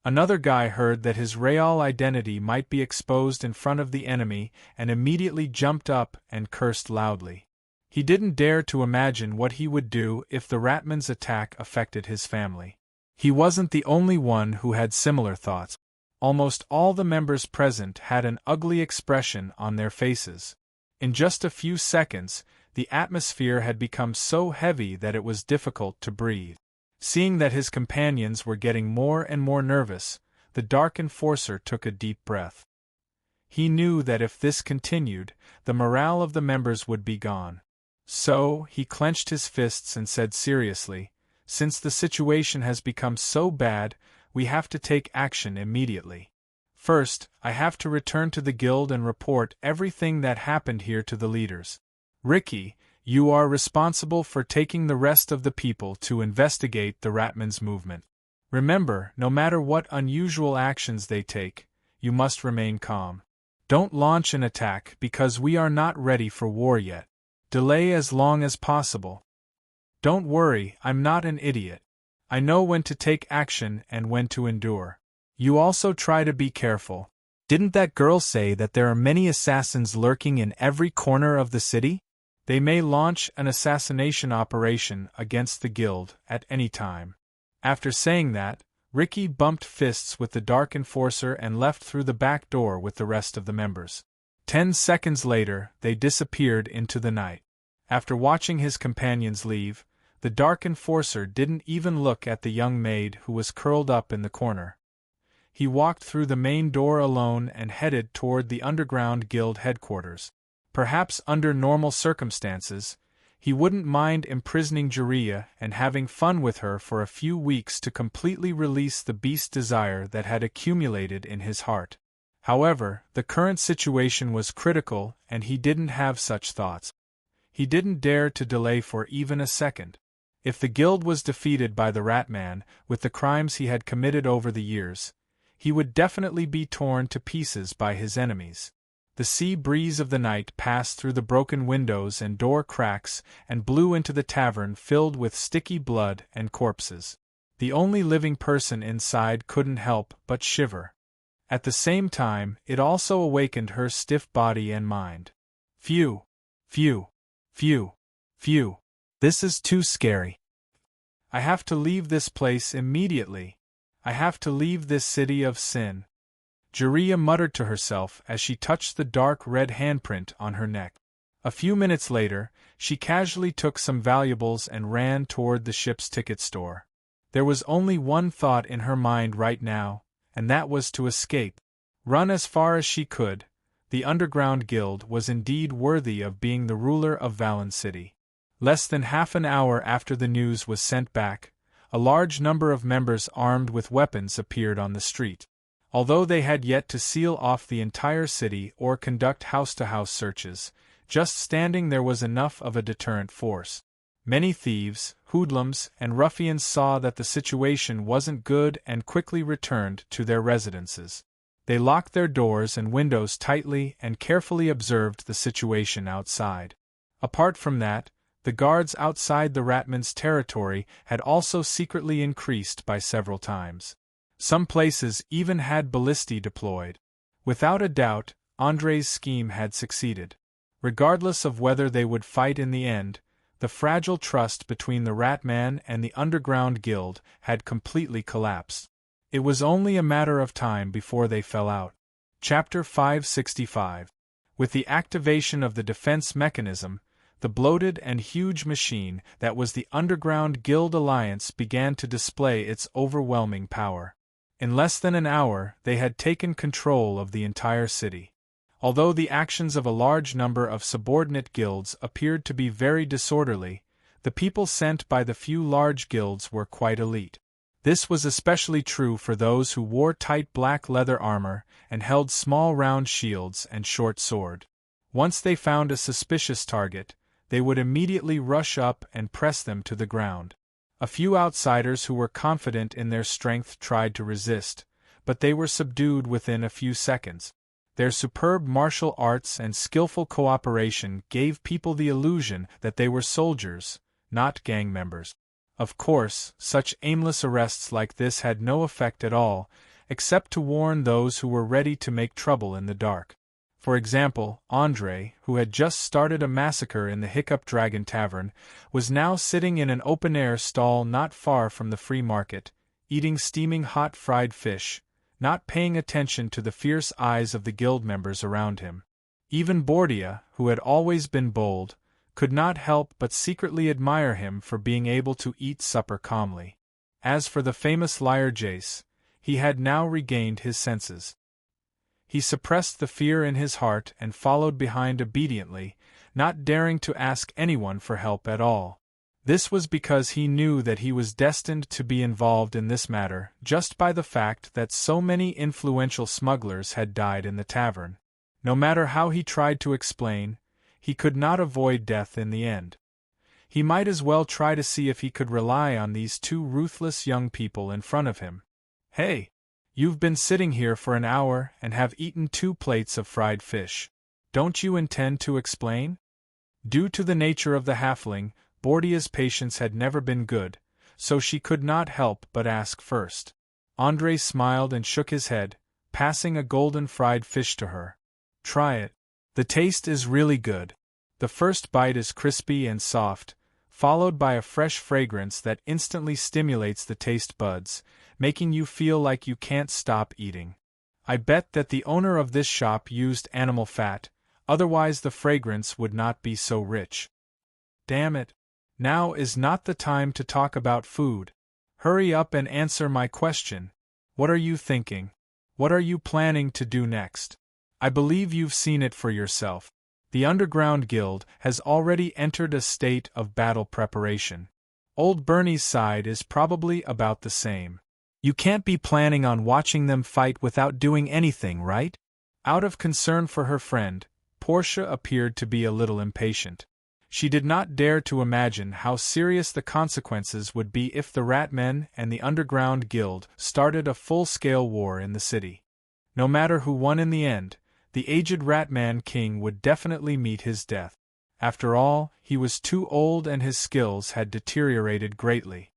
Another guy heard that his real identity might be exposed in front of the enemy and immediately jumped up and cursed loudly. He didn't dare to imagine what he would do if the Ratman's attack affected his family. He wasn't the only one who had similar thoughts. Almost all the members present had an ugly expression on their faces. In just a few seconds, the atmosphere had become so heavy that it was difficult to breathe. Seeing that his companions were getting more and more nervous, the Dark Enforcer took a deep breath. He knew that if this continued, the morale of the members would be gone. So, he clenched his fists and said seriously, "Since the situation has become so bad, we have to take action immediately. First, I have to return to the guild and report everything that happened here to the leaders. Ricky, you are responsible for taking the rest of the people to investigate the Ratman's movement. Remember, no matter what unusual actions they take, you must remain calm. Don't launch an attack because we are not ready for war yet. Delay as long as possible. Don't worry, I'm not an idiot. I know when to take action and when to endure. You also try to be careful. Didn't that girl say that there are many assassins lurking in every corner of the city? They may launch an assassination operation against the guild at any time." After saying that, Ricky bumped fists with the Dark Enforcer and left through the back door with the rest of the members. 10 seconds later, they disappeared into the night. After watching his companions leave, the Dark Enforcer didn't even look at the young maid who was curled up in the corner. He walked through the main door alone and headed toward the underground guild headquarters. Perhaps under normal circumstances, he wouldn't mind imprisoning Jiraiya and having fun with her for a few weeks to completely release the beast desire that had accumulated in his heart. However, the current situation was critical and he didn't have such thoughts. He didn't dare to delay for even a second. If the guild was defeated by the Ratman, with the crimes he had committed over the years, he would definitely be torn to pieces by his enemies. The sea breeze of the night passed through the broken windows and door cracks and blew into the tavern filled with sticky blood and corpses. The only living person inside couldn't help but shiver. At the same time, it also awakened her stiff body and mind. Phew. Phew. Phew. Phew. This is too scary. I have to leave this place immediately. I have to leave this city of sin. Jiraiya muttered to herself as she touched the dark red handprint on her neck. A few minutes later, she casually took some valuables and ran toward the ship's ticket store. There was only one thought in her mind right now, and that was to escape. Run as far as she could. The Underground Guild was indeed worthy of being the ruler of Valen City. Less than half an hour after the news was sent back, a large number of members armed with weapons appeared on the street. Although they had yet to seal off the entire city or conduct house-to-house searches, just standing there was enough of a deterrent force. Many thieves, hoodlums, and ruffians saw that the situation wasn't good and quickly returned to their residences. They locked their doors and windows tightly and carefully observed the situation outside. Apart from that, the guards outside the Ratman's territory had also secretly increased by several times. Some places even had ballistae deployed. Without a doubt, Andre's scheme had succeeded. Regardless of whether they would fight in the end, the fragile trust between the Ratman and the underground guild had completely collapsed. It was only a matter of time before they fell out. Chapter 565. With the activation of the defense mechanism, the bloated and huge machine that was the Underground Guild Alliance began to display its overwhelming power. In less than an hour, they had taken control of the entire city. Although the actions of a large number of subordinate guilds appeared to be very disorderly, the people sent by the few large guilds were quite elite. This was especially true for those who wore tight black leather armor and held small round shields and short sword. Once they found a suspicious target, they would immediately rush up and press them to the ground. A few outsiders who were confident in their strength tried to resist, but they were subdued within a few seconds. Their superb martial arts and skillful cooperation gave people the illusion that they were soldiers, not gang members. Of course, such aimless arrests like this had no effect at all, except to warn those who were ready to make trouble in the dark. For example, Andre, who had just started a massacre in the Hiccup Dragon Tavern, was now sitting in an open-air stall not far from the free market, eating steaming hot fried fish, not paying attention to the fierce eyes of the guild members around him. Even Bordia, who had always been bold, could not help but secretly admire him for being able to eat supper calmly. As for the famous liar Jace, he had now regained his senses. He suppressed the fear in his heart and followed behind obediently, not daring to ask anyone for help at all. This was because he knew that he was destined to be involved in this matter just by the fact that so many influential smugglers had died in the tavern. No matter how he tried to explain, he could not avoid death in the end. He might as well try to see if he could rely on these two ruthless young people in front of him. "Hey! You've been sitting here for an hour and have eaten 2 plates of fried fish. Don't you intend to explain?" Due to the nature of the halfling, Bordia's patience had never been good, so she could not help but ask first. Andre smiled and shook his head, passing a golden fried fish to her. "Try it. The taste is really good. The first bite is crispy and soft, followed by a fresh fragrance that instantly stimulates the taste buds, making you feel like you can't stop eating. I bet that the owner of this shop used animal fat, otherwise the fragrance would not be so rich." "Damn it. Now is not the time to talk about food. Hurry up and answer my question. What are you thinking? What are you planning to do next? I believe you've seen it for yourself. The Underground Guild has already entered a state of battle preparation. Old Bernie's side is probably about the same. You can't be planning on watching them fight without doing anything, right?" Out of concern for her friend, Portia appeared to be a little impatient. She did not dare to imagine how serious the consequences would be if the Ratmen and the Underground Guild started a full-scale war in the city. No matter who won in the end, the aged Ratman King would definitely meet his death. After all, he was too old and his skills had deteriorated greatly.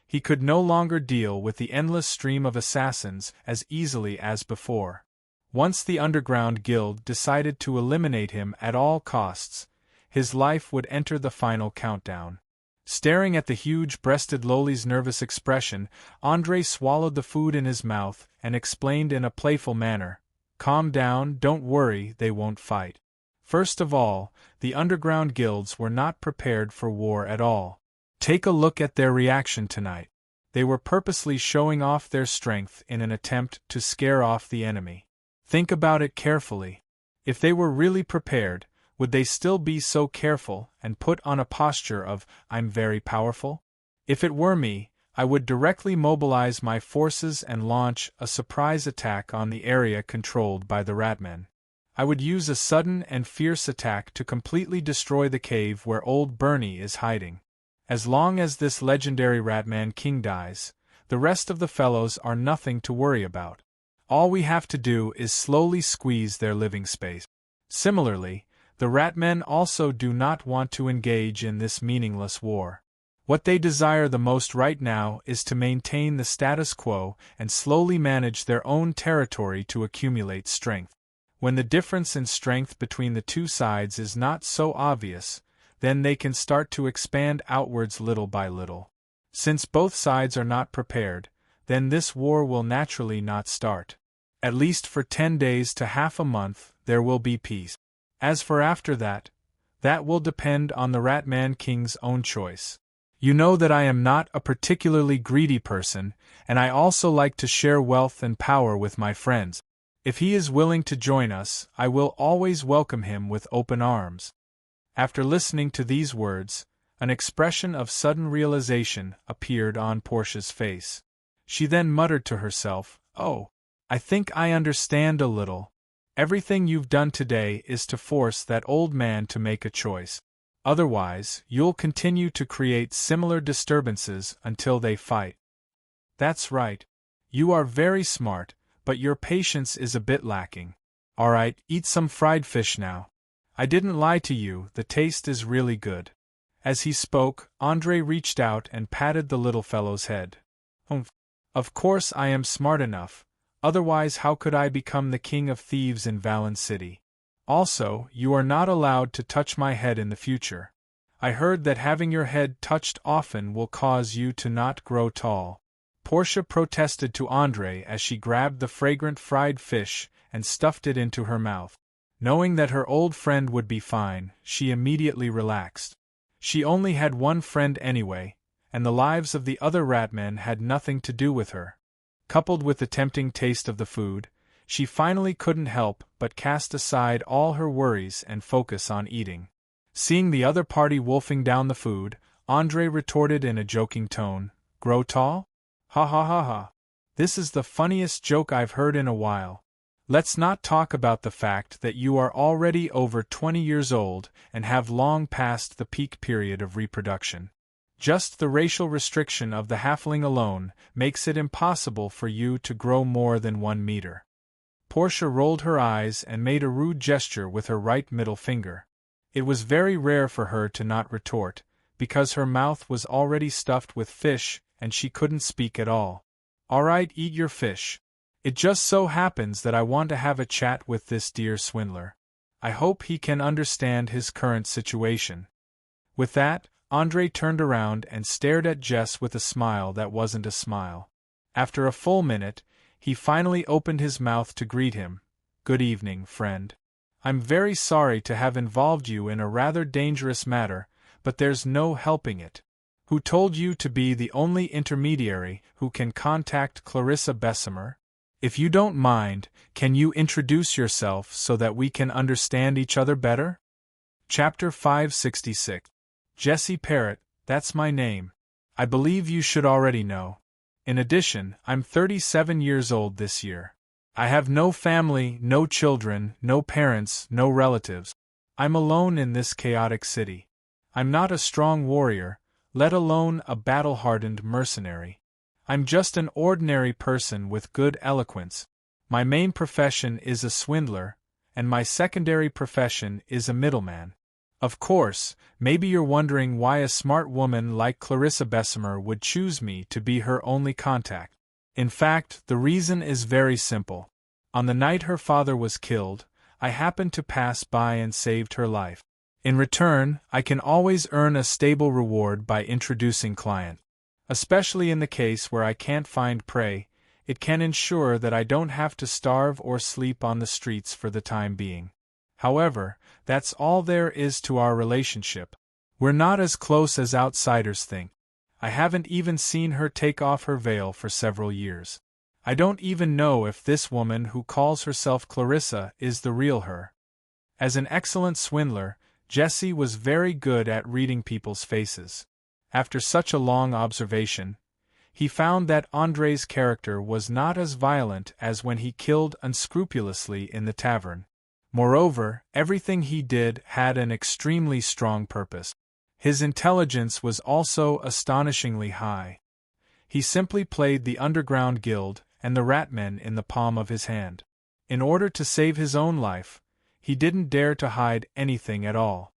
He could no longer deal with the endless stream of assassins as easily as before. Once the Underground Guild decided to eliminate him at all costs, his life would enter the final countdown. Staring at the huge-breasted Loli's nervous expression, Andre swallowed the food in his mouth and explained in a playful manner, "Calm down, don't worry, they won't fight. First of all, the underground guilds were not prepared for war at all. Take a look at their reaction tonight. They were purposely showing off their strength in an attempt to scare off the enemy. Think about it carefully. If they were really prepared, would they still be so careful and put on a posture of, 'I'm very powerful'? If it were me, I would directly mobilize my forces and launch a surprise attack on the area controlled by the Ratmen. I would use a sudden and fierce attack to completely destroy the cave where old Bernie is hiding. As long as this legendary Ratman King dies, the rest of the fellows are nothing to worry about. All we have to do is slowly squeeze their living space. Similarly, The Ratmen also do not want to engage in this meaningless war. What they desire the most right now is to maintain the status quo and slowly manage their own territory to accumulate strength. When the difference in strength between the two sides is not so obvious, then they can start to expand outwards little by little. Since both sides are not prepared, then this war will naturally not start. At least for 10 days to half a month, there will be peace. As for after that, that will depend on the Ratman King's own choice. You know that I am not a particularly greedy person, and I also like to share wealth and power with my friends. If he is willing to join us, I will always welcome him with open arms. After listening to these words, an expression of sudden realization appeared on Portia's face. She then muttered to herself, "Oh, I think I understand a little. Everything you've done today is to force that old man to make a choice. Otherwise, you'll continue to create similar disturbances until they fight." "That's right. You are very smart, but your patience is a bit lacking. Alright, eat some fried fish now. I didn't lie to you, the taste is really good." As he spoke, Andre reached out and patted the little fellow's head. "Humph. Of course I am smart enough, otherwise how could I become the king of thieves in Valen City? Also, you are not allowed to touch my head in the future. I heard that having your head touched often will cause you to not grow tall." Portia protested to Andre as she grabbed the fragrant fried fish and stuffed it into her mouth. Knowing that her old friend would be fine, she immediately relaxed. She only had one friend anyway, and the lives of the other Ratmen had nothing to do with her. Coupled with the tempting taste of the food, she finally couldn't help but cast aside all her worries and focus on eating. Seeing the other party wolfing down the food, Andre retorted in a joking tone, "Grow tall? Ha ha ha ha. This is the funniest joke I've heard in a while. Let's not talk about the fact that you are already over 20 years old and have long passed the peak period of reproduction. Just the racial restriction of the halfling alone makes it impossible for you to grow more than 1 meter." Portia rolled her eyes and made a rude gesture with her right middle finger. It was very rare for her to not retort, because her mouth was already stuffed with fish and she couldn't speak at all. "Alright, eat your fish. It just so happens that I want to have a chat with this dear swindler. I hope he can understand his current situation." With that, Andre turned around and stared at Jess with a smile that wasn't a smile. After a full minute, he finally opened his mouth to greet him. "Good evening, friend. I'm very sorry to have involved you in a rather dangerous matter, but there's no helping it. Who told you to be the only intermediary who can contact Clarissa Bessemer? If you don't mind, can you introduce yourself so that we can understand each other better?" Chapter 566. Jesse Parrott, that's my name. I believe you should already know. In addition, I'm 37 years old this year. I have no family, no children, no parents, no relatives. I'm alone in this chaotic city. I'm not a strong warrior, let alone a battle-hardened mercenary. I'm just an ordinary person with good eloquence. My main profession is a swindler, and my secondary profession is a middleman. Of course, maybe you're wondering why a smart woman like Clarissa Bessemer would choose me to be her only contact. In fact, the reason is very simple. On the night her father was killed, I happened to pass by and saved her life. In return, I can always earn a stable reward by introducing clients. Especially in the case where I can't find prey, it can ensure that I don't have to starve or sleep on the streets for the time being. However, that's all there is to our relationship. We're not as close as outsiders think. I haven't even seen her take off her veil for several years. I don't even know if this woman who calls herself Clarissa is the real her. As an excellent swindler, Jesse was very good at reading people's faces. After such a long observation, he found that Andre's character was not as violent as when he killed unscrupulously in the tavern. Moreover, everything he did had an extremely strong purpose. His intelligence was also astonishingly high. He simply played the underground guild and the Ratmen in the palm of his hand. In order to save his own life, he didn't dare to hide anything at all.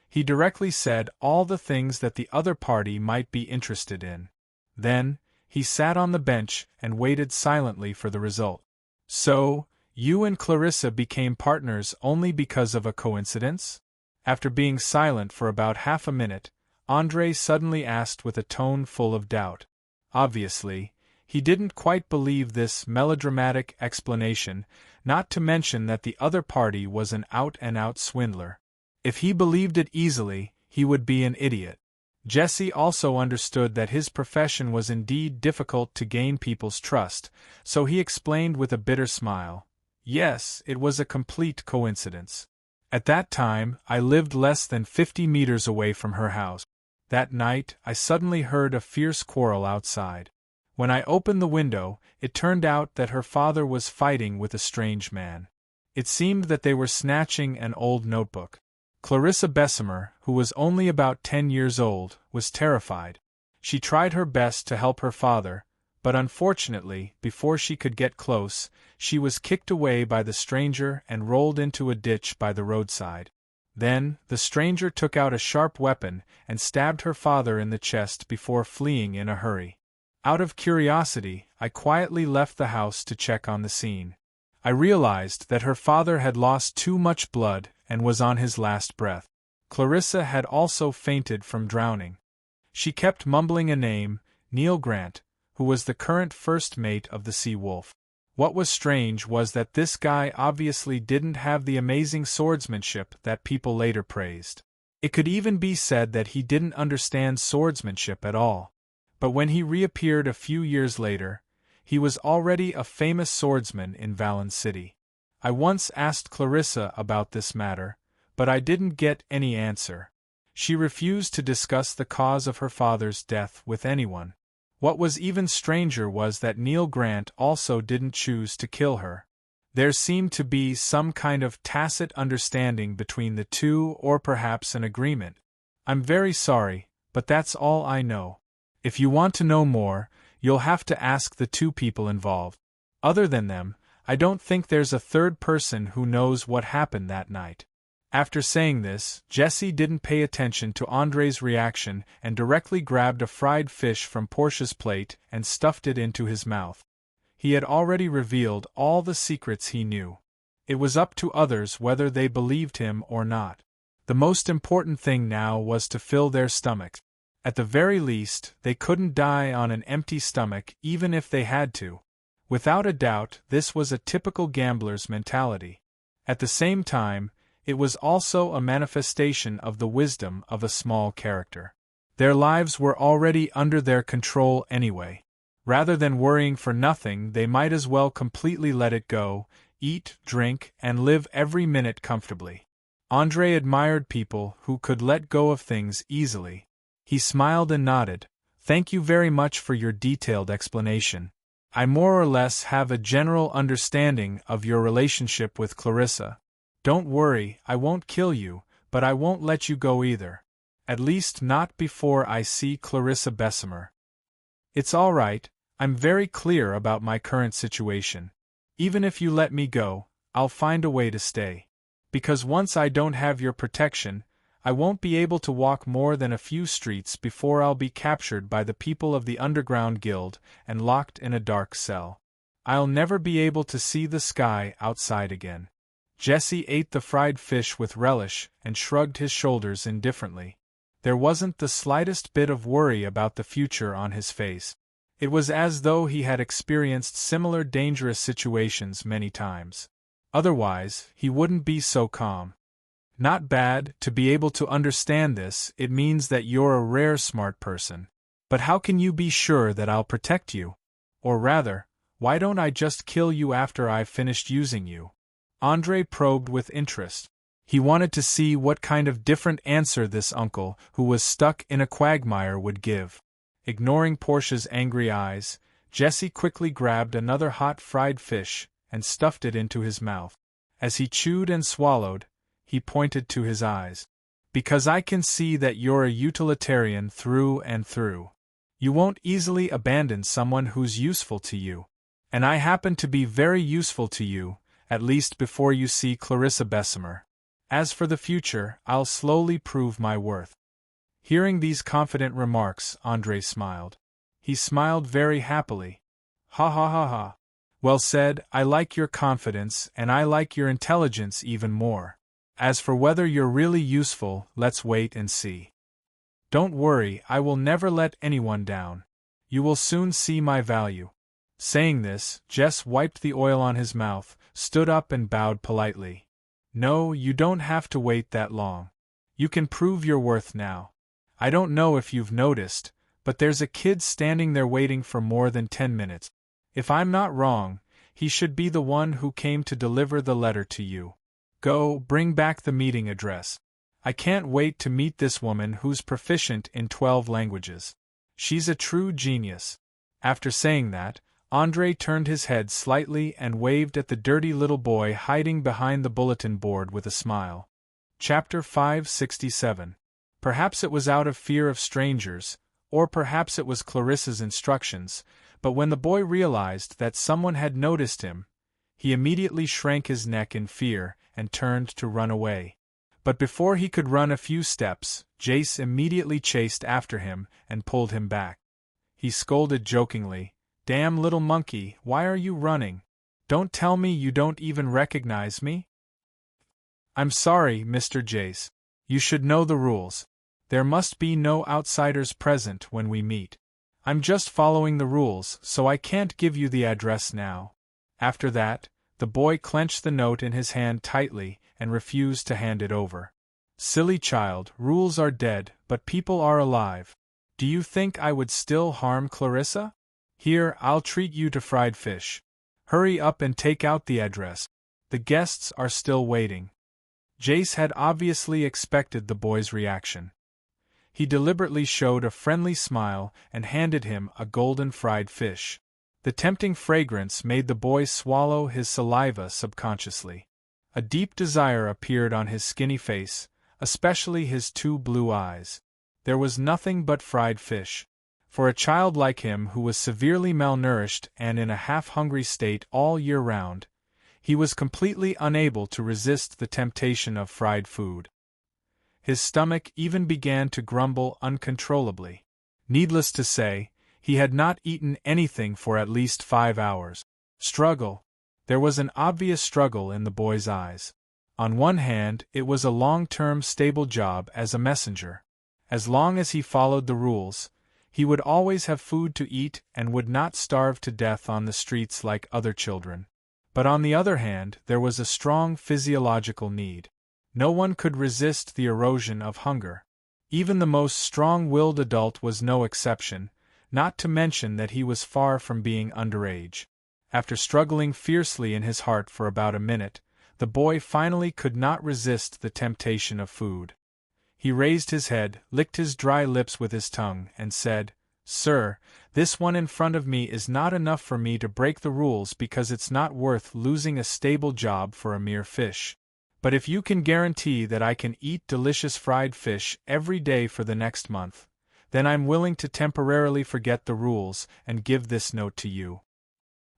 He directly said all the things that the other party might be interested in. Then, he sat on the bench and waited silently for the result. So, you and Clarissa became partners only because of a coincidence? After being silent for about half a minute, Andre suddenly asked with a tone full of doubt. Obviously, he didn't quite believe this melodramatic explanation, not to mention that the other party was an out-and-out swindler. If he believed it easily, he would be an idiot. Jesse also understood that his profession was indeed difficult to gain people's trust, so he explained with a bitter smile, "Yes, it was a complete coincidence. At that time, I lived less than 50 meters away from her house. That night, I suddenly heard a fierce quarrel outside. When I opened the window, it turned out that her father was fighting with a strange man. It seemed that they were snatching an old notebook. Clarissa Bessemer, who was only about 10 years old, was terrified. She tried her best to help her father, but unfortunately, before she could get close, she was kicked away by the stranger and rolled into a ditch by the roadside. Then, the stranger took out a sharp weapon and stabbed her father in the chest before fleeing in a hurry. Out of curiosity, I quietly left the house to check on the scene. I realized that her father had lost too much blood and was on his last breath. Clarissa had also fainted from drowning. She kept mumbling a name, Neil Grant, who was the current first mate of the Sea Wolf. What was strange was that this guy obviously didn't have the amazing swordsmanship that people later praised. It could even be said that he didn't understand swordsmanship at all. But when he reappeared a few years later, he was already a famous swordsman in Valen City. I once asked Clarissa about this matter, but I didn't get any answer. She refused to discuss the cause of her father's death with anyone. What was even stranger was that Neil Grant also didn't choose to kill her. There seemed to be some kind of tacit understanding between the two, or perhaps an agreement. I'm very sorry, but that's all I know. If you want to know more, you'll have to ask the two people involved. Other than them, I don't think there's a third person who knows what happened that night." After saying this, Jesse didn't pay attention to Andre's reaction and directly grabbed a fried fish from Portia's plate and stuffed it into his mouth. He had already revealed all the secrets he knew. It was up to others whether they believed him or not. The most important thing now was to fill their stomachs. At the very least, they couldn't die on an empty stomach even if they had to. Without a doubt, this was a typical gambler's mentality. At the same time, it was also a manifestation of the wisdom of a small character. Their lives were already under their control anyway. Rather than worrying for nothing, they might as well completely let it go, eat, drink, and live every minute comfortably. Andre admired people who could let go of things easily. He smiled and nodded. "Thank you very much for your detailed explanation. I more or less have a general understanding of your relationship with Clarissa. Don't worry, I won't kill you, but I won't let you go either. At least not before I see Clarissa Bessemer. It's all right, I'm very clear about my current situation. Even if you let me go, I'll find a way to stay. Because once I don't have your protection, I won't be able to walk more than a few streets before I'll be captured by the people of the Underground Guild and locked in a dark cell. I'll never be able to see the sky outside again." Jesse ate the fried fish with relish and shrugged his shoulders indifferently. There wasn't the slightest bit of worry about the future on his face. It was as though he had experienced similar dangerous situations many times. Otherwise, he wouldn't be so calm. "Not bad, to be able to understand this. It means that you're a rare smart person. But how can you be sure that I'll protect you? Or rather, why don't I just kill you after I've finished using you?" Andre probed with interest. He wanted to see what kind of different answer this uncle, who was stuck in a quagmire, would give. Ignoring Portia's angry eyes, Jesse quickly grabbed another hot fried fish and stuffed it into his mouth. As he chewed and swallowed, he pointed to his eyes. "Because I can see that you're a utilitarian through and through. You won't easily abandon someone who's useful to you. And I happen to be very useful to you, at least before you see Clarissa Bessemer. As for the future, I'll slowly prove my worth." Hearing these confident remarks, Andre smiled. He smiled very happily. "Ha ha ha ha. Well said, I like your confidence and I like your intelligence even more. As for whether you're really useful, let's wait and see. Don't worry, I will never let anyone down. You will soon see my value." Saying this, Jess wiped the oil on his mouth, stood up and bowed politely. "No, you don't have to wait that long. You can prove your worth now. I don't know if you've noticed, but there's a kid standing there waiting for more than 10 minutes. If I'm not wrong, he should be the one who came to deliver the letter to you. Go, bring back the meeting address. I can't wait to meet this woman who's proficient in 12 languages. She's a true genius." After saying that, Andre turned his head slightly and waved at the dirty little boy hiding behind the bulletin board with a smile. Chapter 567. Perhaps it was out of fear of strangers, or perhaps it was Clarissa's instructions, but when the boy realized that someone had noticed him, he immediately shrank his neck in fear and turned to run away. But before he could run a few steps, Jace immediately chased after him and pulled him back. He scolded jokingly, "Damn little monkey, why are you running? Don't tell me you don't even recognize me?" "I'm sorry, Mr. Jace. You should know the rules. There must be no outsiders present when we meet. I'm just following the rules, so I can't give you the address now." After that, the boy clenched the note in his hand tightly and refused to hand it over. "Silly child, rules are dead, but people are alive. Do you think I would still harm Clarissa? Here, I'll treat you to fried fish. Hurry up and take out the address. The guests are still waiting." Jace had obviously expected the boy's reaction. He deliberately showed a friendly smile and handed him a golden fried fish. The tempting fragrance made the boy swallow his saliva subconsciously. A deep desire appeared on his skinny face, especially his 2 blue eyes. There was nothing but fried fish. For a child like him who was severely malnourished and in a half-hungry state all year round, he was completely unable to resist the temptation of fried food. His stomach even began to grumble uncontrollably. Needless to say, he had not eaten anything for at least 5 hours. Struggle. There was an obvious struggle in the boy's eyes. On one hand, it was a long-term stable job as a messenger. As long as he followed the rules, he would always have food to eat and would not starve to death on the streets like other children. But on the other hand, there was a strong physiological need. No one could resist the erosion of hunger. Even the most strong-willed adult was no exception, not to mention that he was far from being underage. After struggling fiercely in his heart for about a minute, the boy finally could not resist the temptation of food. He raised his head, licked his dry lips with his tongue, and said, "Sir, this one in front of me is not enough for me to break the rules because it's not worth losing a stable job for a mere fish. But if you can guarantee that I can eat delicious fried fish every day for the next month, then I'm willing to temporarily forget the rules and give this note to you."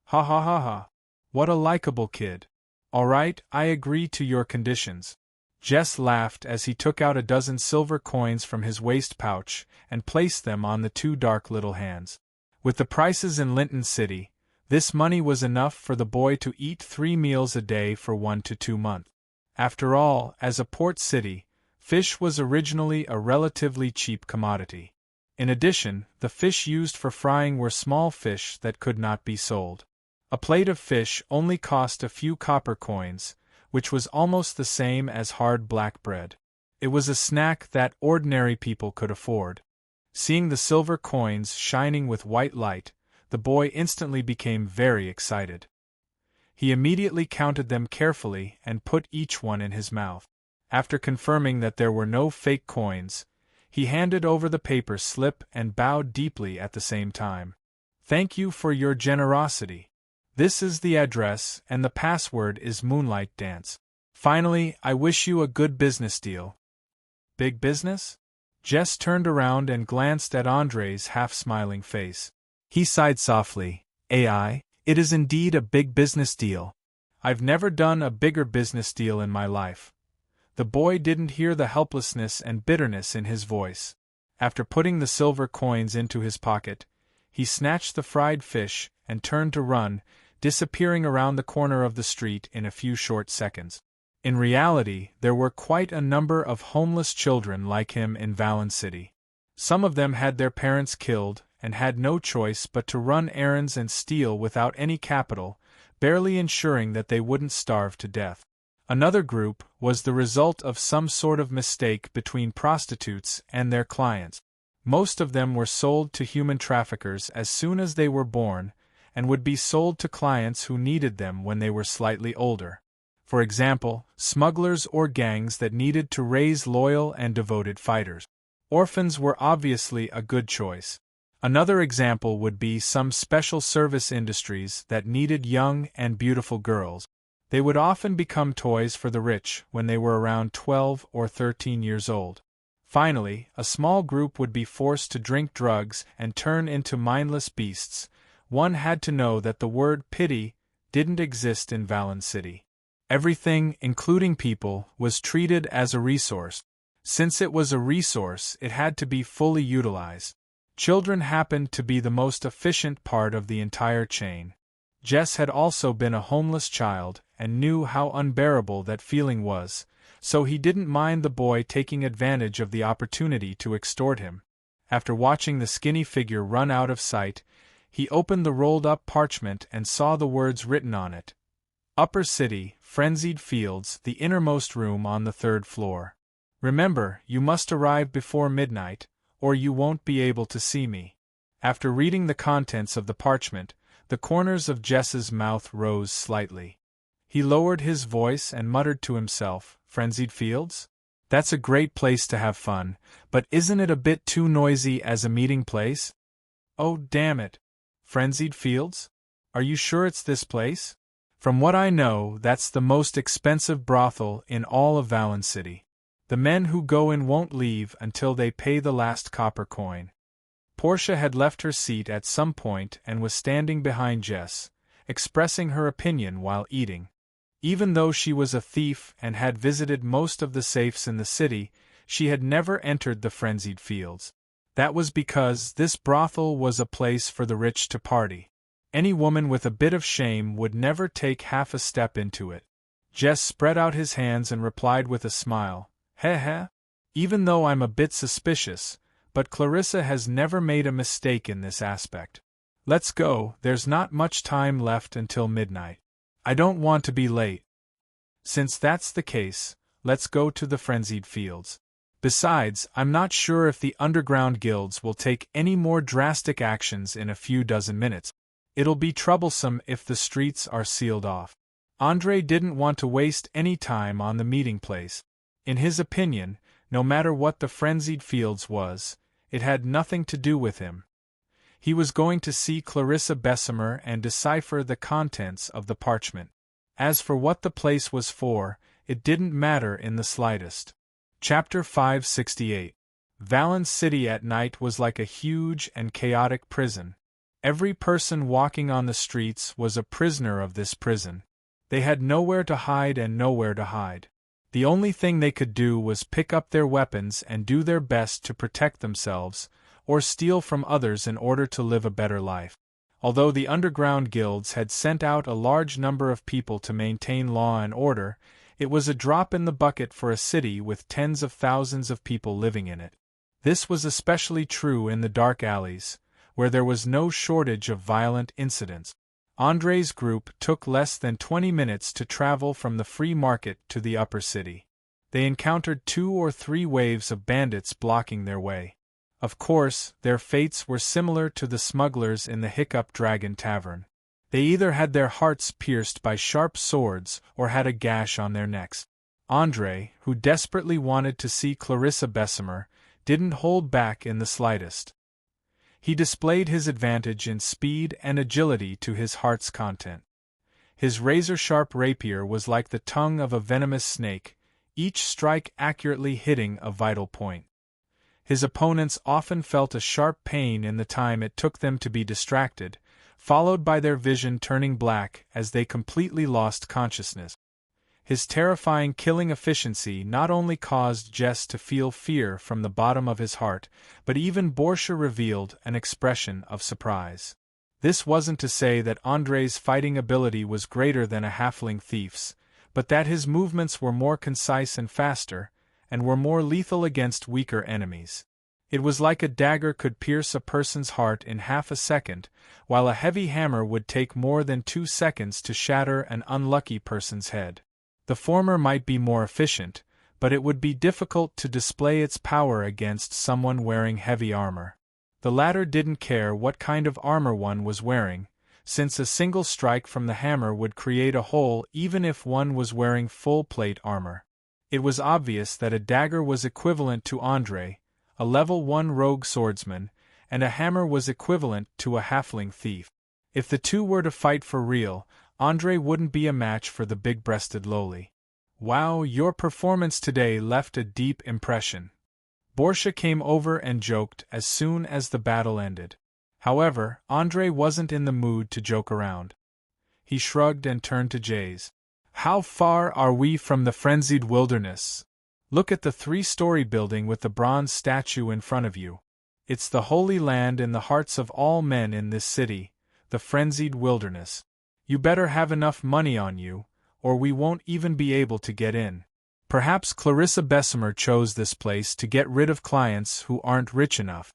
Ha ha ha ha. What a likable kid. All right, I agree to your conditions. Jess laughed as he took out a dozen silver coins from his waist pouch and placed them on the 2 dark little hands. With the prices in Linton City, this money was enough for the boy to eat 3 meals a day for 1 to 2 months. After all, as a port city, fish was originally a relatively cheap commodity. In addition, the fish used for frying were small fish that could not be sold. A plate of fish only cost a few copper coins, which was almost the same as hard black bread. It was a snack that ordinary people could afford. Seeing the silver coins shining with white light, the boy instantly became very excited. He immediately counted them carefully and put each one in his mouth. After confirming that there were no fake coins, he handed over the paper slip and bowed deeply at the same time. "Thank you for your generosity. This is the address and the password is Moonlight Dance. Finally, I wish you a good business deal." "Big business?" Jess turned around and glanced at Andre's half-smiling face. He sighed softly. "AI, it is indeed a big business deal. I've never done a bigger business deal in my life." The boy didn't hear the helplessness and bitterness in his voice. After putting the silver coins into his pocket, he snatched the fried fish and turned to run, disappearing around the corner of the street in a few short seconds. In reality, there were quite a number of homeless children like him in Valen City. Some of them had their parents killed and had no choice but to run errands and steal without any capital, barely ensuring that they wouldn't starve to death. Another group was the result of some sort of mistake between prostitutes and their clients. Most of them were sold to human traffickers as soon as they were born, and would be sold to clients who needed them when they were slightly older. For example, smugglers or gangs that needed to raise loyal and devoted fighters. Orphans were obviously a good choice. Another example would be some special service industries that needed young and beautiful girls. They would often become toys for the rich when they were around 12 or 13 years old. Finally, a small group would be forced to drink drugs and turn into mindless beasts. One had to know that the word pity didn't exist in Valen City. Everything, including people, was treated as a resource. Since it was a resource, it had to be fully utilized. Children happened to be the most efficient part of the entire chain. Jess had also been a homeless child and knew how unbearable that feeling was, so he didn't mind the boy taking advantage of the opportunity to extort him. After watching the skinny figure run out of sight, he opened the rolled-up parchment and saw the words written on it. Upper City, Frenzied Fields, the innermost room on the 3rd floor. Remember, you must arrive before midnight, or you won't be able to see me. After reading the contents of the parchment, the corners of Jess's mouth rose slightly. He lowered his voice and muttered to himself, "Frenzied Fields? That's a great place to have fun, but isn't it a bit too noisy as a meeting place? Oh, damn it. Frenzied Fields? Are you sure it's this place? From what I know, that's the most expensive brothel in all of Valen City. The men who go in won't leave until they pay the last copper coin." Portia had left her seat at some point and was standing behind Jess, expressing her opinion while eating. Even though she was a thief and had visited most of the safes in the city, she had never entered the Frenzied Fields. That was because this brothel was a place for the rich to party. Any woman with a bit of shame would never take half a step into it. Jess spread out his hands and replied with a smile, "Heh heh. Even though I'm a bit suspicious, but Clarissa has never made a mistake in this aspect. Let's go, there's not much time left until midnight. I don't want to be late." "Since that's the case, let's go to the Frenzied Fields. Besides, I'm not sure if the underground guilds will take any more drastic actions in a few dozen minutes. It'll be troublesome if the streets are sealed off." Andre didn't want to waste any time on the meeting place. In his opinion, no matter what the Frenzied Fields was, it had nothing to do with him. He was going to see Clarissa Bessemer and decipher the contents of the parchment. As for what the place was for, it didn't matter in the slightest. Chapter 568. Valen City at night was like a huge and chaotic prison. Every person walking on the streets was a prisoner of this prison. They had nowhere to hide and nowhere to hide. The only thing they could do was pick up their weapons and do their best to protect themselves, or steal from others in order to live a better life. Although the underground guilds had sent out a large number of people to maintain law and order, it was a drop in the bucket for a city with tens of thousands of people living in it. This was especially true in the dark alleys, where there was no shortage of violent incidents. Andre's group took less than 20 minutes to travel from the free market to the upper city. They encountered 2 or 3 waves of bandits blocking their way. Of course, their fates were similar to the smugglers in the Hiccup Dragon Tavern. They either had their hearts pierced by sharp swords or had a gash on their necks. Andre, who desperately wanted to see Clarissa Bessemer, didn't hold back in the slightest. He displayed his advantage in speed and agility to his heart's content. His razor-sharp rapier was like the tongue of a venomous snake, each strike accurately hitting a vital point. His opponents often felt a sharp pain in the time it took them to be distracted, followed by their vision turning black as they completely lost consciousness. His terrifying killing efficiency not only caused Jess to feel fear from the bottom of his heart, but even Borsche revealed an expression of surprise. This wasn't to say that Andre's fighting ability was greater than a halfling thief's, but that his movements were more concise and faster, and were more lethal against weaker enemies. It was like a dagger could pierce a person's heart in half a second, while a heavy hammer would take more than 2 seconds to shatter an unlucky person's head. The former might be more efficient, but it would be difficult to display its power against someone wearing heavy armor. The latter didn't care what kind of armor one was wearing, since a single strike from the hammer would create a hole even if one was wearing full plate armor. It was obvious that a dagger was equivalent to Andre, a level 1 rogue swordsman, and a hammer was equivalent to a halfling thief. If the two were to fight for real, Andre wouldn't be a match for the big-breasted lowly. Wow, your performance today left a deep impression. Borsche came over and joked as soon as the battle ended. However, Andre wasn't in the mood to joke around. He shrugged and turned to Jays. How far are we from the frenzied wilderness? Look at the 3-story building with the bronze statue in front of you. It's the holy land in the hearts of all men in this city, the frenzied wilderness. You better have enough money on you, or we won't even be able to get in. Perhaps Clarissa Bessemer chose this place to get rid of clients who aren't rich enough.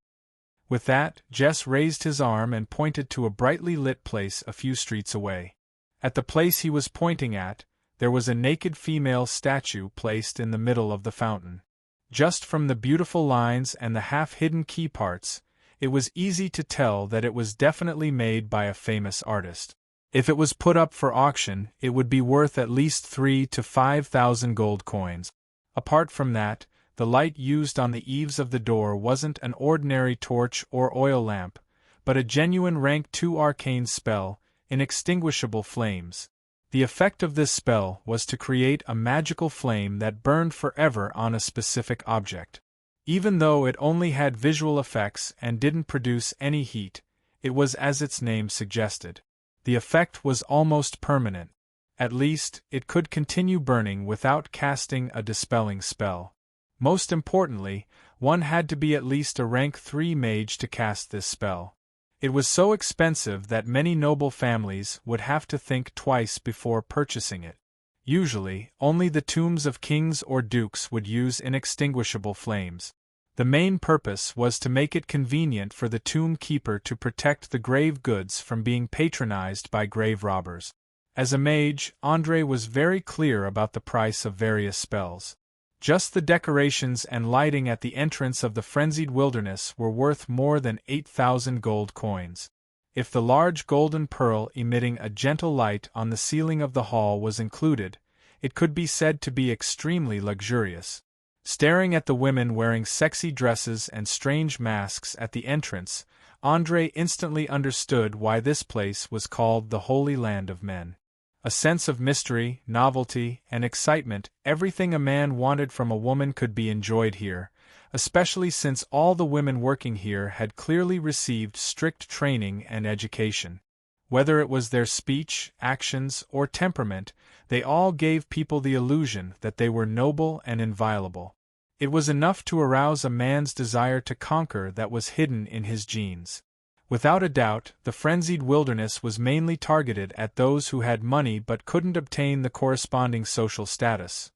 With that, Jess raised his arm and pointed to a brightly lit place a few streets away. At the place he was pointing at, there was a naked female statue placed in the middle of the fountain. Just from the beautiful lines and the half-hidden key parts, it was easy to tell that it was definitely made by a famous artist. If it was put up for auction, it would be worth at least 3,000 to 5,000 gold coins. Apart from that, the light used on the eaves of the door wasn't an ordinary torch or oil lamp, but a genuine rank 2 arcane spell, inextinguishable flames. The effect of this spell was to create a magical flame that burned forever on a specific object. Even though it only had visual effects and didn't produce any heat, it was as its name suggested. The effect was almost permanent. At least, it could continue burning without casting a dispelling spell. Most importantly, one had to be at least a rank 3 mage to cast this spell. It was so expensive that many noble families would have to think twice before purchasing it. Usually, only the tombs of kings or dukes would use inextinguishable flames. The main purpose was to make it convenient for the tomb keeper to protect the grave goods from being patronized by grave robbers. As a mage, Andre was very clear about the price of various spells. Just the decorations and lighting at the entrance of the frenzied wilderness were worth more than 8,000 gold coins. If the large golden pearl emitting a gentle light on the ceiling of the hall was included, it could be said to be extremely luxurious. Staring at the women wearing sexy dresses and strange masks at the entrance, Andre instantly understood why this place was called the Holy Land of Men. A sense of mystery, novelty, and excitement, everything a man wanted from a woman could be enjoyed here, especially since all the women working here had clearly received strict training and education. Whether it was their speech, actions, or temperament, they all gave people the illusion that they were noble and inviolable. It was enough to arouse a man's desire to conquer that was hidden in his genes. Without a doubt, the frenzied wilderness was mainly targeted at those who had money but couldn't obtain the corresponding social status.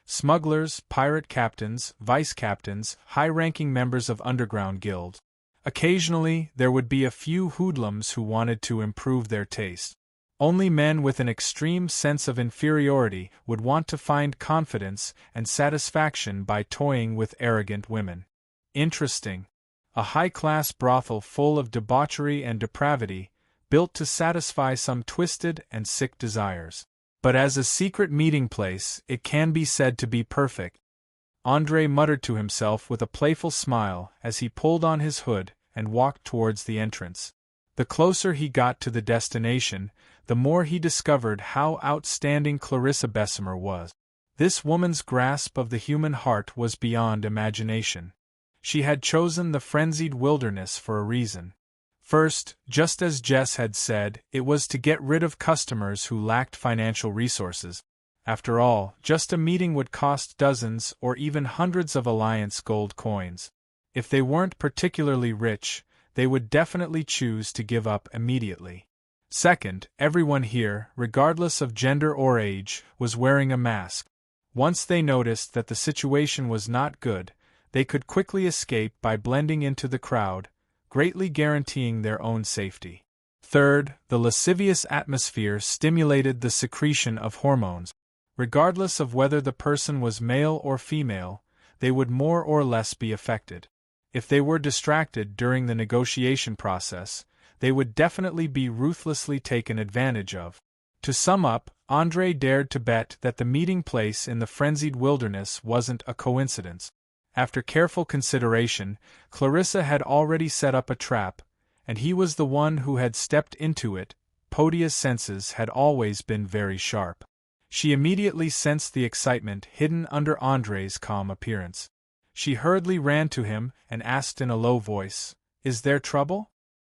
Smugglers, pirate captains, vice-captains, high-ranking members of underground guilds. Occasionally, there would be a few hoodlums who wanted to improve their taste. Only men with an extreme sense of inferiority would want to find confidence and satisfaction by toying with arrogant women. Interesting. A high-class brothel full of debauchery and depravity, built to satisfy some twisted and sick desires. But as a secret meeting place, it can be said to be perfect. Andre muttered to himself with a playful smile as he pulled on his hood and walked towards the entrance. The closer he got to the destination, the more he discovered how outstanding Clarissa Bessemer was. This woman's grasp of the human heart was beyond imagination. She had chosen the frenzied wilderness for a reason. First, just as Jess had said, it was to get rid of customers who lacked financial resources. After all, just a meeting would cost dozens or even hundreds of Alliance gold coins. If they weren't particularly rich, they would definitely choose to give up immediately. Second, everyone here, regardless of gender or age, was wearing a mask. Once they noticed that the situation was not good, they could quickly escape by blending into the crowd, greatly guaranteeing their own safety. Third, the lascivious atmosphere stimulated the secretion of hormones. Regardless of whether the person was male or female, they would more or less be affected. If they were distracted during the negotiation process, they would definitely be ruthlessly taken advantage of. To sum up, Andre dared to bet that the meeting place in the frenzied wilderness wasn't a coincidence. After careful consideration, Clarissa had already set up a trap, and he was the one who had stepped into it. Podia's senses had always been very sharp. She immediately sensed the excitement hidden under Andre's calm appearance. She hurriedly ran to him and asked in a low voice, "Is there trouble?"